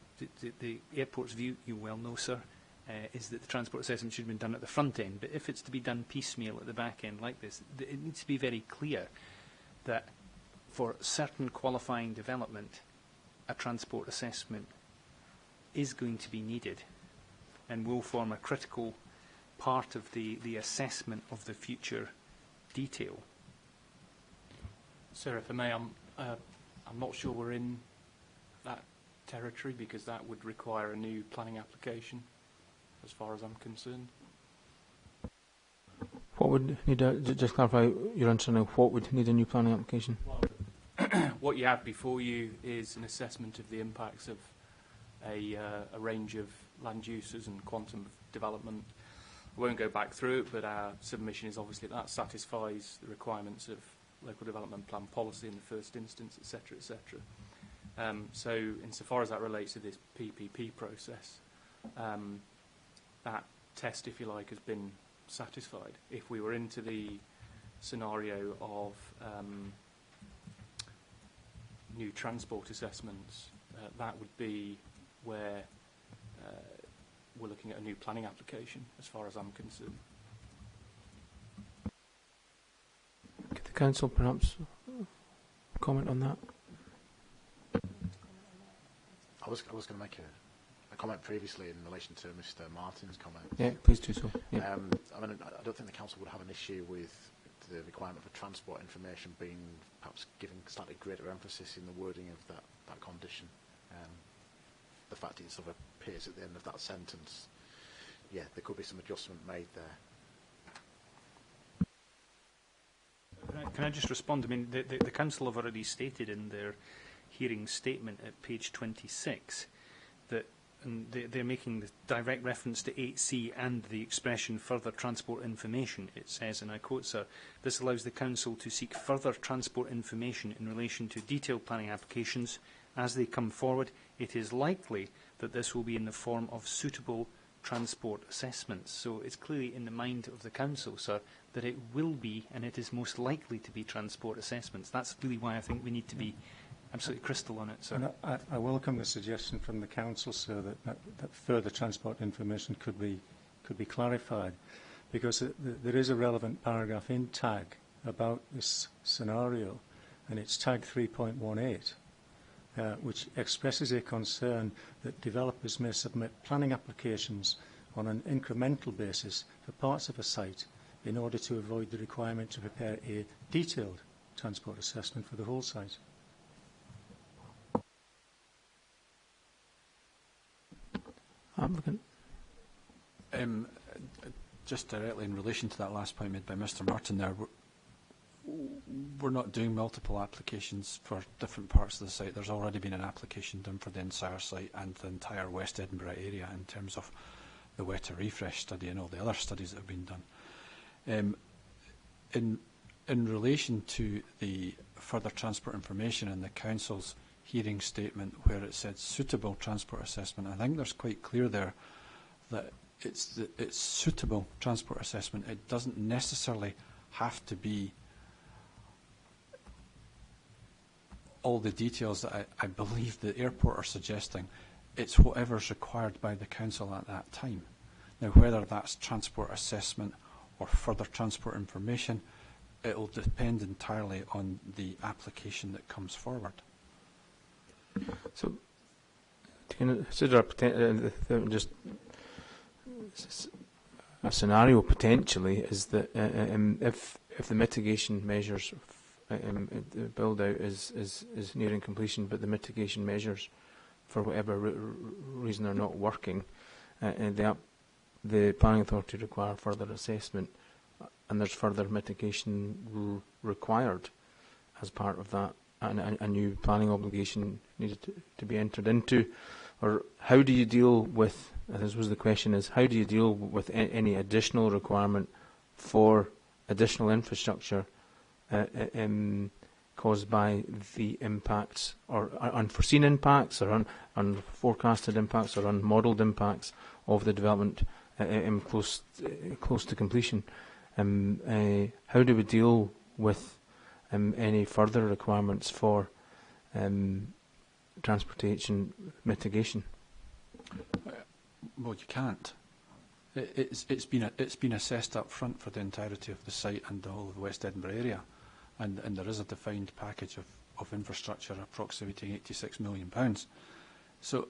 the airport's view, you well know, sir, is that the transport assessment should have been done at the front end. But if it's to be done piecemeal at the back end like this, it needs to be very clear that for certain qualifying development, a transport assessment is going to be needed and will form a critical part of the assessment of the future detail. Sir, if I may, I'm not sure we're in that territory, because that would require a new planning application, as far as I'm concerned. What would need just clarify your answer now? What would need a new planning application? Well, what you have before you is an assessment of the impacts of a range of land uses and quantum of development. I won't go back through it, but our submission is obviously that satisfies the requirements of local development plan policy in the first instance, etc., etc. So insofar as that relates to this PPP process, that test, if you like, has been satisfied. If we were into the scenario of new transport assessments, that would be where we're looking at a new planning application, as far as I'm concerned. Could the council perhaps comment on that? I was going to make a comment previously in relation to Mr. Martin's comment. Yeah, please do so. Yeah. I mean, I don't think the council would have an issue with the requirement for transport information being perhaps giving slightly greater emphasis in the wording of that condition. The fact it sort of appears at the end of that sentence, yeah, there could be some adjustment made there. Can I just respond? I mean, the council have already stated in their hearing statement at page 26 that they're making the direct reference to 8C and the expression further transport information. It says, and I quote, "Sir, this allows the council to seek further transport information in relation to detailed planning applications. As they come forward, it is likely that this will be in the form of suitable transport assessments." So it's clearly in the mind of the council, sir, that it will be, and it is most likely to be, transport assessments. That's really why I think we need to be absolutely crystal on it, sir. And I welcome the suggestion from the council, sir, that further transport information could be clarified, because there is a relevant paragraph in TAG about this scenario, and it's TAG 3.18. Which expresses a concern that developers may submit planning applications on an incremental basis for parts of a site in order to avoid the requirement to prepare a detailed transport assessment for the whole site. Applicant. Just directly in relation to that last point made by Mr. Martin there, we're not doing multiple applications for different parts of the site. There's already been an application done for the entire site and the entire West Edinburgh area in terms of the Wetter Refresh study and all the other studies that have been done. In relation to the further transport information in the council's hearing statement where it said suitable transport assessment, I think there's quite clear there that it's suitable transport assessment. It doesn't necessarily have to be all the details that I believe the airport are suggesting. It's whatever's required by the council at that time. Now, whether that's transport assessment or further transport information, it will depend entirely on the application that comes forward. So, to consider just a scenario potentially is that if the mitigation measures the build out is nearing completion, but the mitigation measures, for whatever reason, are not working, the planning authority require further assessment, and there's further mitigation required as part of that, and a new planning obligation needed to be entered into. Or how do you deal with, this was the question, is how do you deal with any additional requirement for additional infrastructure caused by the impacts, or unforeseen impacts, or unforecasted impacts, or unmodelled impacts of the development close to completion? How do we deal with any further requirements for transportation mitigation? Well, you can't. It's been assessed up front for the entirety of the site and the whole of the West Edinburgh area, and there is a defined package of infrastructure approximating £86 million. So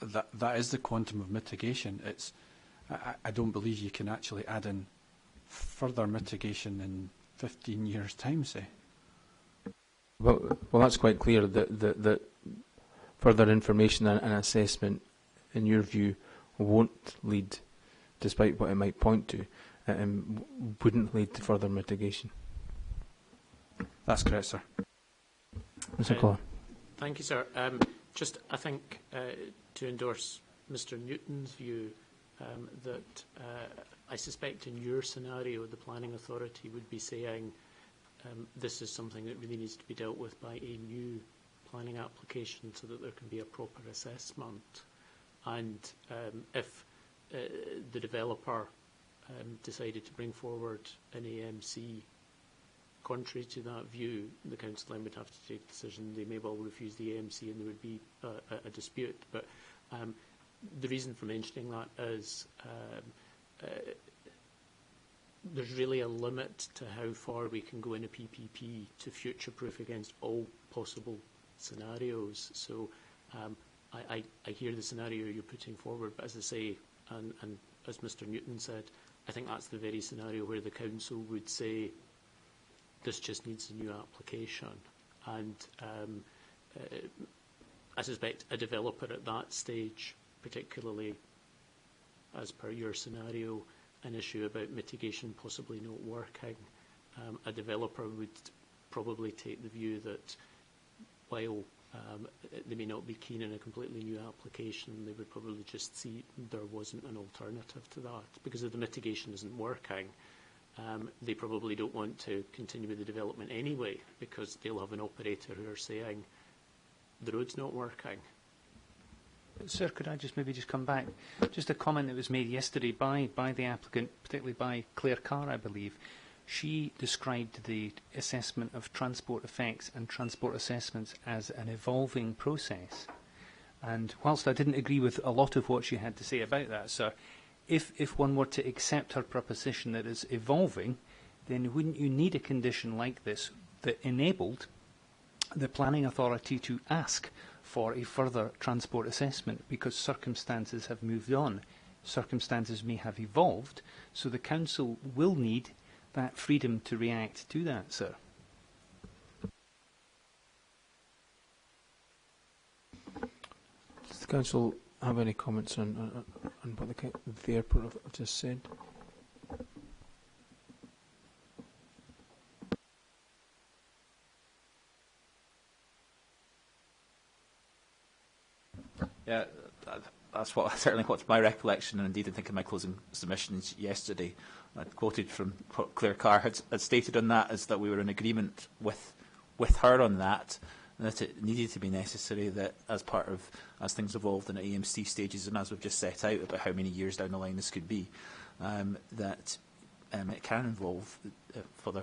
that is the quantum of mitigation. I don't believe you can actually add in further mitigation in 15 years' time, say. Well, that's quite clear that further information and assessment, in your view, won't lead, despite what it might point to, wouldn't lead to further mitigation. That's correct, sir. Mr. Clare. Thank you, sir. Just, I think, to endorse Mr. Newton's view, that I suspect in your scenario, the planning authority would be saying this is something that really needs to be dealt with by a new planning application so that there can be a proper assessment. And if the developer decided to bring forward an AMC contrary to that view, the council then would have to take a decision. They may well refuse the AMC and there would be a dispute. But the reason for mentioning that is there's really a limit to how far we can go in a PPP to future-proof against all possible scenarios. So I hear the scenario you're putting forward, but as I say, and as Mr Newton said, I think that's the very scenario where the council would say, this just needs a new application. And I suspect a developer at that stage, particularly as per your scenario, an issue about mitigation possibly not working, a developer would probably take the view that while they may not be keen on a completely new application, they would probably just see there wasn't an alternative to that. Because if the mitigation isn't working, they probably don't want to continue with the development anyway, because they'll have an operator who are saying the road's not working. Sir, could I maybe come back? Just a comment that was made yesterday by the applicant, particularly by Claire Carr, I believe. She described the assessment of transport effects and transport assessments as an evolving process. And whilst I didn't agree with a lot of what she had to say about that, sir, if one were to accept her proposition that it's evolving, then wouldn't you need a condition like this that enabled the planning authority to ask for a further transport assessment, because circumstances have moved on, circumstances may have evolved, so the council will need that freedom to react to that, sir? Does the council have any comments on what the airport have just said? Yeah, that's certainly what's my recollection, and indeed I think in my closing submissions yesterday, I quoted from what Claire Carr had stated on that, is that we were in agreement with her on that, and that it needed to be necessary that as things evolved in the AMC stages, and as we've just set out about how many years down the line this could be, that it can involve further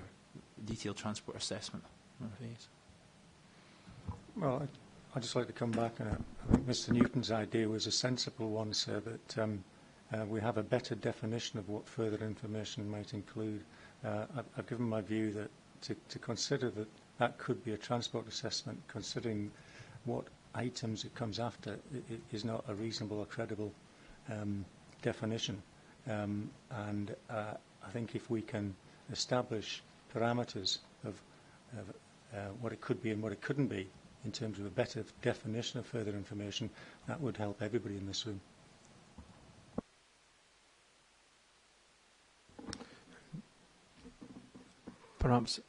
detailed transport assessment. Well, I'd just like to come back, and I think Mr Newton's idea was a sensible one, sir, that we have a better definition of what further information might include. I've given my view that to consider that could be a transport assessment, considering what items it comes after, it is not a reasonable or credible definition. And I think if we can establish parameters of what it could be and what it couldn't be, in terms of a better definition of further information, that would help everybody in this room. Perhaps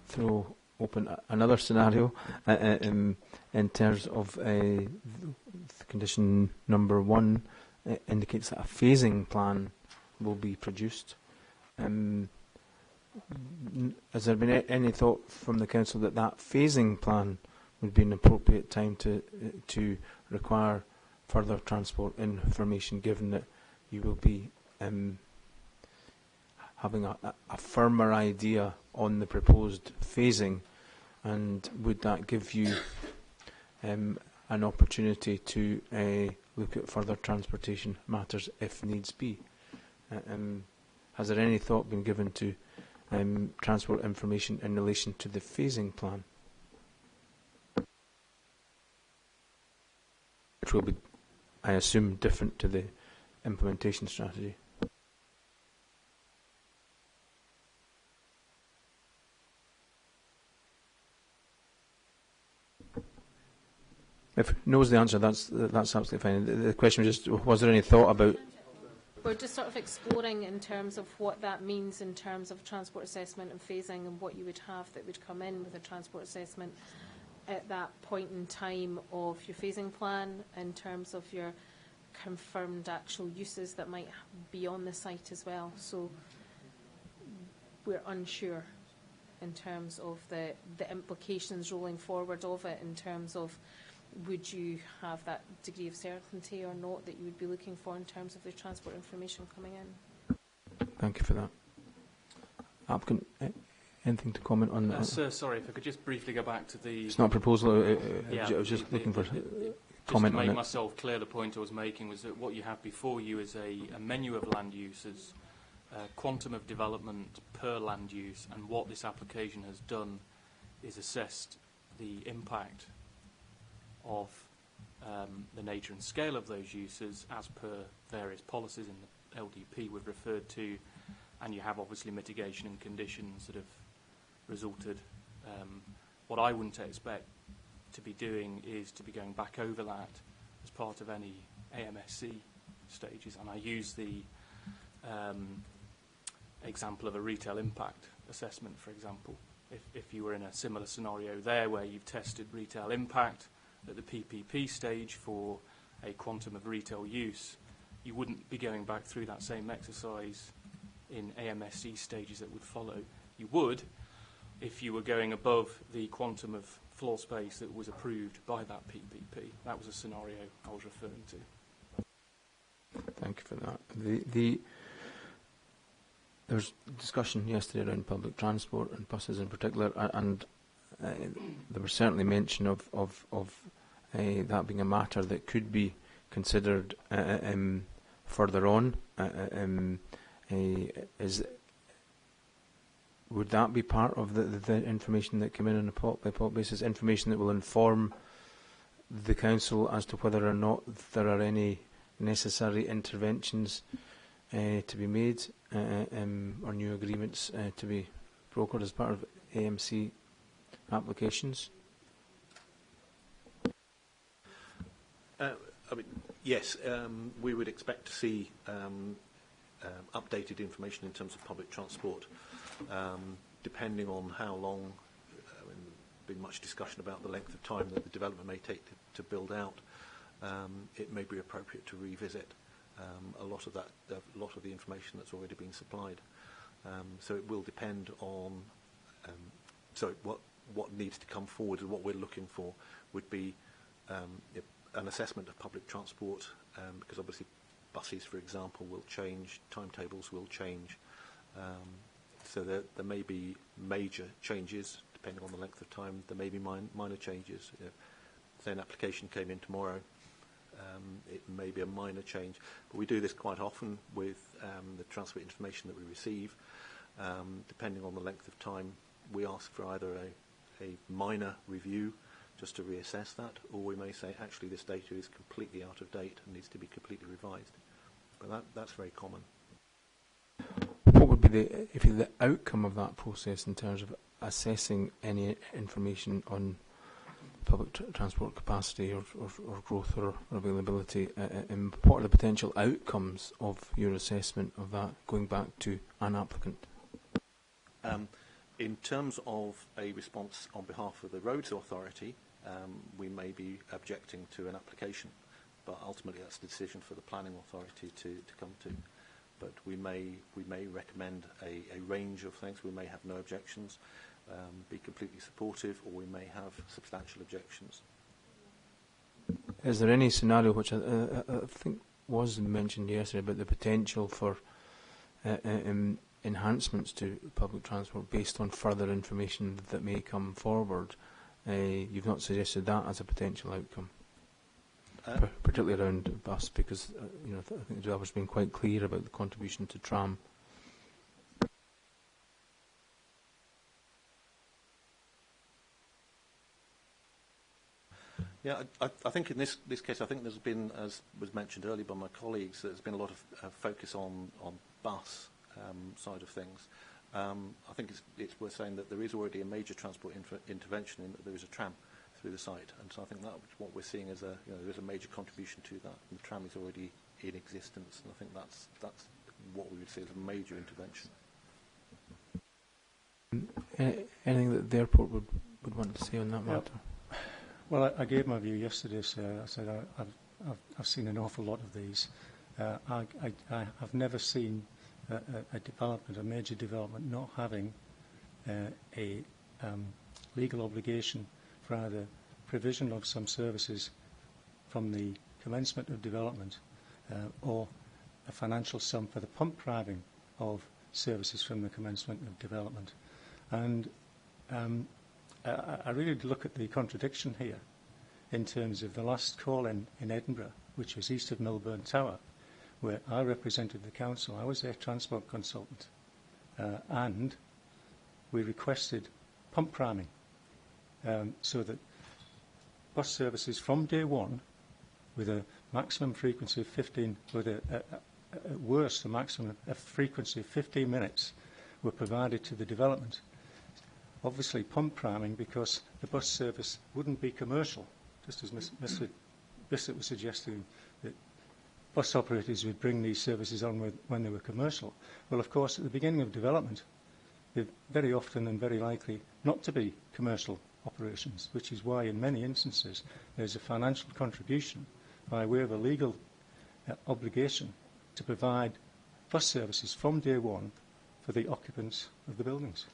throw open another scenario in terms of condition number 1 indicates that a phasing plan will be produced. Has there been any thought from the council that phasing plan would be an appropriate time to require further transport information, given that you will be having a firmer idea on the proposed phasing, and would that give you an opportunity to look at further transportation matters if needs be? Has there any thought been given to transport information in relation to the phasing plan, which will be, I assume, different to the implementation strategy? If knows the answer, that's absolutely fine. The question was just, was there any thought about? We're just sort of exploring in terms of what that means in terms of transport assessment and phasing, and what you would have that would come in with a transport assessment at that point in time of your phasing plan, in terms of your confirmed actual uses that might be on the site as well. So we're unsure in terms of the implications rolling forward of it, in terms of would you have that degree of certainty or not that you would be looking for in terms of the transport information coming in? Thank you for that. Applicant, anything to comment on that? Sir, sorry, if I could just briefly go back to the... It's not a proposal. Yeah, I was just looking for just comment to on make it. myself clear, the point I was making was that what you have before you is a menu of land uses, quantum of development per land use, and what this application has done is assessed the impact of the nature and scale of those uses as per various policies in the LDP we've referred to, and you have obviously mitigation and conditions that have resulted. What I wouldn't expect to be doing is to be going back over that as part of any AMSC stages, and I use the example of a retail impact assessment, for example. If you were in a similar scenario there where you've tested retail impact at the PPP stage for a quantum of retail use, you wouldn't be going back through that same exercise in AMSC stages that would follow. You would if you were going above the quantum of floor space that was approved by that PPP. That was a scenario I was referring to. Thank you for that. There was discussion yesterday around public transport and buses in particular, and there was certainly mention of that being a matter that could be considered further on. Would that be part of the information that came in on a pot-by-pot basis, information that will inform the council as to whether or not there are any necessary interventions to be made or new agreements to be brokered as part of AMC applications? Yes, we would expect to see updated information in terms of public transport, depending on how long. There's been much discussion about the length of time that the development may take to build out. It may be appropriate to revisit a lot of the information that's already been supplied. So it will depend on. What needs to come forward and what we're looking for would be an assessment of public transport, because obviously buses, for example, will change, timetables will change. So there may be major changes depending on the length of time. There may be minor changes. Say an application came in tomorrow, it may be a minor change. But we do this quite often with the transport information that we receive. Depending on the length of time, we ask for either a minor review just to reassess that, or we may say, actually, this data is completely out of date and needs to be completely revised. But that's very common. What would be the outcome of that process in terms of assessing any information on public transport capacity or growth or availability? What are the potential outcomes of your assessment of that going back to an applicant? In terms of a response on behalf of the Roads Authority, we may be objecting to an application, but ultimately that's the decision for the Planning Authority to come to. But we may recommend a range of things. We may have no objections, be completely supportive, or we may have substantial objections. Is there any scenario which I think was mentioned yesterday about the potential for enhancements to public transport based on further information that may come forward? You've not suggested that as a potential outcome, particularly around bus, because I think the developer's been quite clear about the contribution to tram. Yeah, I think in this case, I think there's been, as was mentioned earlier by my colleagues, there's been a lot of focus on bus side of things. I think it's worth saying that there is already a major transport intervention in that there is a tram through the site, and so I think that's what we're seeing as there is a major contribution to that. And the tram is already in existence, and I think that's what we would see as a major intervention. Anything that the airport would want to say on that matter? Well, I gave my view yesterday, sir. I said I've seen an awful lot of these. I've never seen a major development, not having a legal obligation for either provision of some services from the commencement of development or a financial sum for the pump driving of services from the commencement of development. And I really look at the contradiction here in terms of the last call in Edinburgh, which was east of Milburn Tower, where I represented the council. I was their transport consultant. And we requested pump priming so that bus services from day one, with a maximum frequency of 15, with at worst a maximum frequency of 15 minutes, were provided to the development. Obviously pump priming because the bus service wouldn't be commercial, just as Mr. Bissett was suggesting that bus operators would bring these services on when they were commercial. Well, of course, at the beginning of development, they're very often and very likely not to be commercial operations, which is why in many instances there's a financial contribution by way of a legal obligation to provide bus services from day one for the occupants of the buildings.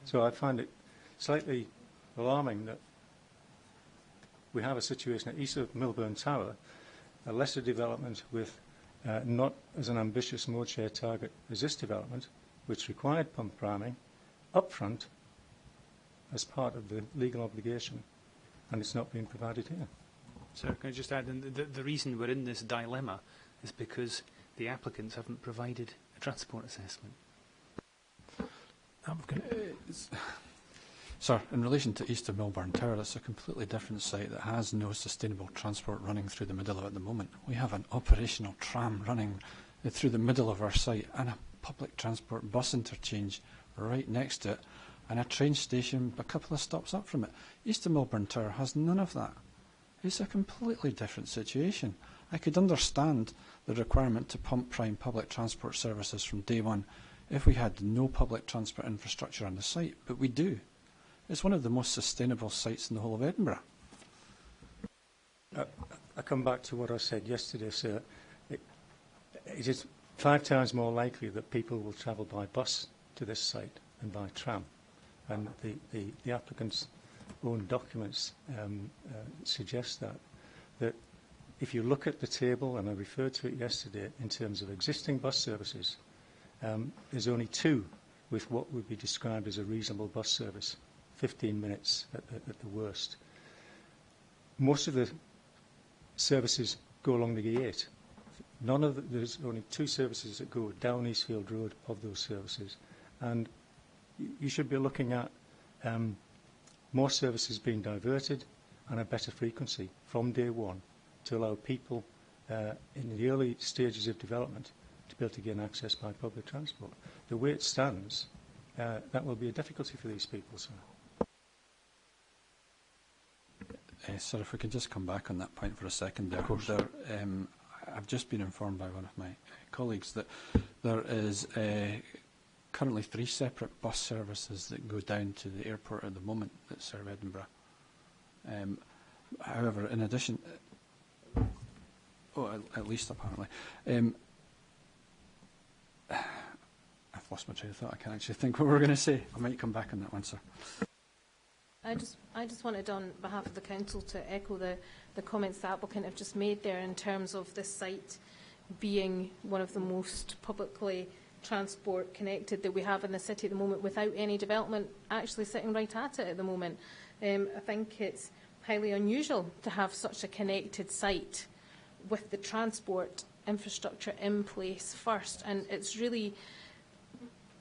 So I find it slightly alarming that we have a situation at east of Milburn Tower, a lesser development with not as an ambitious mode share target as this development, which required pump priming upfront as part of the legal obligation, and it's not being provided here. Sir, can I just add, the reason we're in this dilemma is because the applicants haven't provided a transport assessment. Sir, in relation to east of Milburn Tower, it's a completely different site that has no sustainable transport running through the middle of it at the moment. We have an operational tram running through the middle of our site and a public transport bus interchange right next to it and a train station a couple of stops up from it. East of Milburn Tower has none of that. It's a completely different situation. I could understand the requirement to pump prime public transport services from day one if we had no public transport infrastructure on the site, but we do. It's one of the most sustainable sites in the whole of Edinburgh. I come back to what I said yesterday, sir. It is 5 times more likely that people will travel by bus to this site than by tram. And the applicant's own documents suggest that if you look at the table, and I referred to it yesterday, in terms of existing bus services, there's only 2 with what would be described as a reasonable bus service, 15 minutes at the worst. Most of the services go along the A8. There's only 2 services that go down Eastfield Road of those services. And you should be looking at more services being diverted and a better frequency from day one to allow people in the early stages of development to be able to gain access by public transport. The way it stands, that will be a difficulty for these people, sir. Sir, if we could just come back on that point for a second there. I've just been informed by one of my colleagues that there is currently 3 separate bus services that go down to the airport at the moment that serve Edinburgh. However, in addition, at least apparently, I've lost my train of thought. I can't actually think what we're going to say. I might come back on that one, sir. I just wanted, on behalf of the council, to echo the comments the applicant have just made there in terms of this site being one of the most publicly transport connected that we have in the city at the moment, without any development actually sitting right at it at the moment. I think it's highly unusual to have such a connected site with the transport infrastructure in place first, and it's really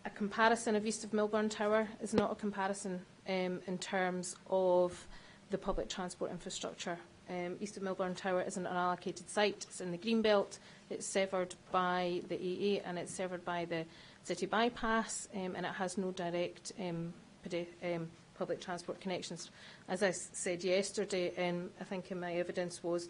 a comparison of east of Milburn Tower is not a comparison in terms of the public transport infrastructure. East of Milburn Tower isn't an allocated site. It's in the Greenbelt. It's severed by the AA and it's severed by the city bypass, and it has no direct public transport connections. As I said yesterday, I think in my evidence was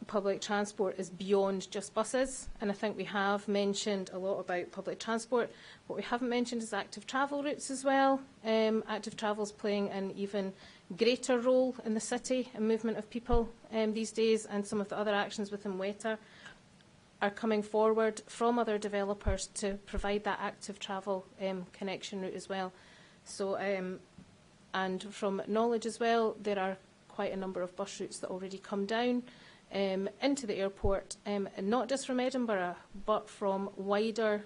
public transport is beyond just buses, and I think we have mentioned a lot about public transport. What we haven't mentioned is active travel routes as well. Active travel is playing an even greater role in the city and movement of people these days, and some of the other actions within WETA are coming forward from other developers to provide that active travel connection route as well. So, and from knowledge as well, there are quite a number of bus routes that already come down into the airport, and not just from Edinburgh, but from wider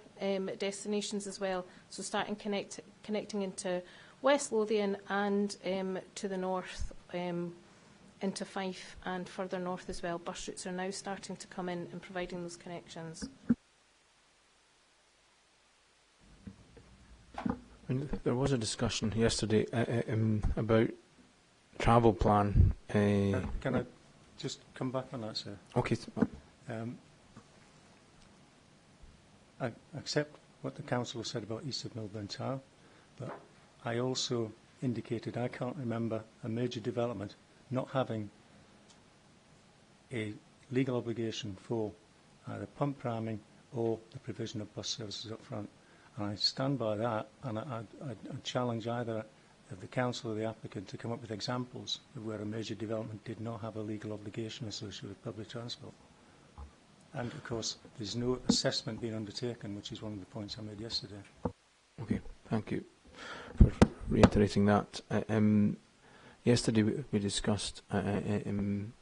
destinations as well. So starting connecting into West Lothian and to the north, into Fife and further north as well. Bus routes are now starting to come in and providing those connections. And there was a discussion yesterday about travel plan. Can I just come back on that, sir? Okay. I accept what the council has said about east of Milburn Tower, but I also indicated I can't remember a major development not having a legal obligation for either pump priming or the provision of bus services up front. And I stand by that, and I challenge either of the council or the applicant to come up with examples of where a major development did not have a legal obligation associated with public transport. And, of course, there's no assessment being undertaken, which is one of the points I made yesterday. Okay, thank you for reiterating that. Yesterday we discussed, and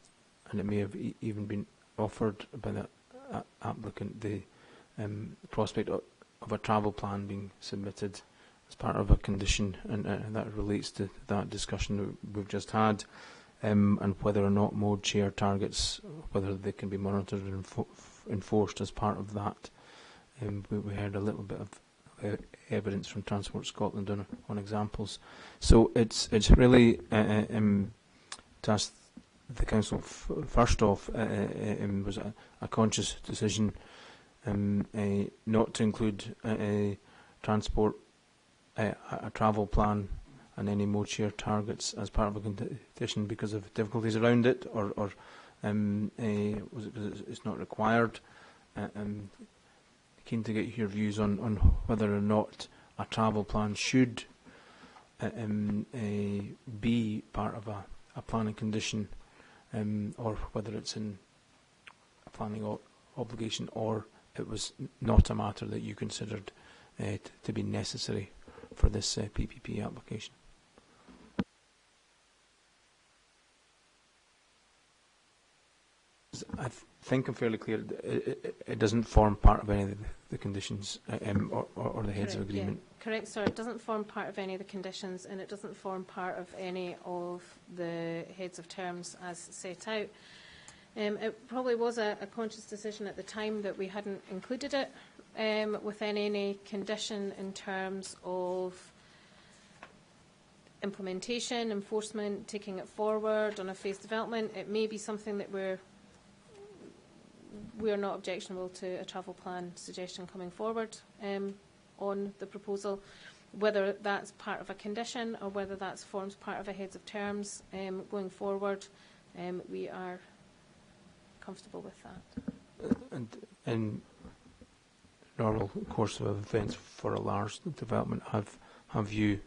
it may have even been offered by the applicant, the prospect of a travel plan being submitted as part of a condition, and that relates to that discussion that we've just had, and whether or not mode share targets, whether they can be monitored and enforced as part of that. We heard a little bit of evidence from Transport Scotland on examples. So it's really to ask the council first off, was a conscious decision not to include a travel plan and any mode share targets as part of a condition because of difficulties around it, or was it because it's not required? Keen to get your views on whether or not a travel plan should be part of a planning condition, or whether it's in a planning obligation, or it was not a matter that you considered to be necessary for this PPP application. I think I'm fairly clear. It doesn't form part of any of the conditions or the heads of agreement. Yeah. Correct, sir. It doesn't form part of any of the conditions, and it doesn't form part of any of the heads of terms as set out. It probably was a conscious decision at the time that we hadn't included it within any condition in terms of implementation, enforcement, taking it forward on a phased development. It may be something that we are not objectionable to a travel plan suggestion coming forward on the proposal. Whether that's part of a condition or whether that forms part of a heads of terms going forward, we are comfortable with that. And in normal course of events for a large development, have you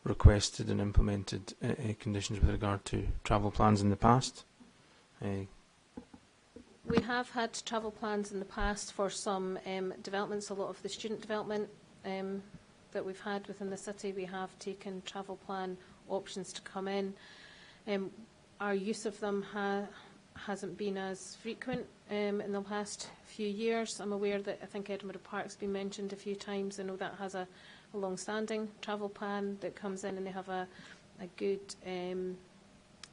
requested and implemented conditions with regard to travel plans in the past? We have had travel plans in the past for some developments. A lot of the student development that we've had within the city, we have taken travel plan options to come in. Our use of them hasn't been as frequent in the past few years. I'm aware that I think Edinburgh Park's been mentioned a few times. I know that has a long-standing travel plan that comes in, and they have a good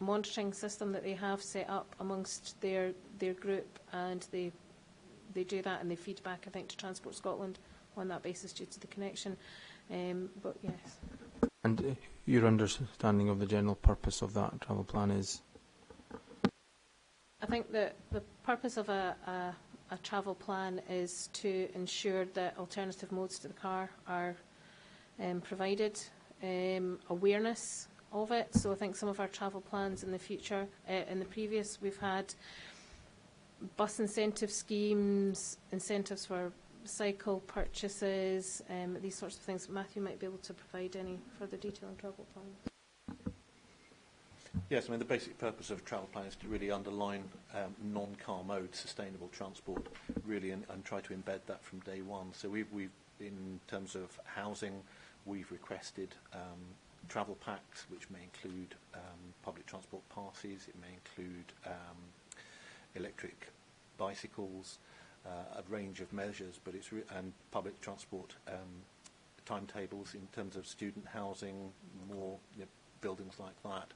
monitoring system that they have set up amongst their group, and they do that and they feed back, I think, to Transport Scotland on that basis due to the connection. But yes. And your understanding of the general purpose of that travel plan is? I think that the purpose of a travel plan is to ensure that alternative modes to the car are provided, awareness of it. So I think some of our travel plans in the future, in the previous, we've had bus incentive schemes, incentives for cycle purchases, these sorts of things. Matthew might be able to provide any further detail on travel plans. Yes, I mean the basic purpose of a travel plan is to really underline non-car mode sustainable transport, really, and try to embed that from day one. So we've in terms of housing, we've requested travel packs, which may include public transport passes, it may include electric bicycles, a range of measures, but it's and public transport timetables in terms of student housing, more buildings like that.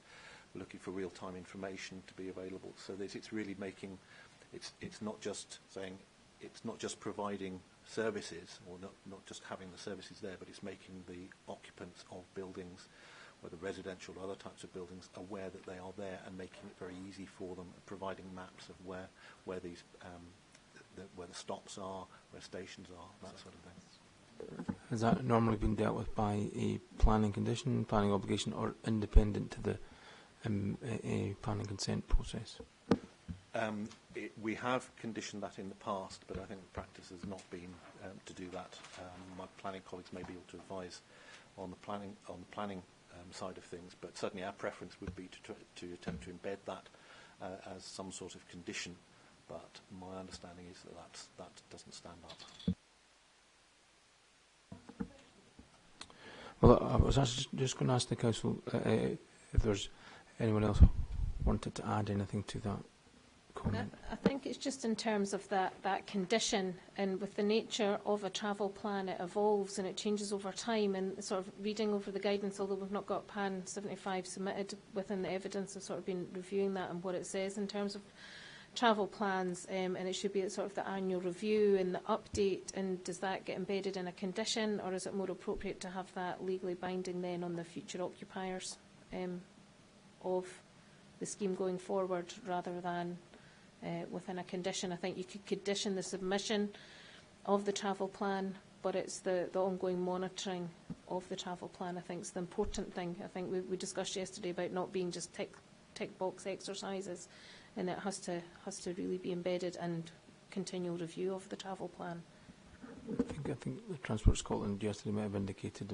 We're looking for real-time information to be available. So it's really making, it's not just saying, it's not just providing services, or not just having the services there, but it's making the occupants of buildings, whether residential or other types of buildings, aware that they are there and making it very easy for them, providing maps of where these where the stops are, where stations are, that sort of thing. Has that normally been dealt with by a planning condition, planning obligation, or independent to the a planning consent process? We have conditioned that in the past, but I think the practice has not been to do that. My planning colleagues may be able to advise on the planning side of things, but certainly our preference would be to attempt to embed that as some sort of condition. But my understanding is that doesn't stand up. Well, I was actually just going to ask the council if there's anyone else who wanted to add anything to that comment. I think it's just in terms of that condition, and with the nature of a travel plan, it evolves and it changes over time, and sort of reading over the guidance, although we've not got PAN 75 submitted within the evidence, I've sort of been reviewing that and what it says in terms of travel plans, and it should be sort of the annual review and the update, and does that get embedded in a condition, or is it more appropriate to have that legally binding then on the future occupiers of the scheme going forward, rather than within a condition? I think you could condition the submission of the travel plan, but it's the ongoing monitoring of the travel plan, I think, is the important thing. I think we discussed yesterday about not being just tick box exercises, and it has to really be embedded and continual review of the travel plan. I think the Transport Scotland yesterday might have indicated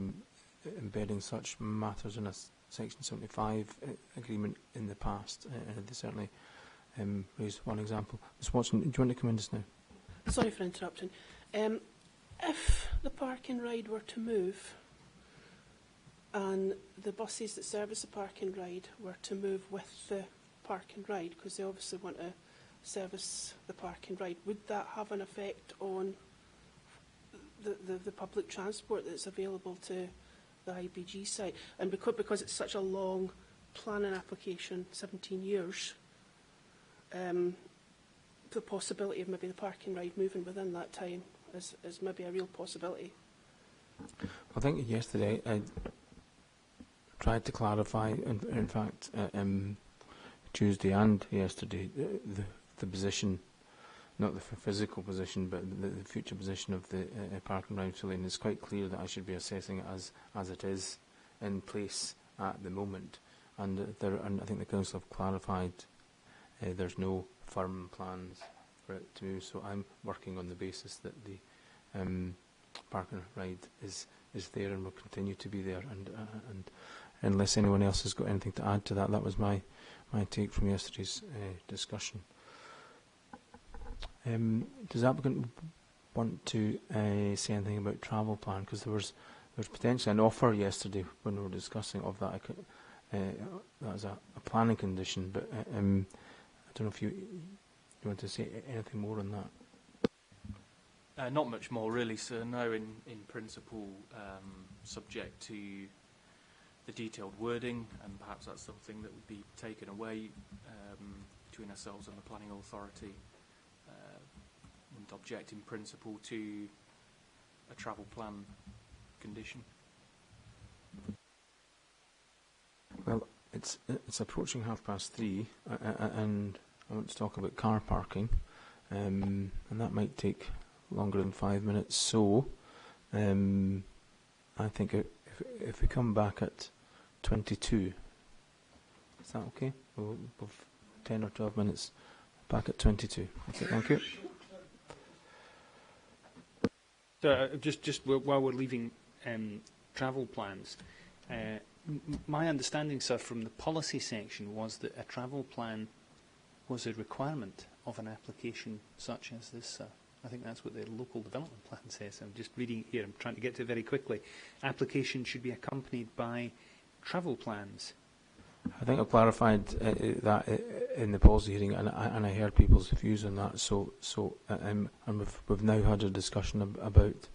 embedding such matters in a Section 75 agreement in the past. They certainly raised one example. Ms Watson, do you want to come in just now? Sorry for interrupting. If the park and ride were to move, and the buses that service the park and ride were to move with the park and ride, because they obviously want to service the park and ride, would that have an effect on the public transport that's available to the IBG site? And because it's such a long planning application, 17 years, the possibility of maybe the park and ride moving within that time is maybe a real possibility. I think yesterday I tried to clarify, in fact, Tuesday and yesterday, the position, not the physical position, but the future position of the park and ride facility. And it's quite clear that I should be assessing it as it is in place at the moment. And I think the council have clarified there's no firm plans for it to move. So I'm working on the basis that the park and ride is there and will continue to be there. And unless anyone else has got anything to add to that, that was my take from yesterday's discussion. Does the applicant want to say anything about travel plan? Because there was potentially an offer yesterday when we were discussing of that. That was a planning condition, but I don't know if you want to say anything more on that. Not much more, really, sir. No, in principle, subject to the detailed wording, and perhaps that's something that would be taken away between ourselves and the planning authority. Wouldn't object in principle to a travel plan condition. Well, it's approaching 3:30, and I want to talk about car parking, and that might take longer than 5 minutes. So, I think if we come back at 22, is that okay? We'll have 10 or 12 minutes back at 22. Okay, thank you. So just while we're leaving travel plans, my understanding, sir, from the policy section was that a travel plan was a requirement of an application such as this, sir. I think that's what the local development plan says. I'm just reading it here. I'm trying to get to it very quickly. Application should be accompanied by travel plans. I think I clarified that in the policy hearing, and I heard people's views on that. And we've now had a discussion about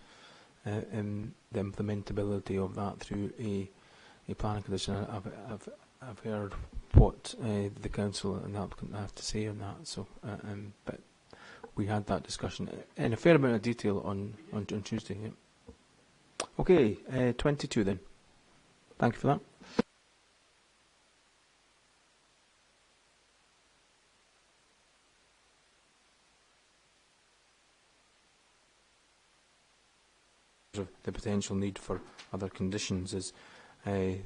the implementability of that through a planning condition. I've heard what the council and the applicant have to say on that. But we had that discussion in a fair amount of detail on Tuesday. Yeah. Okay, 22 then. Thank you for that. Of the potential need for other conditions is we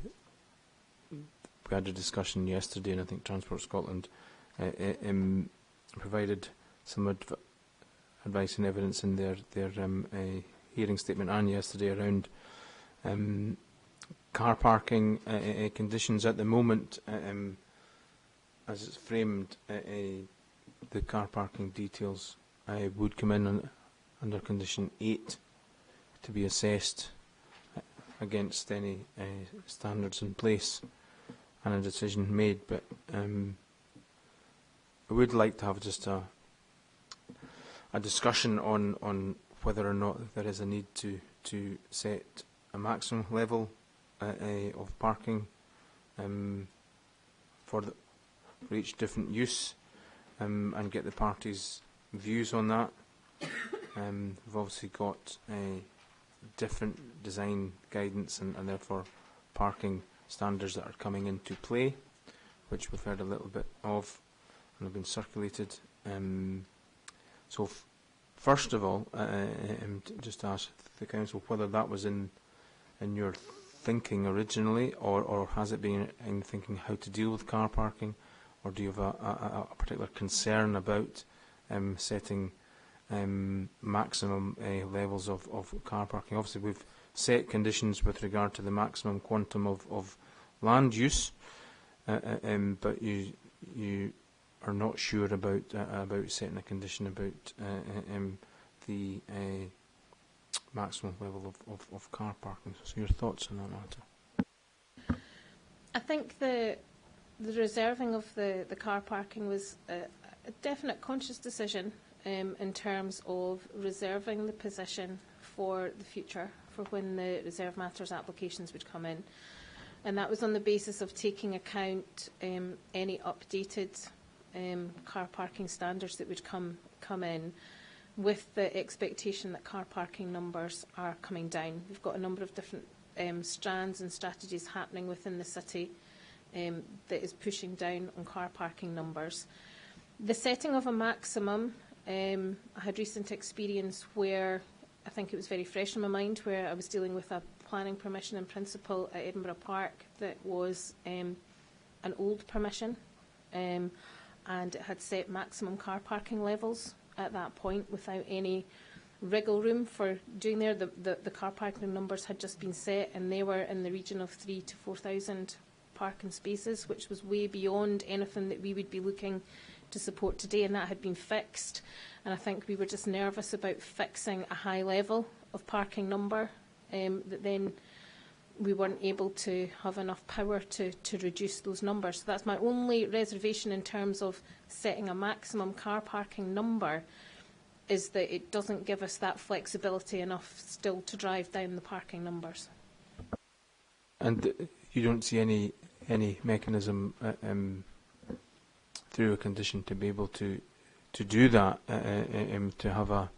had a discussion yesterday, and I think Transport Scotland provided some advice and evidence in their hearing statement and yesterday around car parking conditions at the moment. As it's framed, the car parking details would come in under condition 8 to be assessed against any standards in place and a decision made. But I would like to have just a discussion on whether or not there is a need to set a maximum level of parking for each different use, and get the parties' views on that. We've obviously got different design guidance and therefore parking standards that are coming into play, which we've heard a little bit of and have been circulated. First of all, just ask the council whether that was in your thinking originally, or has it been in thinking how to deal with car parking, or do you have a particular concern about setting maximum levels of car parking? Obviously, we've set conditions with regard to the maximum quantum of land use, but you are not sure about setting a condition about the maximum level of car parking. So your thoughts on that matter? I think the reserving of the car parking was a definite conscious decision in terms of reserving the position for the future, for when the reserve matters applications would come in. And that was on the basis of taking account any updated car parking standards that would come in, with the expectation that car parking numbers are coming down. We've got a number of different strands and strategies happening within the city that is pushing down on car parking numbers. The setting of a maximum, I had recent experience where I think it was very fresh in my mind, where I was dealing with a planning permission in principle at Edinburgh Park that was an old permission, and it had set maximum car parking levels at that point without any wriggle room for doing there. The car parking numbers had just been set, and they were in the region of 3,000 to 4,000 parking spaces, which was way beyond anything that we would be looking to support today, and that had been fixed. And I think we were just nervous about fixing a high level of parking number that then we weren't able to have enough power to reduce those numbers. So that's my only reservation in terms of setting a maximum car parking number, is that it doesn't give us that flexibility enough still to drive down the parking numbers. And you don't see any mechanism through a condition to be able to do that, to have a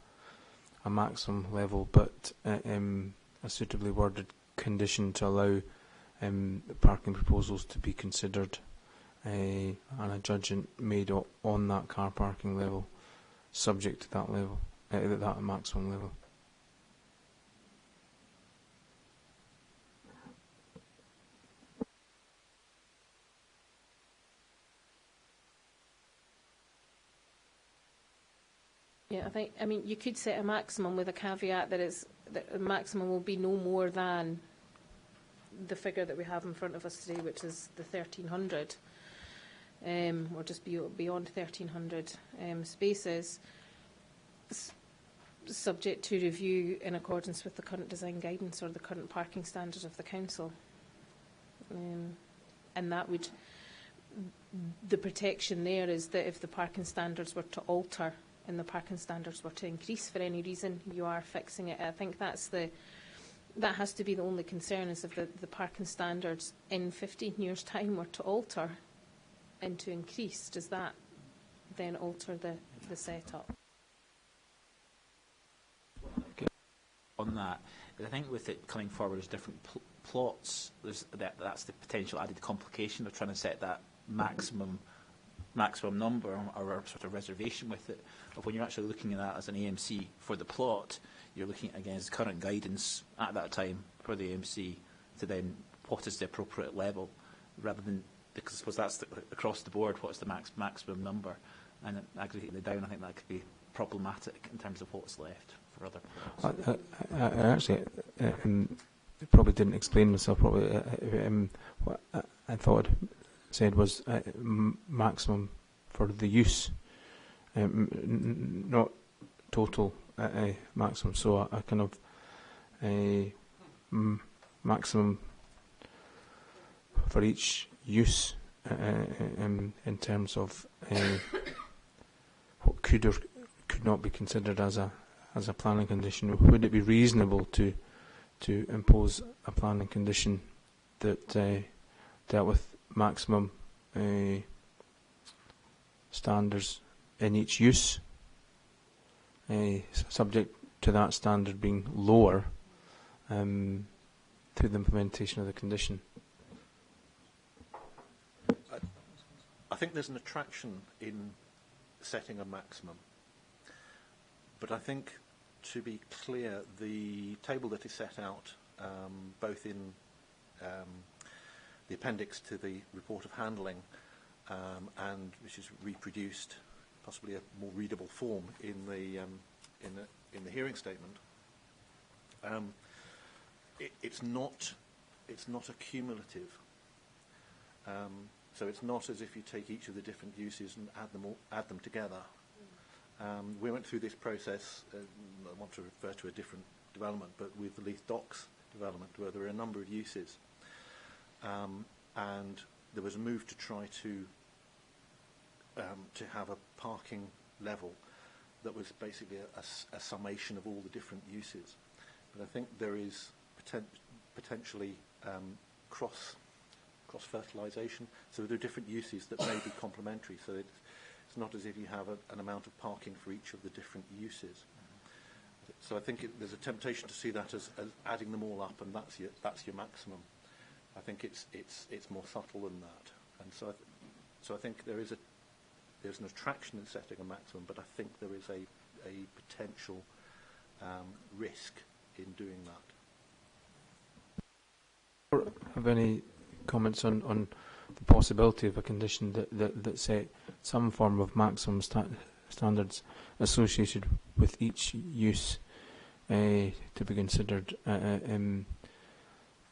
maximum level, but a suitably worded condition to allow parking proposals to be considered and a judgment made on that car parking level, subject to that level, that maximum level. Yeah, I mean, you could set a maximum with a caveat that the maximum will be no more than the figure that we have in front of us today, which is the 1,300, or just beyond 1,300 spaces, subject to review in accordance with the current design guidance or the current parking standards of the council. And that would, the protection there is that if the parking standards were to alter and the parking standards were to increase for any reason, you are fixing it. I think that has to be the only concern, is if the parking standards in 15 years' time were to alter and to increase, does that then alter the setup? On that, I think with it coming forward as different plots, that's the potential added complication of trying to set that maximum number or a sort of reservation with it. Of when you're actually looking at that as an AMC for the plot, you're looking against current guidance at that time for the AMC to then what is the appropriate level, rather than, because I suppose that's across the board, what's the maximum number, and aggregating it down, I think that could be problematic in terms of what's left for other plots. I actually probably didn't explain myself properly. What I thought it said was maximum for the use, not total maximum. So a kind of a maximum for each use in terms of what could or could not be considered as a planning condition. Would it be reasonable to impose a planning condition that dealt with maximum standards in each use, subject to that standard being lower through the implementation of the condition? I think there's an attraction in setting a maximum. But I think, to be clear, the table that is set out, both in the appendix to the report of handling and which is reproduced, possibly a more readable form in the hearing statement, it's not a cumulative. So it's not as if you take each of the different uses and add them together. We went through this process, I want to refer to a different development, but with the Leith Docks development, where there were a number of uses. And there was a move to try to have a parking level that was basically a summation of all the different uses. But I think there is potentially cross-fertilisation. So there are different uses that may be complementary. So it's not as if you have an amount of parking for each of the different uses. So I think there's a temptation to see that as adding them all up, and that's your maximum. I think it's more subtle than that. And so I think there's an attraction in setting a maximum, but I think there is a potential risk in doing that. Have any comments on the possibility of a condition that set some form of maximum standards associated with each use to be considered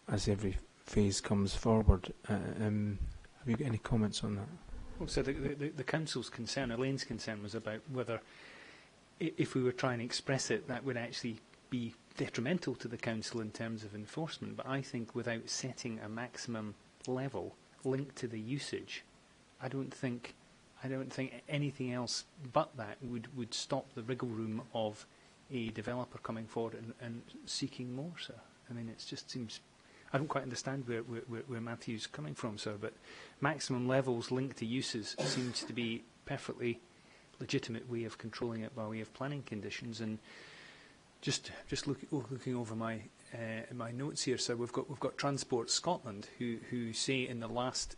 as every phase comes forward? Have you got any comments on that? Well, so the Council's concern, Elaine's concern, was about whether, if we were trying to express it, that would actually be detrimental to the Council in terms of enforcement. But I think without setting a maximum level linked to the usage, I don't think anything else but that would stop the wriggle room of a developer coming forward and seeking more, sir. I mean, it just seems, I don't quite understand where Matthew's coming from, sir, but maximum levels linked to uses seems to be perfectly legitimate way of controlling it by way of planning conditions. And just looking over my notes here, sir, we've got Transport Scotland who say in the last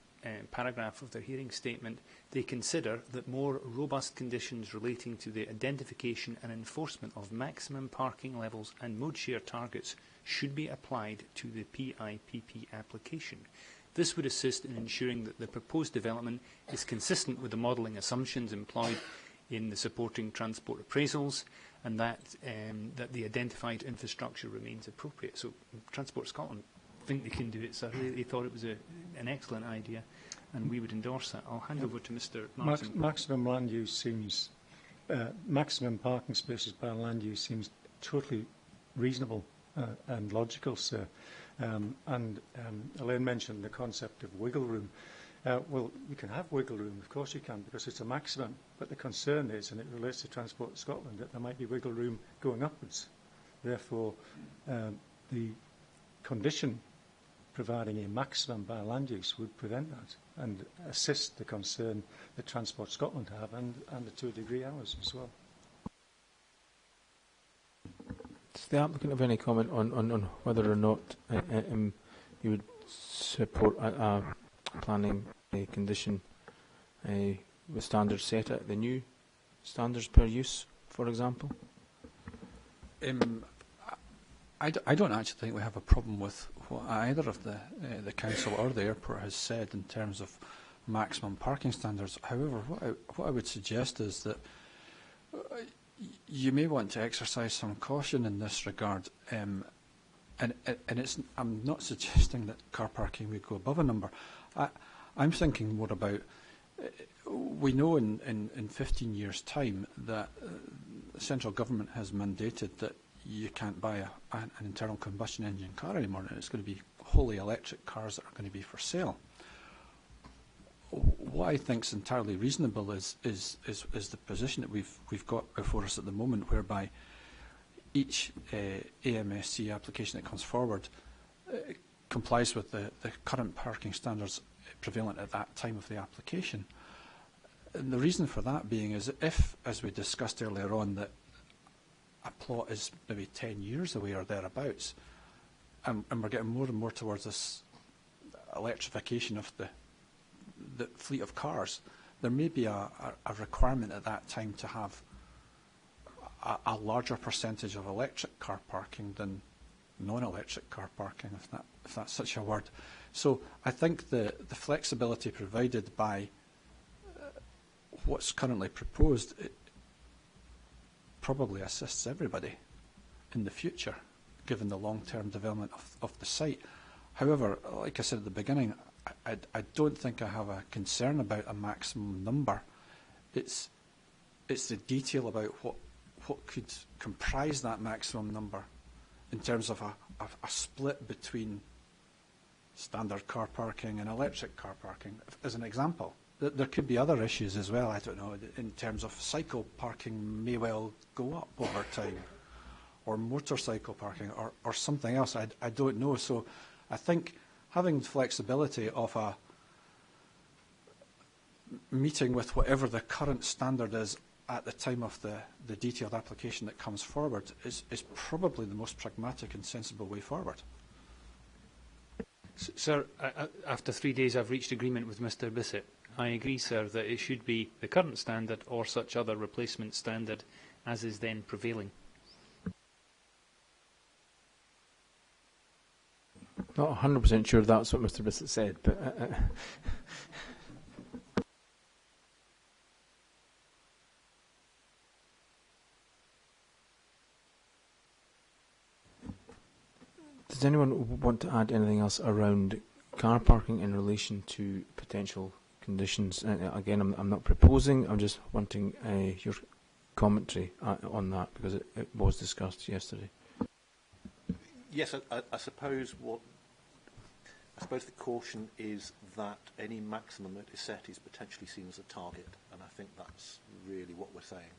paragraph of their hearing statement, they consider that more robust conditions relating to the identification and enforcement of maximum parking levels and mode share targets should be applied to the PIPP application. This would assist in ensuring that the proposed development is consistent with the modelling assumptions employed in the supporting transport appraisals, and that the identified infrastructure remains appropriate. So Transport Scotland think they can do it, so they thought it was an excellent idea, and we would endorse that. I'll hand over to Mr. Martin. Maximum land use seems, maximum parking spaces by land use seems totally reasonable and logical, sir. Elaine mentioned the concept of wiggle room. Well, you can have wiggle room, of course you can, because it's a maximum. But the concern is, and it relates to Transport Scotland, that there might be wiggle room going upwards. Therefore, the condition providing a maximum by land use would prevent that and assist the concern that Transport Scotland have and to a degree ours as well. Does the applicant have any comment on whether or not you would support planning a condition with standards set at the new standards per use, for example? I don't actually think we have a problem with what either of the council or the airport has said in terms of maximum parking standards. However, what I would suggest is that you may want to exercise some caution in this regard. And I'm not suggesting that car parking would go above a number. I'm thinking more about, we know in 15 years' time that the central government has mandated that you can't buy an internal combustion engine car anymore, and it's going to be wholly electric cars that are going to be for sale. What I think is entirely reasonable is the position that we've got before us at the moment, whereby each AMSC application that comes forward complies with the current parking standards prevalent at that time of the application. And the reason for that being is if, as we discussed earlier on, that a plot is maybe 10 years away or thereabouts, and we're getting more and more towards this electrification of the fleet of cars, there may be a requirement at that time to have a larger percentage of electric car parking than non-electric car parking, if that's such a word. So I think the flexibility provided by what's currently proposed probably assists everybody in the future, given the long-term development of the site. However, like I said at the beginning, I don't think I have a concern about a maximum number. It's the detail about what could comprise that maximum number in terms of a split between standard car parking and electric car parking, as an example. There could be other issues as well, I don't know, in terms of cycle parking may well go up over time, or motorcycle parking, or something else, I don't know. So I think having flexibility of a meeting with whatever the current standard is at the time of the detailed application that comes forward is probably the most pragmatic and sensible way forward. Sir, after 3 days I've reached agreement with Mr Bissett. I agree, sir, that it should be the current standard or such other replacement standard as is then prevailing. Not 100% sure that's what Mr Bissett said, but does anyone want to add anything else around car parking in relation to potential conditions? Again, I'm not proposing, I'm just wanting your commentary on that, because it was discussed yesterday. Yes, I suppose the caution is that any maximum that is set is potentially seen as a target, and I think that's really what we're saying.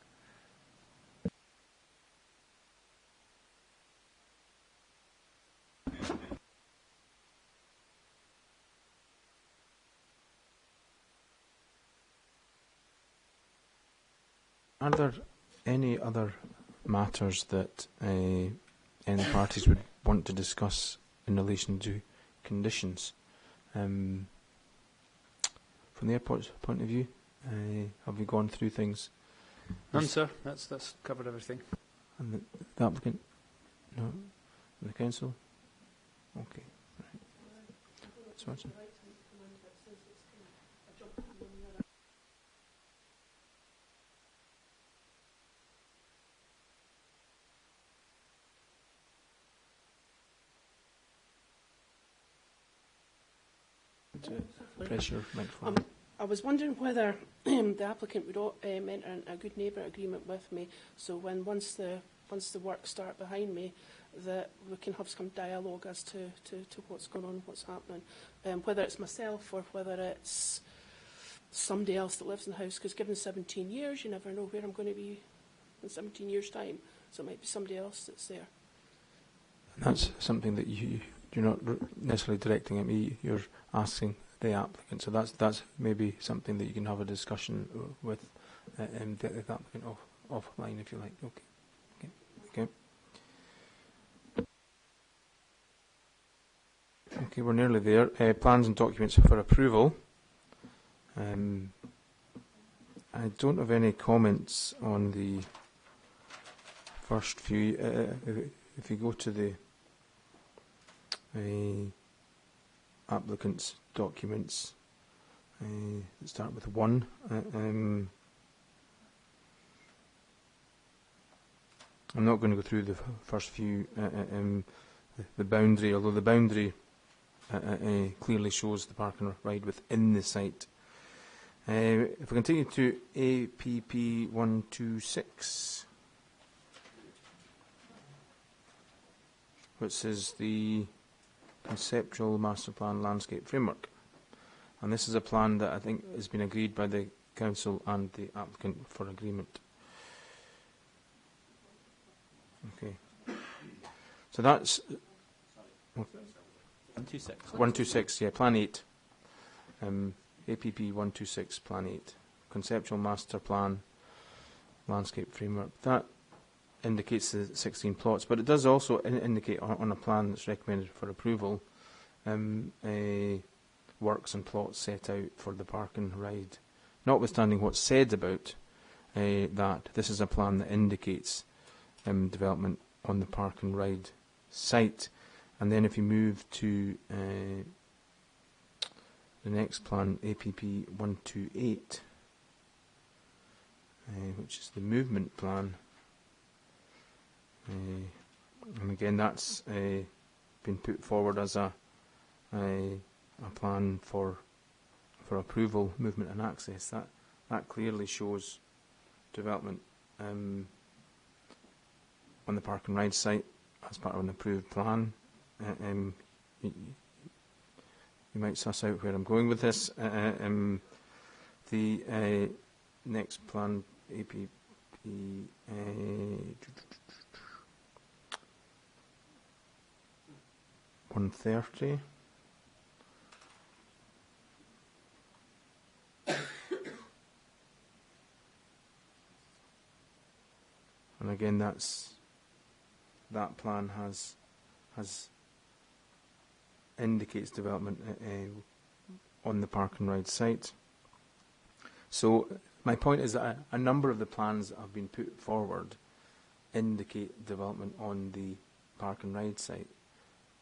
Are there any other matters that any parties would want to discuss in relation to conditions? From the airport's point of view, have we gone through things? None, sir. That's covered everything. And the applicant? No? And the council? Okay. Right. Swanson? Pressure microphone. I was wondering whether the applicant would enter a good neighbour agreement with me, so once the work start behind me, that we can have some dialogue as to what's going on, what's happening, whether it's myself or whether it's somebody else that lives in the house, because given 17 years, you never know where I'm going to be in 17 years' time, so it might be somebody else that's there. And that's something that you're not necessarily directing at me, you're asking the applicant, so that's maybe something that you can have a discussion with the applicant offline, if you like. Okay. Okay, we're nearly there. Plans and documents for approval. I don't have any comments on the first few. If you go to the applicant's documents, start with 1. I'm not going to go through the first few. The boundary, although the boundary clearly shows the park and ride within the site. If we continue to APP 126, which is the Conceptual Master Plan Landscape Framework. And this is a plan that I think has been agreed by the Council and the applicant for agreement. Okay. So that's 126. 126, yeah, Plan 8. APP 126, Plan 8. Conceptual Master Plan Landscape Framework. That indicates the 16 plots, but it does also indicate on a plan that's recommended for approval works and plots set out for the park and ride. Notwithstanding what's said about that, this is a plan that indicates development on the park and ride site. And then if you move to the next plan, APP 128, which is the movement plan, and again that's been put forward as a plan for approval, movement and access. That clearly shows development on the park and ride site as part of an approved plan. You might suss out where I'm going with this. The next plan, APP 130. And again, that plan has indicates development on the park and ride site. So my point is that a number of the plans that have been put forward indicate development on the park and ride site,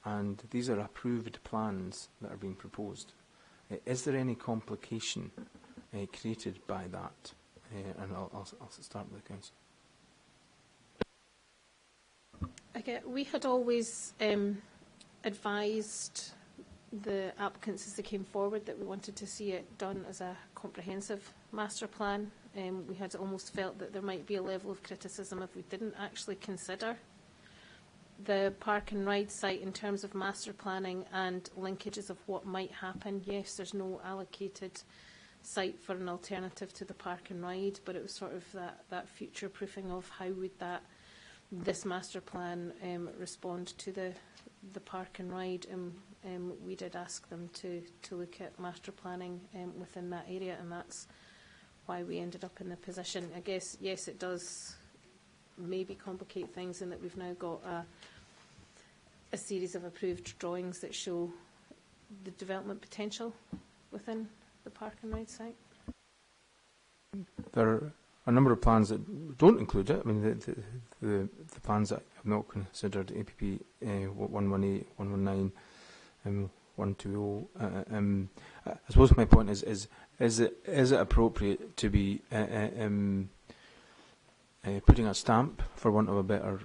and these are approved plans that are being proposed. Is there any complication created by that? And I'll start with the council. We had always advised the applicants as they came forward that we wanted to see it done as a comprehensive master plan. We had almost felt that there might be a level of criticism if we didn't actually consider the park and ride site in terms of master planning and linkages of what might happen. Yes, there's no allocated site for an alternative to the park and ride, but it was sort of that future proofing of how would this master plan respond to the park and ride, and we did ask them to look at master planning within that area, and that's why we ended up in the position. I guess, yes, it does maybe complicate things in that we've now got a series of approved drawings that show the development potential within the park and ride site. There are a number of plans that don't include it. I mean, the plans that have not considered APP 118, 119, 120. I suppose my point is it appropriate to be putting a stamp, for want of a better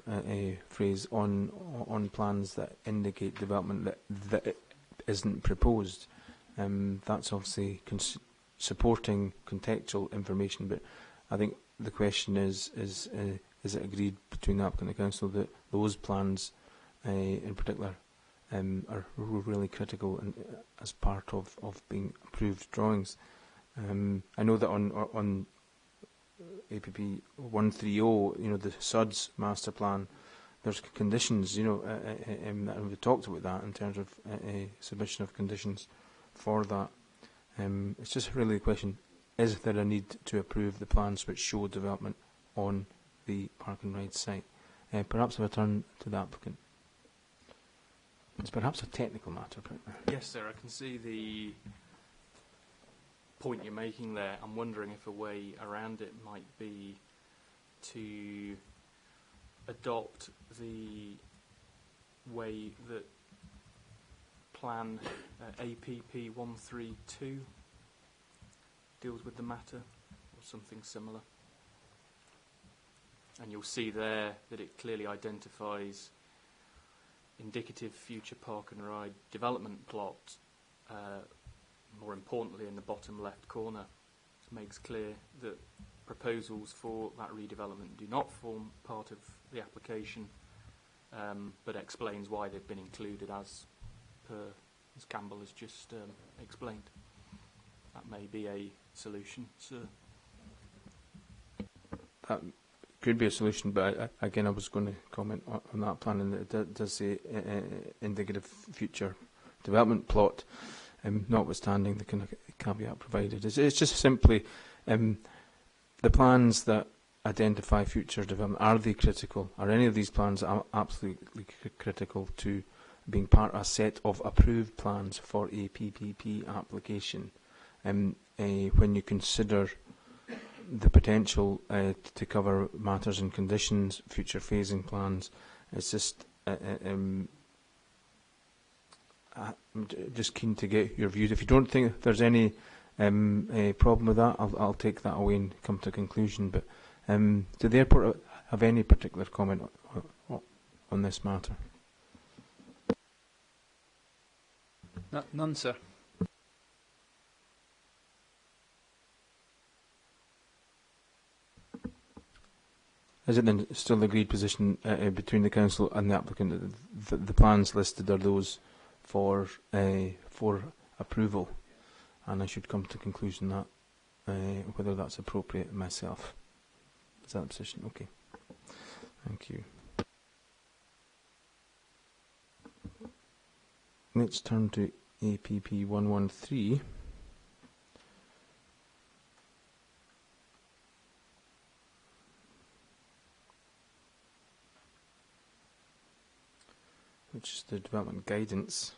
phrase, on plans that indicate development that isn't proposed? That's obviously supporting contextual information, but I think the question is it agreed between the applicant and the council that those plans in particular are really critical as part of being approved drawings. I know that on APP 130, the SUDS master plan, there's conditions, and we talked about that in terms of a submission of conditions for that. It's just really a question, is there a need to approve the plans which show development on the park and ride site? Perhaps I'll return to the applicant. It's perhaps a technical matter. Yes, sir, I can see the point you're making there. I'm wondering if a way around it might be to adopt the way that plan APP 132 deals with the matter, or something similar. And you'll see there that it clearly identifies indicative future park and ride development plot. More importantly, in the bottom left corner, it makes clear that proposals for that redevelopment do not form part of the application, but explains why they've been included as Campbell has just explained. That may be a solution, sir. That could be a solution, but again, I was going to comment on that plan, and it does say indicative future development plot, notwithstanding the kind of caveat provided. It's just simply the plans that identify future development, are they critical? Are any of these plans absolutely critical to being part of a set of approved plans for a PPP application? When you consider the potential to cover matters and conditions, future phasing plans, it's just I'm just keen to get your views. If you don't think there's any a problem with that, I'll take that away and come to a conclusion. But do the airport have any particular comment on this matter? None, sir. Is it then still the agreed position between the council and the applicant that the plans listed are those for approval? And I should come to the conclusion that whether that's appropriate myself. Is that the position? Okay. Thank you. Let's turn to APP 113. Which is the development guidance.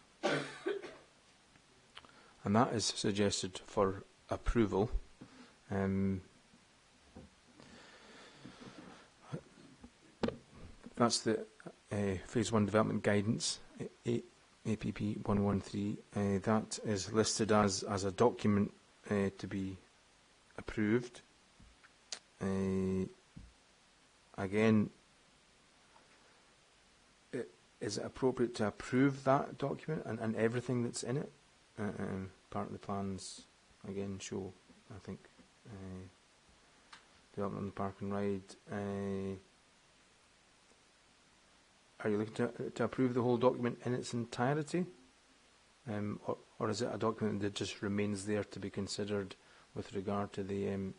And that is suggested for approval. That's the Phase 1 development guidance, APP 113. That is listed as a document to be approved. Again, is it appropriate to approve that document and everything that's in it? Part of the plans, again, show, I think, development on the park and ride. Are you looking to approve the whole document in its entirety? Or is it a document that just remains there to be considered with regard to the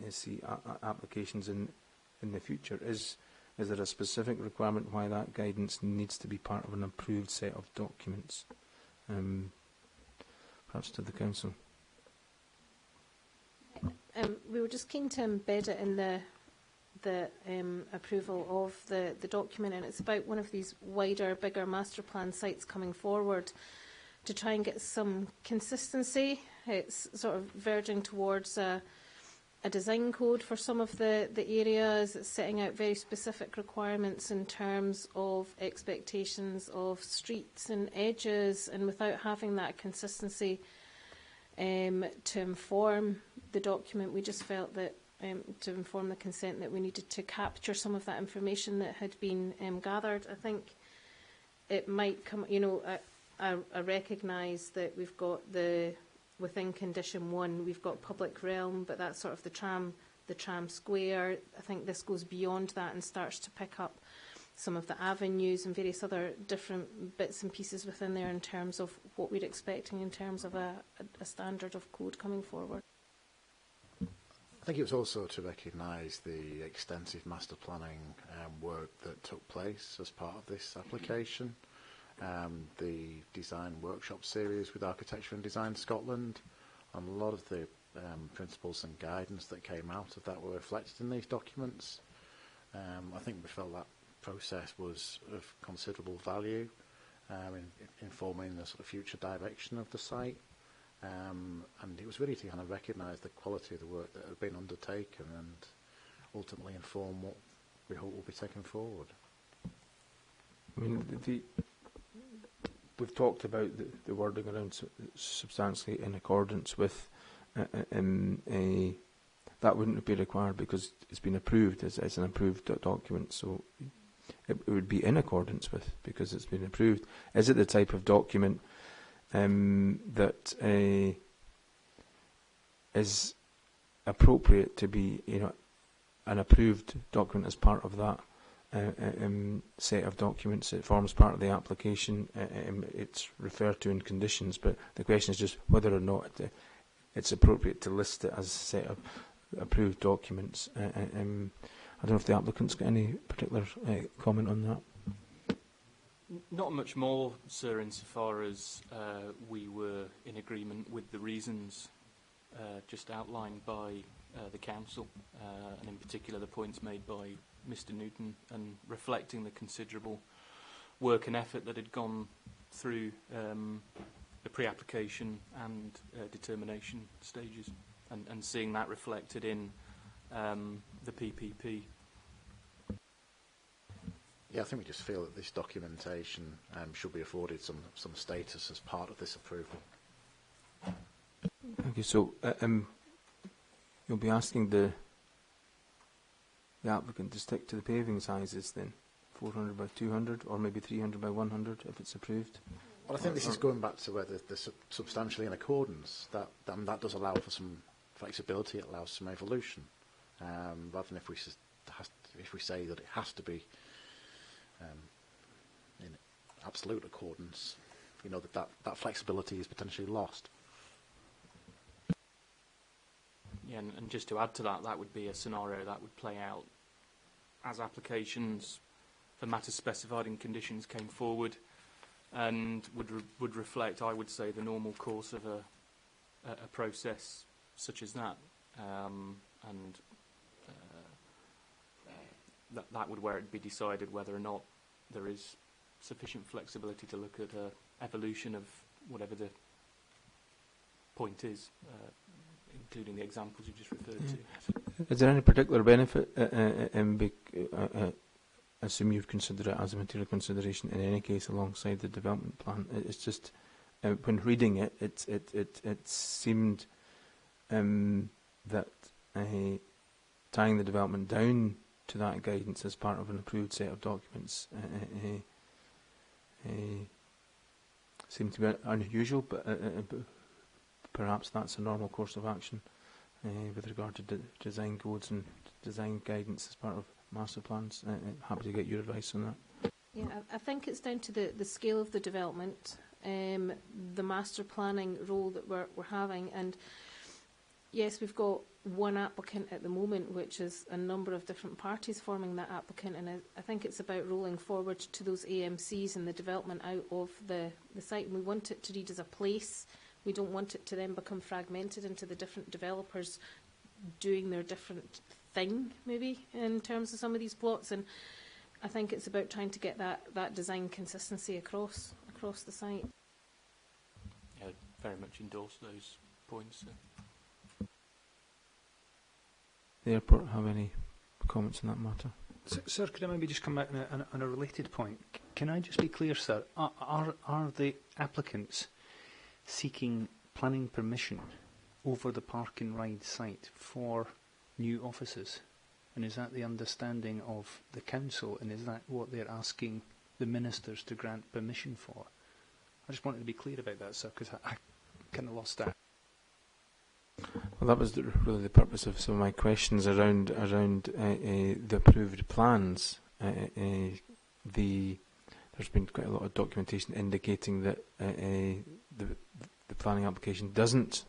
SC applications in the future? Is there a specific requirement why that guidance needs to be part of an approved set of documents? Perhaps to the council. We were just keen to embed it in the approval of the document, and it's about one of these wider, bigger master plan sites coming forward to try and get some consistency. It's sort of verging towards a design code for some of the areas. It's setting out very specific requirements in terms of expectations of streets and edges, and without having that consistency to inform the document, we just felt that to inform the consent that we needed to capture some of that information that had been gathered. I think it might come, I recognise that we've got within condition 1, we've got public realm, but that's sort of the tram square. I think this goes beyond that and starts to pick up some of the avenues and various other different bits and pieces within there in terms of what we're expecting in terms of a standard of code coming forward. I think it was also to recognise the extensive master planning work that took place as part of this application. The design workshop series with Architecture and Design Scotland, and a lot of the principles and guidance that came out of that were reflected in these documents. I think we felt that process was of considerable value in informing the sort of future direction of the site. And it was really to kind of recognise the quality of the work that had been undertaken and ultimately inform what we hope will be taken forward. I mean, we've talked about the wording around substantially in accordance with that wouldn't be required because it's been approved as an approved document, so it would be in accordance with because it's been approved. Is it the type of document that is appropriate to be, an approved document as part of that set of documents? It forms part of the application. It's referred to in conditions, but the question is just whether or not it's appropriate to list it as a set of approved documents. I don't know if the applicant's got any particular comment on that. Not much more, sir, insofar as we were in agreement with the reasons just outlined by the Council, and in particular the points made by Mr Newton, and reflecting the considerable work and effort that had gone through the pre-application and determination stages, and seeing that reflected in the PPP. Yeah, I think we just feel that this documentation should be afforded some status as part of this approval. Okay, so you'll be asking the applicant to stick to the paving sizes then, 400 by 200 or maybe 300 by 100 if it's approved? Well, I think this is going back to whether they're substantially in accordance. That does allow for some flexibility, it allows some evolution, rather than if we say that it has to be in absolute accordance, that flexibility is potentially lost. Yeah, and just to add to that, that would be a scenario that would play out as applications for matters specified in conditions came forward, and would reflect, I would say, the normal course of a process such as that, and that would where it'd be decided whether or not there is sufficient flexibility to look at evolution of whatever the point is, including the examples you just referred to. Is there any particular benefit, assume you've considered it as a material consideration in any case alongside the development plan? It's just, when reading it, it seemed that tying the development down to that guidance as part of an approved set of documents seemed to be unusual, but perhaps that's a normal course of action with regard to design codes and design guidance as part of master plans. Happy to get your advice on that. Yeah, I think it's down to the scale of the development, the master planning role that we're having, and yes, we've got one applicant at the moment, which is a number of different parties forming that applicant, and I think it's about rolling forward to those AMCs and the development out of the site. And we want it to read as a place. We don't want it to then become fragmented into the different developers doing their different thing, maybe, in terms of some of these plots. And I think it's about trying to get that design consistency across the site. Yeah, very much endorse those points. The airport have any comments on that matter? Sir, could I maybe just come back on a related point? Can I just be clear, sir? Are the applicants seeking planning permission over the park and ride site for new offices? And is that the understanding of the council? And is that what they're asking the ministers to grant permission for? I just wanted to be clear about that, sir, because I kind of lost that. Well, that was really the purpose of some of my questions around the approved plans. there's been quite a lot of documentation indicating that the planning application doesn't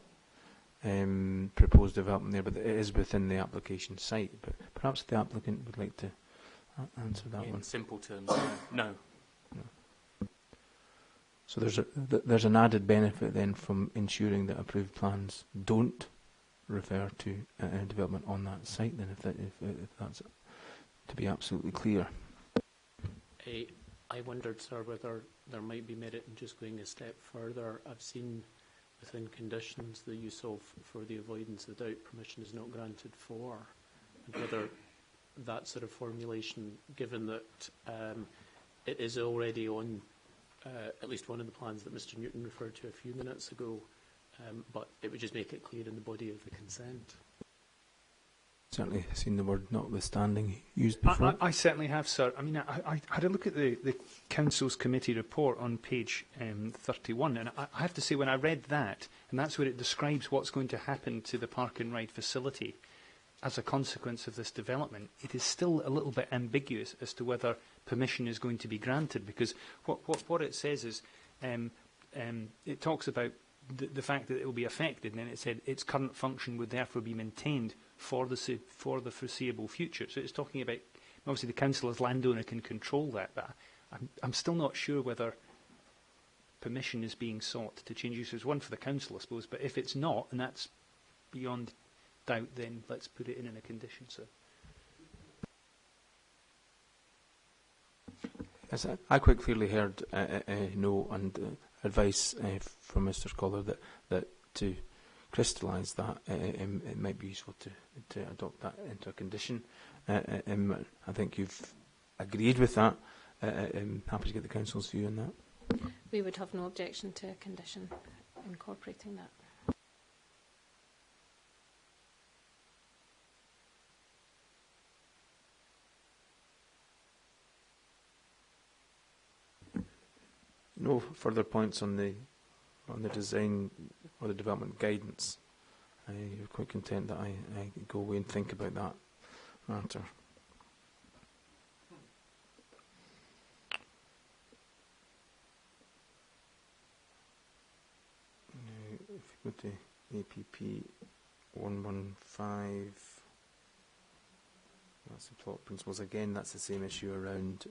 propose development there, but it is within the application site. But perhaps the applicant would like to answer that one. In simple terms, no. So there's an added benefit then from ensuring that approved plans don't refer to development on that site. Then, if that's to be absolutely clear. I wondered, sir, whether there might be merit in just going a step further. I've seen within conditions the use of for the avoidance of doubt permission is not granted for, and whether that sort of formulation, given that it is already on at least one of the plans that Mr Newton referred to a few minutes ago, but it would just make it clear in the body of the consent. Certainly seen the word notwithstanding used before. I certainly have, sir. I mean, I had a look at the Council's committee report on page 31, and I have to say when I read that, and that's where it describes what's going to happen to the park and ride facility as a consequence of this development, it is still a little bit ambiguous as to whether permission is going to be granted, because what it says is it talks about the fact that it will be affected, and then it said its current function would therefore be maintained for the foreseeable future. So it's talking about, obviously the council as landowner can control that, but I'm still not sure whether permission is being sought to change uses. One for the council, I suppose, but if it's not, and that's beyond doubt, then let's put it in a condition, sir. Yes, I quite clearly heard no and advice from Mr Scholar that to crystallise that it might be useful to adopt that into a condition. I think you've agreed with that. I'm happy to get the council's view on that. We would have no objection to a condition incorporating that. No further points on the design or the development guidance. You're quite content that I go away and think about that matter. If you go to APP 115, that's the plot principles again. That's the same issue around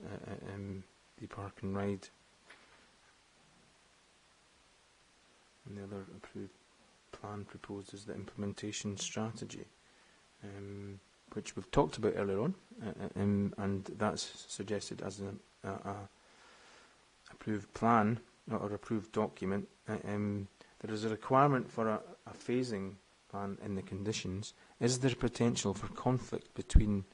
the park and ride. And the other approved plan proposes the implementation strategy, which we've talked about earlier on, and that's suggested as an approved plan or approved document. There is a requirement for a phasing plan in the conditions. Is there potential for conflict between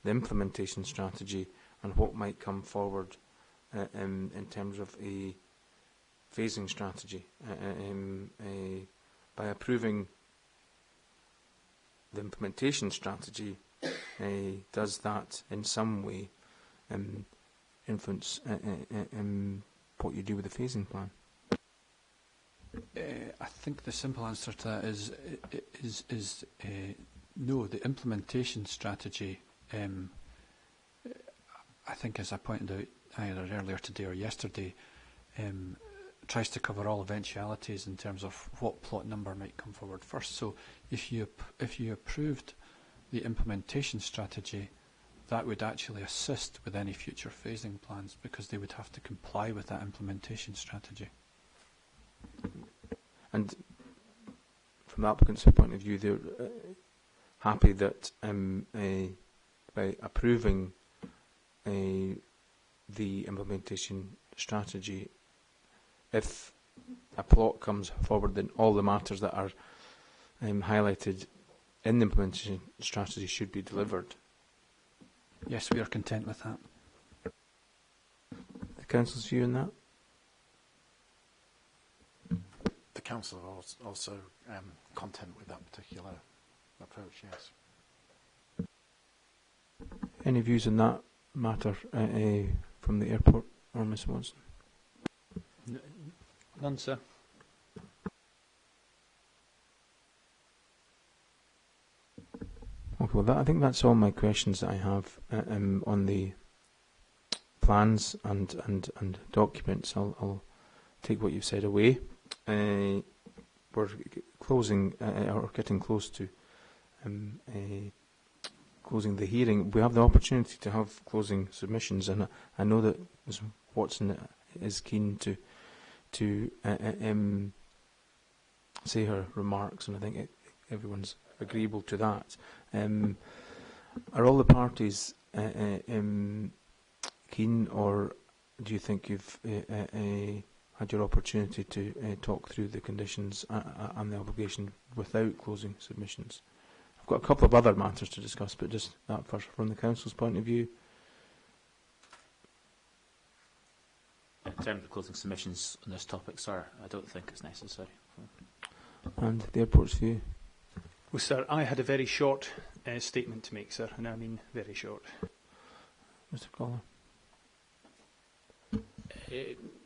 the implementation strategy and what might come forward in terms of a phasing strategy? By approving the implementation strategy, does that in some way influence what you do with the phasing plan? I think the simple answer to that is no. The implementation strategy, I think, as I pointed out either earlier today or yesterday, tries to cover all eventualities in terms of what plot number might come forward first. So if you approved the implementation strategy, that would actually assist with any future phasing plans, because they would have to comply with that implementation strategy. And from the applicant's point of view, they're happy that by approving the implementation strategy, if a plot comes forward, then all the matters that are highlighted in the implementation strategy should be delivered. Yes, we are content with that. The council's view on that? The council are also content with that particular approach, yes. Any views on that matter from the airport or Ms Watson? None, sir. Okay, well, I think that's all my questions that I have on the plans and documents. I'll take what you've said away. We're closing or getting close to closing the hearing. We have the opportunity to have closing submissions, and I know that Ms. Watson is keen to say her remarks, and I think everyone's agreeable to that. Are all the parties keen, or do you think you've had your opportunity to talk through the conditions and the obligation without closing submissions? I've got a couple of other matters to discuss, but just that first from the Council's point of view. In terms of closing submissions on this topic, sir, I don't think it's necessary. And the airport's view? Well, sir, I had a very short statement to make, sir, and I mean very short. Mr. Collar?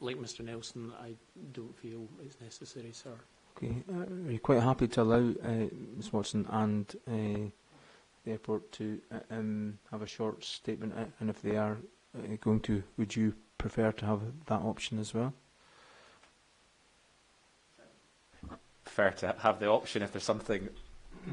Like Mr Nelson, I don't feel it's necessary, sir. Okay. Are you quite happy to allow Ms Watson and the airport to have a short statement? And if they are going to, would you prefer to have that option as well? Prefer to have the option if there's something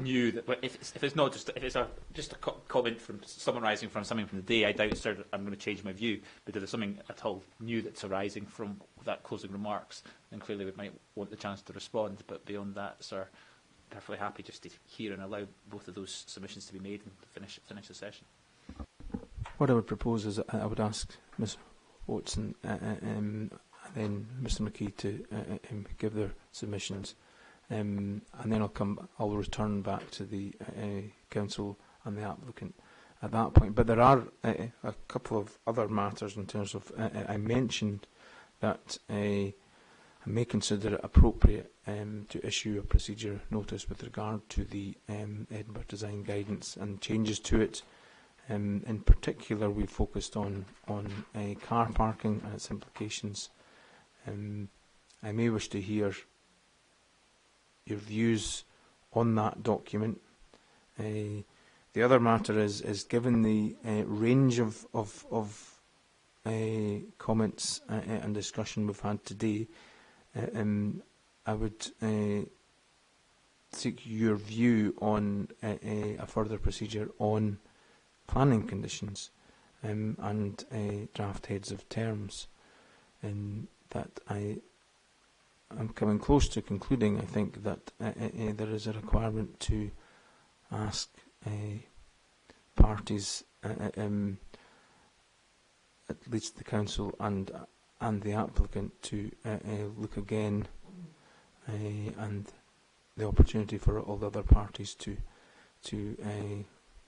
new that, but if it's not just if it's just a comment from summarising from something from the day, I doubt, sir, I'm going to change my view. But if there's something at all new that's arising from that closing remarks, then clearly we might want the chance to respond. But beyond that, sir, perfectly happy just to hear and allow both of those submissions to be made and finish the session. What I would propose is I would ask Ms Watson and then Mr McKee to give their submissions. And then I'll return back to the council and the applicant at that point. But there are a couple of other matters in terms of I mentioned that I may consider it appropriate to issue a procedure notice with regard to the Edinburgh Design Guidance and changes to it. In particular, we focused on car parking and its implications. I may wish to hear your views on that document. The other matter is given the range of comments and discussion we've had today, I would seek your view on a further procedure on planning conditions and draft heads of terms, and that I'm coming close to concluding. I think that there is a requirement to ask parties, at least the council and the applicant, to look again, and the opportunity for all the other parties to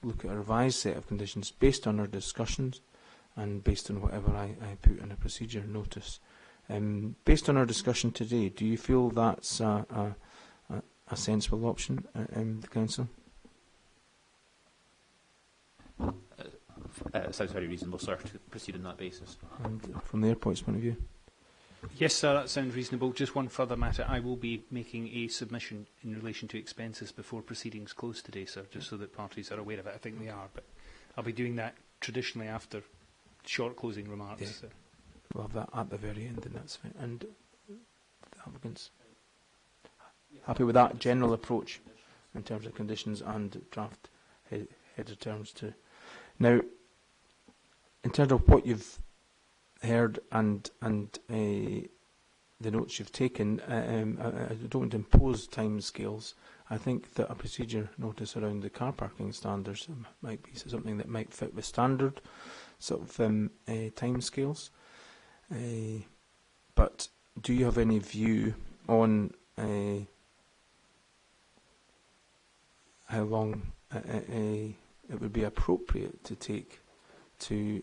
look at a revised set of conditions based on our discussions and based on whatever I put in a procedure notice. Based on our discussion today, do you feel that's a sensible option in the council? It sounds very reasonable, sir, to proceed on that basis. And from the airport's point of view? Yes, sir, that sounds reasonable. Just one further matter. I will be making a submission in relation to expenses before proceedings close today, sir, just so that parties are aware of it. I think they are, but I'll be doing that traditionally after short closing remarks. Yeah. So. We'll have that at the very end, and that's fine. And the applicants happy with that general approach in terms of conditions and draft head of terms too. Now, in terms of what you've heard and the notes you've taken, I don't want to impose time scales. I think that a procedure notice around the car parking standards might be something that might fit with standard sort of time scales. But do you have any view on how long it would be appropriate to take to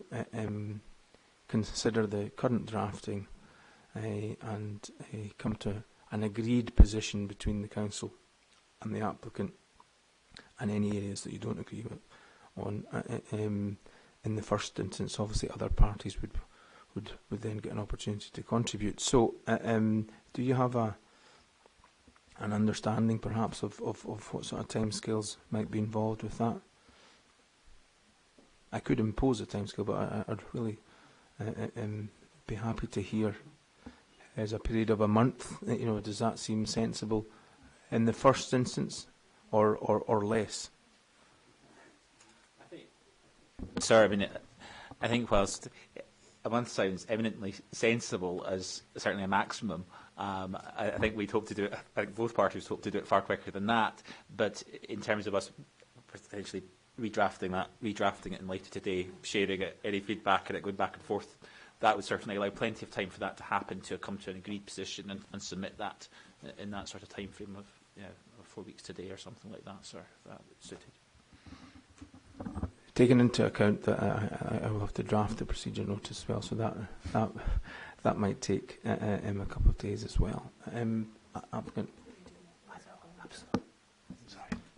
consider the current drafting and come to an agreed position between the council and the applicant, and any areas that you don't agree with on? In the first instance, obviously other parties would then get an opportunity to contribute. So do you have an understanding perhaps of what sort of timescales might be involved with that? I could impose a timescale, but I'd really be happy to hear. Is a period of a month, does that seem sensible in the first instance, or less? Sir, I think whilst a month sounds eminently sensible as certainly a maximum, I think we'd hope to do it. I think both parties hope to do it far quicker than that. But in terms of us potentially redrafting it in light of today, sharing it, any feedback, and it going back and forth, that would certainly allow plenty of time for that to happen, to come to an agreed position and submit that in that sort of time frame of 4 weeks today or something like that, sir. If that suited. Taking into account that I will have to draft the procedure notice as well, so that might take a couple of days as well. Applicant.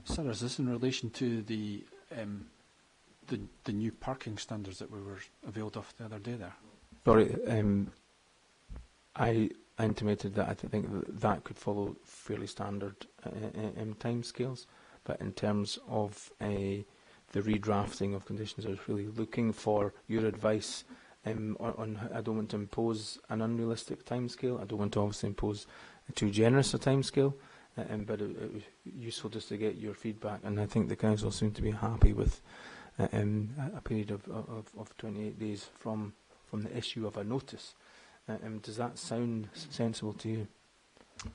Sir, is this in relation to the new parking standards that we were availed of the other day there? Sorry, I intimated that I think that could follow fairly standard timescales, but in terms of the redrafting of conditions, I was really looking for your advice on I don't want to impose an unrealistic timescale. I don't want to obviously impose too generous a timescale, but it was useful just to get your feedback, and I think the council seemed to be happy with a period of 28 days from the issue of a notice. Does that sound sensible to you?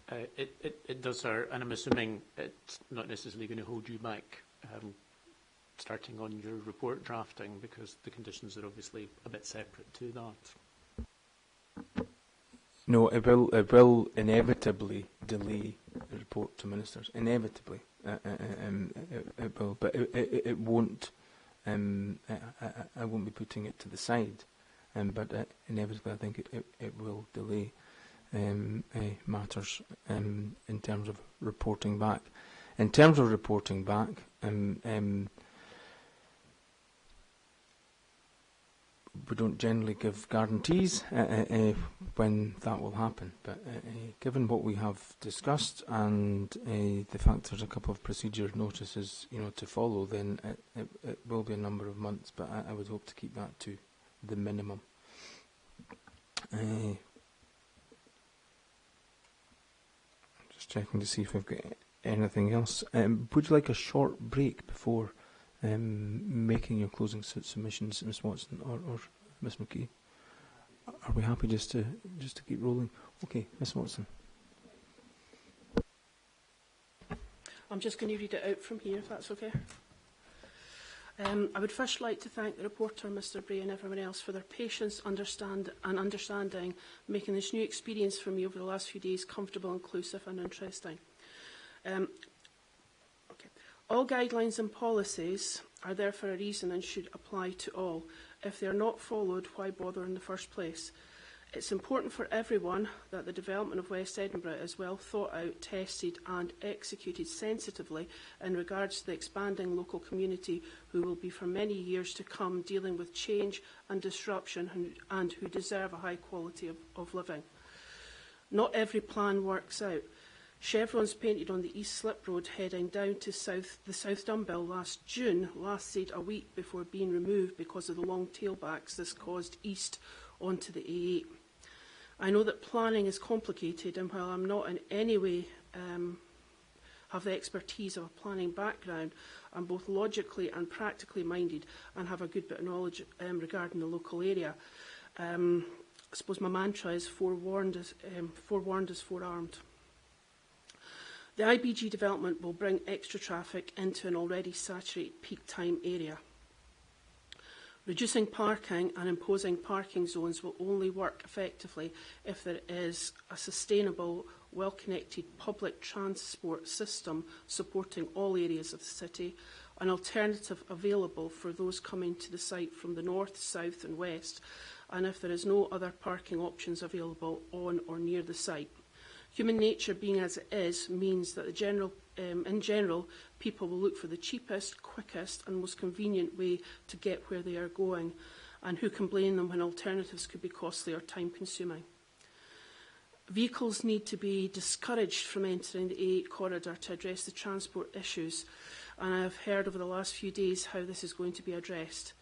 It does, sir, and I'm assuming it's not necessarily going to hold you back starting on your report drafting, because the conditions are obviously a bit separate to that. No, it will inevitably delay the report to ministers. Inevitably, it will, but it won't. I won't be putting it to the side, but inevitably, I think it will delay matters in terms of reporting back. In terms of reporting back, we don't generally give guarantees when that will happen, but given what we have discussed and the fact there's a couple of procedure notices to follow, then it will be a number of months, but I would hope to keep that to the minimum. Just checking to see if we've got anything else. Would you like a short break before making your closing submissions, Ms. Watson or Ms. McKee? Are we happy just to keep rolling? Okay, Ms. Watson. I'm just going to read it out from here, if that's okay. I would first like to thank the reporter, Mr. Bray, and everyone else for their patience, understanding, making this new experience for me over the last few days comfortable, inclusive and interesting. All guidelines and policies are there for a reason and should apply to all. If they are not followed, why bother in the first place? It's important for everyone that the development of West Edinburgh is well thought out, tested and executed sensitively in regards to the expanding local community who will be for many years to come dealing with change and disruption and who deserve a high quality of living. Not every plan works out. Chevrons painted on the East Slip Road heading down to the South Dumbill last June lasted a week before being removed because of the long tailbacks this caused east onto the A8. I know that planning is complicated, and while I'm not in any way have the expertise of a planning background, I'm both logically and practically minded and have a good bit of knowledge regarding the local area. I suppose my mantra is forewarned is forearmed. The IBG development will bring extra traffic into an already saturated peak time area. Reducing parking and imposing parking zones will only work effectively if there is a sustainable, well-connected public transport system supporting all areas of the city, an alternative available for those coming to the site from the north, south and west, and if there is no other parking options available on or near the site. Human nature being as it is means that in general, people will look for the cheapest, quickest and most convenient way to get where they are going, and who can blame them when alternatives could be costly or time-consuming. Vehicles need to be discouraged from entering the A8 corridor to address the transport issues, and I have heard over the last few days how this is going to be addressed.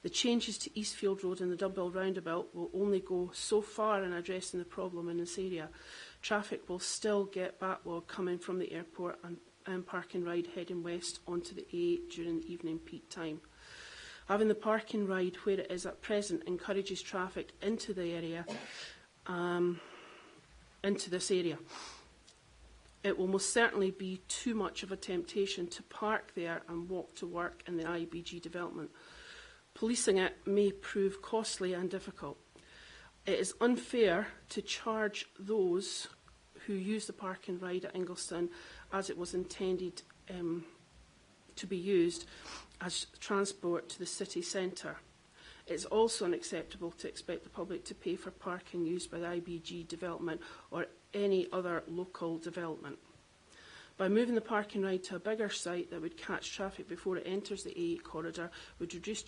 The changes to Eastfield Road and the Dumbbell Roundabout will only go so far in addressing the problem in this area. Traffic will still get backlog coming from the airport and park and ride heading west onto the A8 during the evening peak time. Having the park and ride where it is at present encourages traffic into the area, into this area. It will most certainly be too much of a temptation to park there and walk to work in the IBG development. Policing it may prove costly and difficult. It is unfair to charge those who use the park and ride at Ingliston as it was intended to be used as transport to the city centre. It is also unacceptable to expect the public to pay for parking used by the IBG development or any other local development. By moving the park and ride to a bigger site that would catch traffic before it enters the A8 corridor would reduce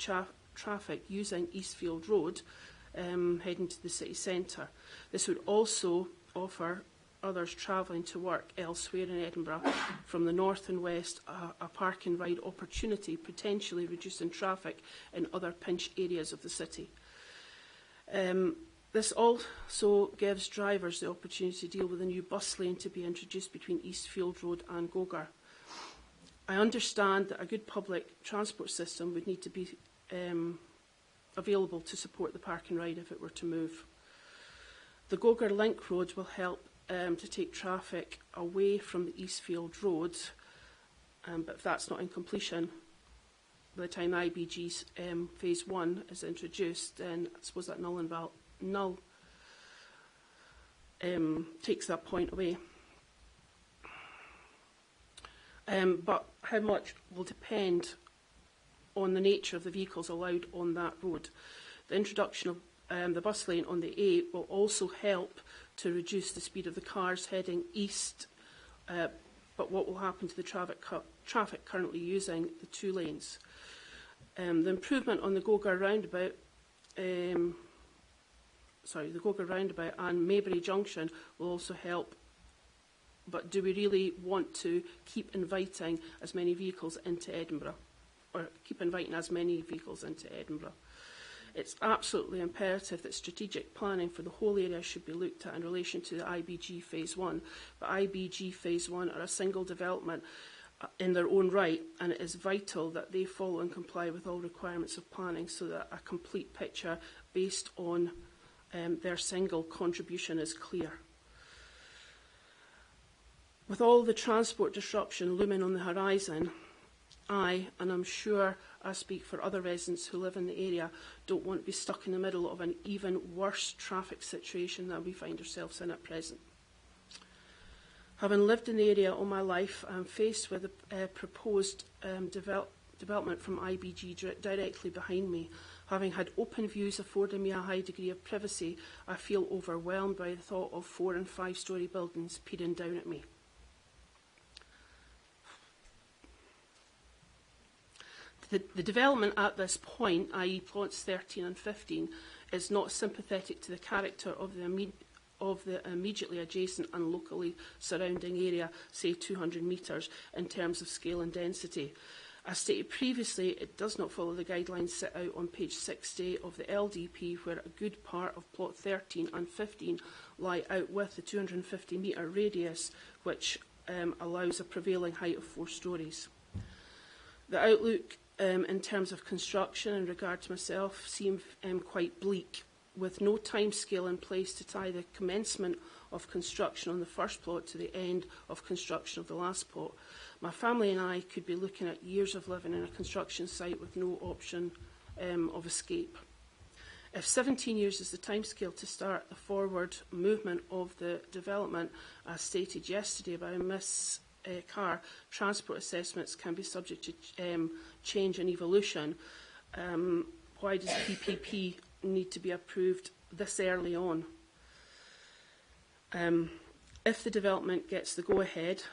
traffic using Eastfield Road heading to the city centre. This would also offer others travelling to work elsewhere in Edinburgh from the north and west a park and ride opportunity, potentially reducing traffic in other pinch areas of the city. This also gives drivers the opportunity to deal with a new bus lane to be introduced between Eastfield Road and Gogar. I understand that a good public transport system would need to be available to support the park and ride if it were to move. The Gogar Link Road will help to take traffic away from the Eastfield Road, but if that's not in completion, by the time IBG's Phase 1 is introduced, then I suppose that null takes that point away. But how much will depend on the nature of the vehicles allowed on that road. The introduction of the bus lane on the A will also help to reduce the speed of the cars heading east, but what will happen to the traffic currently using the two lanes? The improvement on the Gogar roundabout, the Gogar roundabout and Maybury Junction will also help, but do we really want to keep inviting as many vehicles into Edinburgh, or keep inviting as many vehicles into Edinburgh? It's absolutely imperative that strategic planning for the whole area should be looked at in relation to the IBG Phase 1. But IBG Phase 1 are a single development in their own right, and it is vital that they follow and comply with all requirements of planning so that a complete picture based on their single contribution is clear. With all the transport disruption looming on the horizon, I, and I'm sure I speak for other residents who live in the area, don't want to be stuck in the middle of an even worse traffic situation than we find ourselves in at present. Having lived in the area all my life, I'm faced with a proposed development from IBG directly behind me. Having had open views affording me a high degree of privacy, I feel overwhelmed by the thought of 4- and 5-storey buildings peering down at me. The development at this point, i.e. plots 13 and 15, is not sympathetic to the character of the immediately adjacent and locally surrounding area, say 200 metres, in terms of scale and density. As stated previously, it does not follow the guidelines set out on page 60 of the LDP, where a good part of plot 13 and 15 lie out with the 250-metre radius, which allows a prevailing height of 4 storeys. The outlook in terms of construction in regard to myself seem quite bleak, with no timescale in place to tie the commencement of construction on the first plot to the end of construction of the last plot. My family and I could be looking at years of living in a construction site with no option of escape. If 17 years is the timescale to start the forward movement of the development, as stated yesterday by Ms. Carr, transport assessments can be subject to change and evolution. Why does PPP need to be approved this early on? If the development gets the go-ahead,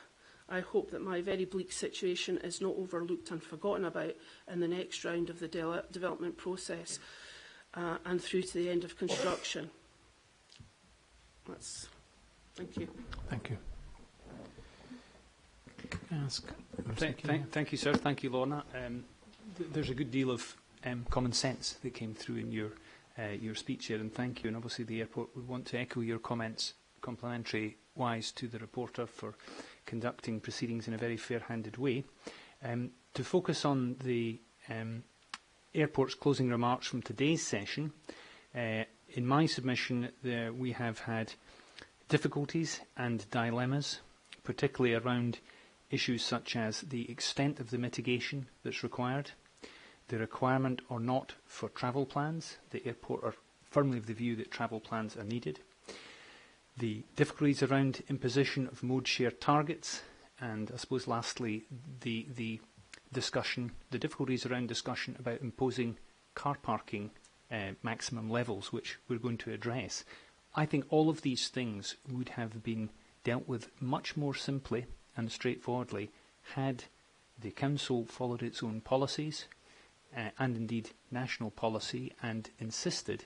I hope that my very bleak situation is not overlooked and forgotten about in the next round of the development process and through to the end of construction. Thank you. Thank you. Thank you, sir. Thank you, Lorna. There's a good deal of common sense that came through in your speech here, and thank you. And obviously the airport would want to echo your comments, complimentary-wise, to the reporter for conducting proceedings in a very fair-handed way. To focus on the airport's closing remarks from today's session, in my submission we have had difficulties and dilemmas, particularly around issues such as the extent of the mitigation that's required, the requirement or not for travel plans. The airport are firmly of the view that travel plans are needed. The difficulties around imposition of mode share targets, and I suppose lastly the difficulties around discussion about imposing car parking maximum levels, which we're going to address. I think all of these things would have been dealt with much more simply and straightforwardly had the Council followed its own policies and indeed national policy and insisted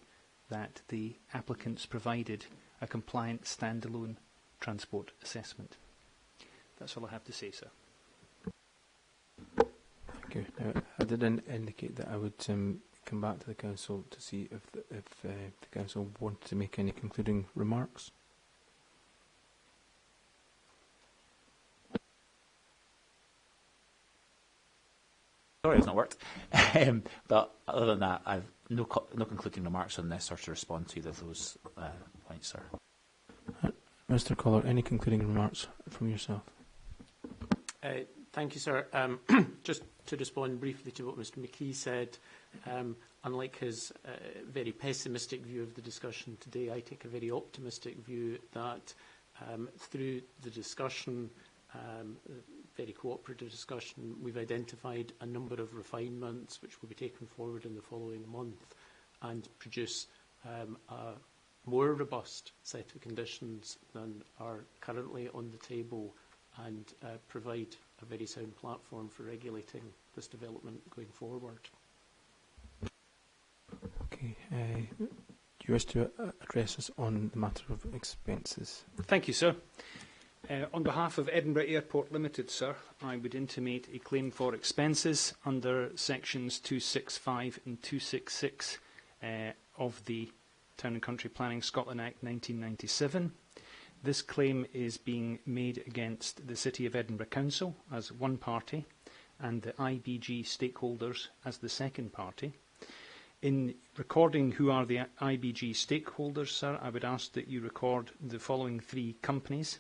that the applicants provided a compliant standalone transport assessment. That's all I have to say, sir. Thank you. I did indicate that I would come back to the Council to see if the Council wanted to make any concluding remarks. Sorry, it's not worked. But other than that, I've no concluding remarks on this or to respond to either of those points, sir. Mr. Collar, any concluding remarks from yourself? Thank you, sir. Just to respond briefly to what Mr. McKee said, unlike his very pessimistic view of the discussion today, I take a very optimistic view that through the discussion, very cooperative discussion, we've identified a number of refinements which will be taken forward in the following month and produce a more robust set of conditions than are currently on the table and provide a very sound platform for regulating this development going forward. Okay. Do you wish to address us on the matter of expenses? Thank you, sir. On behalf of Edinburgh Airport Limited, sir, I would intimate a claim for expenses under sections 265 and 266 of the Town and Country Planning Scotland Act 1997. This claim is being made against the City of Edinburgh Council as one party and the IBG stakeholders as the second party. In recording who are the IBG stakeholders, sir, I would ask that you record the following three companies.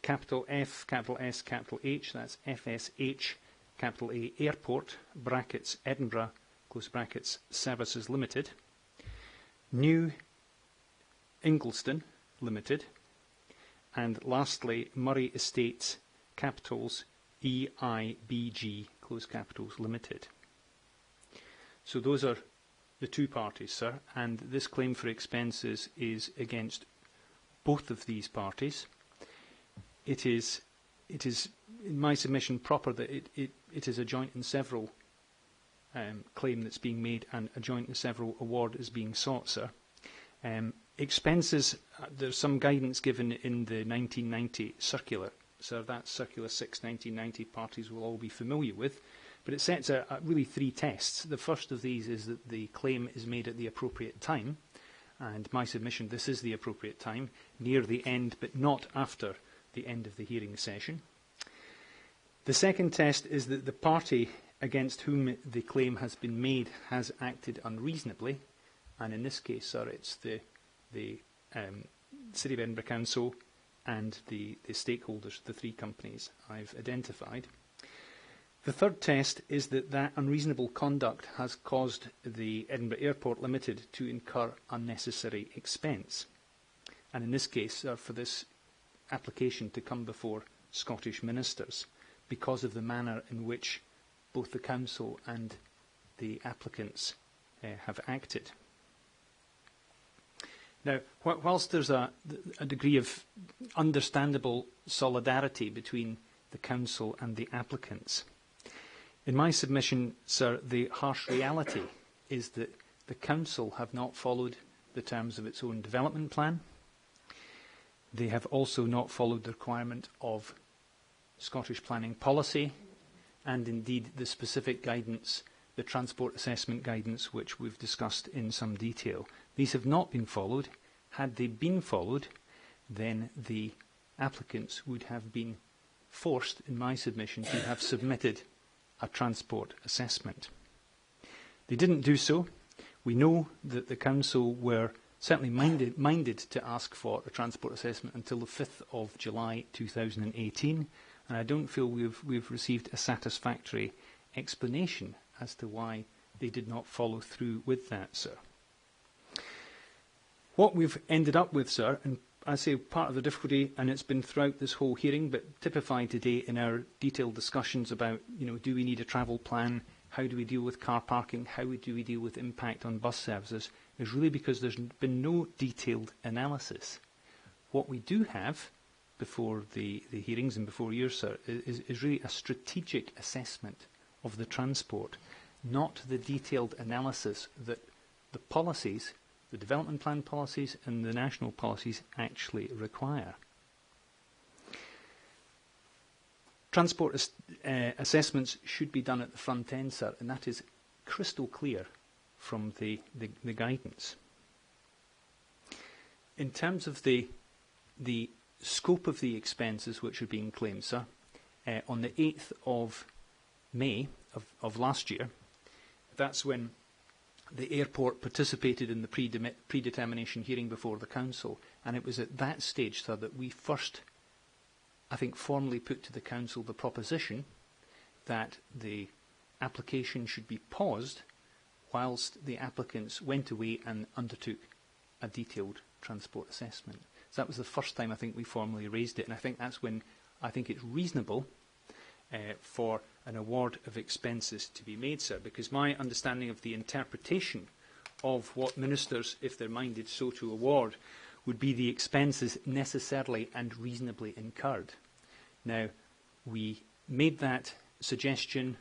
Capital F, capital S, capital H, that's FSH, capital A Airport, brackets Edinburgh, close brackets Services Limited. New Ingleston Limited. And lastly, Murray Estates, capitals EIBG, close capitals Limited. So those are the two parties, sir, and this claim for expenses is against both of these parties. It is, in my submission, proper that it is a joint and several claim that's being made, and a joint and several award is being sought, sir. Expenses, there's some guidance given in the 1990 circular, sir. That's Circular 6, 1990, parties will all be familiar with. But it sets really three tests. The first of these is that the claim is made at the appropriate time, and my submission, this is the appropriate time, near the end, but not after the end of the hearing session. The second test is that the party against whom the claim has been made has acted unreasonably, and in this case, sir, it's the City of Edinburgh Council and the stakeholders, the three companies I've identified. The third test is that unreasonable conduct has caused the Edinburgh Airport Limited to incur unnecessary expense, and in this case, for this application to come before Scottish ministers because of the manner in which both the Council and the applicants have acted. Now, whilst there's a degree of understandable solidarity between the Council and the applicants, in my submission, sir, the harsh reality is that the Council have not followed the terms of its own development plan. They have also not followed the requirement of Scottish planning policy and indeed the specific guidance the transport assessment guidance which we've discussed in some detail. These have not been followed. Had they been followed, then the applicants would have been forced, in my submission, to have submitted a transport assessment. They didn't do so. We know that the Council were certainly minded to ask for a transport assessment until the 5th of July 2018, and I don't feel we've received a satisfactory explanation as to why they did not follow through with that, sir. What we've ended up with, sir, and I say part of the difficulty, and it's been throughout this whole hearing, but typified today in our detailed discussions about, do we need a travel plan? How do we deal with car parking? How do we deal with impact on bus services? Is really because there's been no detailed analysis. What we do have before the hearings and before yours, sir, is really a strategic assessment of the transport, not the detailed analysis that the policies, the development plan policies and the national policies actually require. Transport assessments should be done at the front end, sir, and that is crystal clear from the guidance. In terms of the scope of the expenses which are being claimed, sir, on the 8th of May of last year, that's when the airport participated in the predetermination hearing before the Council, and it was at that stage, sir, that we first, I think, formally put to the Council the proposition that the application should be paused whilst the applicants went away and undertook a detailed transport assessment. So that was the first time I think we formally raised it, and I think that's when I think it's reasonable for an award of expenses to be made, sir, because my understanding of the interpretation of what ministers, if they're minded so to award, would be the expenses necessarily and reasonably incurred. Now, we made that suggestion,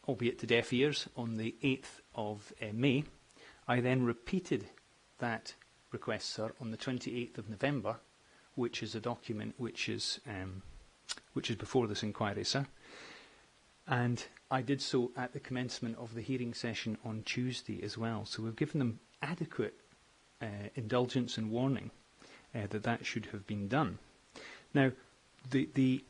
albeit to deaf ears, on the 8th of May. I then repeated that request, sir, on the 28th of November, which is a document which is before this inquiry, sir. And I did so at the commencement of the hearing session on Tuesday as well. So we've given them adequate indulgence and warning that should have been done. Now, the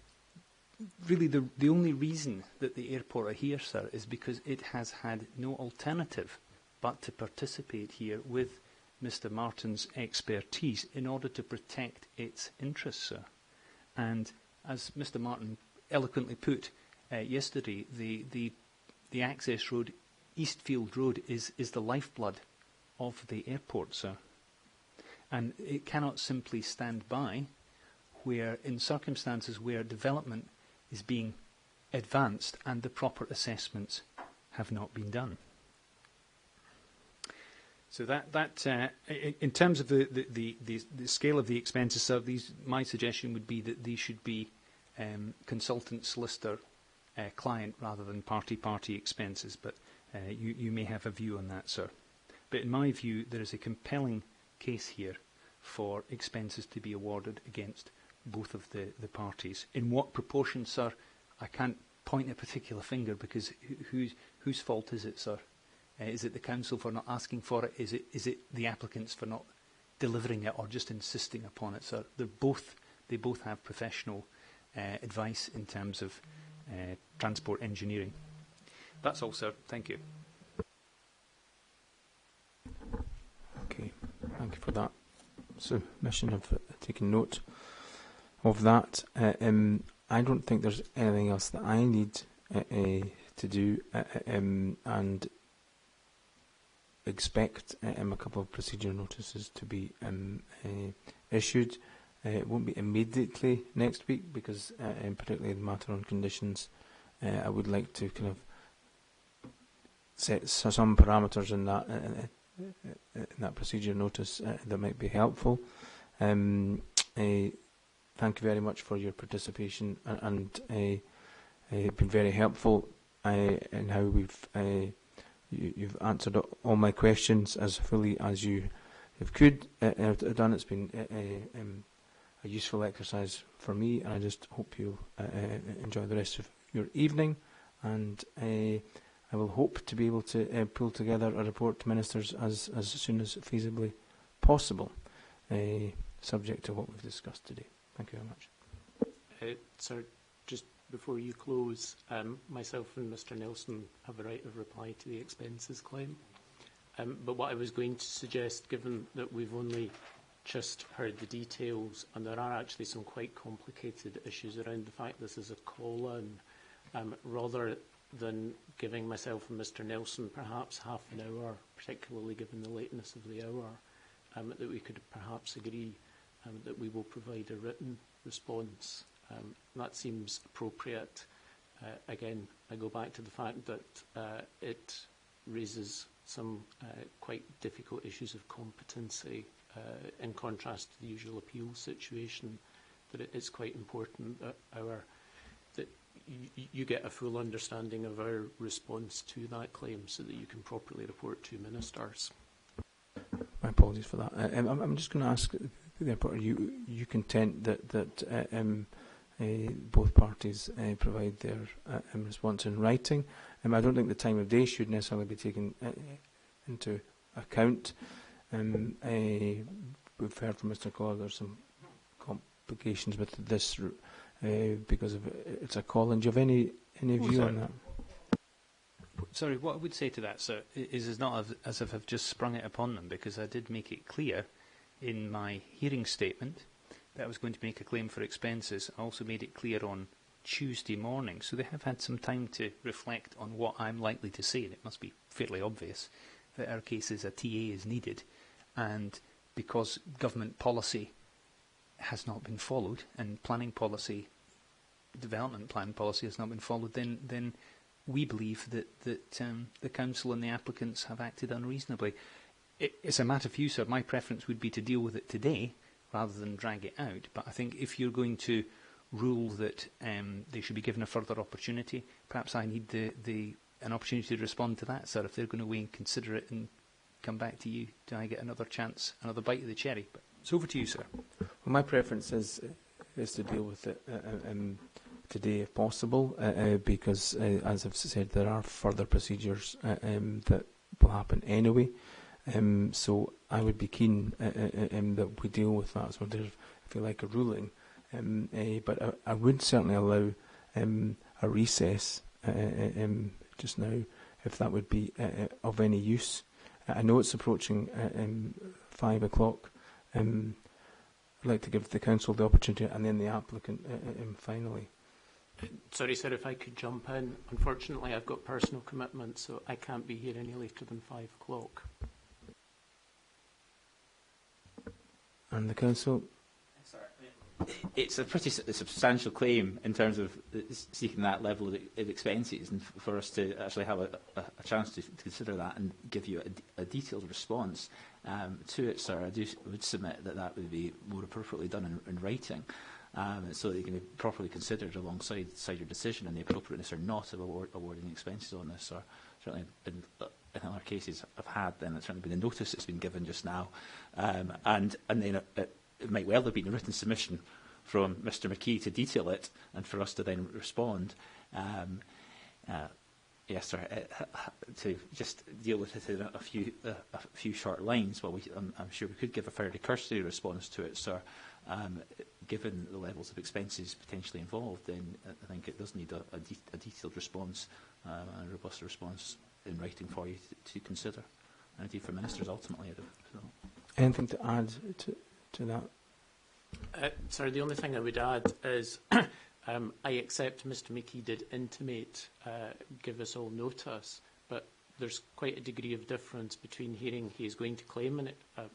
only reason that the airport are here, sir, is because it has had no alternative but to participate here with Mr. Martin's expertise in order to protect its interests, sir. And as Mr. Martin eloquently put yesterday, the access road, Eastfield Road, is the lifeblood of the airport, sir. And it cannot simply stand by where, in circumstances where development is being advanced and the proper assessments have not been done. So in terms of the scale of the expenses, sir, my suggestion would be that these should be consultant, solicitor, client rather than party expenses. But you may have a view on that, sir. But in my view, there is a compelling case here for expenses to be awarded against both of the parties. In what proportion, sir, I can't point a particular finger because whose fault is it, sir? Is it the Council for not asking for it? Is it the applicants for not delivering it or just insisting upon it, sir? They both have professional advice in terms of transport engineering. That's all, sir. Thank you. Okay, thank you for that submission. Of taking note of that. I don't think there's anything else that I need to do, and expect a couple of procedure notices to be issued. It won't be immediately next week because, particularly the matter on conditions, I would like to kind of set some parameters in that procedure notice that might be helpful. Thank you very much for your participation and been very helpful in how you've answered all my questions as fully as you have done. It's been a useful exercise for me, and I just hope you enjoy the rest of your evening. And I will hope to be able to pull together a report to ministers as soon as feasibly possible, subject to what we've discussed today. Thank you very much. Sir, just before you close, myself and Mr Nelson have a right of reply to the expenses claim. But what I was going to suggest, given that we've only just heard the details, and there are actually some quite complicated issues around the fact this is a call-in, rather than giving myself and Mr Nelson perhaps half an hour, particularly given the lateness of the hour, that we could perhaps agree that we will provide a written response. That seems appropriate. Again, I go back to the fact that it raises some quite difficult issues of competency in contrast to the usual appeal situation, that it is quite important that you get a full understanding of our response to that claim so that you can properly report to ministers. My apologies for that. I'm just going to ask the reporter, you content that both parties provide their response in writing? I don't think the time of day should necessarily be taken into account. We've heard from Mr. Collard there's some complications with this because of it's a call. And do you have any view on that? Sorry, what I would say to that, sir, is not as if I've just sprung it upon them, because I did make it clear in my hearing statement that I was going to make a claim for expenses. I also made it clear on Tuesday morning, so they have had some time to reflect on what I'm likely to say, and it must be fairly obvious that our case is a TA is needed, and because government policy has not been followed, and planning policy, development plan policy has not been followed, then we believe that the council and the applicants have acted unreasonably. It's a matter for you, sir. My preference would be to deal with it today rather than drag it out. But I think if you're going to rule that they should be given a further opportunity, perhaps I need an opportunity to respond to that, sir. If they're going to weigh and consider it and come back to you, do I get another chance, another bite of the cherry? But it's over to you, sir. Well, my preference is to deal with it today if possible, because, as I've said, there are further procedures that will happen anyway. So I would be keen that we deal with that. So there's, if you like, a ruling. But I would certainly allow a recess just now, if that would be of any use. I know it's approaching 5 o'clock. I'd like to give the council the opportunity and then the applicant finally. Sorry, sir, if I could jump in. Unfortunately, I've got personal commitments, so I can't be here any later than 5 o'clock. And the council? It's a pretty substantial claim in terms of seeking that level of expenses, and for us to actually have a chance to consider that and give you a detailed response to it, sir, I would submit that would be more appropriately done in writing, so that it can be properly considered alongside your decision and the appropriateness or not of awarding expenses on this. Or certainly in other cases I've had, then it's certainly been a notice that's been given just now, and then it might well have been a written submission from Mr McKee to detail it, and for us to then respond. Yes, sir. To just deal with it in a few short lines. Well, I'm sure we could give a fairly cursory response to it, sir. Given the levels of expenses potentially involved, then I think it does need a detailed response, and a robust response in writing for you to consider, and indeed for ministers ultimately. Anything to add to that? Sorry, the only thing I would add is I accept Mr McKee did intimate, give us all notice, but there's quite a degree of difference between hearing he is going to claim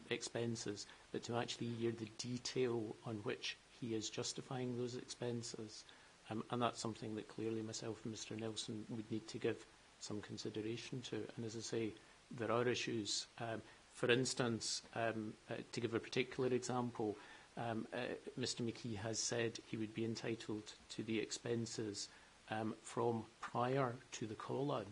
expenses, but to actually hear the detail on which he is justifying those expenses. And that's something that clearly myself and Mr Nelson would need to give some consideration to. And as I say, there are issues. For instance, to give a particular example, Mr McKee has said he would be entitled to the expenses from prior to the call-on.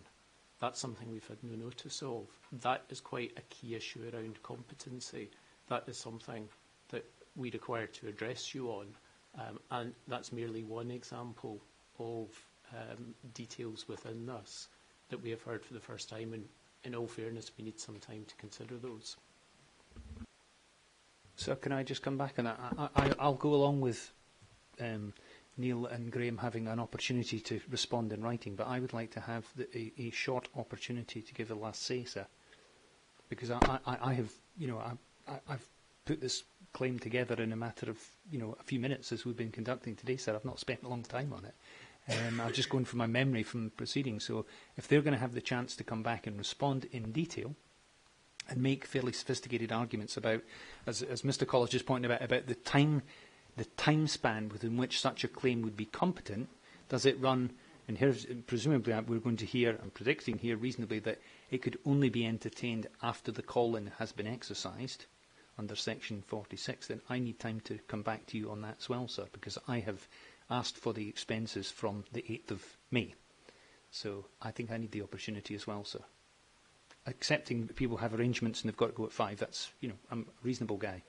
That's something we've had no notice of. That is quite a key issue around competency. That is something that we require to address you on, and that's merely one example of details within this. that we have heard for the first time, and in all fairness, we need some time to consider those. So can I just come back on that? I'll go along with Neil and Graham having an opportunity to respond in writing, but I would like to have a short opportunity to give the last say, sir, because I have, I've put this claim together in a matter of, a few minutes as we've been conducting today, sir. I've not spent a long time on it. I've just gone from my memory from proceedings. So if they're going to have the chance to come back and respond in detail and make fairly sophisticated arguments about, as Mr. Collins just pointed out the time span within which such a claim would be competent, does it run, and here's, presumably we're going to hear, I'm predicting here reasonably, that it could only be entertained after the call-in has been exercised under Section 46, then I need time to come back to you on that as well, sir, because I have asked for the expenses from the 8th of May. So I think I need the opportunity as well, sir. Accepting that people have arrangements and they've got to go at 5, that's, I'm a reasonable guy.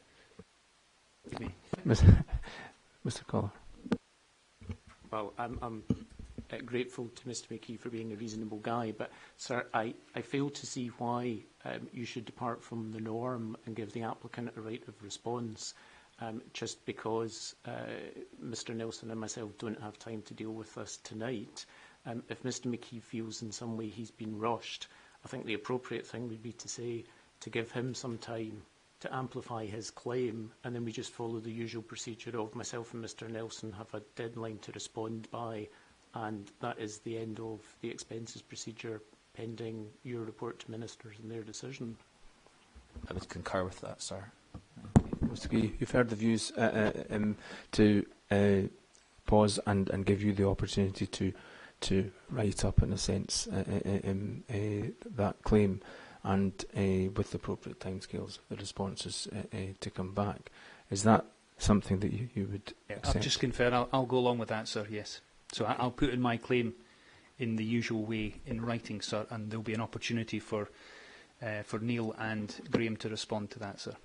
Mr. Collar. Well, I'm grateful to Mr. McKee for being a reasonable guy, but, sir, I fail to see why you should depart from the norm and give the applicant a right of response just because Mr. Nelson and myself don't have time to deal with this tonight. If Mr. McKee feels in some way he's been rushed, I think the appropriate thing would be to say to give him some time to amplify his claim, and then we just follow the usual procedure of myself and Mr. Nelson have a deadline to respond by, and that is the end of the expenses procedure pending your report to ministers and their decision. I would concur with that, sir. Mr. Gee, you've heard the views to pause and give you the opportunity to write up, in a sense, that claim, and with the appropriate timescales, the responses to come back. Is that something that you would accept? I'll just confer. I'll go along with that, sir, yes. So I'll put in my claim in the usual way in writing, sir, and there'll be an opportunity for Neil and Graham to respond to that, sir.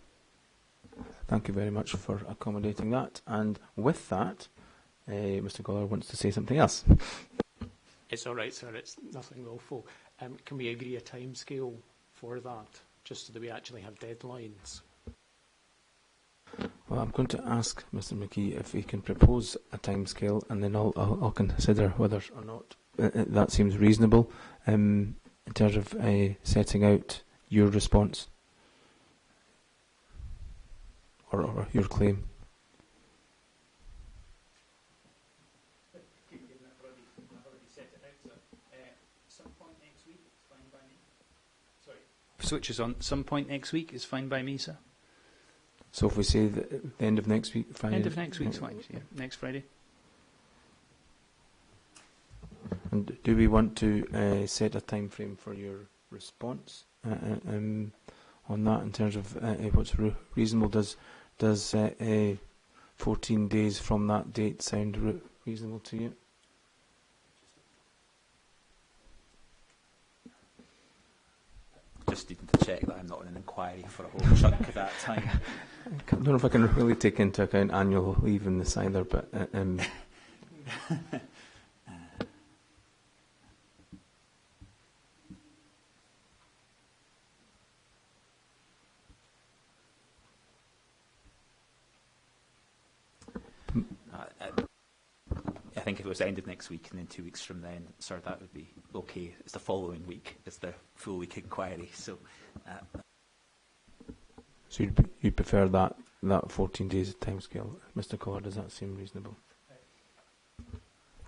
Thank you very much for accommodating that. And with that, Mr. Goller wants to say something else. It's all right, sir. It's nothing awful. Can we agree a timescale for that, just so that we actually have deadlines? Well, I'm going to ask Mr. McKee if he can propose a timescale, and then I'll consider whether or not that seems reasonable in terms of setting out your response or your claim. Switches on some point next week is fine by me, sir. So if we say the end of next week, Friday? End of next week's fine, yeah. Next Friday. And do we want to set a time frame for your response on that in terms of what's reasonable? Does 14 days from that date sound reasonable to you? Just needing to check that I'm not in an inquiry for a whole chunk of that time. I don't know if I can really take into account annual leave in this either, but I think if it was ended next week and then 2 weeks from then, sir, that would be okay. It's the following week. It's the full week inquiry. So you'd prefer that 14 days timescale, Mr. Collar? Does that seem reasonable?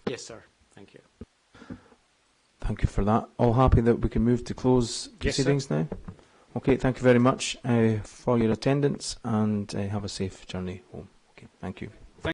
Yes, sir. Thank you. Thank you for that. All happy that we can move to close proceedings now? Okay, thank you very much for your attendance, and have a safe journey home. Okay, thank you.